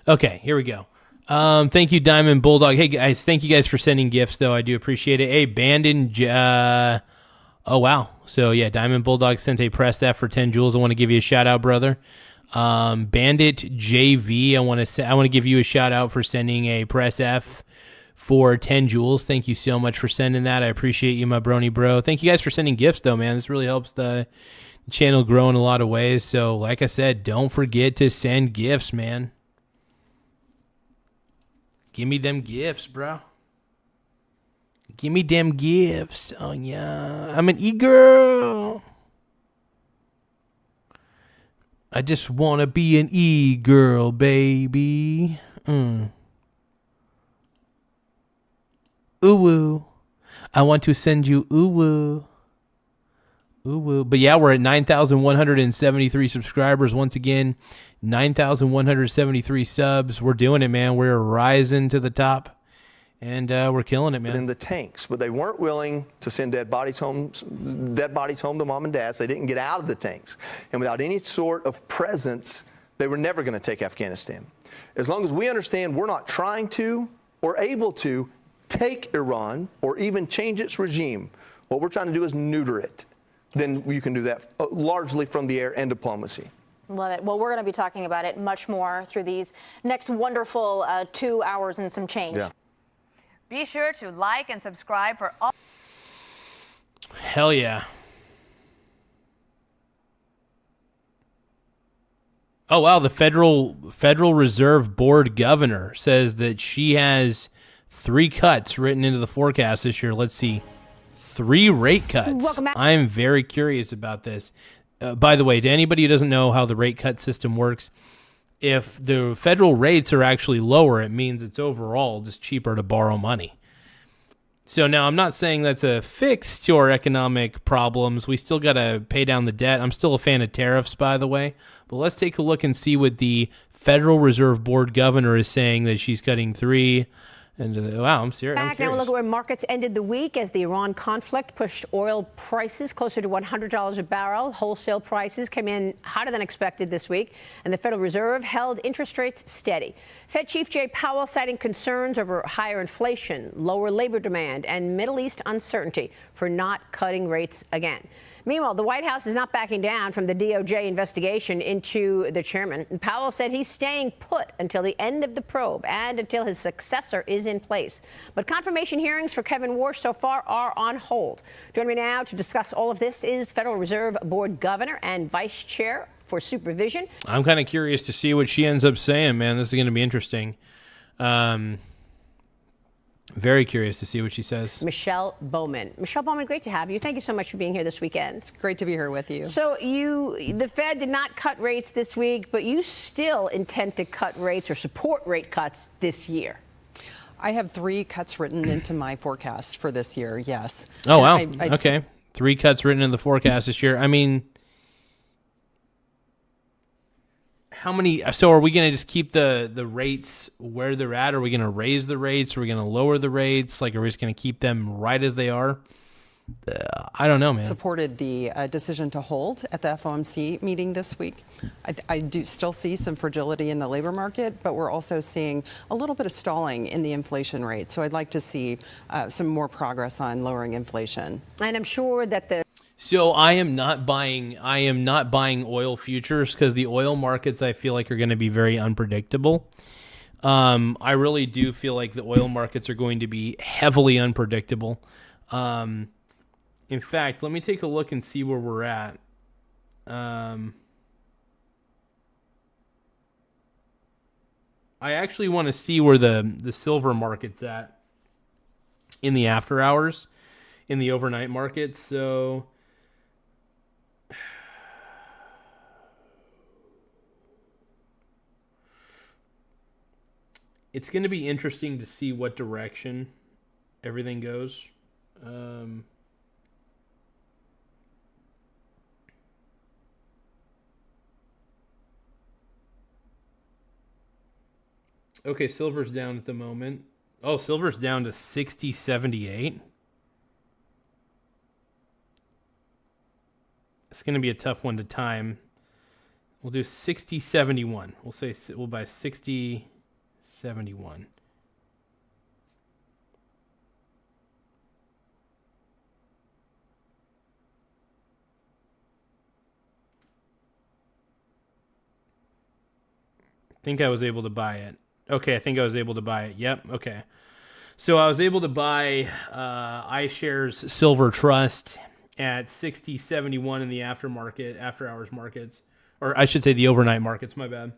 Okay, here we go. Thank you, Diamond Bulldog. Hey, guys, thank you guys for sending gifts, though. I do appreciate it. Hey, Bandon, oh, wow. So, yeah, Diamond Bulldog sent a press F for 10 joules. I want to give you a shout-out, brother. Bandit JV, I want to give you a shout-out for sending a press F for 10 joules. Thank you so much for sending that. I appreciate you, my brony bro. Thank you guys for sending gifts, though, man. This really helps the channel grow in a lot of ways. So, like I said, don't forget to send gifts, man. Give me them gifts, bro. Give me them gifts. Oh, yeah. I'm an e-girl. I just want to be an e-girl, baby. Ooh-woo. I want to send you ooh-woo. Ooh-woo. But yeah, we're at 9,173 subscribers. Once again, 9,173 subs. We're doing it, man. We're rising to the top, and we're killing it, man. In the tanks, but they weren't willing to send dead bodies home to mom and dads. They didn't get out of the tanks, and without any sort of presence, they were never going to take Afghanistan. As long as we understand we're not trying to or able to take Iran or even change its regime, what we're trying to do is neuter it. Then you can do that largely from the air and diplomacy. Love it. Well, we're going to be talking about it much more through these next wonderful 2 hours and some change. Yeah. Be sure to like and subscribe for all. Hell yeah. Oh, wow. The Federal Reserve Board governor says that she has 3 cuts written into the forecast this year. Let's see. 3 rate cuts. I'm very curious about this. By the way, to anybody who doesn't know how the rate cut system works, if the federal rates are actually lower, it means it's overall just cheaper to borrow money. So now I'm not saying that's a fix to our economic problems. We still got to pay down the debt. I'm still a fan of tariffs, by the way. But let's take a look and see what the Federal Reserve Board governor is saying that she's cutting 3. And wow, I'm serious. Back now, we'll look at where markets ended the week as the Iran conflict pushed oil prices closer to $100 a barrel. Wholesale prices came in hotter than expected this week, and the Federal Reserve held interest rates steady. Fed Chief Jay Powell citing concerns over higher inflation, lower labor demand, and Middle East uncertainty for not cutting rates again. Meanwhile, the White House is not backing down from the DOJ investigation into the chairman. And Powell said he's staying put until the end of the probe and until his successor is in place. But confirmation hearings for Kevin Warsh so far are on hold. Joining me now to discuss all of this is Federal Reserve Board Governor and Vice Chair for Supervision. I'm kind of curious to see what she ends up saying, man. This is going to be interesting. Very curious to see what she says. Michelle Bowman. Michelle Bowman, great to have you. Thank you so much for being here this weekend. It's great to be here with you. So the Fed did not cut rates this week, but you still intend to cut rates or support rate cuts this year. I have 3 cuts written into my forecast for this year, yes. Oh, wow. Okay. 3 cuts written in the forecast this year. I mean, how many? So are we going to just keep the rates where they're at? Are we going to raise the rates? Are we going to lower the rates? Like, are we just going to keep them right as they are? I don't know, man. Supported the decision to hold at the FOMC meeting this week. I do still see some fragility in the labor market, but we're also seeing a little bit of stalling in the inflation rate. So I'd like to see some more progress on lowering inflation. And I'm sure that So I am not buying oil futures because the oil markets I feel like are going to be very unpredictable. I really do feel like the oil markets are going to be heavily unpredictable. In fact, let me take a look and see where we're at. I actually want to see where the silver market's at in the after hours, in the overnight market. So it's going to be interesting to see what direction everything goes. Okay, silver's down at the moment. Oh, silver's down to 60.78. It's going to be a tough one to time. We'll do 60.71. We'll buy 60.71. I think I was able to buy it. Okay, I think I was able to buy it. Yep, okay. So I was able to buy iShares Silver Trust at 60.71 in the after hours markets. Or I should say the overnight markets, my bad.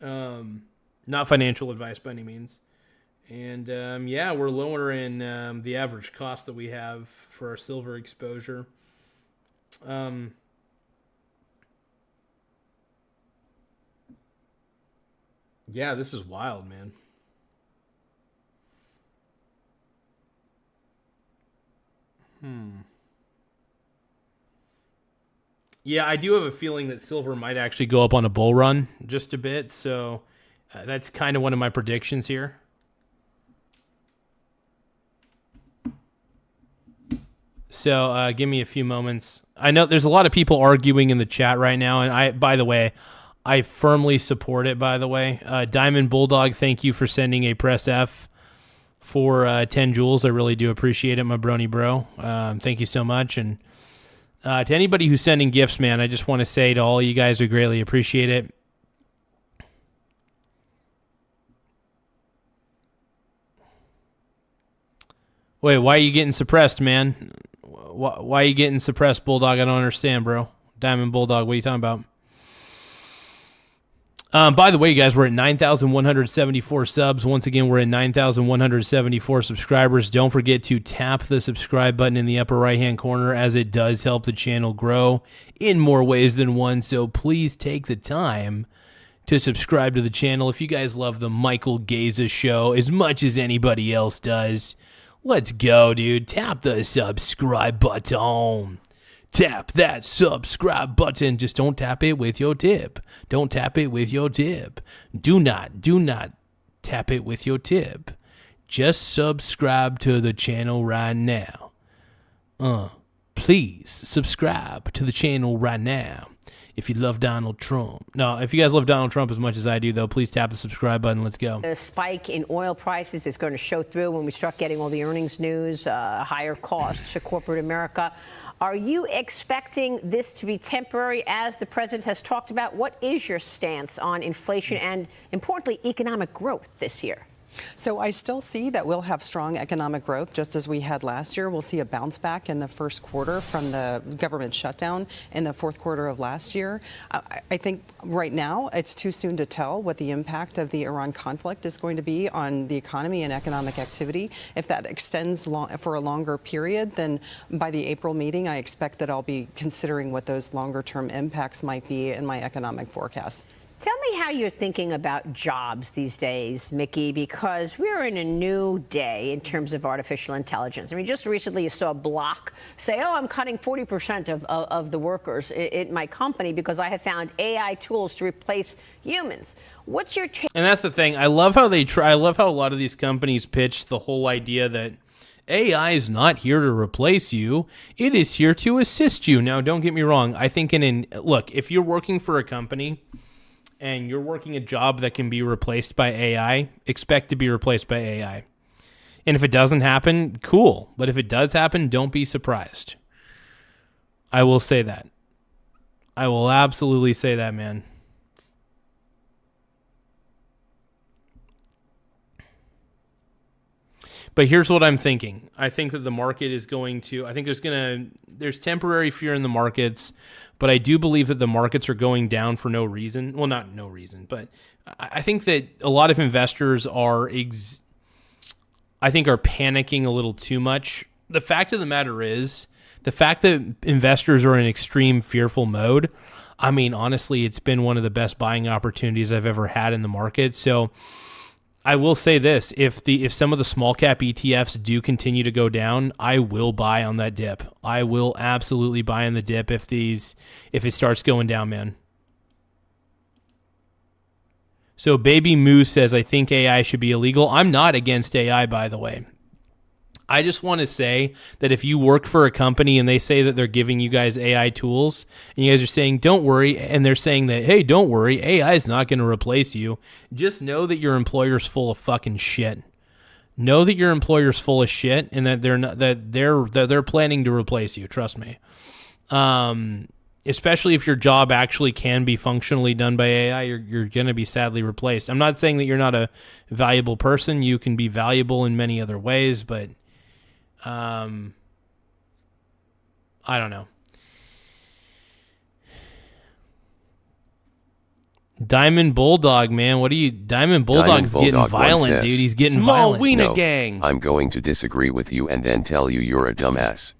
Not financial advice by any means. And yeah, we're lowering the average cost that we have for our silver exposure. Yeah, this is wild, man. Yeah, I do have a feeling that silver might actually go up on a bull run just a bit. So that's kind of one of my predictions here. So give me a few moments. I know there's a lot of people arguing in the chat right now. And by the way, I firmly support it, by the way. Diamond Bulldog, thank you for sending a press F for 10 joules. I really do appreciate it, my brony bro. Thank you so much. And To anybody who's sending gifts, man, I just want to say to all you guys, I greatly appreciate it. Wait, why are you getting suppressed, man? Why are you getting suppressed, Bulldog? I don't understand, bro. Diamond Bulldog, what are you talking about? By the way, guys, we're at 9,174 subs. Once again, we're at 9,174 subscribers. Don't forget to tap the subscribe button in the upper right-hand corner, as it does help the channel grow in more ways than one. So please take the time to subscribe to the channel. If you guys love the Michael Garza show as much as anybody else does, let's go, dude. Tap the subscribe button. Tap that subscribe button. Just don't tap it with your tip. Don't tap it with your tip. Do not tap it with your tip. Just subscribe to the channel right now. Please subscribe to the channel right now. If you love Donald Trump. No, if you guys love Donald Trump as much as I do, though, please tap the subscribe button. Let's go. The spike in oil prices is going to show through when we start getting all the earnings news, higher costs for corporate America. Are you expecting this to be temporary, as the president has talked about? What is your stance on inflation and, importantly, economic growth this year? So I still see that we'll have strong economic growth, just as we had last year. We'll see a bounce back in the first quarter from the government shutdown in the fourth quarter of last year. I think right now it's too soon to tell what the impact of the Iran conflict is going to be on the economy and economic activity. If that extends for a longer period, then by the April meeting, I expect that I'll be considering what those longer-term impacts might be in my economic forecast. Tell me how you're thinking about jobs these days, Mickey, because we're in a new day in terms of artificial intelligence. I mean, just recently you saw Block say, oh, I'm cutting 40% of the workers in my company because I have found AI tools to replace humans. What's your take? And that's the thing. I love how they try. I love how a lot of these companies pitch the whole idea that AI is not here to replace you. It is here to assist you. Now, don't get me wrong. I think look, if you're working for a company and you're working a job that can be replaced by AI, expect to be replaced by AI. And if it doesn't happen, cool. But if it does happen, don't be surprised. I will say that. I will absolutely say that, man. But here's what I'm thinking. I think that the market is going to, I think there's temporary fear in the markets, but I do believe that the markets are going down for no reason. Well, not no reason, but I think that a lot of investors are panicking a little too much. The fact of the matter is, the fact that investors are in extreme fearful mode, I mean, honestly, it's been one of the best buying opportunities I've ever had in the market. So I will say this, if some of the small cap ETFs do continue to go down, I will buy on that dip. I will absolutely buy on the dip if it starts going down, man. So Baby Moose says, I think AI should be illegal. I'm not against AI, by the way. I just want to say that if you work for a company and they say that they're giving you guys AI tools and you guys are saying, don't worry, and they're saying that, hey, don't worry, AI is not going to replace you, just know that your employer's full of fucking shit. Know that your employer's full of shit and that they're planning to replace you. Trust me. Especially if your job actually can be functionally done by AI, you're going to be sadly replaced. I'm not saying that you're not a valuable person. You can be valuable in many other ways, but I don't know. Diamond Bulldog, man. What are you... Diamond Bulldog's getting violent, dude. He's getting violent. Small wiener gang. I'm going to disagree with you and then tell you you're a dumbass.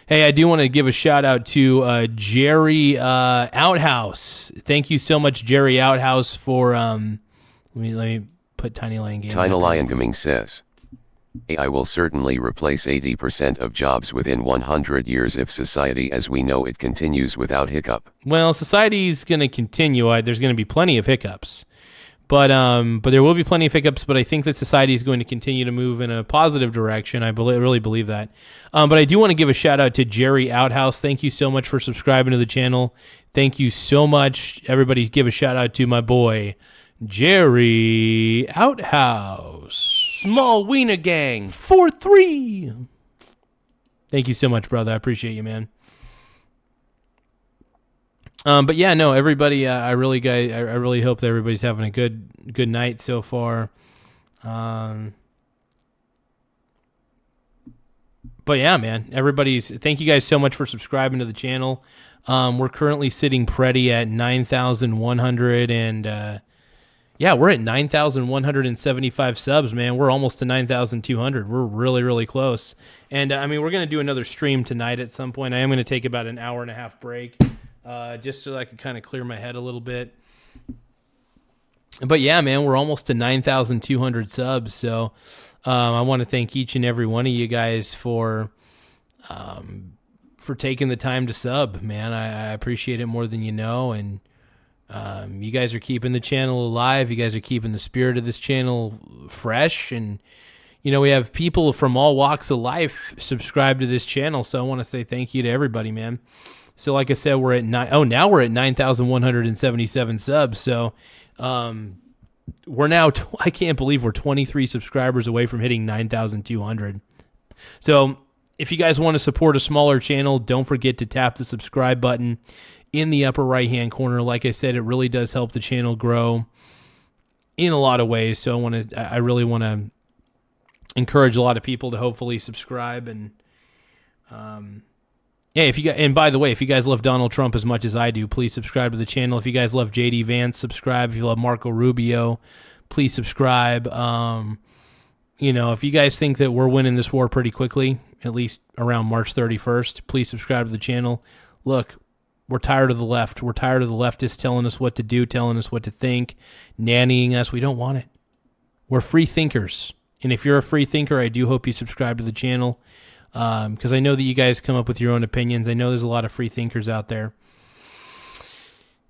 Hey, I do want to give a shout out to Jerry Outhouse. Thank you so much, Jerry Outhouse, for... let me put Tiny Lion Gaming. Tiny Lion Gaming says, AI will certainly replace 80% of jobs within 100 years if society as we know it continues without hiccup. Well, society's going to continue. There's going to be plenty of hiccups. But there will be plenty of hiccups, but I think that society is going to continue to move in a positive direction. I really believe that. But I do want to give a shout out to Jerry Outhouse. Thank you so much for subscribing to the channel. Thank you so much. Everybody give a shout out to my boy, Jerry Outhouse. Small wiener gang. 4-3. Thank you so much, brother. I appreciate you, man. But yeah, no, everybody. I really hope that everybody's having a good night so far. But yeah, man, thank you guys so much for subscribing to the channel. We're currently sitting pretty at 9,100 and, yeah, we're at 9,175 subs, man. We're almost to 9,200. We're really, really close. And I mean, we're going to do another stream tonight at some point. I am going to take about an hour and a half break, just so I can kind of clear my head a little bit. But yeah, man, we're almost to 9,200 subs. So, I want to thank each and every one of you guys for taking the time to sub, man. I appreciate it more than you know, and you guys are keeping the channel alive. You guys are keeping the spirit of this channel fresh, and you know we have people from all walks of life subscribe to this channel. So I want to say thank you to everybody, man. So like I said, we're at now we're at 9,177 subs. So we're now, I can't believe we're 23 subscribers away from hitting 9,200. So if you guys want to support a smaller channel, don't forget to tap the subscribe button in the upper right-hand corner. Like I said, it really does help the channel grow in a lot of ways. So I really want to encourage a lot of people to hopefully subscribe. And yeah, and by the way, if you guys love Donald Trump as much as I do, please subscribe to the channel. If you guys love JD Vance, subscribe. If you love Marco Rubio, please subscribe. You know, if you guys think that we're winning this war pretty quickly, at least around March 31st, please subscribe to the channel. Look, we're tired of the left. We're tired of the leftists telling us what to do, telling us what to think, nannying us. We don't want it. We're free thinkers. And if you're a free thinker, I do hope you subscribe to the channel. Because I know that you guys come up with your own opinions. I know there's a lot of free thinkers out there.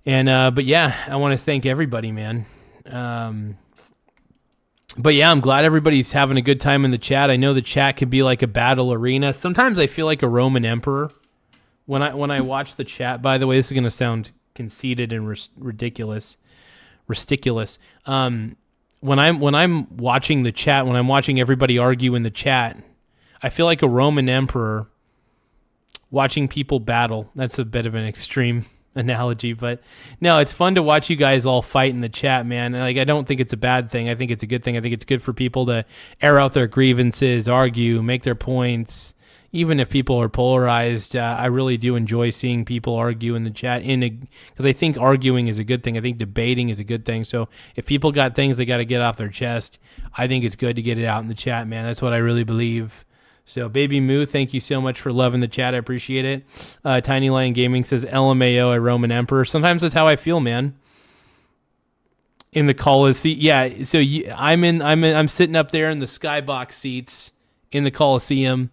And, but yeah, I want to thank everybody, man. But yeah, I'm glad everybody's having a good time in the chat. I know the chat can be like a battle arena. Sometimes I feel like a Roman emperor when I watch the chat. By the way, this is going to sound conceited and ridiculous. When I'm watching the chat, when I'm watching everybody argue in the chat, I feel like a Roman emperor watching people battle. That's a bit of an extreme analogy, but no, it's fun to watch you guys all fight in the chat, man. Like, I don't think it's a bad thing. I think it's a good thing. I think it's good for people to air out their grievances, argue, make their points. Even if people are polarized, I really do enjoy seeing people argue in the chat because I think arguing is a good thing. I think debating is a good thing. So if people got things they got to get off their chest, I think it's good to get it out in the chat, man. That's what I really believe. So, Baby Moo, thank you so much for loving the chat. I appreciate it. Tiny Lion Gaming says, LMAO, a Roman emperor. Sometimes that's how I feel, man. In the Colosseum. Yeah, so I'm sitting up there in the skybox seats in the Colosseum,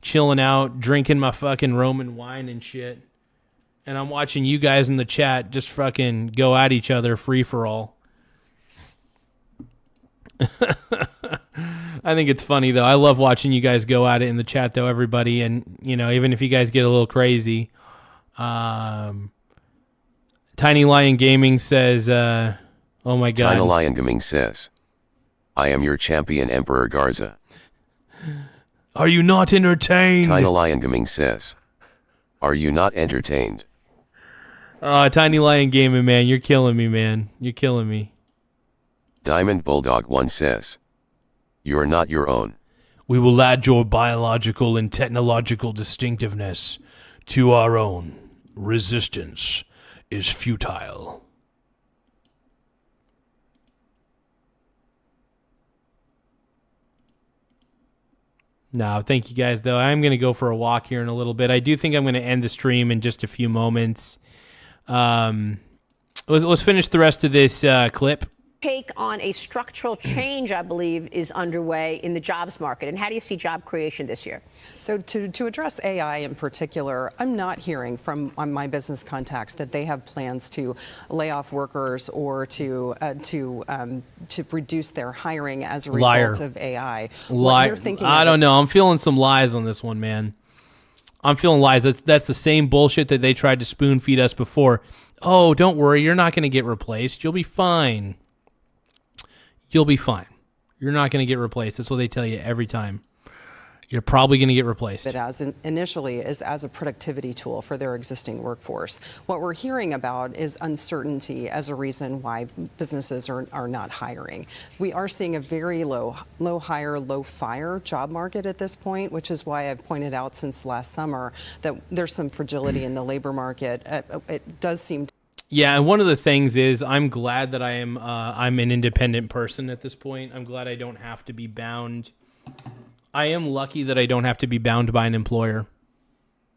chilling out, drinking my fucking Roman wine and shit. And I'm watching you guys in the chat just fucking go at each other free for all. I think it's funny, though. I love watching you guys go at it in the chat, though, everybody. And, you know, even if you guys get a little crazy. Tiny Lion Gaming says, oh, my God. Tiny Lion Gaming says, I am your champion, Emperor Garza. Are you not entertained? Tiny Lion Gaming says, are you not entertained? Tiny Lion Gaming, man. You're killing me, man. You're killing me. Diamond Bulldog 1 says, you're not your own. We will add your biological and technological distinctiveness to our own. Resistance is futile. No, thank you guys, though. I'm going to go for a walk here in a little bit. I do think I'm going to end the stream in just a few moments. Let's finish the rest of this clip. Take on a structural change, I believe, is underway in the jobs market. And how do you see job creation this year? So to address AI in particular, I'm not hearing from my business contacts that they have plans to lay off workers or to reduce their hiring as a result of AI. Liar. I don't know. I'm feeling some lies on this one, man. I'm feeling lies. That's the same bullshit that they tried to spoon feed us before. Oh, don't worry. You're not going to get replaced. You'll be fine. You'll be fine. You're not going to get replaced. That's what they tell you every time. you're probably going to get replaced. It as initially is as a productivity tool for their existing workforce. What we're hearing about is uncertainty as a reason why businesses are not hiring. We are seeing a very low hire, low fire job market at this point, which is why I've pointed out since last summer that there's some fragility in the labor market. It does seem Yeah, and one of the things is I'm glad that I'm an independent person at this point. I'm glad I don't have to be bound. I am lucky that I don't have to be bound by an employer.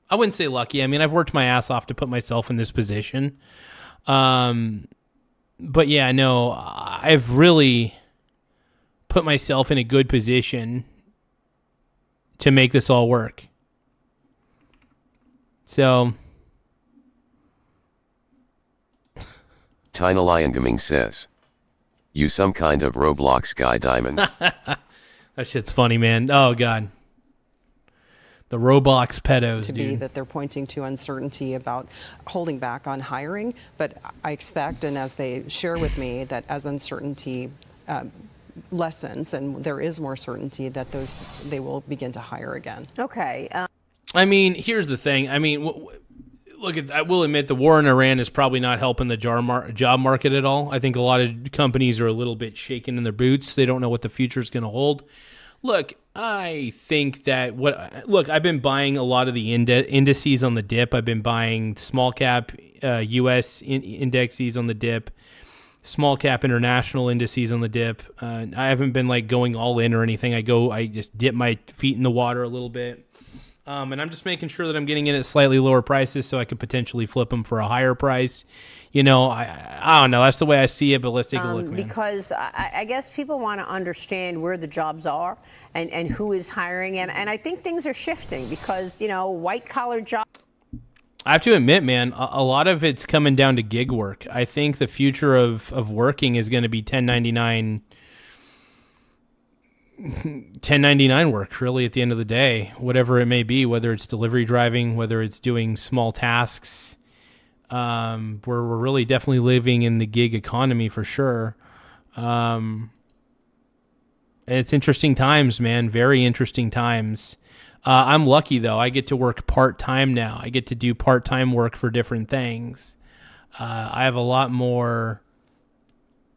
I wouldn't say lucky. I mean, I've worked my ass off to put myself in this position. But yeah, no, I've really put myself in a good position to make this all work. So... Tina Liongaming says, "You some kind of Roblox guy, Diamond." That shit's funny, man. Oh, God. The Roblox pedos, to be that they're pointing to uncertainty about holding back on hiring. But I expect, and as they share with me, that as uncertainty lessens and there is more certainty, that they will begin to hire again. Okay. I mean, here's the thing. I mean, look, I will admit the war in Iran is probably not helping the job market at all. I think a lot of companies are a little bit shaken in their boots. They don't know what the future is going to hold. Look, I think that I've been buying a lot of the indices on the dip. I've been buying small cap U.S. indexes on the dip, small cap international indices on the dip. I haven't been like going all in or anything. I just dip my feet in the water a little bit. And I'm just making sure that I'm getting in at slightly lower prices so I could potentially flip them for a higher price. You know, I don't know. That's the way I see it, but let's take a look, man. Because I guess people want to understand where the jobs are and who is hiring. And I think things are shifting because, you know, white-collar jobs. I have to admit, man, a lot of it's coming down to gig work. I think the future of working is going to be 1099 work, really, at the end of the day, whatever it may be, whether it's delivery driving, whether it's doing small tasks. We're really definitely living in the gig economy for sure. It's interesting times, man. Very interesting times. I'm lucky, though. I get to work part-time now. I get to do part-time work for different things. I have a lot more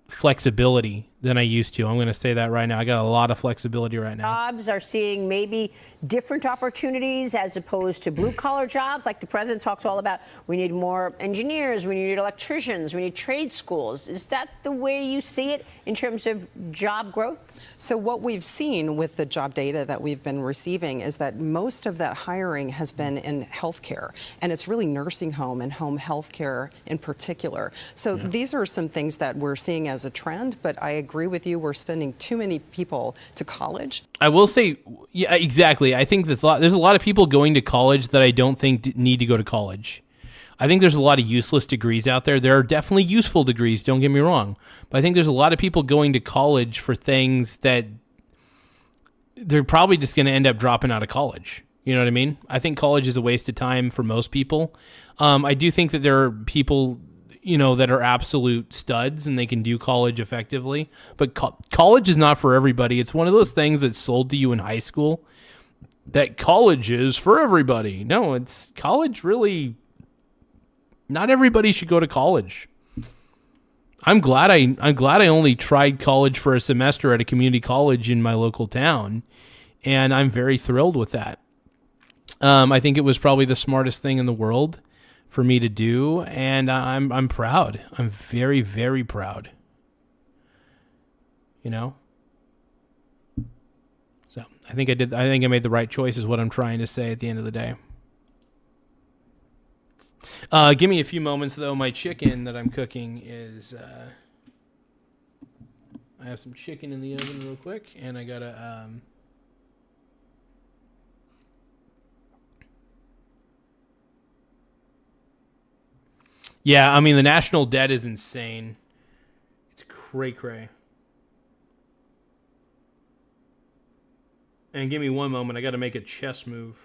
flexibility than I used to. I'm going to say that right now. I got a lot of flexibility right now. Jobs are seeing maybe different opportunities as opposed to blue-collar jobs. Like the president talks all about, we need more engineers, we need electricians, we need trade schools. Is that the way you see it in terms of job growth? So what we've seen with the job data that we've been receiving is that most of that hiring has been in healthcare, and it's really nursing home and home healthcare in particular. So these are some things that we're seeing as a trend, but I agree with you. We're sending too many people to college. I will say, yeah, exactly. I think there's a lot of people going to college that I don't think need to go to college. I think there's a lot of useless degrees out there. There are definitely useful degrees, don't get me wrong. But I think there's a lot of people going to college for things that they're probably just going to end up dropping out of college. You know what I mean? I think college is a waste of time for most people. I do think that there are people, you know, that are absolute studs and they can do college effectively. But college is not for everybody. It's one of those things that's sold to you in high school that college is for everybody. No, it's college really... Not everybody should go to college. I'm glad I only tried college for a semester at a community college in my local town, and I'm very thrilled with that. I think it was probably the smartest thing in the world for me to do, and I'm proud. I'm very, very proud. You know? So I think I made the right choice is what I'm trying to say at the end of the day. Give me a few moments, though. My chicken that I'm cooking is... I have some chicken in the oven real quick, and I gotta... Yeah, I mean, the national debt is insane. It's cray-cray. And give me one moment. I gotta make a chess move.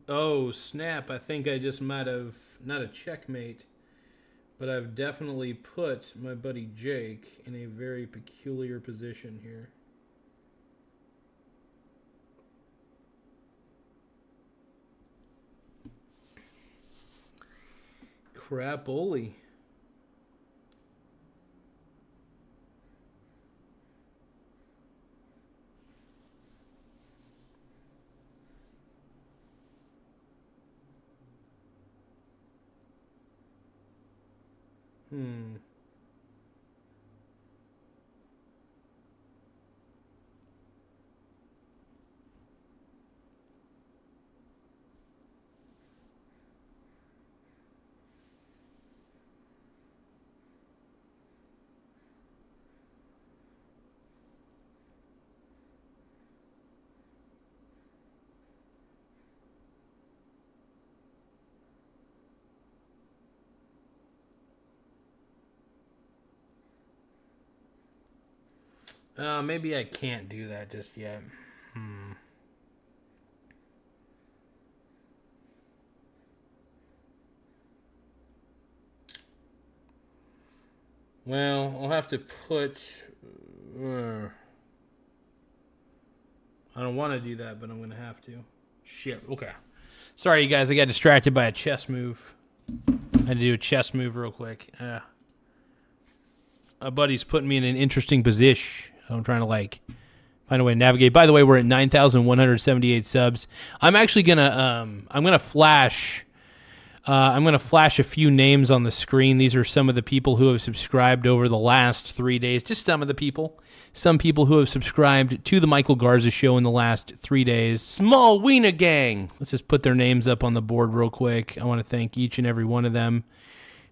Oh, snap. I think I just might have, not a checkmate, but I've definitely put my buddy Jake in a very peculiar position here. Crapoli. Maybe I can't do that just yet. Well, I'll have to put... I don't want to do that, but I'm going to have to. Shit, okay. Sorry, you guys, I got distracted by a chess move. I had to do a chess move real quick. My buddy's putting me in an interesting position. I'm trying to, like, find a way to navigate. By the way, we're at 9,178 subs. I'm actually going to flash a few names on the screen. These are some of the people who have subscribed over the last 3 days. Just some of the people. Some people who have subscribed to the Michael Garza show in the last 3 days. Small Wiener Gang. Let's just put their names up on the board real quick. I want to thank each and every one of them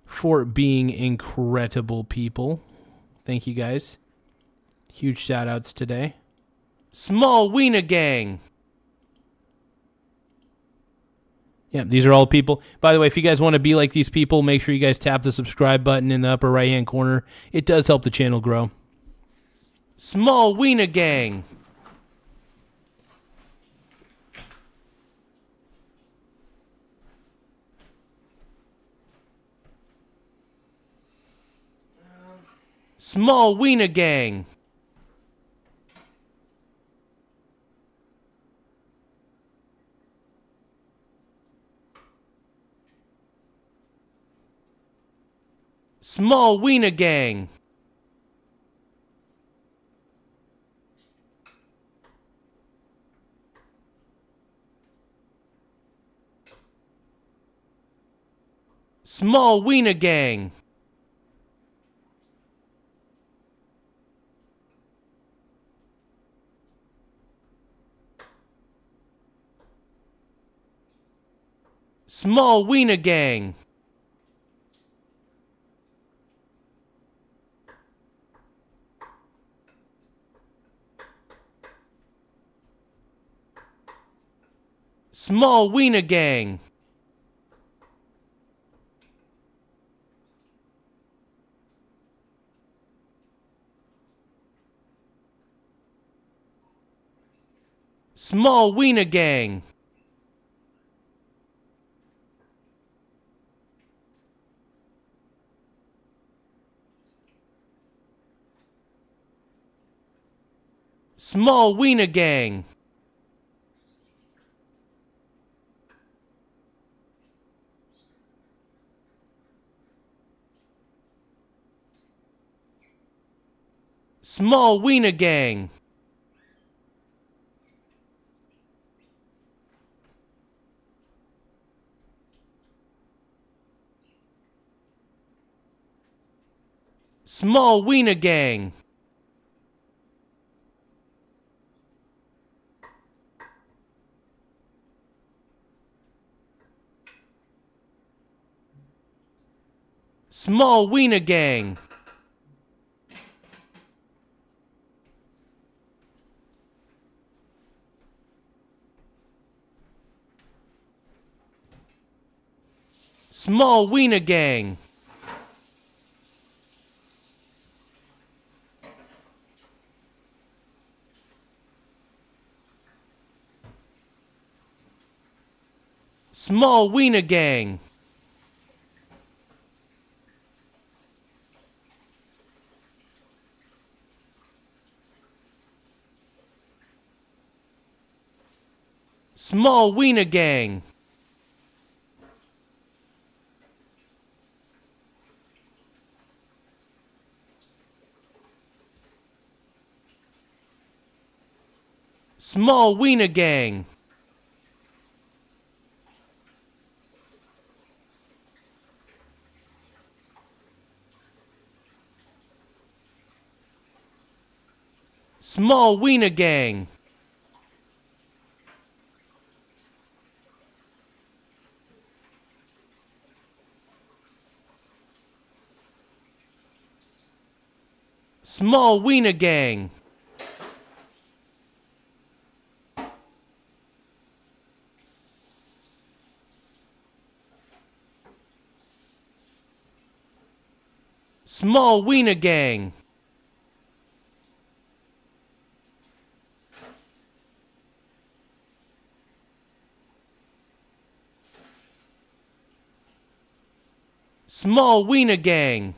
for being incredible people. Thank you, guys. Huge shout-outs today. Small Wiener Gang. Yeah, these are all people. By the way, if you guys want to be like these people, make sure you guys tap the subscribe button in the upper right-hand corner. It does help the channel grow. Small Wiener Gang. Small Wiener Gang. Small Wiener Gang. Small Wiener Gang. Small Wiener Gang. Small Wiener Gang. Small Wiener Gang. Small Wiener Gang. Small Wiener Gang. Small Wiener Gang. Small wiener gang. Small wiener gang. Small wiener gang. Small wiener gang. Small wiener gang. Small wiener gang. Small wiener gang. Small wiener gang. Small wiener gang.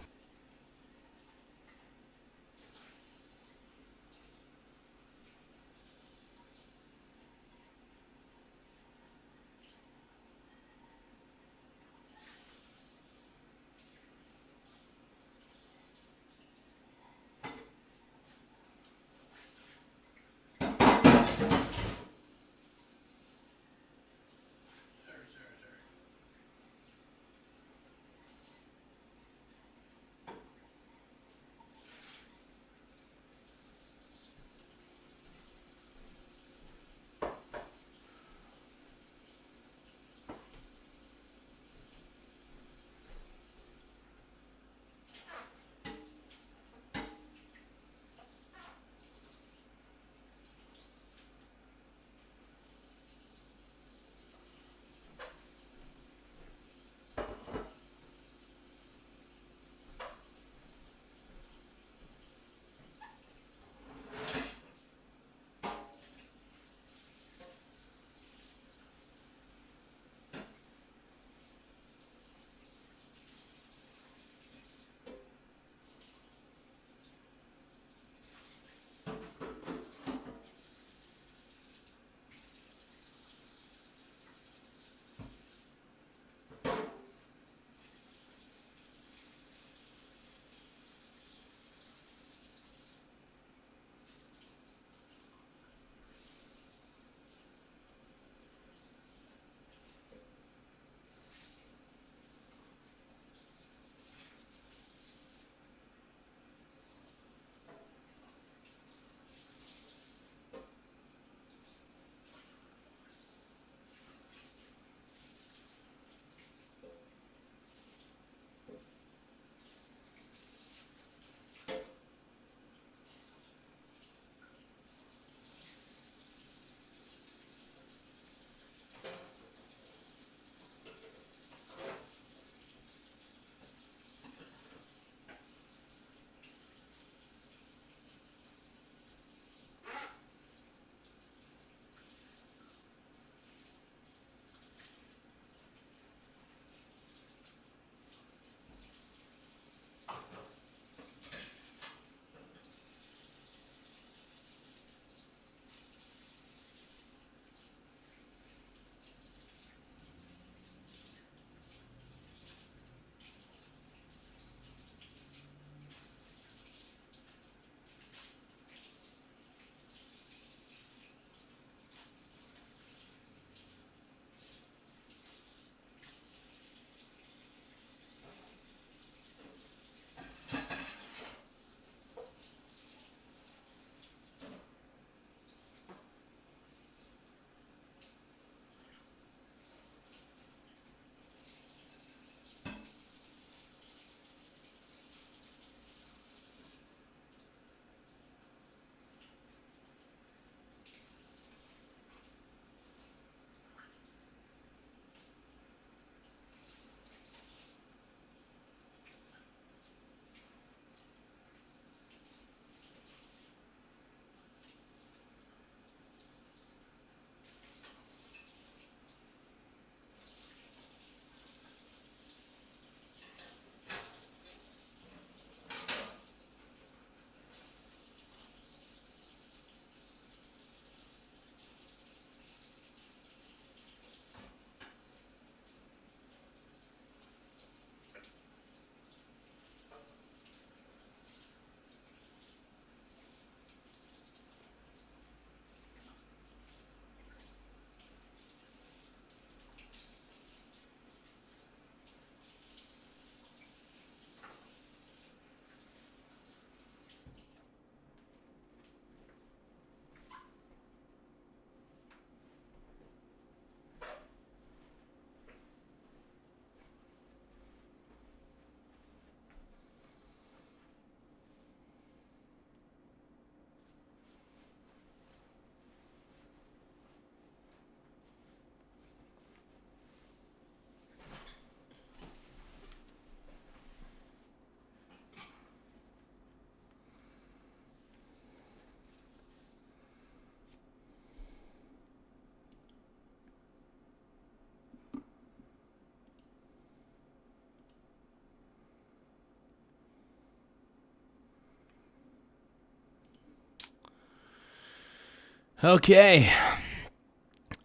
Okay.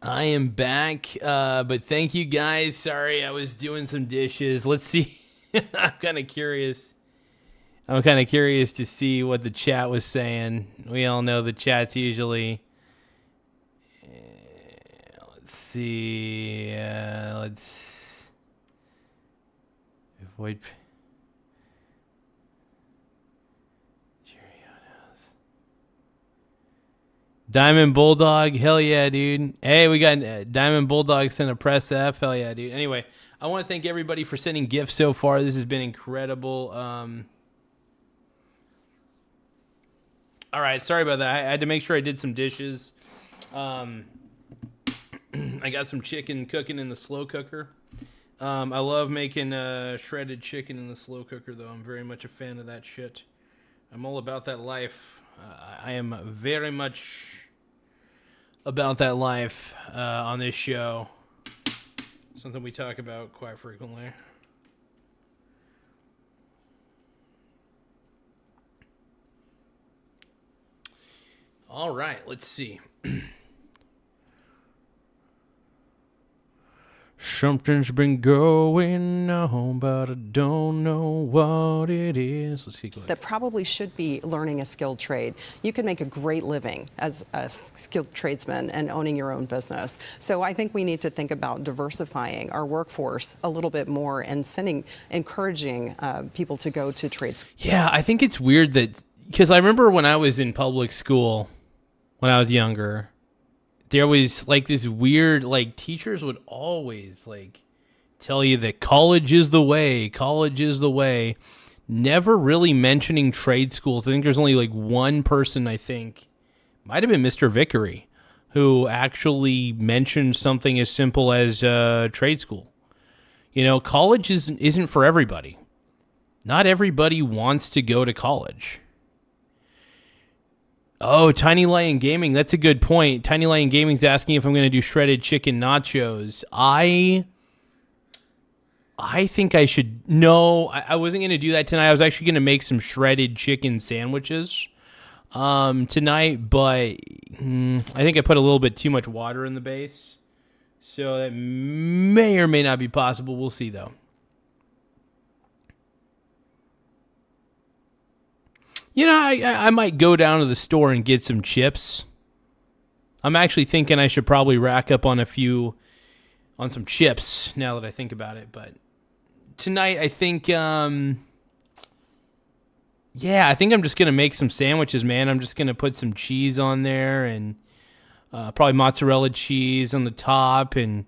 I am back, but thank you guys. Sorry, I was doing some dishes. Let's see. I'm kind of curious. To see what the chat was saying. We all know the chat's usually... let's see. Let's... avoid... Diamond Bulldog, hell yeah, dude. Hey, we got Diamond Bulldog sent a press F, hell yeah, dude. Anyway, I want to thank everybody for sending gifts so far. This has been incredible. All right, sorry about that. I had to make sure I did some dishes. I got some chicken cooking in the slow cooker. I love making shredded chicken in the slow cooker, though. I'm very much a fan of that shit. I'm all about that life. I am very much about that life on this show. Something we talk about quite frequently. All right, let's see. Something's been going on, but I don't know what it is. Let's keep going. That probably should be learning a skilled trade. You can make a great living as a skilled tradesman and owning your own business. So I think we need to think about diversifying our workforce a little bit more and encouraging people to go to trades. Yeah, I think it's weird that, because I remember when I was in public school, when I was younger, there was like this weird, like teachers would always like tell you that college is the way, never really mentioning trade schools. I think there's only like one person, I think, might have been Mr. Vickery, who actually mentioned something as simple as trade school. You know, college isn't for everybody. Not everybody wants to go to college. Oh, Tiny Lion Gaming. That's a good point. Tiny Lion Gaming's asking if I'm going to do shredded chicken nachos. I think I should. No, I wasn't going to do that tonight. I was actually going to make some shredded chicken sandwiches tonight, but I think I put a little bit too much water in the base. So that may or may not be possible. We'll see, though. You know, I might go down to the store and get some chips. I'm actually thinking I should probably rack up on some chips now that I think about it. But tonight, I think, I think I'm just going to make some sandwiches, man. I'm just going to put some cheese on there and probably mozzarella cheese on the top and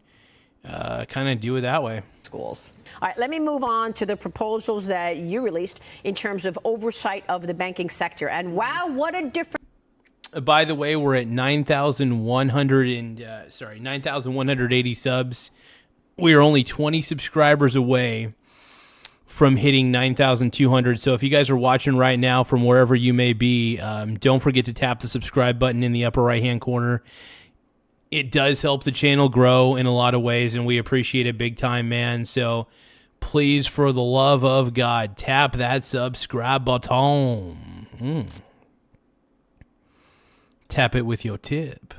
kind of do it that way. Schools. All right, let me move on to the proposals that you released in terms of oversight of the banking sector. And wow, what a difference. By the way, we're at 9,180 subs. We are only 20 subscribers away from hitting 9,200. So if you guys are watching right now from wherever you may be, don't forget to tap the subscribe button in the upper right-hand corner. It does help the channel grow in a lot of ways, and we appreciate it big time, man. So please, for the love of God, tap that subscribe button. Tap it with your tip.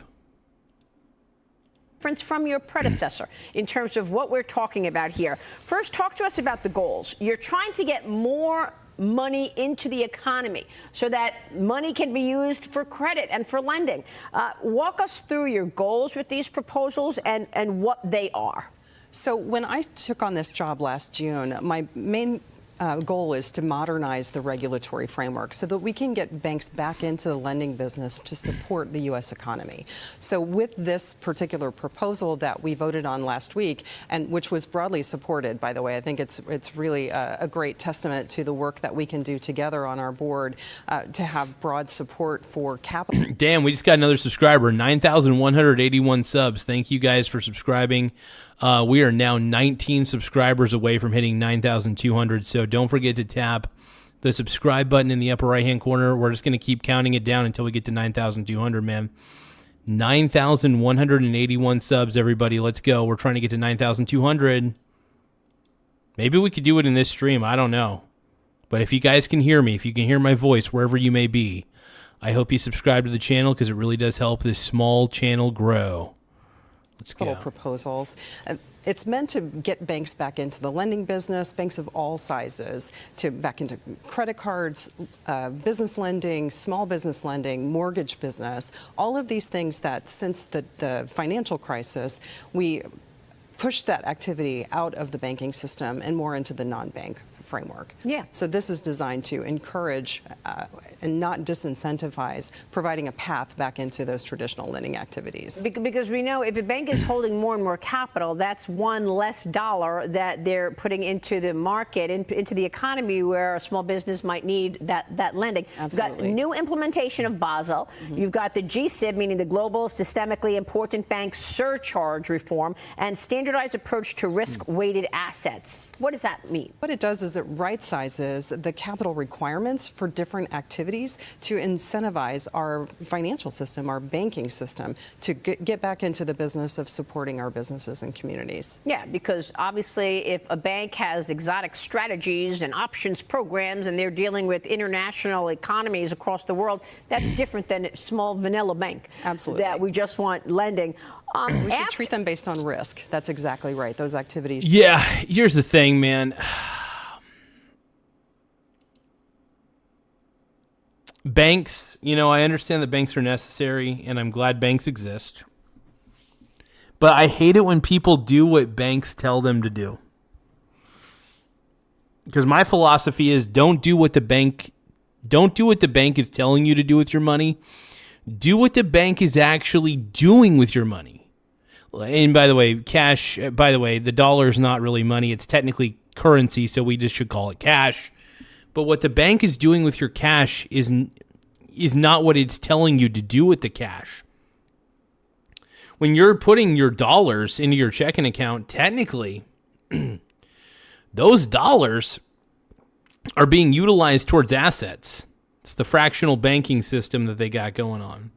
From your predecessor in terms of what we're talking about here. First, talk to us about the goals. You're trying to get more money into the economy so that money can be used for credit and for lending. Walk us through your goals with these proposals and what they are. So when I took on this job last June, my main goal is to modernize the regulatory framework so that we can get banks back into the lending business to support the U.S. economy. So with this particular proposal that we voted on last week, and which was broadly supported, by the way, I think it's really a great testament to the work that we can do together on our board to have broad support for capital. Damn, we just got another subscriber, 9,181 subs. Thank you guys for subscribing. We are now 19 subscribers away from hitting 9,200, so don't forget to tap the subscribe button in the upper right-hand corner. We're just going to keep counting it down until we get to 9,200, man. 9,181 subs, everybody. Let's go. We're trying to get to 9,200. Maybe we could do it in this stream. I don't know. But if you guys can hear me, if you can hear my voice wherever you may be, I hope you subscribe to the channel because it really does help this small channel grow. Let's go. Proposals. It's meant to get banks back into the lending business, banks of all sizes, to back into credit cards, business lending, small business lending, mortgage business, all of these things that since the financial crisis, we pushed that activity out of the banking system and more into the non-bank framework. Yeah. So this is designed to encourage and not disincentivize providing a path back into those traditional lending activities. Because we know if a bank is holding more and more capital, that's one less dollar that they're putting into the market, into the economy where a small business might need that lending. Absolutely. You've got new implementation of Basel. You've got the GSIB, meaning the Global Systemically Important Bank Surcharge Reform, and standardized approach to risk-weighted assets. What does that mean? What it does is it right sizes the capital requirements for different activities to incentivize our financial system, our banking system, to get back into the business of supporting our businesses and communities. Yeah, because obviously if a bank has exotic strategies and options programs and they're dealing with international economies across the world, that's different than a small vanilla bank. Absolutely. That we just want lending. We should treat them based on risk. That's exactly right. Those activities. Yeah, here's the thing, man. Banks, I understand that banks are necessary, and I'm glad banks exist. But I hate it when people do what banks tell them to do. Because my philosophy is don't do what the bank is telling you to do with your money. Do what the bank is actually doing with your money. And by the way, the dollar is not really money. It's technically currency, so we just should call it cash. But what the bank is doing with your cash is not what it's telling you to do with the cash. When you're putting your dollars into your checking account, technically, those dollars are being utilized towards assets. It's the fractional banking system that they got going on.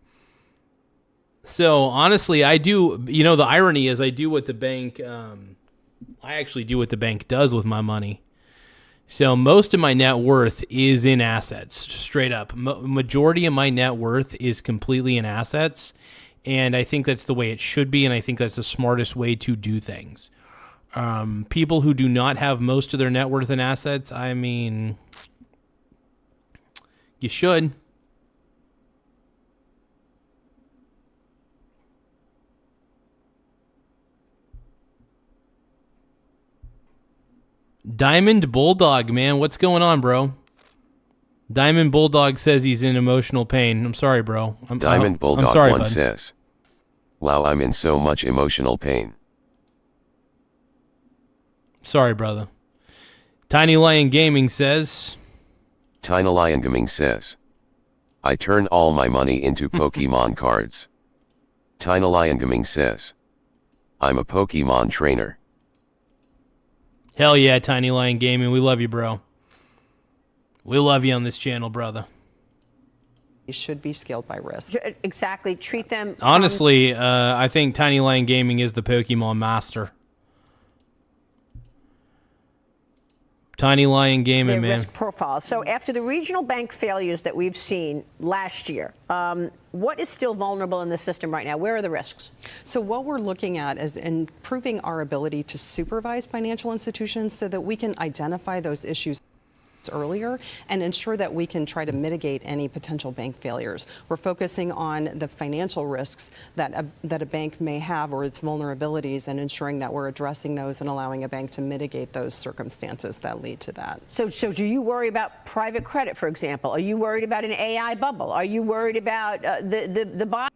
So honestly, I do, the irony is I do what the bank, I actually do what the bank does with my money. So most of my net worth is in assets, straight up. Majority of my net worth is completely in assets, and I think that's the way it should be, and I think that's the smartest way to do things. People who do not have most of their net worth in assets, I mean, you should. Diamond Bulldog, man, what's going on, bro? Diamond Bulldog says he's in emotional pain. I'm sorry, bro. Diamond Bulldog I'm sorry, once bud. says, "Wow, I'm in so much emotional pain." Sorry, brother. Tiny Lion Gaming says, Tiny Lion Gaming says, "I turn all my money into Pokemon cards." Tiny Lion Gaming says, "I'm a Pokemon trainer." hell yeah, Tiny Lion Gaming. We love you, bro. We love you on this channel, brother. Should be scaled by risk. Exactly. Treat them. Honestly, I think Tiny Lion Gaming is the Pokemon master. Tiny Lion Gaming, man. Risk profile. So after the regional bank failures that we've seen last year, what is still vulnerable in the system right now? Where are the risks? So what we're looking at is improving our ability to supervise financial institutions so that we can identify those issues earlier and ensure that we can try to mitigate any potential bank failures. We're focusing on the financial risks that a bank may have or its vulnerabilities and ensuring that we're addressing those and allowing a bank to mitigate those circumstances that lead to that. So do you worry about private credit, for example? Are you worried about an AI bubble? Are you worried about the bond?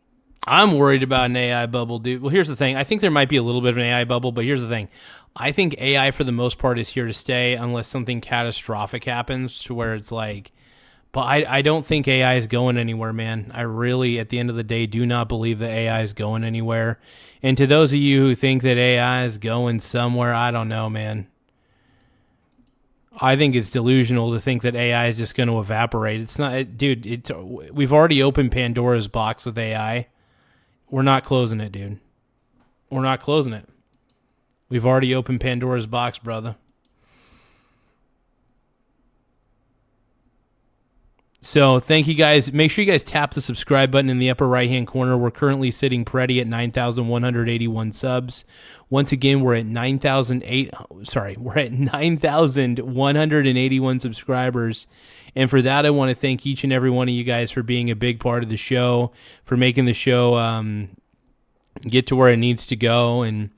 I'm worried about an AI bubble, dude. Well, here's the thing. I think there might be a little bit of an AI bubble, but here's the thing. I think AI, for the most part, is here to stay unless something catastrophic happens to where it's like... But I don't think AI is going anywhere, man. I really, at the end of the day, do not believe that AI is going anywhere. And to those of you who think that AI is going somewhere, I don't know, man. I think it's delusional to think that AI is just going to evaporate. It's not... Dude, we've already opened Pandora's box with AI. We're not closing it, dude. We're not closing it. We've already opened Pandora's box, brother. So thank you guys. Make sure you guys tap the subscribe button in the upper right-hand corner. We're currently sitting pretty at 9,181 subs. Once again, we're at 9,181 subscribers. And for that, I want to thank each and every one of you guys for being a big part of the show, for making the show get to where it needs to go. And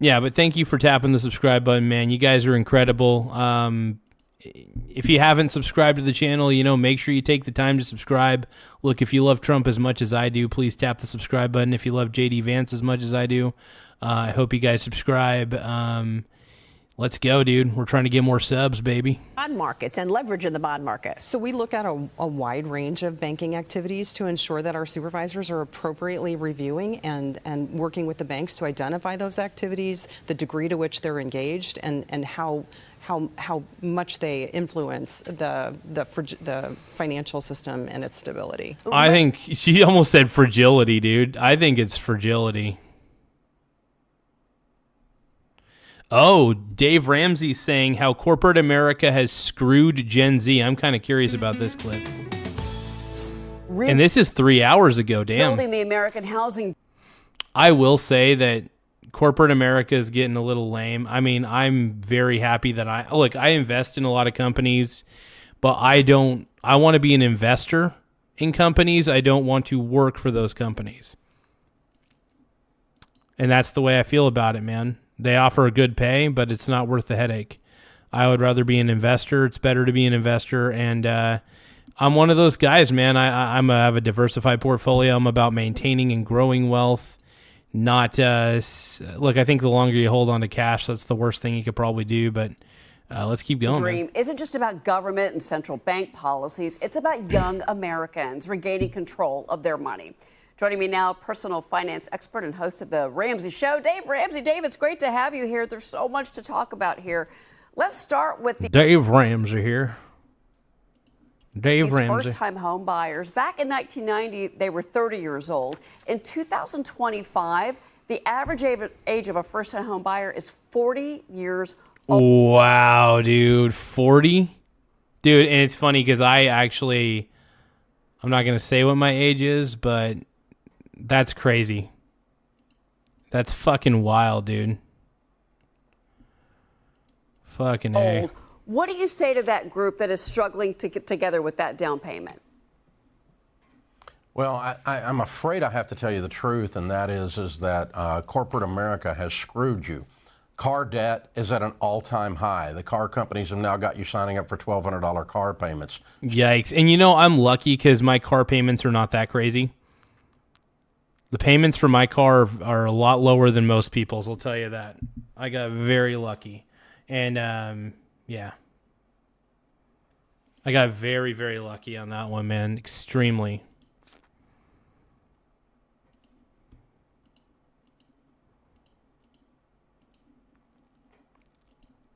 yeah, but thank you for tapping the subscribe button, man. You guys are incredible. If you haven't subscribed to the channel, make sure you take the time to subscribe. Look, if you love Trump as much as I do, please tap the subscribe button. If you love JD Vance as much as I do, I hope you guys subscribe. Let's go, dude. We're trying to get more subs, baby. Bond markets and leverage in the bond market. So we look at a wide range of banking activities to ensure that our supervisors are appropriately reviewing and working with the banks to identify those activities, the degree to which they're engaged, and how much they influence the financial system and its stability. I think she almost said fragility, dude. I think it's fragility. Oh, Dave Ramsey saying how corporate America has screwed Gen Z. I'm kind of curious about this clip. And this is 3 hours ago, damn. Building the American housing. I will say that corporate America is getting a little lame. I mean, I'm very happy that I invest in a lot of companies, but I want to be an investor in companies. I don't want to work for those companies. And that's the way I feel about it, man. They offer a good pay, but it's not worth the headache. I would rather be an investor. It's better to be an investor. And I'm one of those guys, man. I have a diversified portfolio. I'm about maintaining and growing wealth. Look, I think the longer you hold on to cash, that's the worst thing you could probably do. But let's keep going. Dream isn't just about government and central bank policies. It's about young Americans regaining control of their money. Joining me now, personal finance expert and host of The Ramsey Show, Dave Ramsey. Dave, it's great to have you here. There's so much to talk about here. Let's start with Dave Ramsey here. Dave Ramsey. First-time home buyers. Back in 1990, they were 30 years old. In 2025, the average age of a first-time home buyer is 40 years old. Wow, dude. 40? Dude, and it's funny because I'm not going to say what my age is, but that's crazy. That's fucking wild, dude. Fucking A. Old. What do you say to that group that is struggling to get together with that down payment? Well, I'm afraid I have to tell you the truth, and that is that corporate America has screwed you. Car debt is at an all-time high. The car companies have now got you signing up for $1,200 car payments. Yikes. And I'm lucky because my car payments are not that crazy. The payments for my car are a lot lower than most people's, I'll tell you that. I got very lucky. And, yeah. I got very, very lucky on that one, man. Extremely.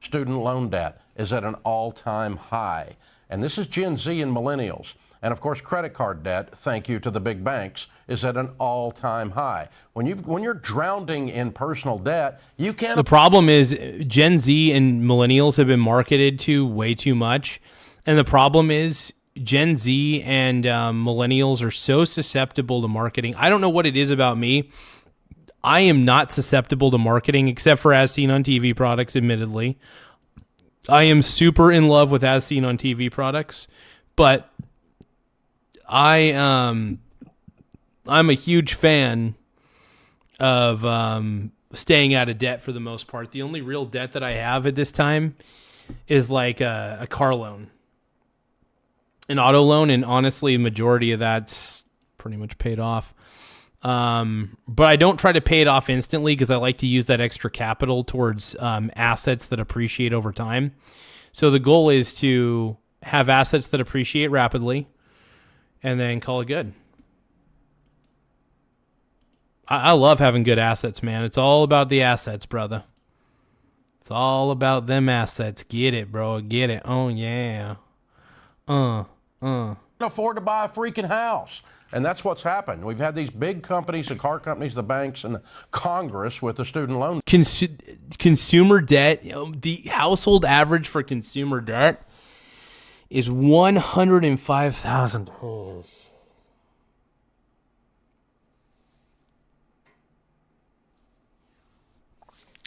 Student loan debt is at an all-time high. And this is Gen Z and millennials. And of course, credit card debt, thank you to the big banks, is at an all-time high. When you're drowning in personal debt, you can't. The problem is Gen Z and millennials have been marketed to way too much. And the problem is Gen Z and millennials are so susceptible to marketing. I don't know what it is about me. I am not susceptible to marketing except for as seen on TV products, admittedly. I am super in love with as seen on TV products, but I'm a huge fan of staying out of debt for the most part. The only real debt that I have at this time is like a car loan, an auto loan, and honestly, the majority of that's pretty much paid off. But I don't try to pay it off instantly because I like to use that extra capital towards assets that appreciate over time. So the goal is to have assets that appreciate rapidly and then call it good. I love having good assets, man. It's all about the assets, brother. It's all about them assets. Get it, bro. Get it. Oh, yeah. afford to buy a freaking house. And that's what's happened. We've had these big companies, the car companies, the banks, and the Congress with the student loan. Consumer debt, the household average for consumer debt is $105,000.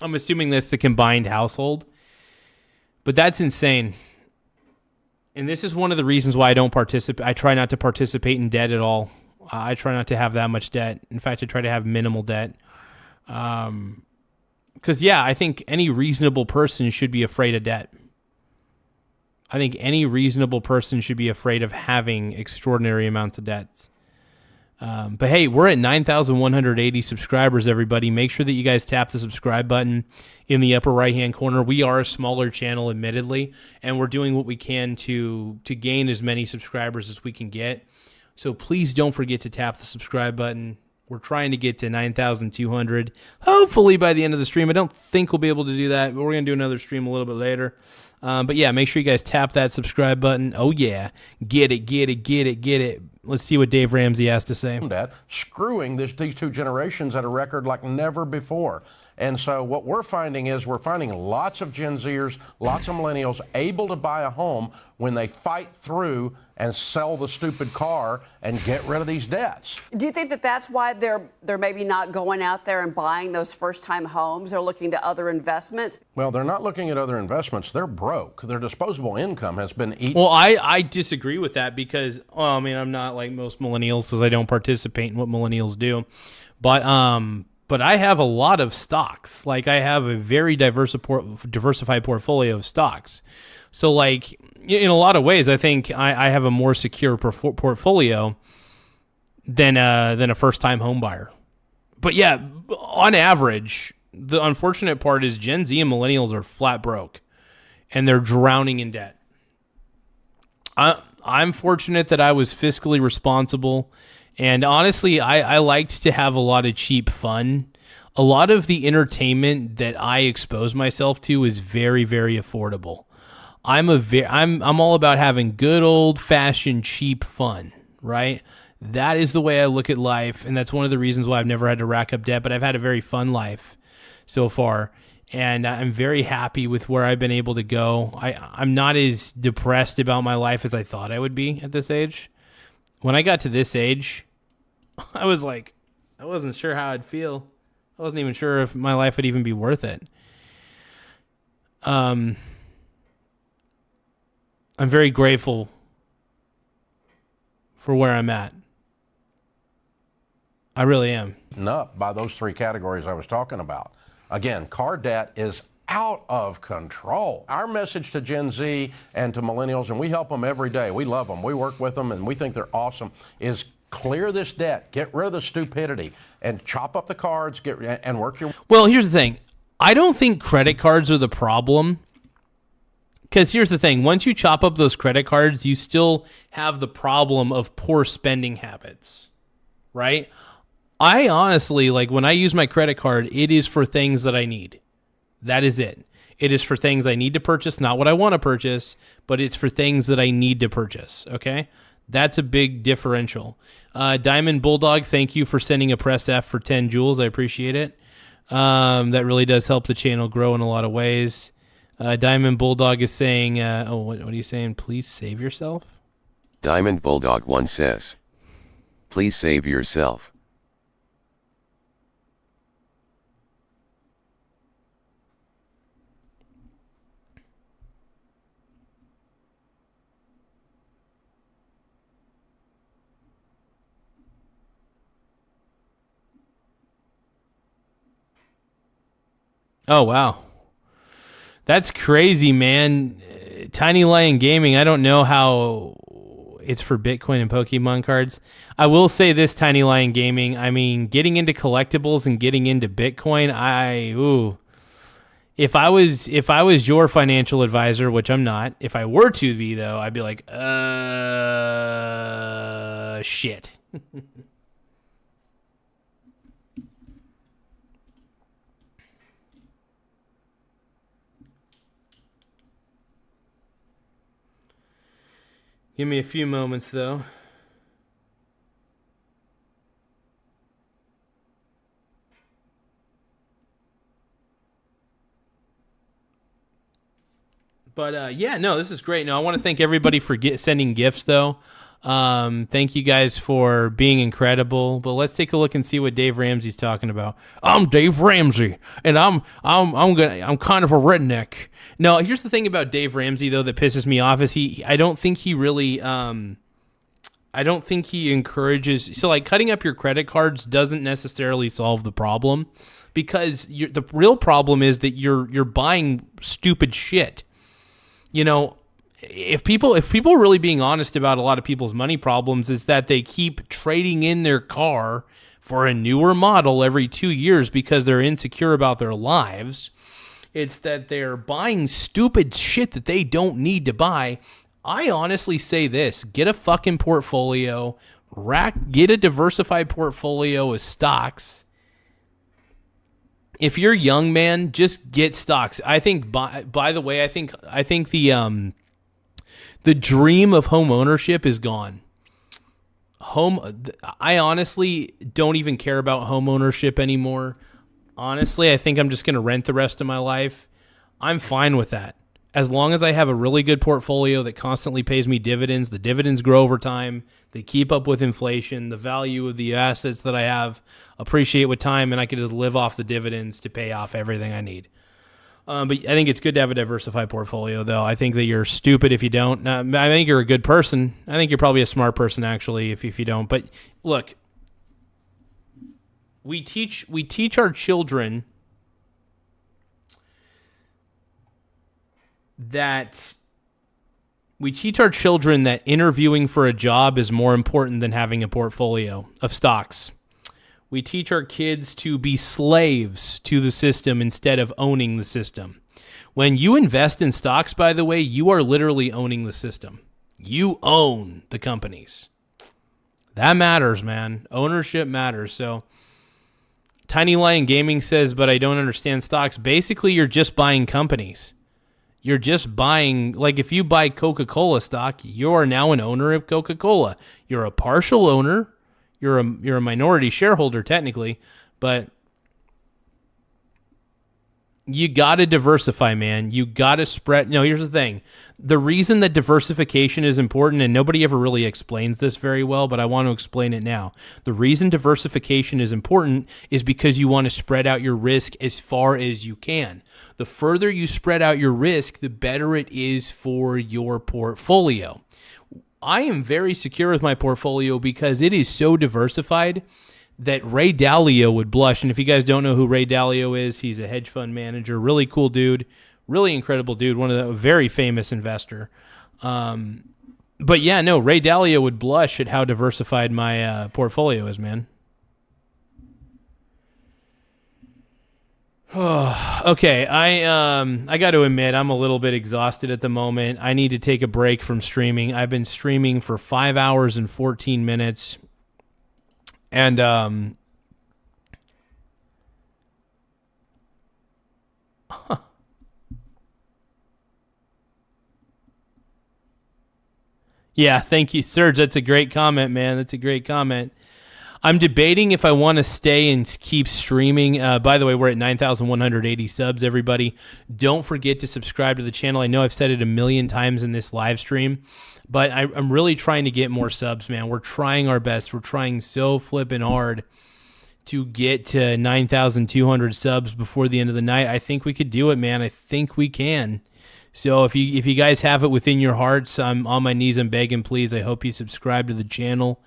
I'm assuming that's the combined household, but that's insane. And this is one of the reasons why I don't participate. I try not to participate in debt at all. I try not to have that much debt. In fact, I try to have minimal debt. Because, yeah, I think any reasonable person should be afraid of debt. I think any reasonable person should be afraid of having extraordinary amounts of debts. But hey, we're at 9,180 subscribers, everybody. Make sure that you guys tap the subscribe button in the upper right-hand corner. We are a smaller channel, admittedly, and we're doing what we can to gain as many subscribers as we can get. So please don't forget to tap the subscribe button. We're trying to get to 9,200, hopefully by the end of the stream. I don't think we'll be able to do that, but we're going to do another stream a little bit later. But yeah, make sure you guys tap that subscribe button. Oh yeah, get it, get it, get it, get it. Let's see what Dave Ramsey has to say. Screwing these two generations at a record like never before. And so what we're finding is we're finding lots of Gen Zers, lots of millennials able to buy a home when they fight through and sell the stupid car and get rid of these debts. Do you think that that's why they're maybe not going out there and buying those first-time homes? They're looking to other investments? Well, they're not looking at other investments. They're broke. Their disposable income has been eaten. Well, I disagree with that because, I mean, I'm not like most millennials because I don't participate in what millennials do. But I have a lot of stocks. Like, I have a very diversified portfolio of stocks. So, like, in a lot of ways, I think I have a more secure portfolio than a first-time home buyer. But yeah, on average, the unfortunate part is Gen Z and millennials are flat broke, and they're drowning in debt. I'm fortunate that I was fiscally responsible, and honestly, I liked to have a lot of cheap fun. A lot of the entertainment that I expose myself to is very, very affordable. I'm all about having good old-fashioned cheap fun, right? That is the way I look at life, and that's one of the reasons why I've never had to rack up debt, but I've had a very fun life so far, and I'm very happy with where I've been able to go. I'm not as depressed about my life as I thought I would be at this age. When I got to this age, I was like, I wasn't sure how I'd feel. I wasn't even sure if my life would even be worth it. I'm very grateful for where I'm at. I really am. Up by those three categories I was talking about. Again, car debt is out of control. Our message to Gen Z and to millennials, and we help them every day. We love them. We work with them, and we think they're awesome, is clear this debt, get rid of the stupidity, and chop up the cards, and work your... Well, here's the thing. I don't think credit cards are the problem. Because here's the thing. Once you chop up those credit cards, you still have the problem of poor spending habits, right? I honestly, like, when I use my credit card, it is for things that I need. That is it. It is for things I need to purchase, not what I want to purchase, but it's for things that I need to purchase, okay? That's a big differential. Diamond Bulldog, thank you for sending a press F for 10 joules. I appreciate it. That really does help the channel grow in a lot of ways. Diamond Bulldog is saying, what are you saying? Please save yourself? Diamond Bulldog 1 says, please save yourself. Oh, wow. That's crazy, man. Tiny Lion Gaming, I don't know how it's for Bitcoin and Pokemon cards. I will say this, Tiny Lion Gaming, I mean, getting into collectibles and getting into Bitcoin, if I was your financial advisor, which I'm not, if I were to be though, I'd be like, shit. Give me a few moments, though. But yeah, no, this is great. No, I want to thank everybody for sending gifts, though. Thank you guys for being incredible. But let's take a look and see what Dave Ramsey's talking about. I'm Dave Ramsey, and I'm kind of a redneck. No, here's the thing about Dave Ramsey though that pisses me off is I don't think he really I don't think he encourages. So like cutting up your credit cards doesn't necessarily solve the problem, because the real problem is that you're buying stupid shit. You know, if people are really being honest about a lot of people's money problems, is that they keep trading in their car for a newer model every 2 years because they're insecure about their lives. It's that they're buying stupid shit that they don't need to buy. I honestly say this: get a fucking portfolio, get a diversified portfolio of stocks. If you're young, man, just get stocks. I think, by the way, I think the dream of home ownership is gone. I honestly don't even care about home ownership anymore. Honestly, I think I'm just going to rent the rest of my life. I'm fine with that. As long as I have a really good portfolio that constantly pays me dividends, the dividends grow over time, they keep up with inflation, the value of the assets that I have appreciate with time, and I can just live off the dividends to pay off everything I need. But I think it's good to have a diversified portfolio, though. I think that you're stupid if you don't. I think you're a good person. I think you're probably a smart person, actually, if you don't. But look, we teach our children that interviewing for a job is more important than having a portfolio of stocks. We teach our kids to be slaves to the system instead of owning the system. When you invest in stocks, by the way, you are literally owning the system. You own the companies. That matters, man. Ownership matters. So Tiny Lion Gaming says, but I don't understand stocks. Basically, you're just buying companies. You're just buying, like if you buy Coca-Cola stock, you are now an owner of Coca-Cola. You're a partial owner. You're a minority shareholder technically, but you got to diversify, man. You got to spread. No, here's the thing. The reason that diversification is important, and nobody ever really explains this very well, but I want to explain it now. The reason diversification is important is because you want to spread out your risk as far as you can. The further you spread out your risk, the better it is for your portfolio. I am very secure with my portfolio because it is so diversified that Ray Dalio would blush. And if you guys don't know who Ray Dalio is, he's a hedge fund manager, really cool dude, really incredible dude, one of the very famous investor. But yeah, no, Ray Dalio would blush at how diversified my portfolio is, man. Okay, I got to admit, I'm a little bit exhausted at the moment. I need to take a break from streaming. I've been streaming for 5 hours and 14 minutes. And yeah, thank you, Serge. That's a great comment, man. That's a great comment. I'm debating if I want to stay and keep streaming. By the way, we're at 9,180 subs, everybody. Don't forget to subscribe to the channel. I know I've said it a million times in this live stream, but I'm really trying to get more subs, man. We're trying our best. We're trying so flipping hard to get to 9,200 subs before the end of the night. I think we could do it, man. I think we can. So if you guys have it within your hearts, I'm on my knees. I'm begging, please. I hope you subscribe to the channel.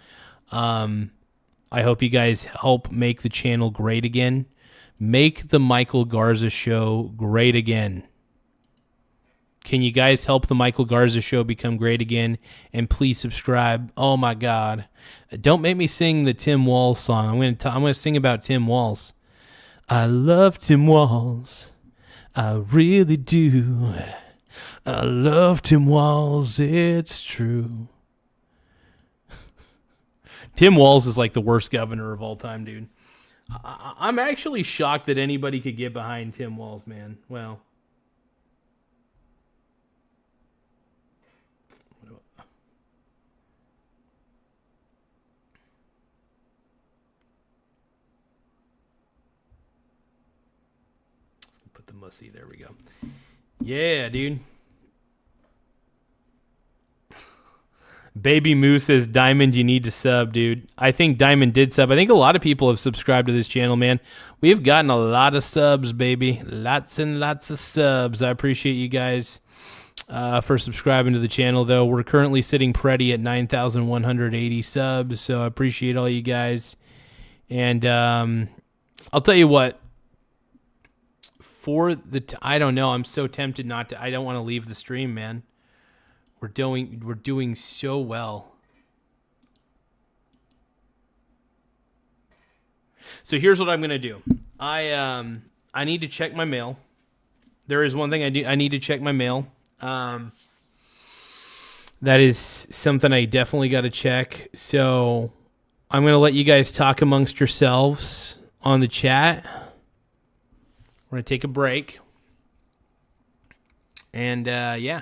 I hope you guys help make the channel great again. Make the Michael Garza Show great again. Can you guys help the Michael Garza Show become great again? And please subscribe. Oh my God. Don't make me sing the Tim Walz song. I'm gonna sing about Tim Walz. I love Tim Walz. I really do. I love Tim Walz. It's true. Tim Walz is like the worst governor of all time, dude. I'm actually shocked that anybody could get behind Tim Walz, man. Well, must see. There we go. Yeah, dude. Baby Moo says, Diamond, you need to sub, dude. I think Diamond did sub. I think a lot of people have subscribed to this channel, man. We have gotten a lot of subs, baby. Lots and lots of subs. I appreciate you guys for subscribing to the channel, though. We're currently sitting pretty at 9,180 subs, so I appreciate all you guys. And I'll tell you what. For the I don't know. I'm so tempted not to. I don't want to leave the stream, man. We're doing so well. So here's what I'm gonna do. I need to check my mail. There is one thing I do. I need to check my mail. That is something I definitely got to check. So I'm gonna let you guys talk amongst yourselves on the chat. We're gonna take a break. And yeah.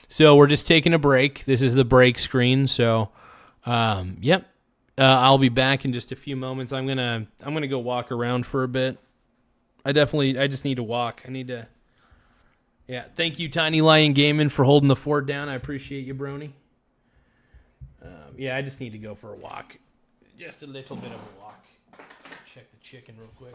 So we're just taking a break. This is the break screen. So, yep. I'll be back in just a few moments. I'm gonna go walk around for a bit. I just need to walk. I need to. Yeah. Thank you, Tiny Lion Gaming, for holding the fort down. I appreciate you, Brony. Yeah, I just need to go for a walk. Just a little bit of a walk. Check the chicken real quick.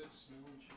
good smelling shit.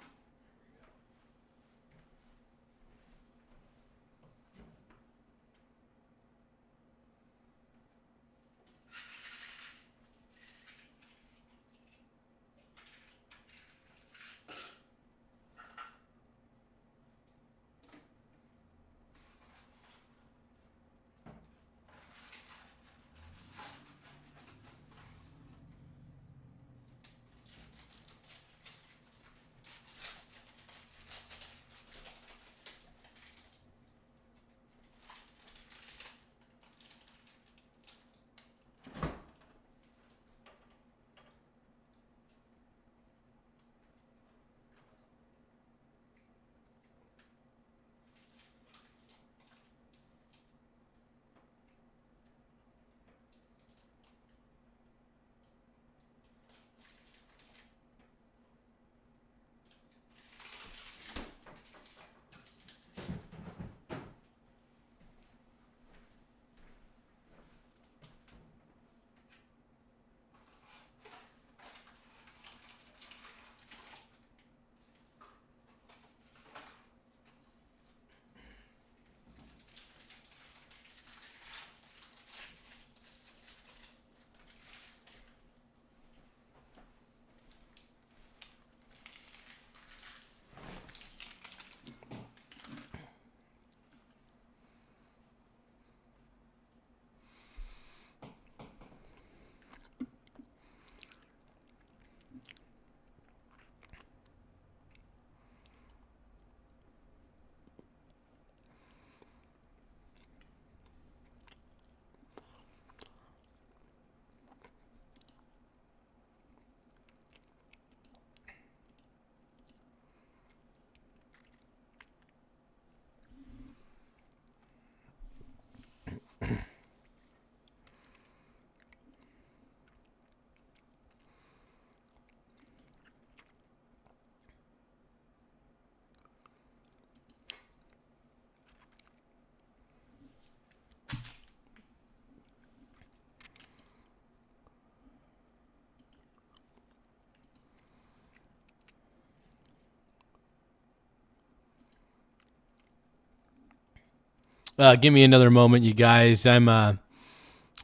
Give me another moment, you guys. I'm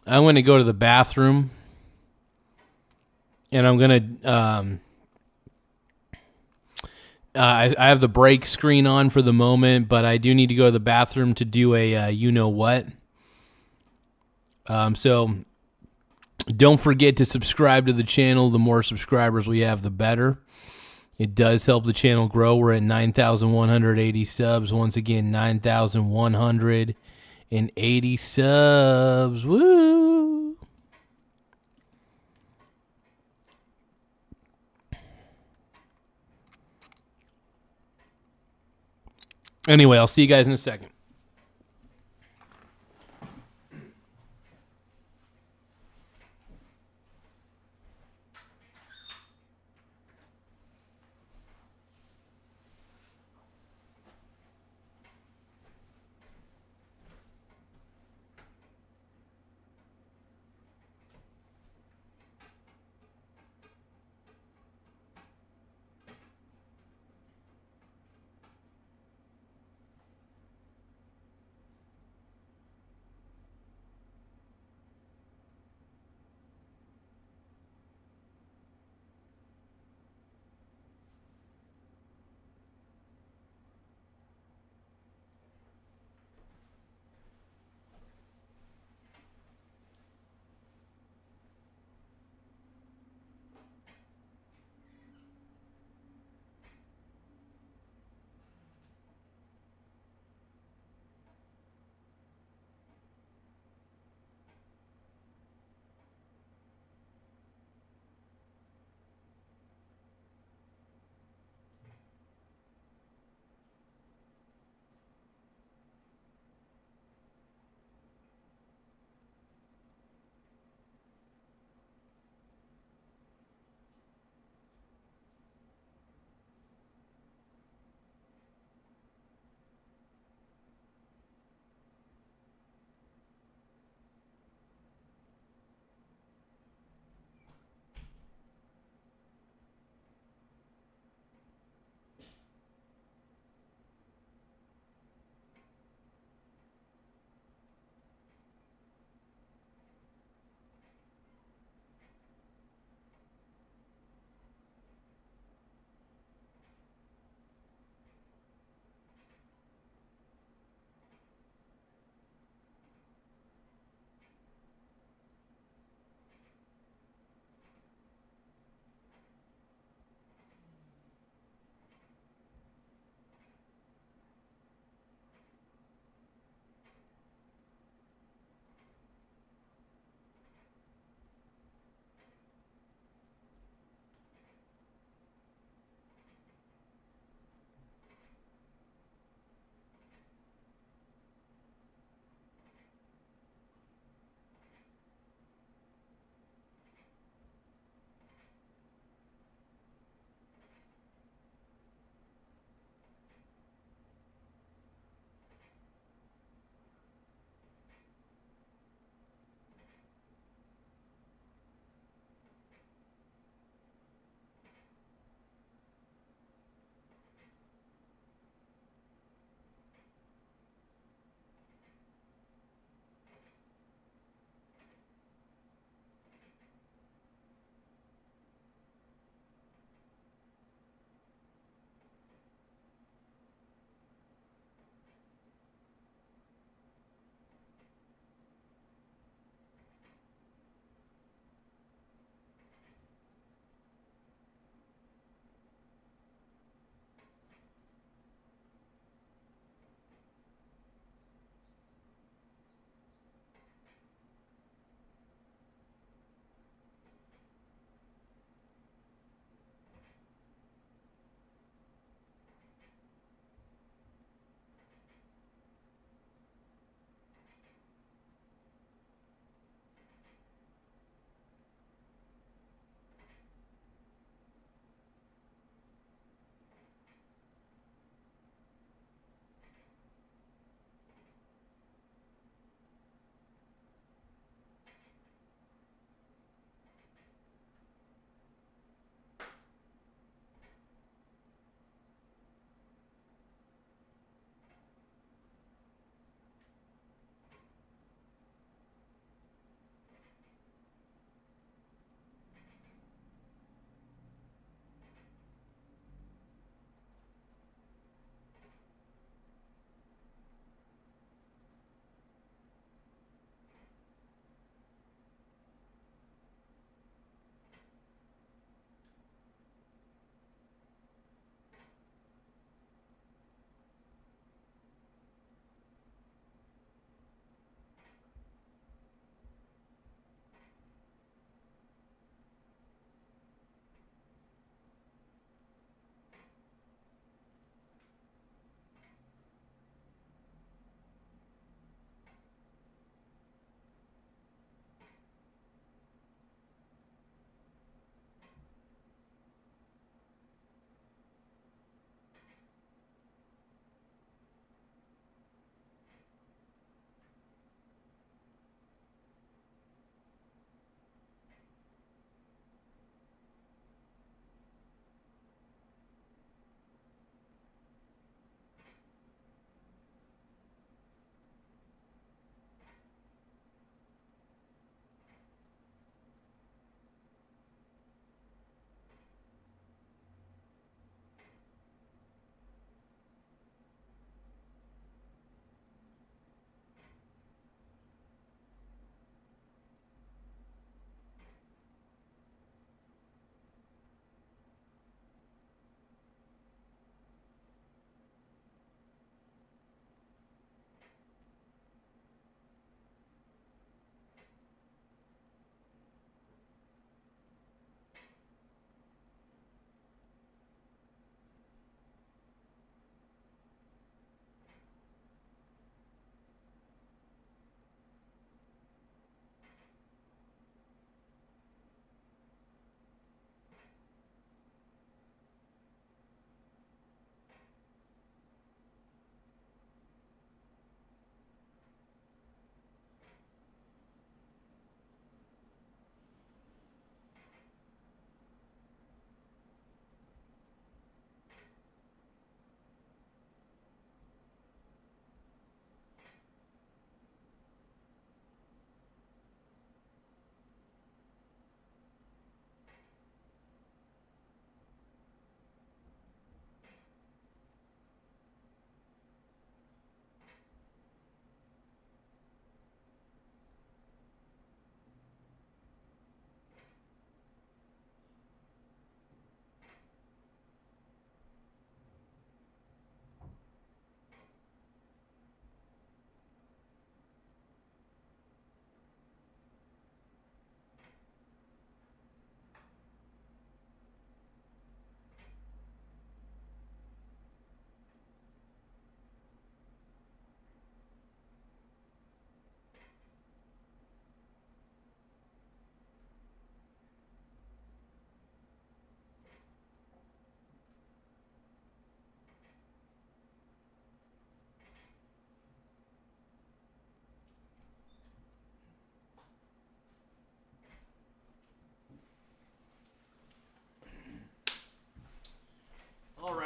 going to go to the bathroom, and I'm going to. I have the break screen on for the moment, but I do need to go to the bathroom to do a you know what. So don't forget to subscribe to the channel. The more subscribers we have, the better. It does help the channel grow. We're at 9,180 subs. Once again, 9,180 subs. Woo! Anyway, I'll see you guys in a second.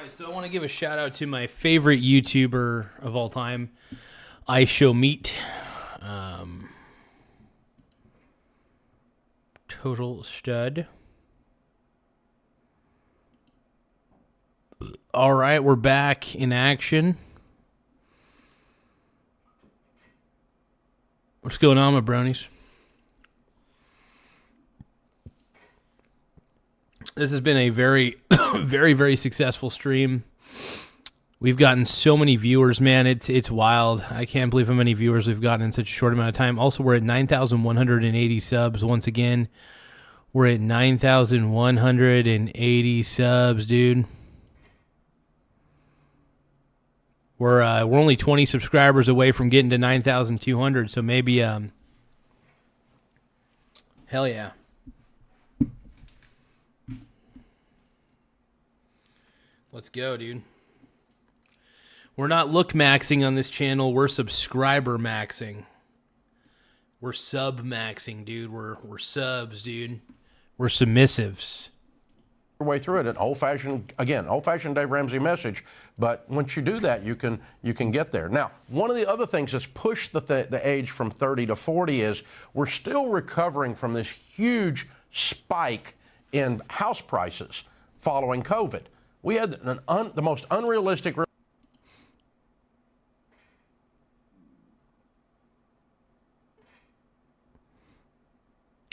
right, so I want to give a shout out to my favorite YouTuber of all time, I Show Meat. Total stud. All right, we're back in action. What's going on, my brownies? This has been a very, very, very successful stream. We've gotten so many viewers, man. It's wild. I can't believe how many viewers we've gotten in such a short amount of time. Also, we're at 9,180 subs. Once again, we're at 9,180 subs, dude. We're only 20 subscribers away from getting to 9,200. So maybe, hell yeah. Let's go, dude. We're not look maxing on this channel. We're subscriber maxing. We're sub maxing, dude. We're subs, dude. We're submissives. Way through it, an old-fashioned Dave Ramsey message. But once you do that, you can get there. Now, one of the other things that's pushed the age from 30 to 40 is we're still recovering from this huge spike in house prices following COVID. We had the most unrealistic.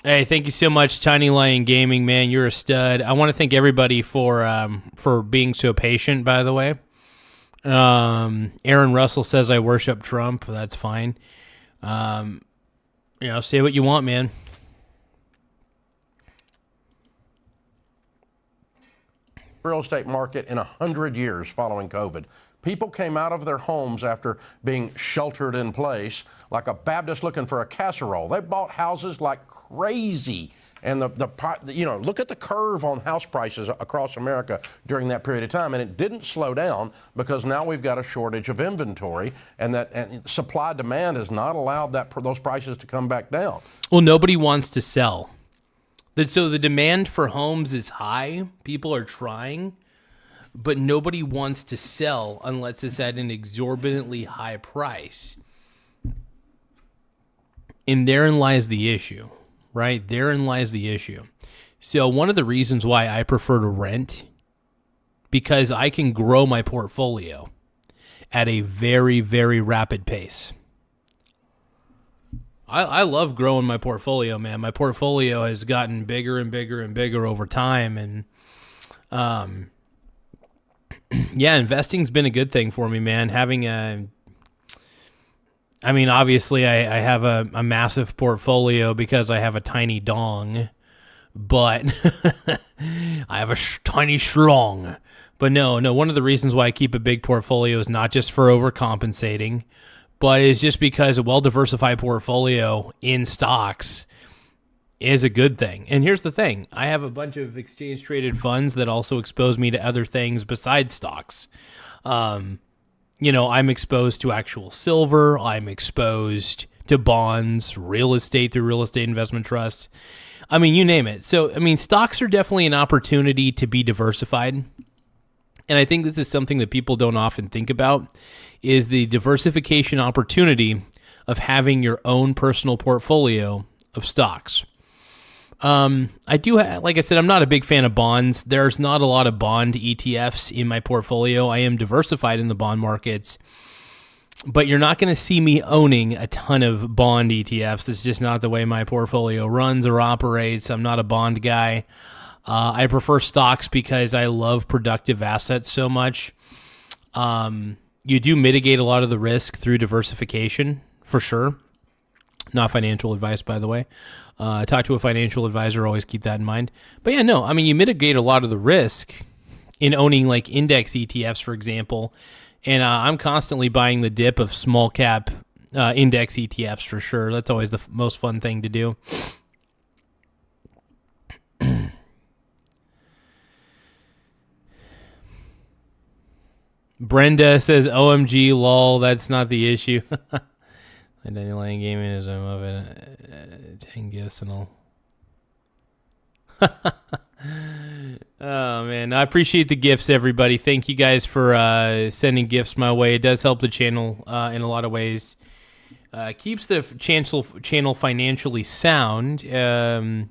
Hey, thank you so much, Tiny Lion Gaming, man. You're a stud. I want to thank everybody for being so patient, by the way. Aaron Russell says I worship Trump. That's fine. Say what you want, man. Real estate market in 100 years following COVID. People came out of their homes after being sheltered in place like a Baptist looking for a casserole. They bought houses like crazy. And look at the curve on house prices across America during that period of time. And it didn't slow down because now we've got a shortage of inventory, and supply demand has not allowed those prices to come back down. Well, nobody wants to sell. So the demand for homes is high. People are trying. But nobody wants to sell unless it's at an exorbitantly high price. And therein lies the issue, right? Therein lies the issue. So one of the reasons why I prefer to rent, because I can grow my portfolio at a very, very rapid pace. I love growing my portfolio, man. My portfolio has gotten bigger and bigger and bigger over time. And, yeah, investing's been a good thing for me, man. Obviously I have a massive portfolio because I have a tiny dong, but I have a tiny schlong. But no, one of the reasons why I keep a big portfolio is not just for overcompensating, but it's just because a well-diversified portfolio in stocks is a good thing. And here's the thing. I have a bunch of exchange-traded funds that also expose me to other things besides stocks. I'm exposed to actual silver. I'm exposed to bonds, real estate through real estate investment trusts. You name it. So, stocks are definitely an opportunity to be diversified. And I think this is something that people don't often think about, is the diversification opportunity of having your own personal portfolio of stocks. I do like I said, I'm not a big fan of bonds. There's not a lot of bond ETFs in my portfolio. I am diversified in the bond markets, but you're not going to see me owning a ton of bond ETFs. It's just not the way my portfolio runs or operates. I'm not a bond guy. I prefer stocks because I love productive assets so much. You do mitigate a lot of the risk through diversification, for sure. Not financial advice, by the way. Talk to a financial advisor. Always keep that in mind. But yeah, no, you mitigate a lot of the risk in owning like index ETFs, for example. And I'm constantly buying the dip of small cap index ETFs for sure. That's always the most fun thing to do. Brenda says, OMG, lol, that's not the issue. Dandelion Gaming is I'm of it. 10 gifts and all. Oh, man. man. I appreciate the gifts, everybody. Thank you guys for sending gifts my way. It does help the channel in a lot of ways. Keeps the channel financially sound. And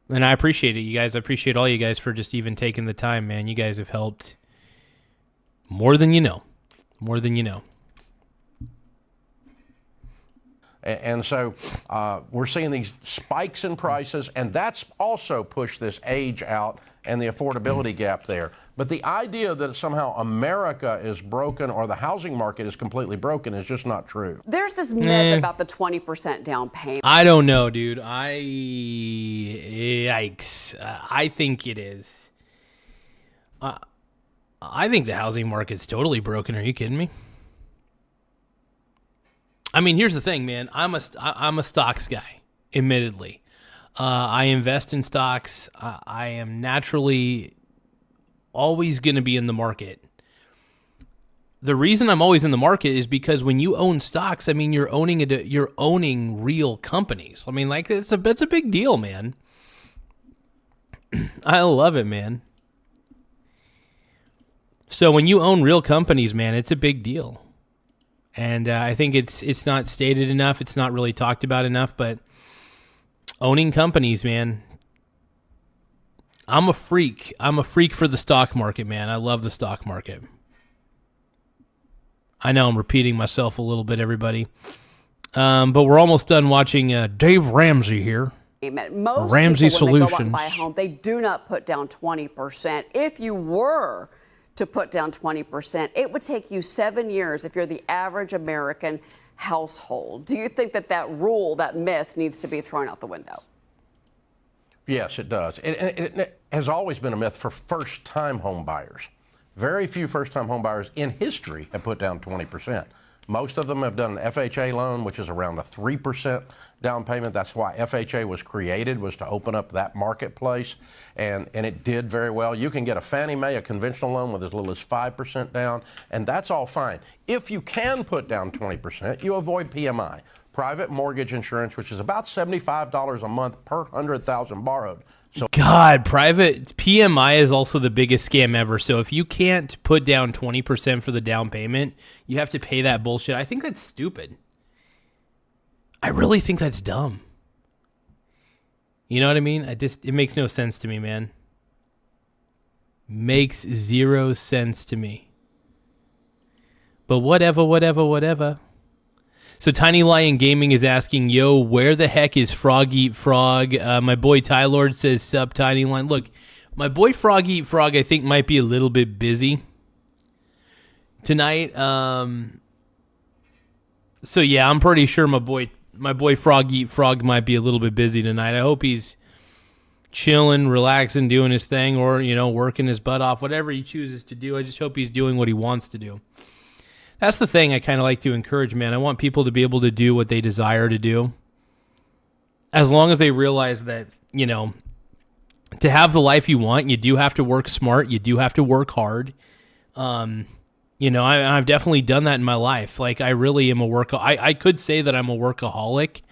I appreciate it, you guys. I appreciate all you guys for just even taking the time, man. You guys have helped more than you know. More than you know. And so we're seeing these spikes in prices, and that's also pushed this age out and the affordability gap there. But the idea that somehow America is broken or the housing market is completely broken is just not true. There's this myth about the 20% down payment. I don't know, dude. Yikes. I think it is. I think the housing market's totally broken. Are you kidding me? I mean, here's the thing, man. I'm a stocks guy, admittedly. I invest in stocks. I am naturally always going to be in the market. The reason I'm always in the market is because when you own stocks, I mean, you're owning real companies. I mean, like it's a big deal, man. I love it, man. So when you own real companies, man, it's a big deal. And I think it's not stated enough. It's not really talked about enough. But owning companies, man, I'm a freak. I'm a freak for the stock market, man. I love the stock market. I know I'm repeating myself a little bit, everybody. But we're almost done watching Dave Ramsey here. Most Ramsey people, when they go out Solutions. and buy a home, they do not put down 20%. If you were to put down 20%, it would take you 7 years if you're the average American household. Do you think that rule, that myth, needs to be thrown out the window? Yes, it does. It has always been a myth for first-time home buyers. Very few first-time home buyers in history have put down 20%. Most of them have done an FHA loan, which is around a 3% down payment. That's why FHA was created, was to open up that marketplace, and it did very well. You can get a Fannie Mae, a conventional loan, with as little as 5% down, and that's all fine. If you can put down 20%, you avoid PMI, private mortgage insurance, which is about $75 a month per 100,000 borrowed. So God, private PMI is also the biggest scam ever. So if you can't put down 20% for the down payment, you have to pay that bullshit. I think that's stupid. I really think that's dumb. You know what I mean? It makes no sense to me, man. Makes zero sense to me. But whatever. So Tiny Lion Gaming is asking, yo, where the heck is Frog Eat Frog? My boy Tylord says, sup, Tiny Lion. Look, my boy Frog Eat Frog, I think, might be a little bit busy tonight. So yeah, I'm pretty sure my boy Frog Eat Frog might be a little bit busy tonight. I hope he's chilling, relaxing, doing his thing, or, you know, working his butt off, whatever he chooses to do. I just hope he's doing what he wants to do. That's the thing I kind of like to encourage, man. I want people to be able to do what they desire to do. As long as they realize that, you know, to have the life you want, you do have to work smart. You do have to work hard. You know, I've definitely done that in my life. Like, I really am a workaholic. I could say that I'm a workaholic.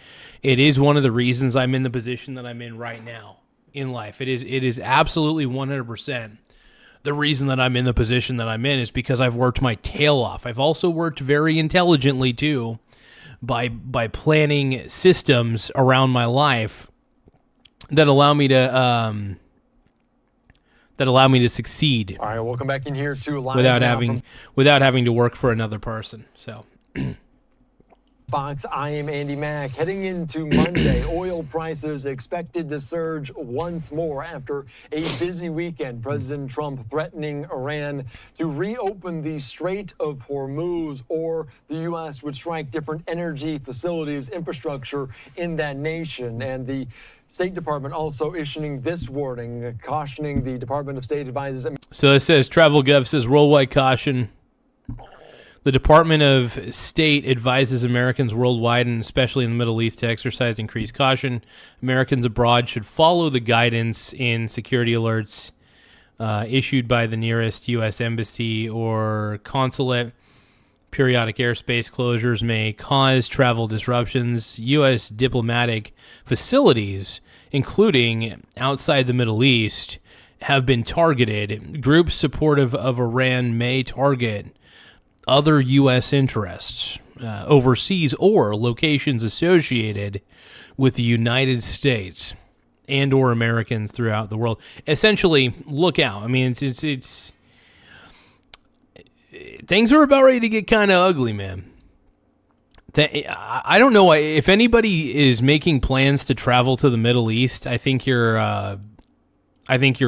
It is one of the reasons I'm in the position that I'm in right now in life. It is absolutely 100%. The reason that I'm in the position that I'm in is because I've worked my tail off. I've also worked very intelligently too by planning systems around my life that allow me to succeed. All right, welcome back in here to Live without having to work for another person. So Fox, I am Andy Mack. Heading into Monday, oil prices expected to surge once more after a busy weekend. President Trump threatening Iran to reopen the Strait of Hormuz, or the U.S. would strike different energy facilities, infrastructure in that nation. And the State Department also issuing this warning, cautioning the Department of State advises. So it says, TravelGov says, worldwide caution. The Department of State advises Americans worldwide, and especially in the Middle East, to exercise increased caution. Americans abroad should follow the guidance in security alerts issued by the nearest U.S. embassy or consulate. Periodic airspace closures may cause travel disruptions. U.S. diplomatic facilities, including outside the Middle East, have been targeted. Groups supportive of Iran may target other U.S. interests overseas or locations associated with the United States and or Americans throughout the world. Essentially, look out. I mean, it's things are about ready to get kind of ugly, man. I don't know if anybody is making plans to travel to the Middle East. I think you're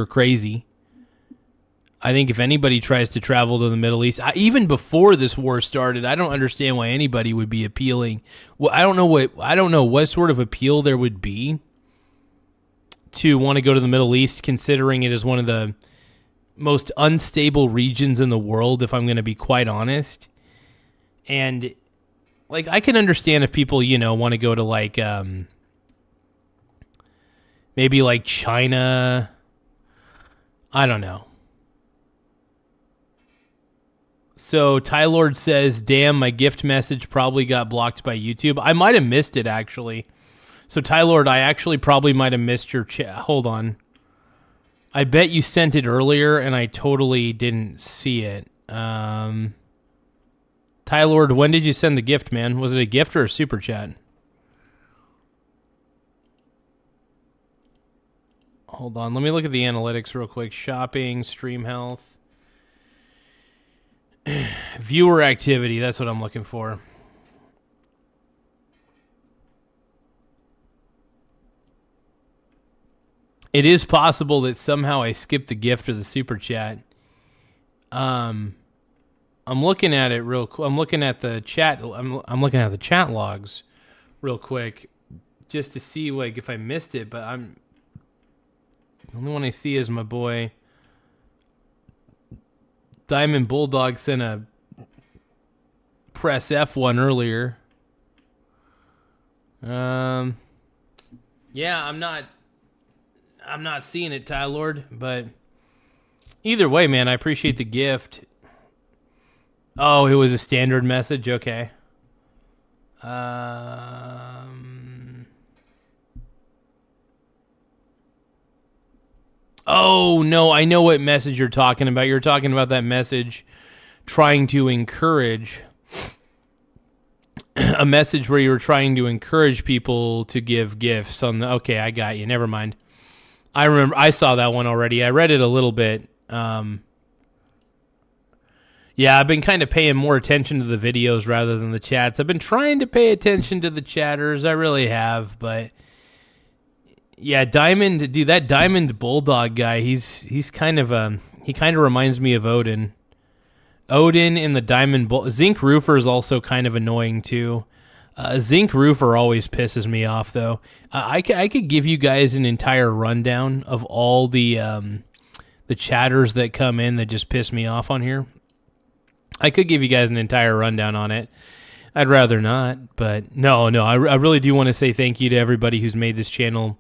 crazy. I think if anybody tries to travel to the Middle East, even before this war started, I don't understand why anybody would be appealing. Well, I don't know what sort of appeal there would be to want to go to the Middle East, considering it is one of the most unstable regions in the world, if I'm going to be quite honest. And like, I can understand if people, want to go to like maybe like China. I don't know. So Tylord says, damn, my gift message probably got blocked by YouTube. I might have missed it, actually. So Tylord, I actually probably might have missed your chat. Hold on. I bet you sent it earlier and I totally didn't see it. Tylord, when did you send the gift, man? Was it a gift or a super chat? Hold on. Let me look at the analytics real quick. Shopping, stream health. Viewer activity, that's what I'm looking for. It is possible that somehow I skipped the gift or the super chat. I'm looking at it real quick. I'm looking at the chat. I'm looking at the chat logs real quick just to see like if I missed it, but the only one I see is my boy Diamond Bulldog sent a press F1 earlier. Yeah, I'm not seeing it, Tylord, but either way, man, I appreciate the gift. Oh, it was a standard message. Okay. Oh, no, I know what message you're talking about. You're talking about that message trying to encourage a message where you were trying to encourage people to give gifts on the, okay, I got you. Never mind. I remember I saw that one already. I read it a little bit. Yeah, I've been kind of paying more attention to the videos rather than the chats. I've been trying to pay attention to the chatters. I really have, but yeah, Diamond, dude, that Diamond Bulldog guy, he's kind of he kind of reminds me of Odin. Odin in the Diamond Bull. Zinc Roofer is also kind of annoying too. Zinc Roofer always pisses me off though. I could give you guys an entire rundown of all the chatters that come in that just piss me off on here. I could give you guys an entire rundown on it. I'd rather not, but no, I really do want to say thank you to everybody who's made this channel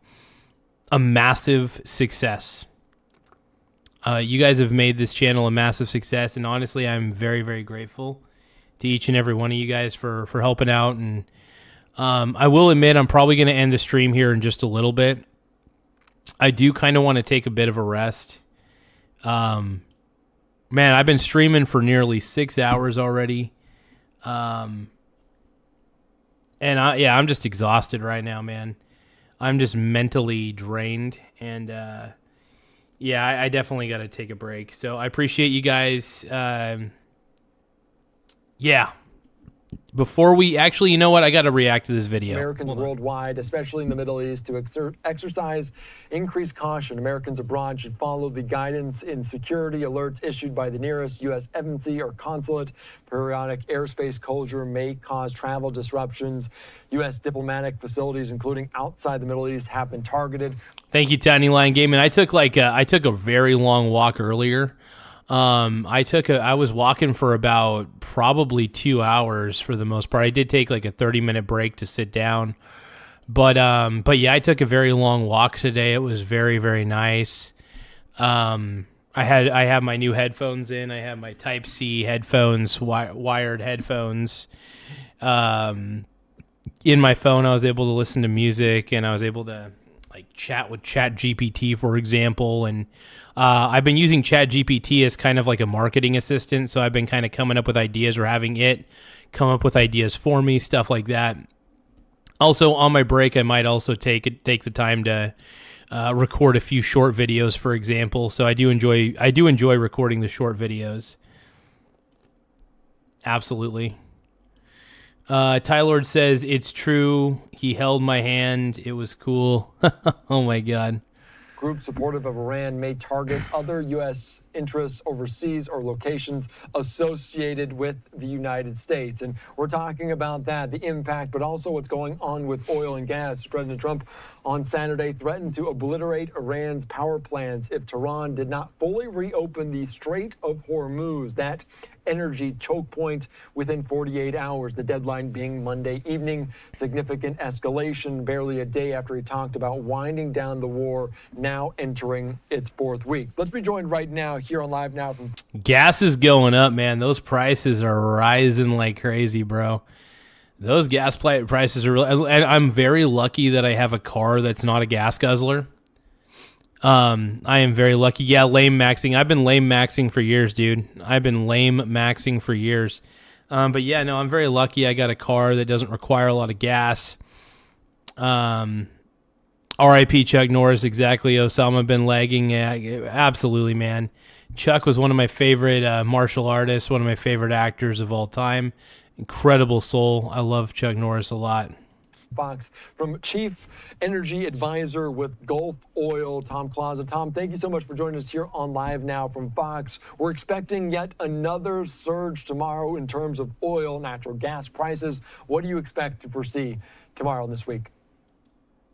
a massive success. You guys have made this channel a massive success, and honestly, I'm very, very grateful to each and every one of you guys for helping out. And I will admit, I'm probably going to end the stream here in just a little bit. I do kind of want to take a bit of a rest. Man, I've been streaming for nearly 6 hours already. And I'm just exhausted right now, man. I'm just mentally drained, and I definitely got to take a break. So I appreciate you guys. Before we actually, you know what? I got to react to this video. Americans worldwide, especially in the Middle East, to exercise increased caution. Americans abroad should follow the guidance in security alerts issued by the nearest U.S. embassy or consulate. Periodic airspace closure may cause travel disruptions. U.S. diplomatic facilities, including outside the Middle East, have been targeted. Thank you, Tiny Lion Gaming. I took a very long walk earlier. I was walking for about probably 2 hours for the most part. I did take like a 30-minute break to sit down, but yeah, I took a very long walk today. It was very, very nice. I have my new headphones in. I have my Type-C headphones, wired headphones. In my phone, I was able to listen to music, and I was able to like chat with ChatGPT, for example, and I've been using ChatGPT as kind of like a marketing assistant, so I've been kind of coming up with ideas or having it come up with ideas for me, stuff like that. Also, on my break, I might also take the time to record a few short videos, for example. So I do enjoy recording the short videos. Absolutely. Tylord says, it's true. He held my hand. It was cool. Oh, my God. Groups supportive of Iran may target other U.S. interests overseas or locations associated with the United States. And we're talking about that, the impact, but also what's going on with oil and gas. President Trump on Saturday threatened to obliterate Iran's power plants if Tehran did not fully reopen the Strait of Hormuz, that energy choke point, within 48 hours, the deadline being Monday evening. Significant escalation barely a day after he talked about winding down the war, now entering its fourth week. Let's be joined right now here on Live Now from... Gas is going up, man. Those prices are rising like crazy, bro. Those gas prices are really... And I'm very lucky that I have a car that's not a gas guzzler. I am very lucky. Yeah, lame maxing. I've been lame maxing for years, dude. I've been lame maxing for years. But yeah, no, I'm very lucky. I got a car that doesn't require a lot of gas. R.I.P. Chuck Norris, exactly. Osama bin Laden. Yeah, absolutely, man. Chuck was one of my favorite martial artists, one of my favorite actors of all time. Incredible soul. I love Chuck Norris a lot. Fox, from Chief Energy Advisor with Gulf Oil, Tom Plaza. Tom, thank you so much for joining us here on Live Now from Fox. We're expecting yet another surge tomorrow in terms of oil, natural gas prices. What do you expect to foresee tomorrow and this week?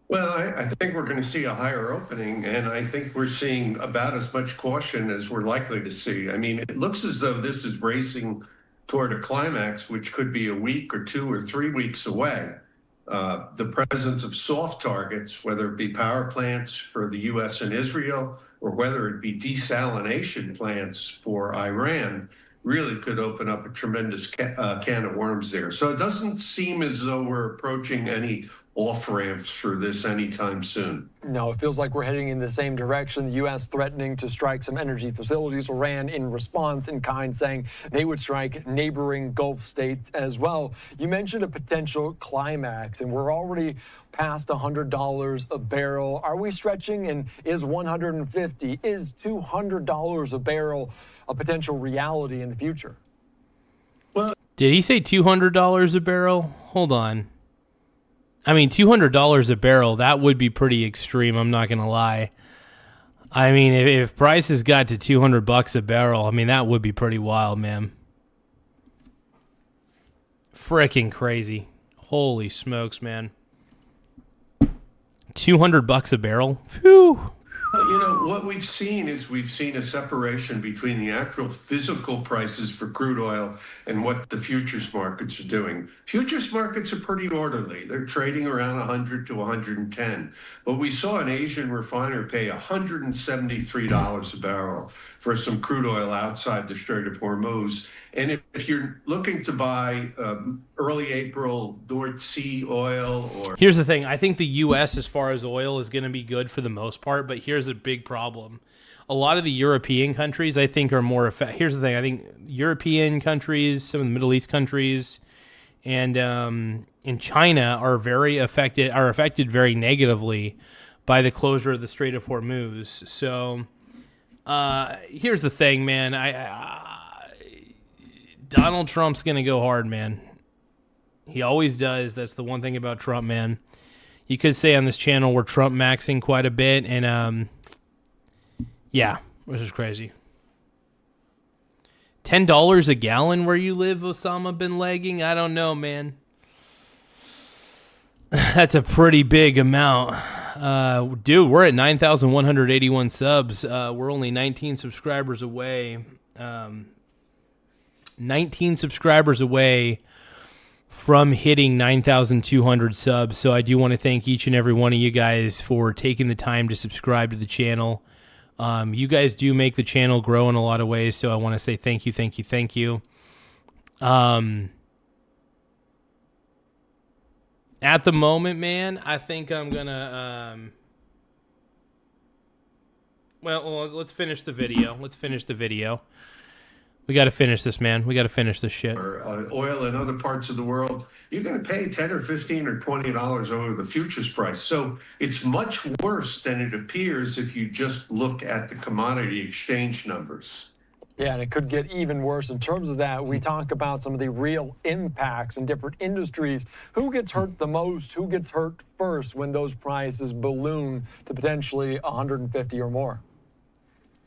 Well, I think we're going to see a higher opening, and I think we're seeing about as much caution as we're likely to see. I mean, it looks as though this is racing toward a climax, which could be a week or 2 or 3 weeks away. The presence of soft targets, whether it be power plants for the U.S. and Israel, or whether it be desalination plants for Iran, really could open up a tremendous can of worms there. So it doesn't seem as though we're approaching any off-ramps for this anytime soon. No, it feels like we're heading in the same direction. The U.S. threatening to strike some energy facilities. Iran in response in kind, saying they would strike neighboring Gulf states as well. You mentioned a potential climax, and we're already past $100 a barrel. Are we stretching? And is $150, is $200 a barrel a potential reality in the future? Well, did he say $200 a barrel? Hold on. I mean, $200 a barrel, that would be pretty extreme, I'm not going to lie. I mean, if prices got to $200 a barrel, I mean, that would be pretty wild, man. Freaking crazy. Holy smokes, man. $200 a barrel? Phew. You know, what we've seen is a separation between the actual physical prices for crude oil and what the futures markets are doing. Futures markets are pretty orderly. They're trading around 100 to 110. But we saw an Asian refiner pay $173 a barrel for some crude oil outside the Strait of Hormuz. And if you're looking to buy early April North Sea oil or... Here's the thing. I think the U.S. as far as oil is going to be good for the most part, but here's a big problem. A lot of the European countries, I think, are more affected. Here's the thing. I think European countries, some of the Middle East countries, and in China are affected very negatively by the closure of the Strait of Hormuz. So here's the thing, man. Donald Trump's going to go hard, man. He always does. That's the one thing about Trump, man. You could say on this channel we're Trump maxing quite a bit, and yeah, which is crazy. $10 a gallon where you live, Osama bin Laden? I don't know, man. That's a pretty big amount. Dude, we're at 9,181 subs. We're only 19 subscribers away. 19 subscribers away from hitting 9,200 subs. So I do want to thank each and every one of you guys for taking the time to subscribe to the channel. You guys do make the channel grow in a lot of ways, so I want to say thank you, thank you, thank you. At the moment, man, I think I'm gonna Well, let's finish the video. We got to finish this, man. We got to finish this shit. Or oil in other parts of the world, you're going to pay $10 or $15 or $20 over the futures price. So it's much worse than it appears if you just look at the commodity exchange numbers. Yeah, and it could get even worse. In terms of that, we talk about some of the real impacts in different industries. Who gets hurt the most? Who gets hurt first when those prices balloon to potentially 150 or more?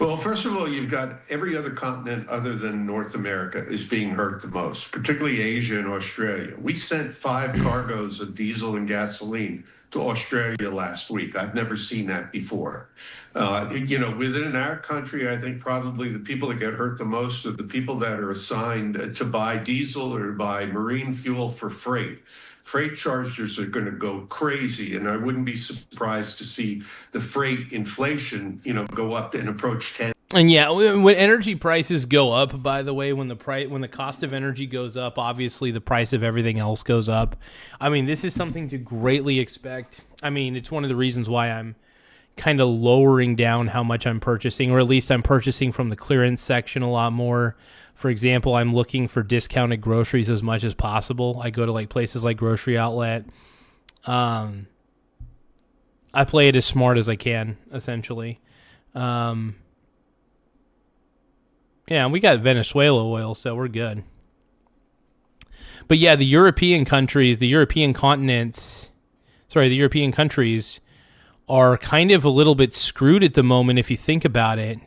Well, first of all, you've got every other continent other than North America is being hurt the most, particularly Asia and Australia. We sent 5 cargoes of diesel and gasoline to Australia last week. I've never seen that before. Within our country, I think probably the people that get hurt the most are the people that are assigned to buy diesel or buy marine fuel for freight. Freight charges are going to go crazy, and I wouldn't be surprised to see the freight inflation, go up and approach 10. And yeah, when energy prices go up, by the way, when the cost of energy goes up, obviously the price of everything else goes up. I mean, this is something to greatly expect. I mean, it's one of the reasons why I'm kind of lowering down how much I'm purchasing, or at least I'm purchasing from the clearance section a lot more. For example, I'm looking for discounted groceries as much as possible. I go to places like Grocery Outlet. I play it as smart as I can, essentially. Yeah, we got Venezuela oil, so we're good. But yeah, the European countries are kind of a little bit screwed at the moment if you think about it.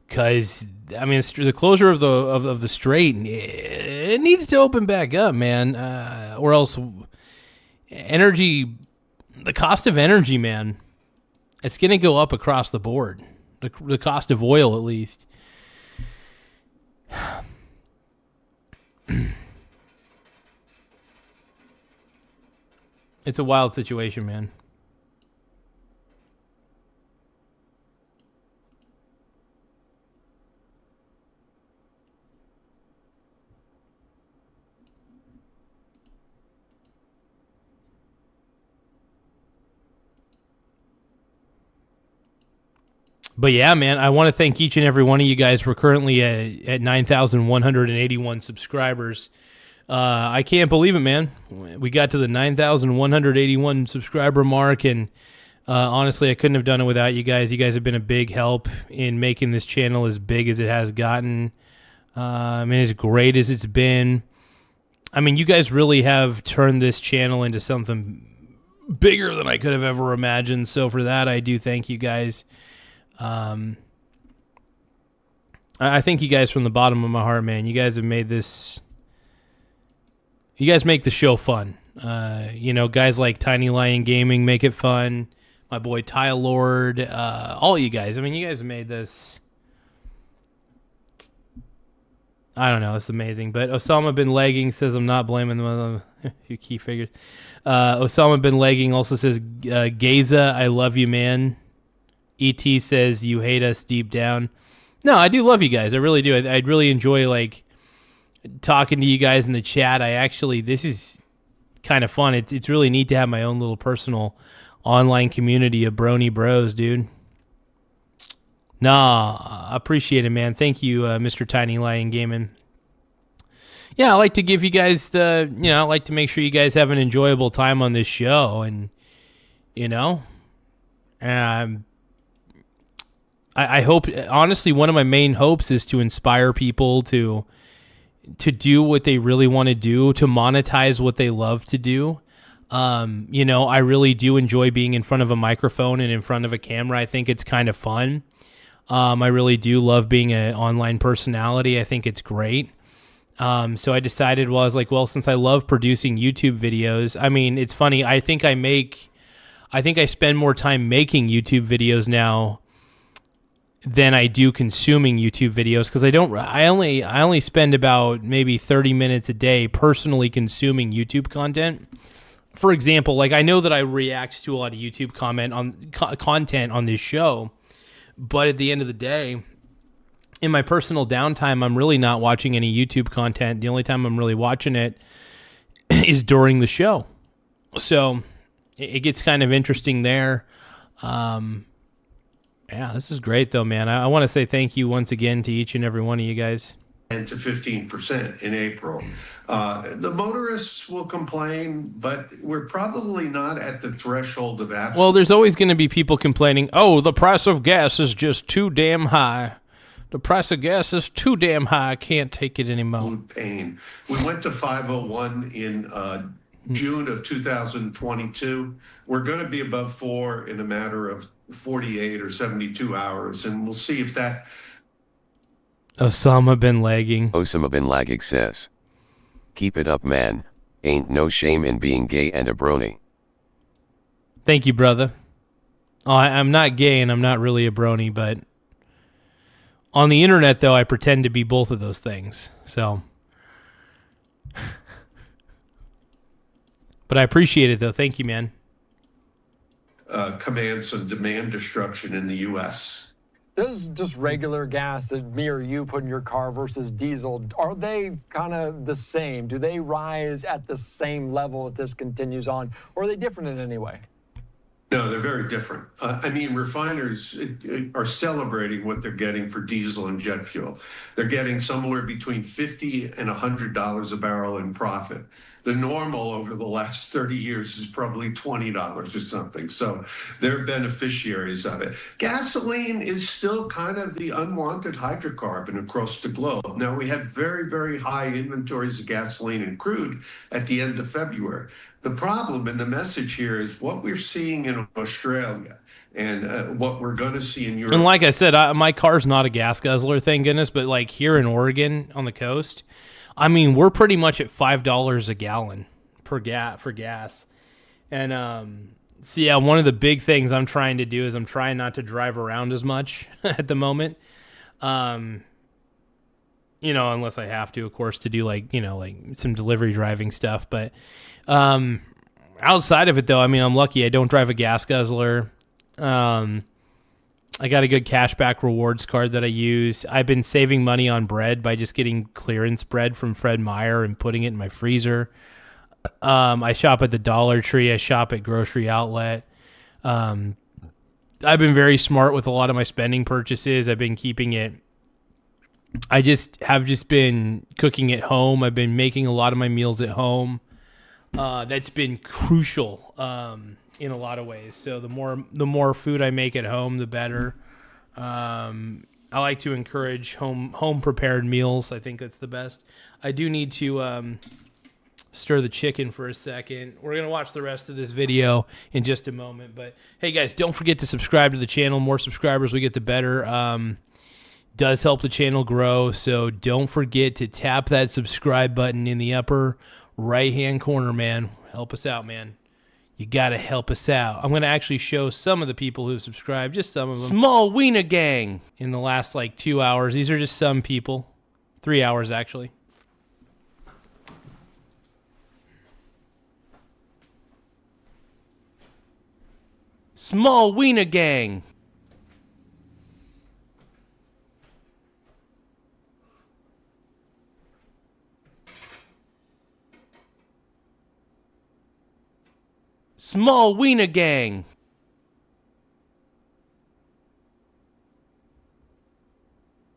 Because, I mean, the closure of the strait, it needs to open back up, man. Or else the cost of energy, man, it's going to go up across the board. The cost of oil, at least. It's a wild situation, man. But yeah, man, I want to thank each and every one of you guys. We're currently at 9,181 subscribers. I can't believe it, man. We got to the 9,181 subscriber mark, and honestly, I couldn't have done it without you guys. You guys have been a big help in making this channel as big as it has gotten. As great as it's been. I mean, you guys really have turned this channel into something bigger than I could have ever imagined. So for that, I do thank you guys. I thank you guys from the bottom of my heart, man. You guys have made this. You guys make the show fun. Guys like Tiny Lion Gaming make it fun. My boy Ty Lord, all you guys. I mean, you guys have made this. I don't know. It's amazing. But Osama Bin Legging says I'm not blaming them on a few key figures. Osama Bin Legging also says, Garza, I love you, man. E.T. says you hate us deep down. No, I do love you guys. I really do. I really enjoy talking to you guys in the chat. This is kind of fun. It's really neat to have my own little personal online community of brony bros, dude. Nah, I appreciate it, man. Thank you, Mr. Tiny Lion Gaming. Yeah, I like to give you guys I like to make sure you guys have an enjoyable time on this show, and I hope, honestly, one of my main hopes is to inspire people to do what they really want to do, to monetize what they love to do. I really do enjoy being in front of a microphone and in front of a camera. I think it's kind of fun. I really do love being an online personality. I think it's great. So I decided, since I love producing YouTube videos, I mean, it's funny. I think I spend more time making YouTube videos now than I do consuming YouTube videos, because I only spend about maybe 30 minutes a day personally consuming YouTube content. For example, I know that I react to a lot of YouTube content on this show, but at the end of the day, in my personal downtime, I'm really not watching any YouTube content. The only time I'm really watching it is during the show. So it gets kind of interesting there. Yeah, this is great, though, man. I want to say thank you once again to each and every one of you guys. 10 to 15% in April. The motorists will complain, but we're probably not at the threshold of absolute. Well, there's always going to be people complaining, oh, the price of gas is just too damn high. The price of gas is too damn high. I can't take it anymore. Pain. We went to 501 in June of 2022. We're going to be above 4 in a matter of 48 or 72 hours, and we'll see if that... Osama bin Lagging. Osama bin Lagging says, keep it up, man. Ain't no shame in being gay and a brony. Thank you, brother. Oh, I'm not gay and I'm not really a brony, but on the internet, though, I pretend to be both of those things. So, but I appreciate it, though. Thank you, man. Command some demand destruction in the U.S. Does just regular gas that me or you put in your car versus diesel, are they kind of the same? Do they rise at the same level if this continues on, or are they different in any way? No, they're very different. I mean, refiners are celebrating what they're getting for diesel and jet fuel. They're getting somewhere between $50 and $100 a barrel in profit. The normal over the last 30 years is probably $20 or something. So they're beneficiaries of it. Gasoline is still kind of the unwanted hydrocarbon across the globe. Now, we had very, very high inventories of gasoline and crude at the end of February. The problem and the message here is what we're seeing in Australia and what we're going to see in Europe. And like I said, my car's not a gas guzzler, thank goodness, but like here in Oregon on the coast, I mean, we're pretty much at $5 a gallon for gas. And so, yeah, one of the big things I'm trying to do is I'm trying not to drive around as much at the moment. You know, unless I have to, of course, to do like some delivery driving stuff. But outside of it, though, I mean, I'm lucky. I don't drive a gas guzzler. I got a good cashback rewards card that I use. I've been saving money on bread by just getting clearance bread from Fred Meyer and putting it in my freezer. I shop at the Dollar Tree. I shop at Grocery Outlet. I've been very smart with a lot of my spending purchases. I've been keeping it. I have been cooking at home. I've been making a lot of my meals at home. That's been crucial in a lot of ways. So the more food I make at home, the better. I like to encourage home prepared meals. I think that's the best. I do need to stir the chicken for a second. We're gonna watch the rest of this video in just a moment. But hey, guys, don't forget to subscribe to the channel. More subscribers we get, the better. Does help the channel grow, so don't forget to tap that subscribe button in the upper right hand corner, man. Help us out, man. You gotta help us out. I'm gonna actually show some of the people who subscribed, just some of them. Small Wiener Gang in the last like 2 hours. These are just some people. 3 hours actually. Small Wiener Gang. Small Wiener Gang. Small Wiener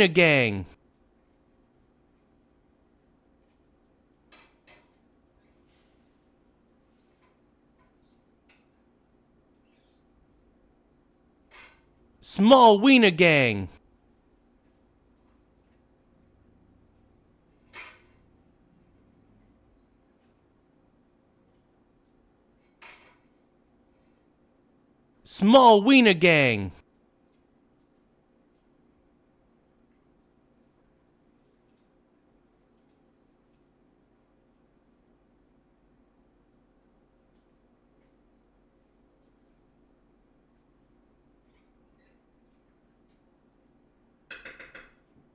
Gang. Small Wiener Gang. Small Wiener Gang.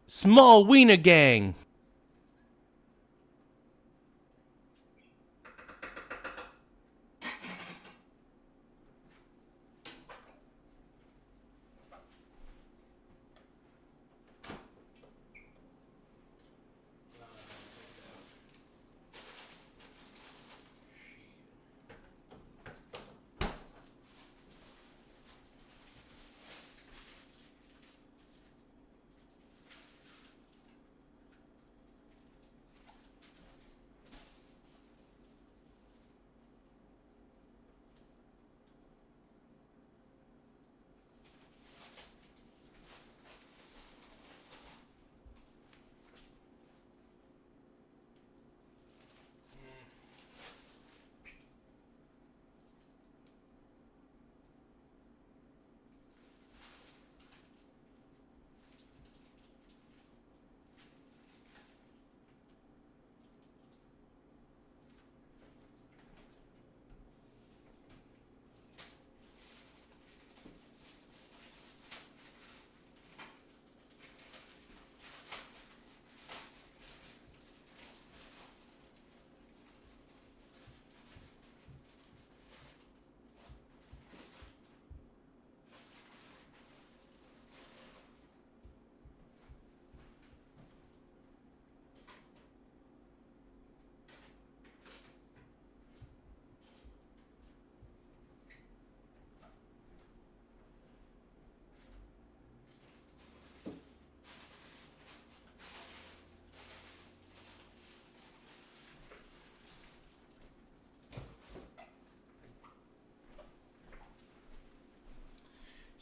Small Wiener Gang.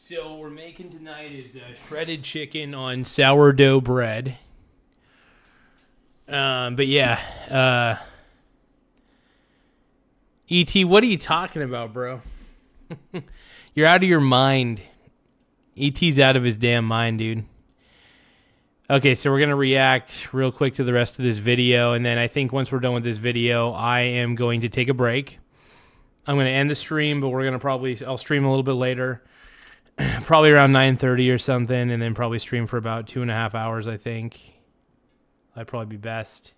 So what we're making tonight is shredded chicken on sourdough bread. But yeah, E.T., what are you talking about, bro? You're out of your mind. E.T.'s out of his damn mind, dude. Okay, so we're going to react real quick to the rest of this video, and then I think once we're done with this video, I am going to take a break. I'm going to end the stream, but we're going to I'll stream a little bit later, probably around 9:30 or something, and then probably stream for about 2.5 hours, I think. That'd probably be best.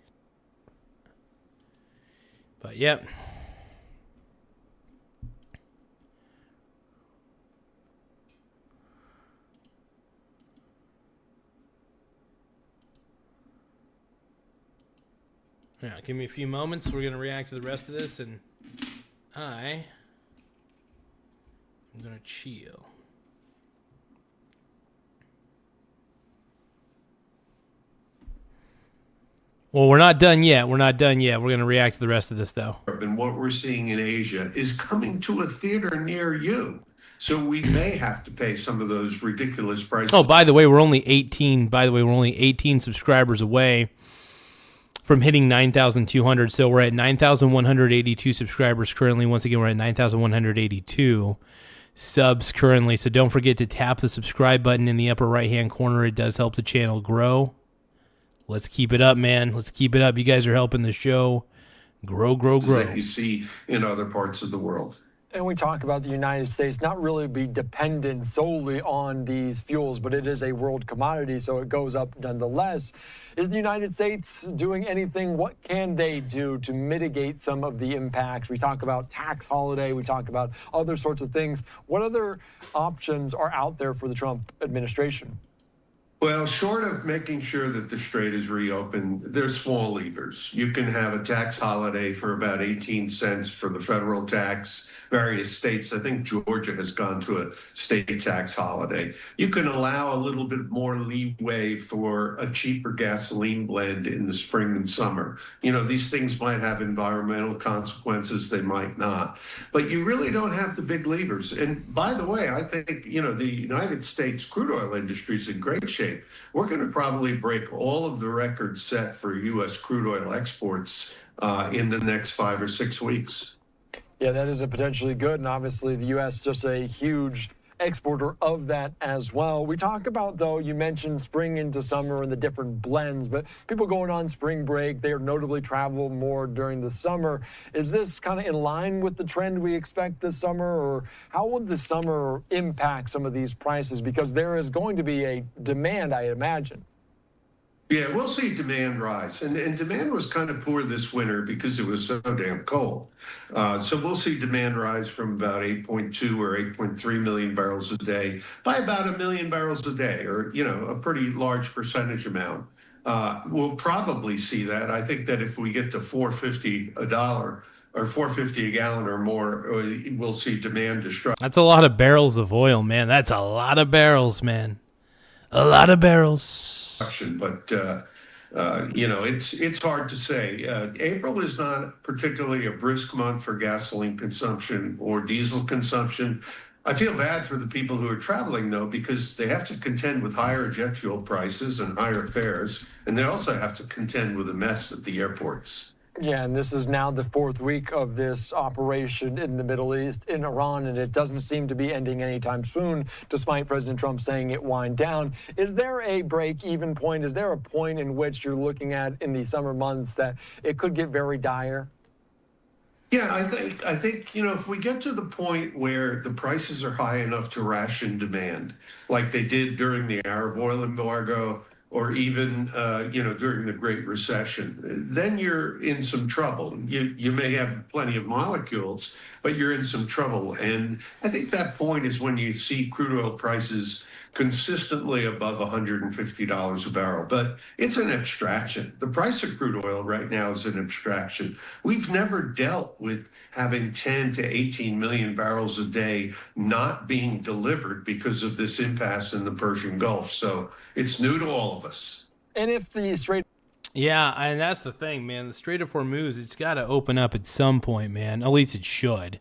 But, yep. Yeah, give me a few moments. We're going to react to the rest of this, and I'm going to chill. Well, we're not done yet. We're not done yet. We're going to react to the rest of this, though. And what we're seeing in Asia is coming to a theater near you. So we may have to pay some of those ridiculous prices. Oh, by the way, we're only 18. By the way, we're only 18 subscribers away from hitting 9,200. So we're at 9,182 subscribers currently. Once again, we're at 9,182 subs currently. So don't forget to tap the subscribe button in the upper right-hand corner. It does help the channel grow. Let's keep it up, man. Let's keep it up. You guys are helping the show grow. That you see in other parts of the world. And we talk about the United States not really be dependent solely on these fuels, but it is a world commodity, so it goes up nonetheless. Is the United States doing anything? What can they do to mitigate some of the impacts? We talk about tax holiday. We talk about other sorts of things. What other options are out there for the Trump administration? Well, short of making sure that the Strait is reopened, there's small levers. You can have a tax holiday for about 18 cents for the federal tax. Various states, I think Georgia has gone to a state tax holiday. You can allow a little bit more leeway for a cheaper gasoline blend in the spring and summer. You know, these things might have environmental consequences, they might not. But you really don't have the big levers. And by the way, I think, you know, the United States crude oil industry is in great shape. We're going to probably break all of the records set for U.S. crude oil exports in the next 5 or 6 weeks. Yeah, that is a potentially good, and obviously the U.S. is just a huge exporter of that as well. We talk about, though, you mentioned spring into summer and the different blends, but people going on spring break, they are notably travel more during the summer. Is this kind of in line with the trend we expect this summer, or how would the summer impact some of these prices? Because there is going to be a demand, I imagine. Yeah, we'll see demand rise. And demand was kind of poor this winter because it was so damn cold. So we'll see demand rise from about 8.2 or 8.3 million barrels a day by about 1 million barrels a day, or, you know, a pretty large percentage amount. We'll probably see that. I think that if we get to $4.50 a dollar or $4.50 a gallon or more, we'll see demand destruction. That's a lot of barrels of oil, man. That's a lot of barrels, man. A lot of barrels. But, you know, it's hard to say. April is not particularly a brisk month for gasoline consumption or diesel consumption. I feel bad for the people who are traveling, though, because they have to contend with higher jet fuel prices and higher fares, and they also have to contend with a mess at the airports. Yeah, and this is now the 4th week of this operation in the Middle East, in Iran, and it doesn't seem to be ending anytime soon, despite President Trump saying it wind down. Is there a break-even point? Is there a point in which you're looking at in the summer months that it could get very dire? Yeah, I think, you know, if we get to the point where the prices are high enough to ration demand, like they did during the Arab oil embargo, or even, you know, during the Great Recession, then you're in some trouble. You may have plenty of molecules, but you're in some trouble. And I think that point is when you see crude oil prices consistently above $150 a barrel. But it's an abstraction. The price of crude oil right now is an abstraction. We've never dealt with having 10 to 18 million barrels a day not being delivered because of this impasse in the Persian Gulf. So it's new to all of us. And if the Strait... Yeah, and that's the thing, man. The Strait of Hormuz, it's got to open up at some point, man. At least it should.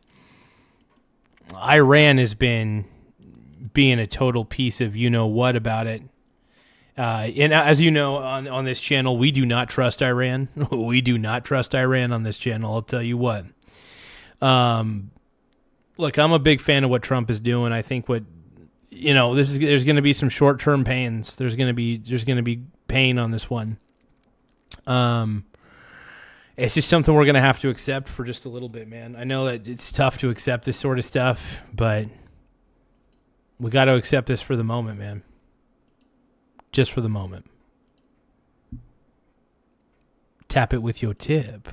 Iran has been being a total piece of you-know-what about it. And as you know, on this channel, we do not trust Iran. We do not trust Iran on this channel, I'll tell you what. Look, I'm a big fan of what Trump is doing. I think there's going to be some short-term pains. There's going to be pain on this one. It's just something we're going to have to accept for just a little bit, man. I know that it's tough to accept this sort of stuff, but we got to accept this for the moment, man. Just for the moment. Tap it with your tip.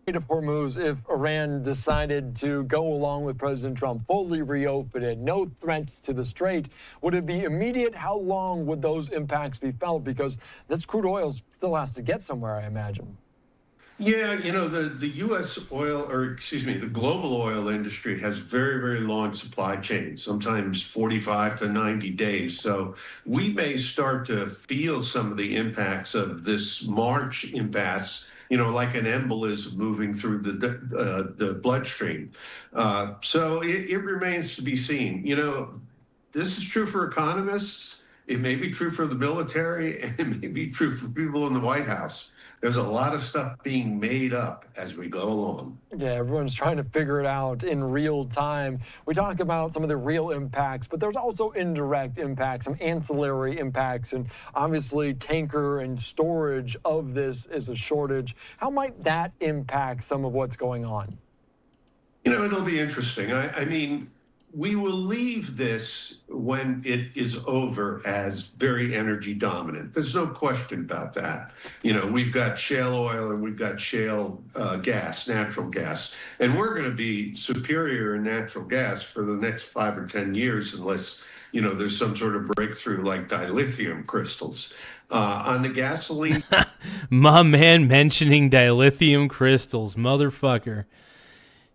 Of Hormuz, if Iran decided to go along with President Trump, fully reopen it, no threats to the strait, would it be immediate? How long would those impacts be felt? Because this crude oil still has to get somewhere, I imagine. Yeah, the U.S. the global oil industry has very, very long supply chains, sometimes 45 to 90 days. So we may start to feel some of the impacts of this March impasse, like an embolism moving through the bloodstream. So it remains to be seen. This is true for economists. It may be true for the military, and it may be true for people in the White House. There's a lot of stuff being made up as we go along. Yeah, everyone's trying to figure it out in real time. We talk about some of the real impacts, but there's also indirect impacts, some ancillary impacts, and obviously tanker and storage of this is a shortage. How might that impact some of what's going on? It'll be interesting. I mean, we will leave this when it is over as very energy dominant. There's no question about that. We've got shale oil and we've got shale gas, natural gas, and we're going to be superior in natural gas for the next 5 or 10 years unless, there's some sort of breakthrough like dilithium crystals. On the gasoline. My man mentioning dilithium crystals, motherfucker.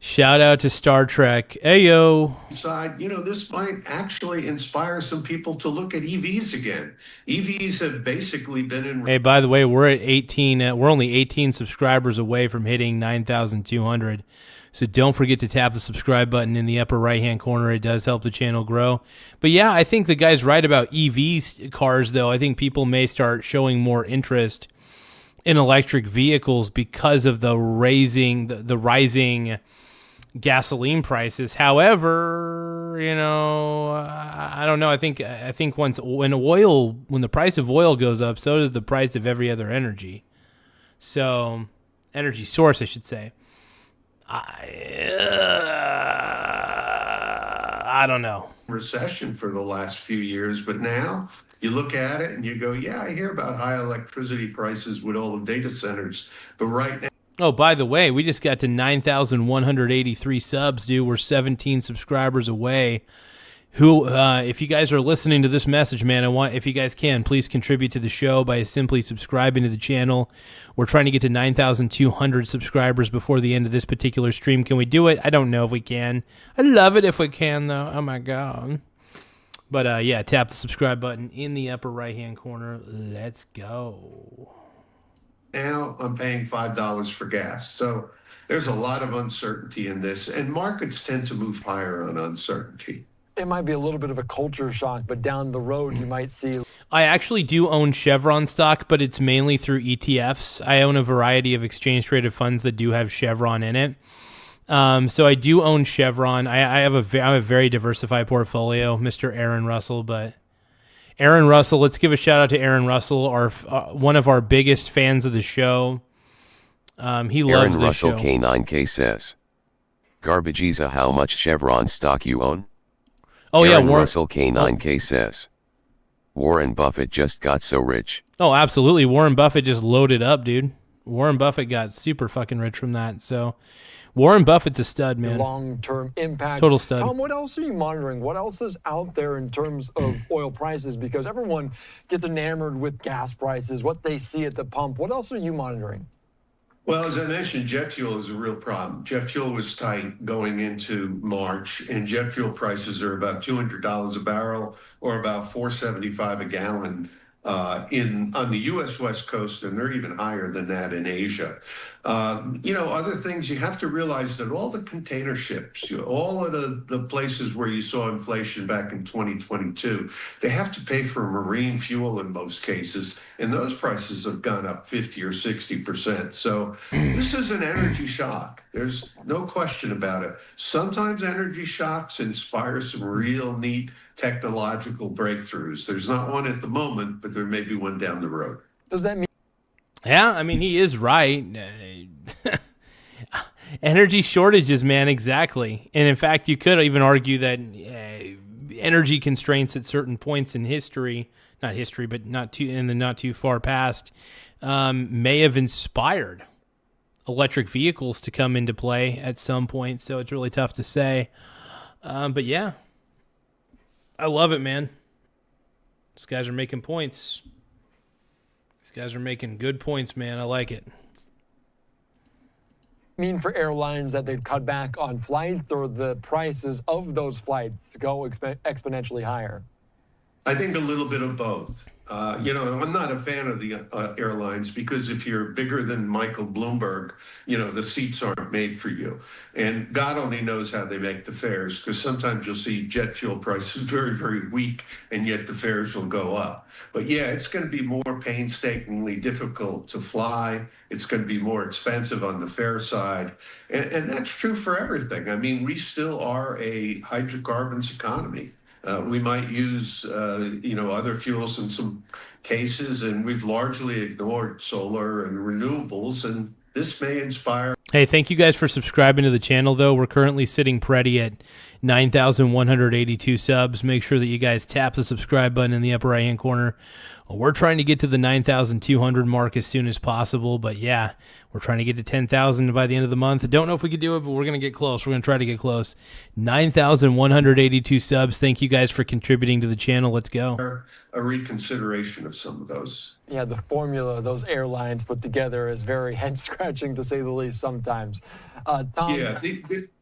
Shout out to Star Trek. Ayo. Side, this might actually inspire some people to look at EVs again. EVs have basically been in. Hey, by the way, we're at 18. We're only 18 subscribers away from hitting 9,200. So don't forget to tap the subscribe button in the upper right-hand corner. It does help the channel grow. But yeah, I think the guy's right about EV cars, though. I think people may start showing more interest in electric vehicles because of the rising gasoline prices. However, I don't know. I think when the price of oil goes up, so does the price of every other energy. So, energy source, I should say. I don't know. Recession for the last few years, but now you look at it and you go, yeah, I hear about high electricity prices with all the data centers, but right now. Oh, by the way, we just got to 9,183 subs, dude. We're 17 subscribers away. If you guys are listening to this message, man, if you guys can, please contribute to the show by simply subscribing to the channel. We're trying to get to 9,200 subscribers before the end of this particular stream. Can we do it? I don't know if we can. I'd love it if we can, though. Oh, my God. But, yeah, tap the subscribe button in the upper right-hand corner. Let's go. Now I'm paying $5 for gas. So there's a lot of uncertainty in this, and markets tend to move higher on uncertainty. It might be a little bit of a culture shock, but down the road you might see. I actually do own Chevron stock, but it's mainly through ETFs. I own a variety of exchange-traded funds that do have Chevron in it. So I do own Chevron. I have a very diversified portfolio, Mr. Aaron Russell, but Aaron Russell, let's give a shout out to Aaron Russell, one of our biggest fans of the show. He loves this show. Aaron Russell K9K says, Garbageeza, how much Chevron stock you own? Oh, Aaron yeah, Russell K9K says, Warren Buffett just got so rich. Oh, absolutely. Warren Buffett just loaded up, dude. Warren Buffett got super fucking rich from that. So Warren Buffett's a stud, man. Long-term impact. Total stud. Tom, what else are you monitoring? What else is out there in terms of oil prices? Because everyone gets enamored with gas prices, what they see at the pump. What else are you monitoring? Well, as I mentioned, jet fuel is a real problem. Jet fuel was tight going into March, and jet fuel prices are about $200 a barrel or about $4.75 a gallon on the U.S. West Coast, and they're even higher than that in Asia. Other things you have to realize that all the container ships, all of the places where you saw inflation back in 2022, they have to pay for marine fuel in most cases, and those prices have gone up 50 or 60%. So this is an energy shock. There's no question about it. Sometimes energy shocks inspire some real neat technological breakthroughs. There's not one at the moment, but there may be one down the road. Does that mean? Yeah, I mean, he is right. Energy shortages, man, exactly. And in fact, you could even argue that energy constraints at certain points in history, not history, but in the not too far past, may have inspired electric vehicles to come into play at some point. So it's really tough to say. But yeah, I love it, man. These guys are making points. These guys are making good points, man. I like it. Mean for airlines that they'd cut back on flights, or the prices of those flights go exponentially higher? I think a little bit of both. I'm not a fan of the airlines, because if you're bigger than Michael Bloomberg, the seats aren't made for you. And God only knows how they make the fares, because sometimes you'll see jet fuel prices very, very weak, and yet the fares will go up. But yeah, it's going to be more painstakingly difficult to fly. It's going to be more expensive on the fare side. And that's true for everything. I mean, we still are a hydrocarbons economy. We might use, other fuels in some cases, and we've largely ignored solar and renewables, and this may inspire. Hey, thank you guys for subscribing to the channel, though. We're currently sitting pretty at 9,182 subs. Make sure that you guys tap the subscribe button in the upper right-hand corner. We're trying to get to the 9,200 mark as soon as possible, but yeah, we're trying to get to 10,000 by the end of the month. Don't know if we could do it, but we're going to get close. We're going to try to get close. 9,182 subs. Thank you guys for contributing to the channel. Let's go. A reconsideration of some of those. Yeah, the formula those airlines put together is very head-scratching, to say the least, sometimes. Tom? Yeah,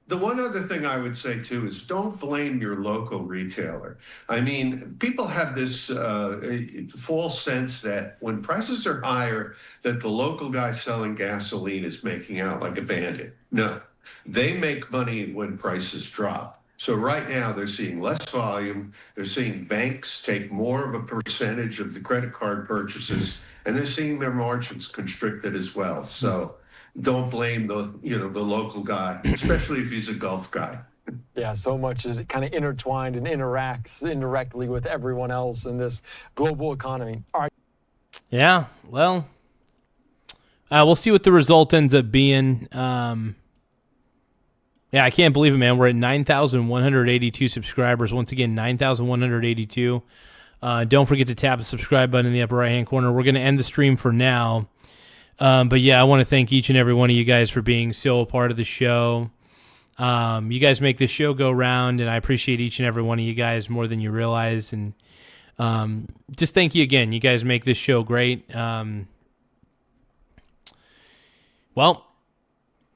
the one other thing I would say, too, is don't blame your local retailer. I mean, people have this false sense that when prices are higher, that the local guy selling gasoline is making out like a bandit. No, they make money when prices drop. So right now they're seeing less volume. They're seeing banks take more of a percentage of the credit card purchases, and they're seeing their margins constricted as well. So don't blame the local guy, especially if he's a Gulf guy. Yeah, so much is kind of intertwined and interacts indirectly with everyone else in this global economy. All right. Yeah, well, we'll see what the result ends up being. Yeah, I can't believe it, man. We're at 9,182 subscribers. Once again, 9,182. Don't forget to tap the subscribe button in the upper right-hand corner. We're going to end the stream for now. But yeah, I want to thank each and every one of you guys for being so a part of the show. You guys make this show go round, and I appreciate each and every one of you guys more than you realize. And just thank you again. You guys make this show great. Well,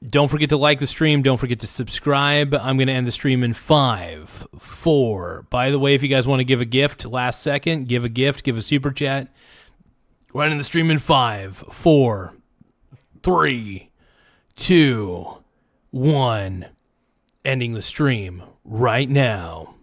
don't forget to like the stream. Don't forget to subscribe. I'm going to end the stream in 5, 4. By the way, if you guys want to give a gift, last second, give a gift, give a super chat. We're ending the stream in 5, 4, 3, 2, 1. Ending the stream right now.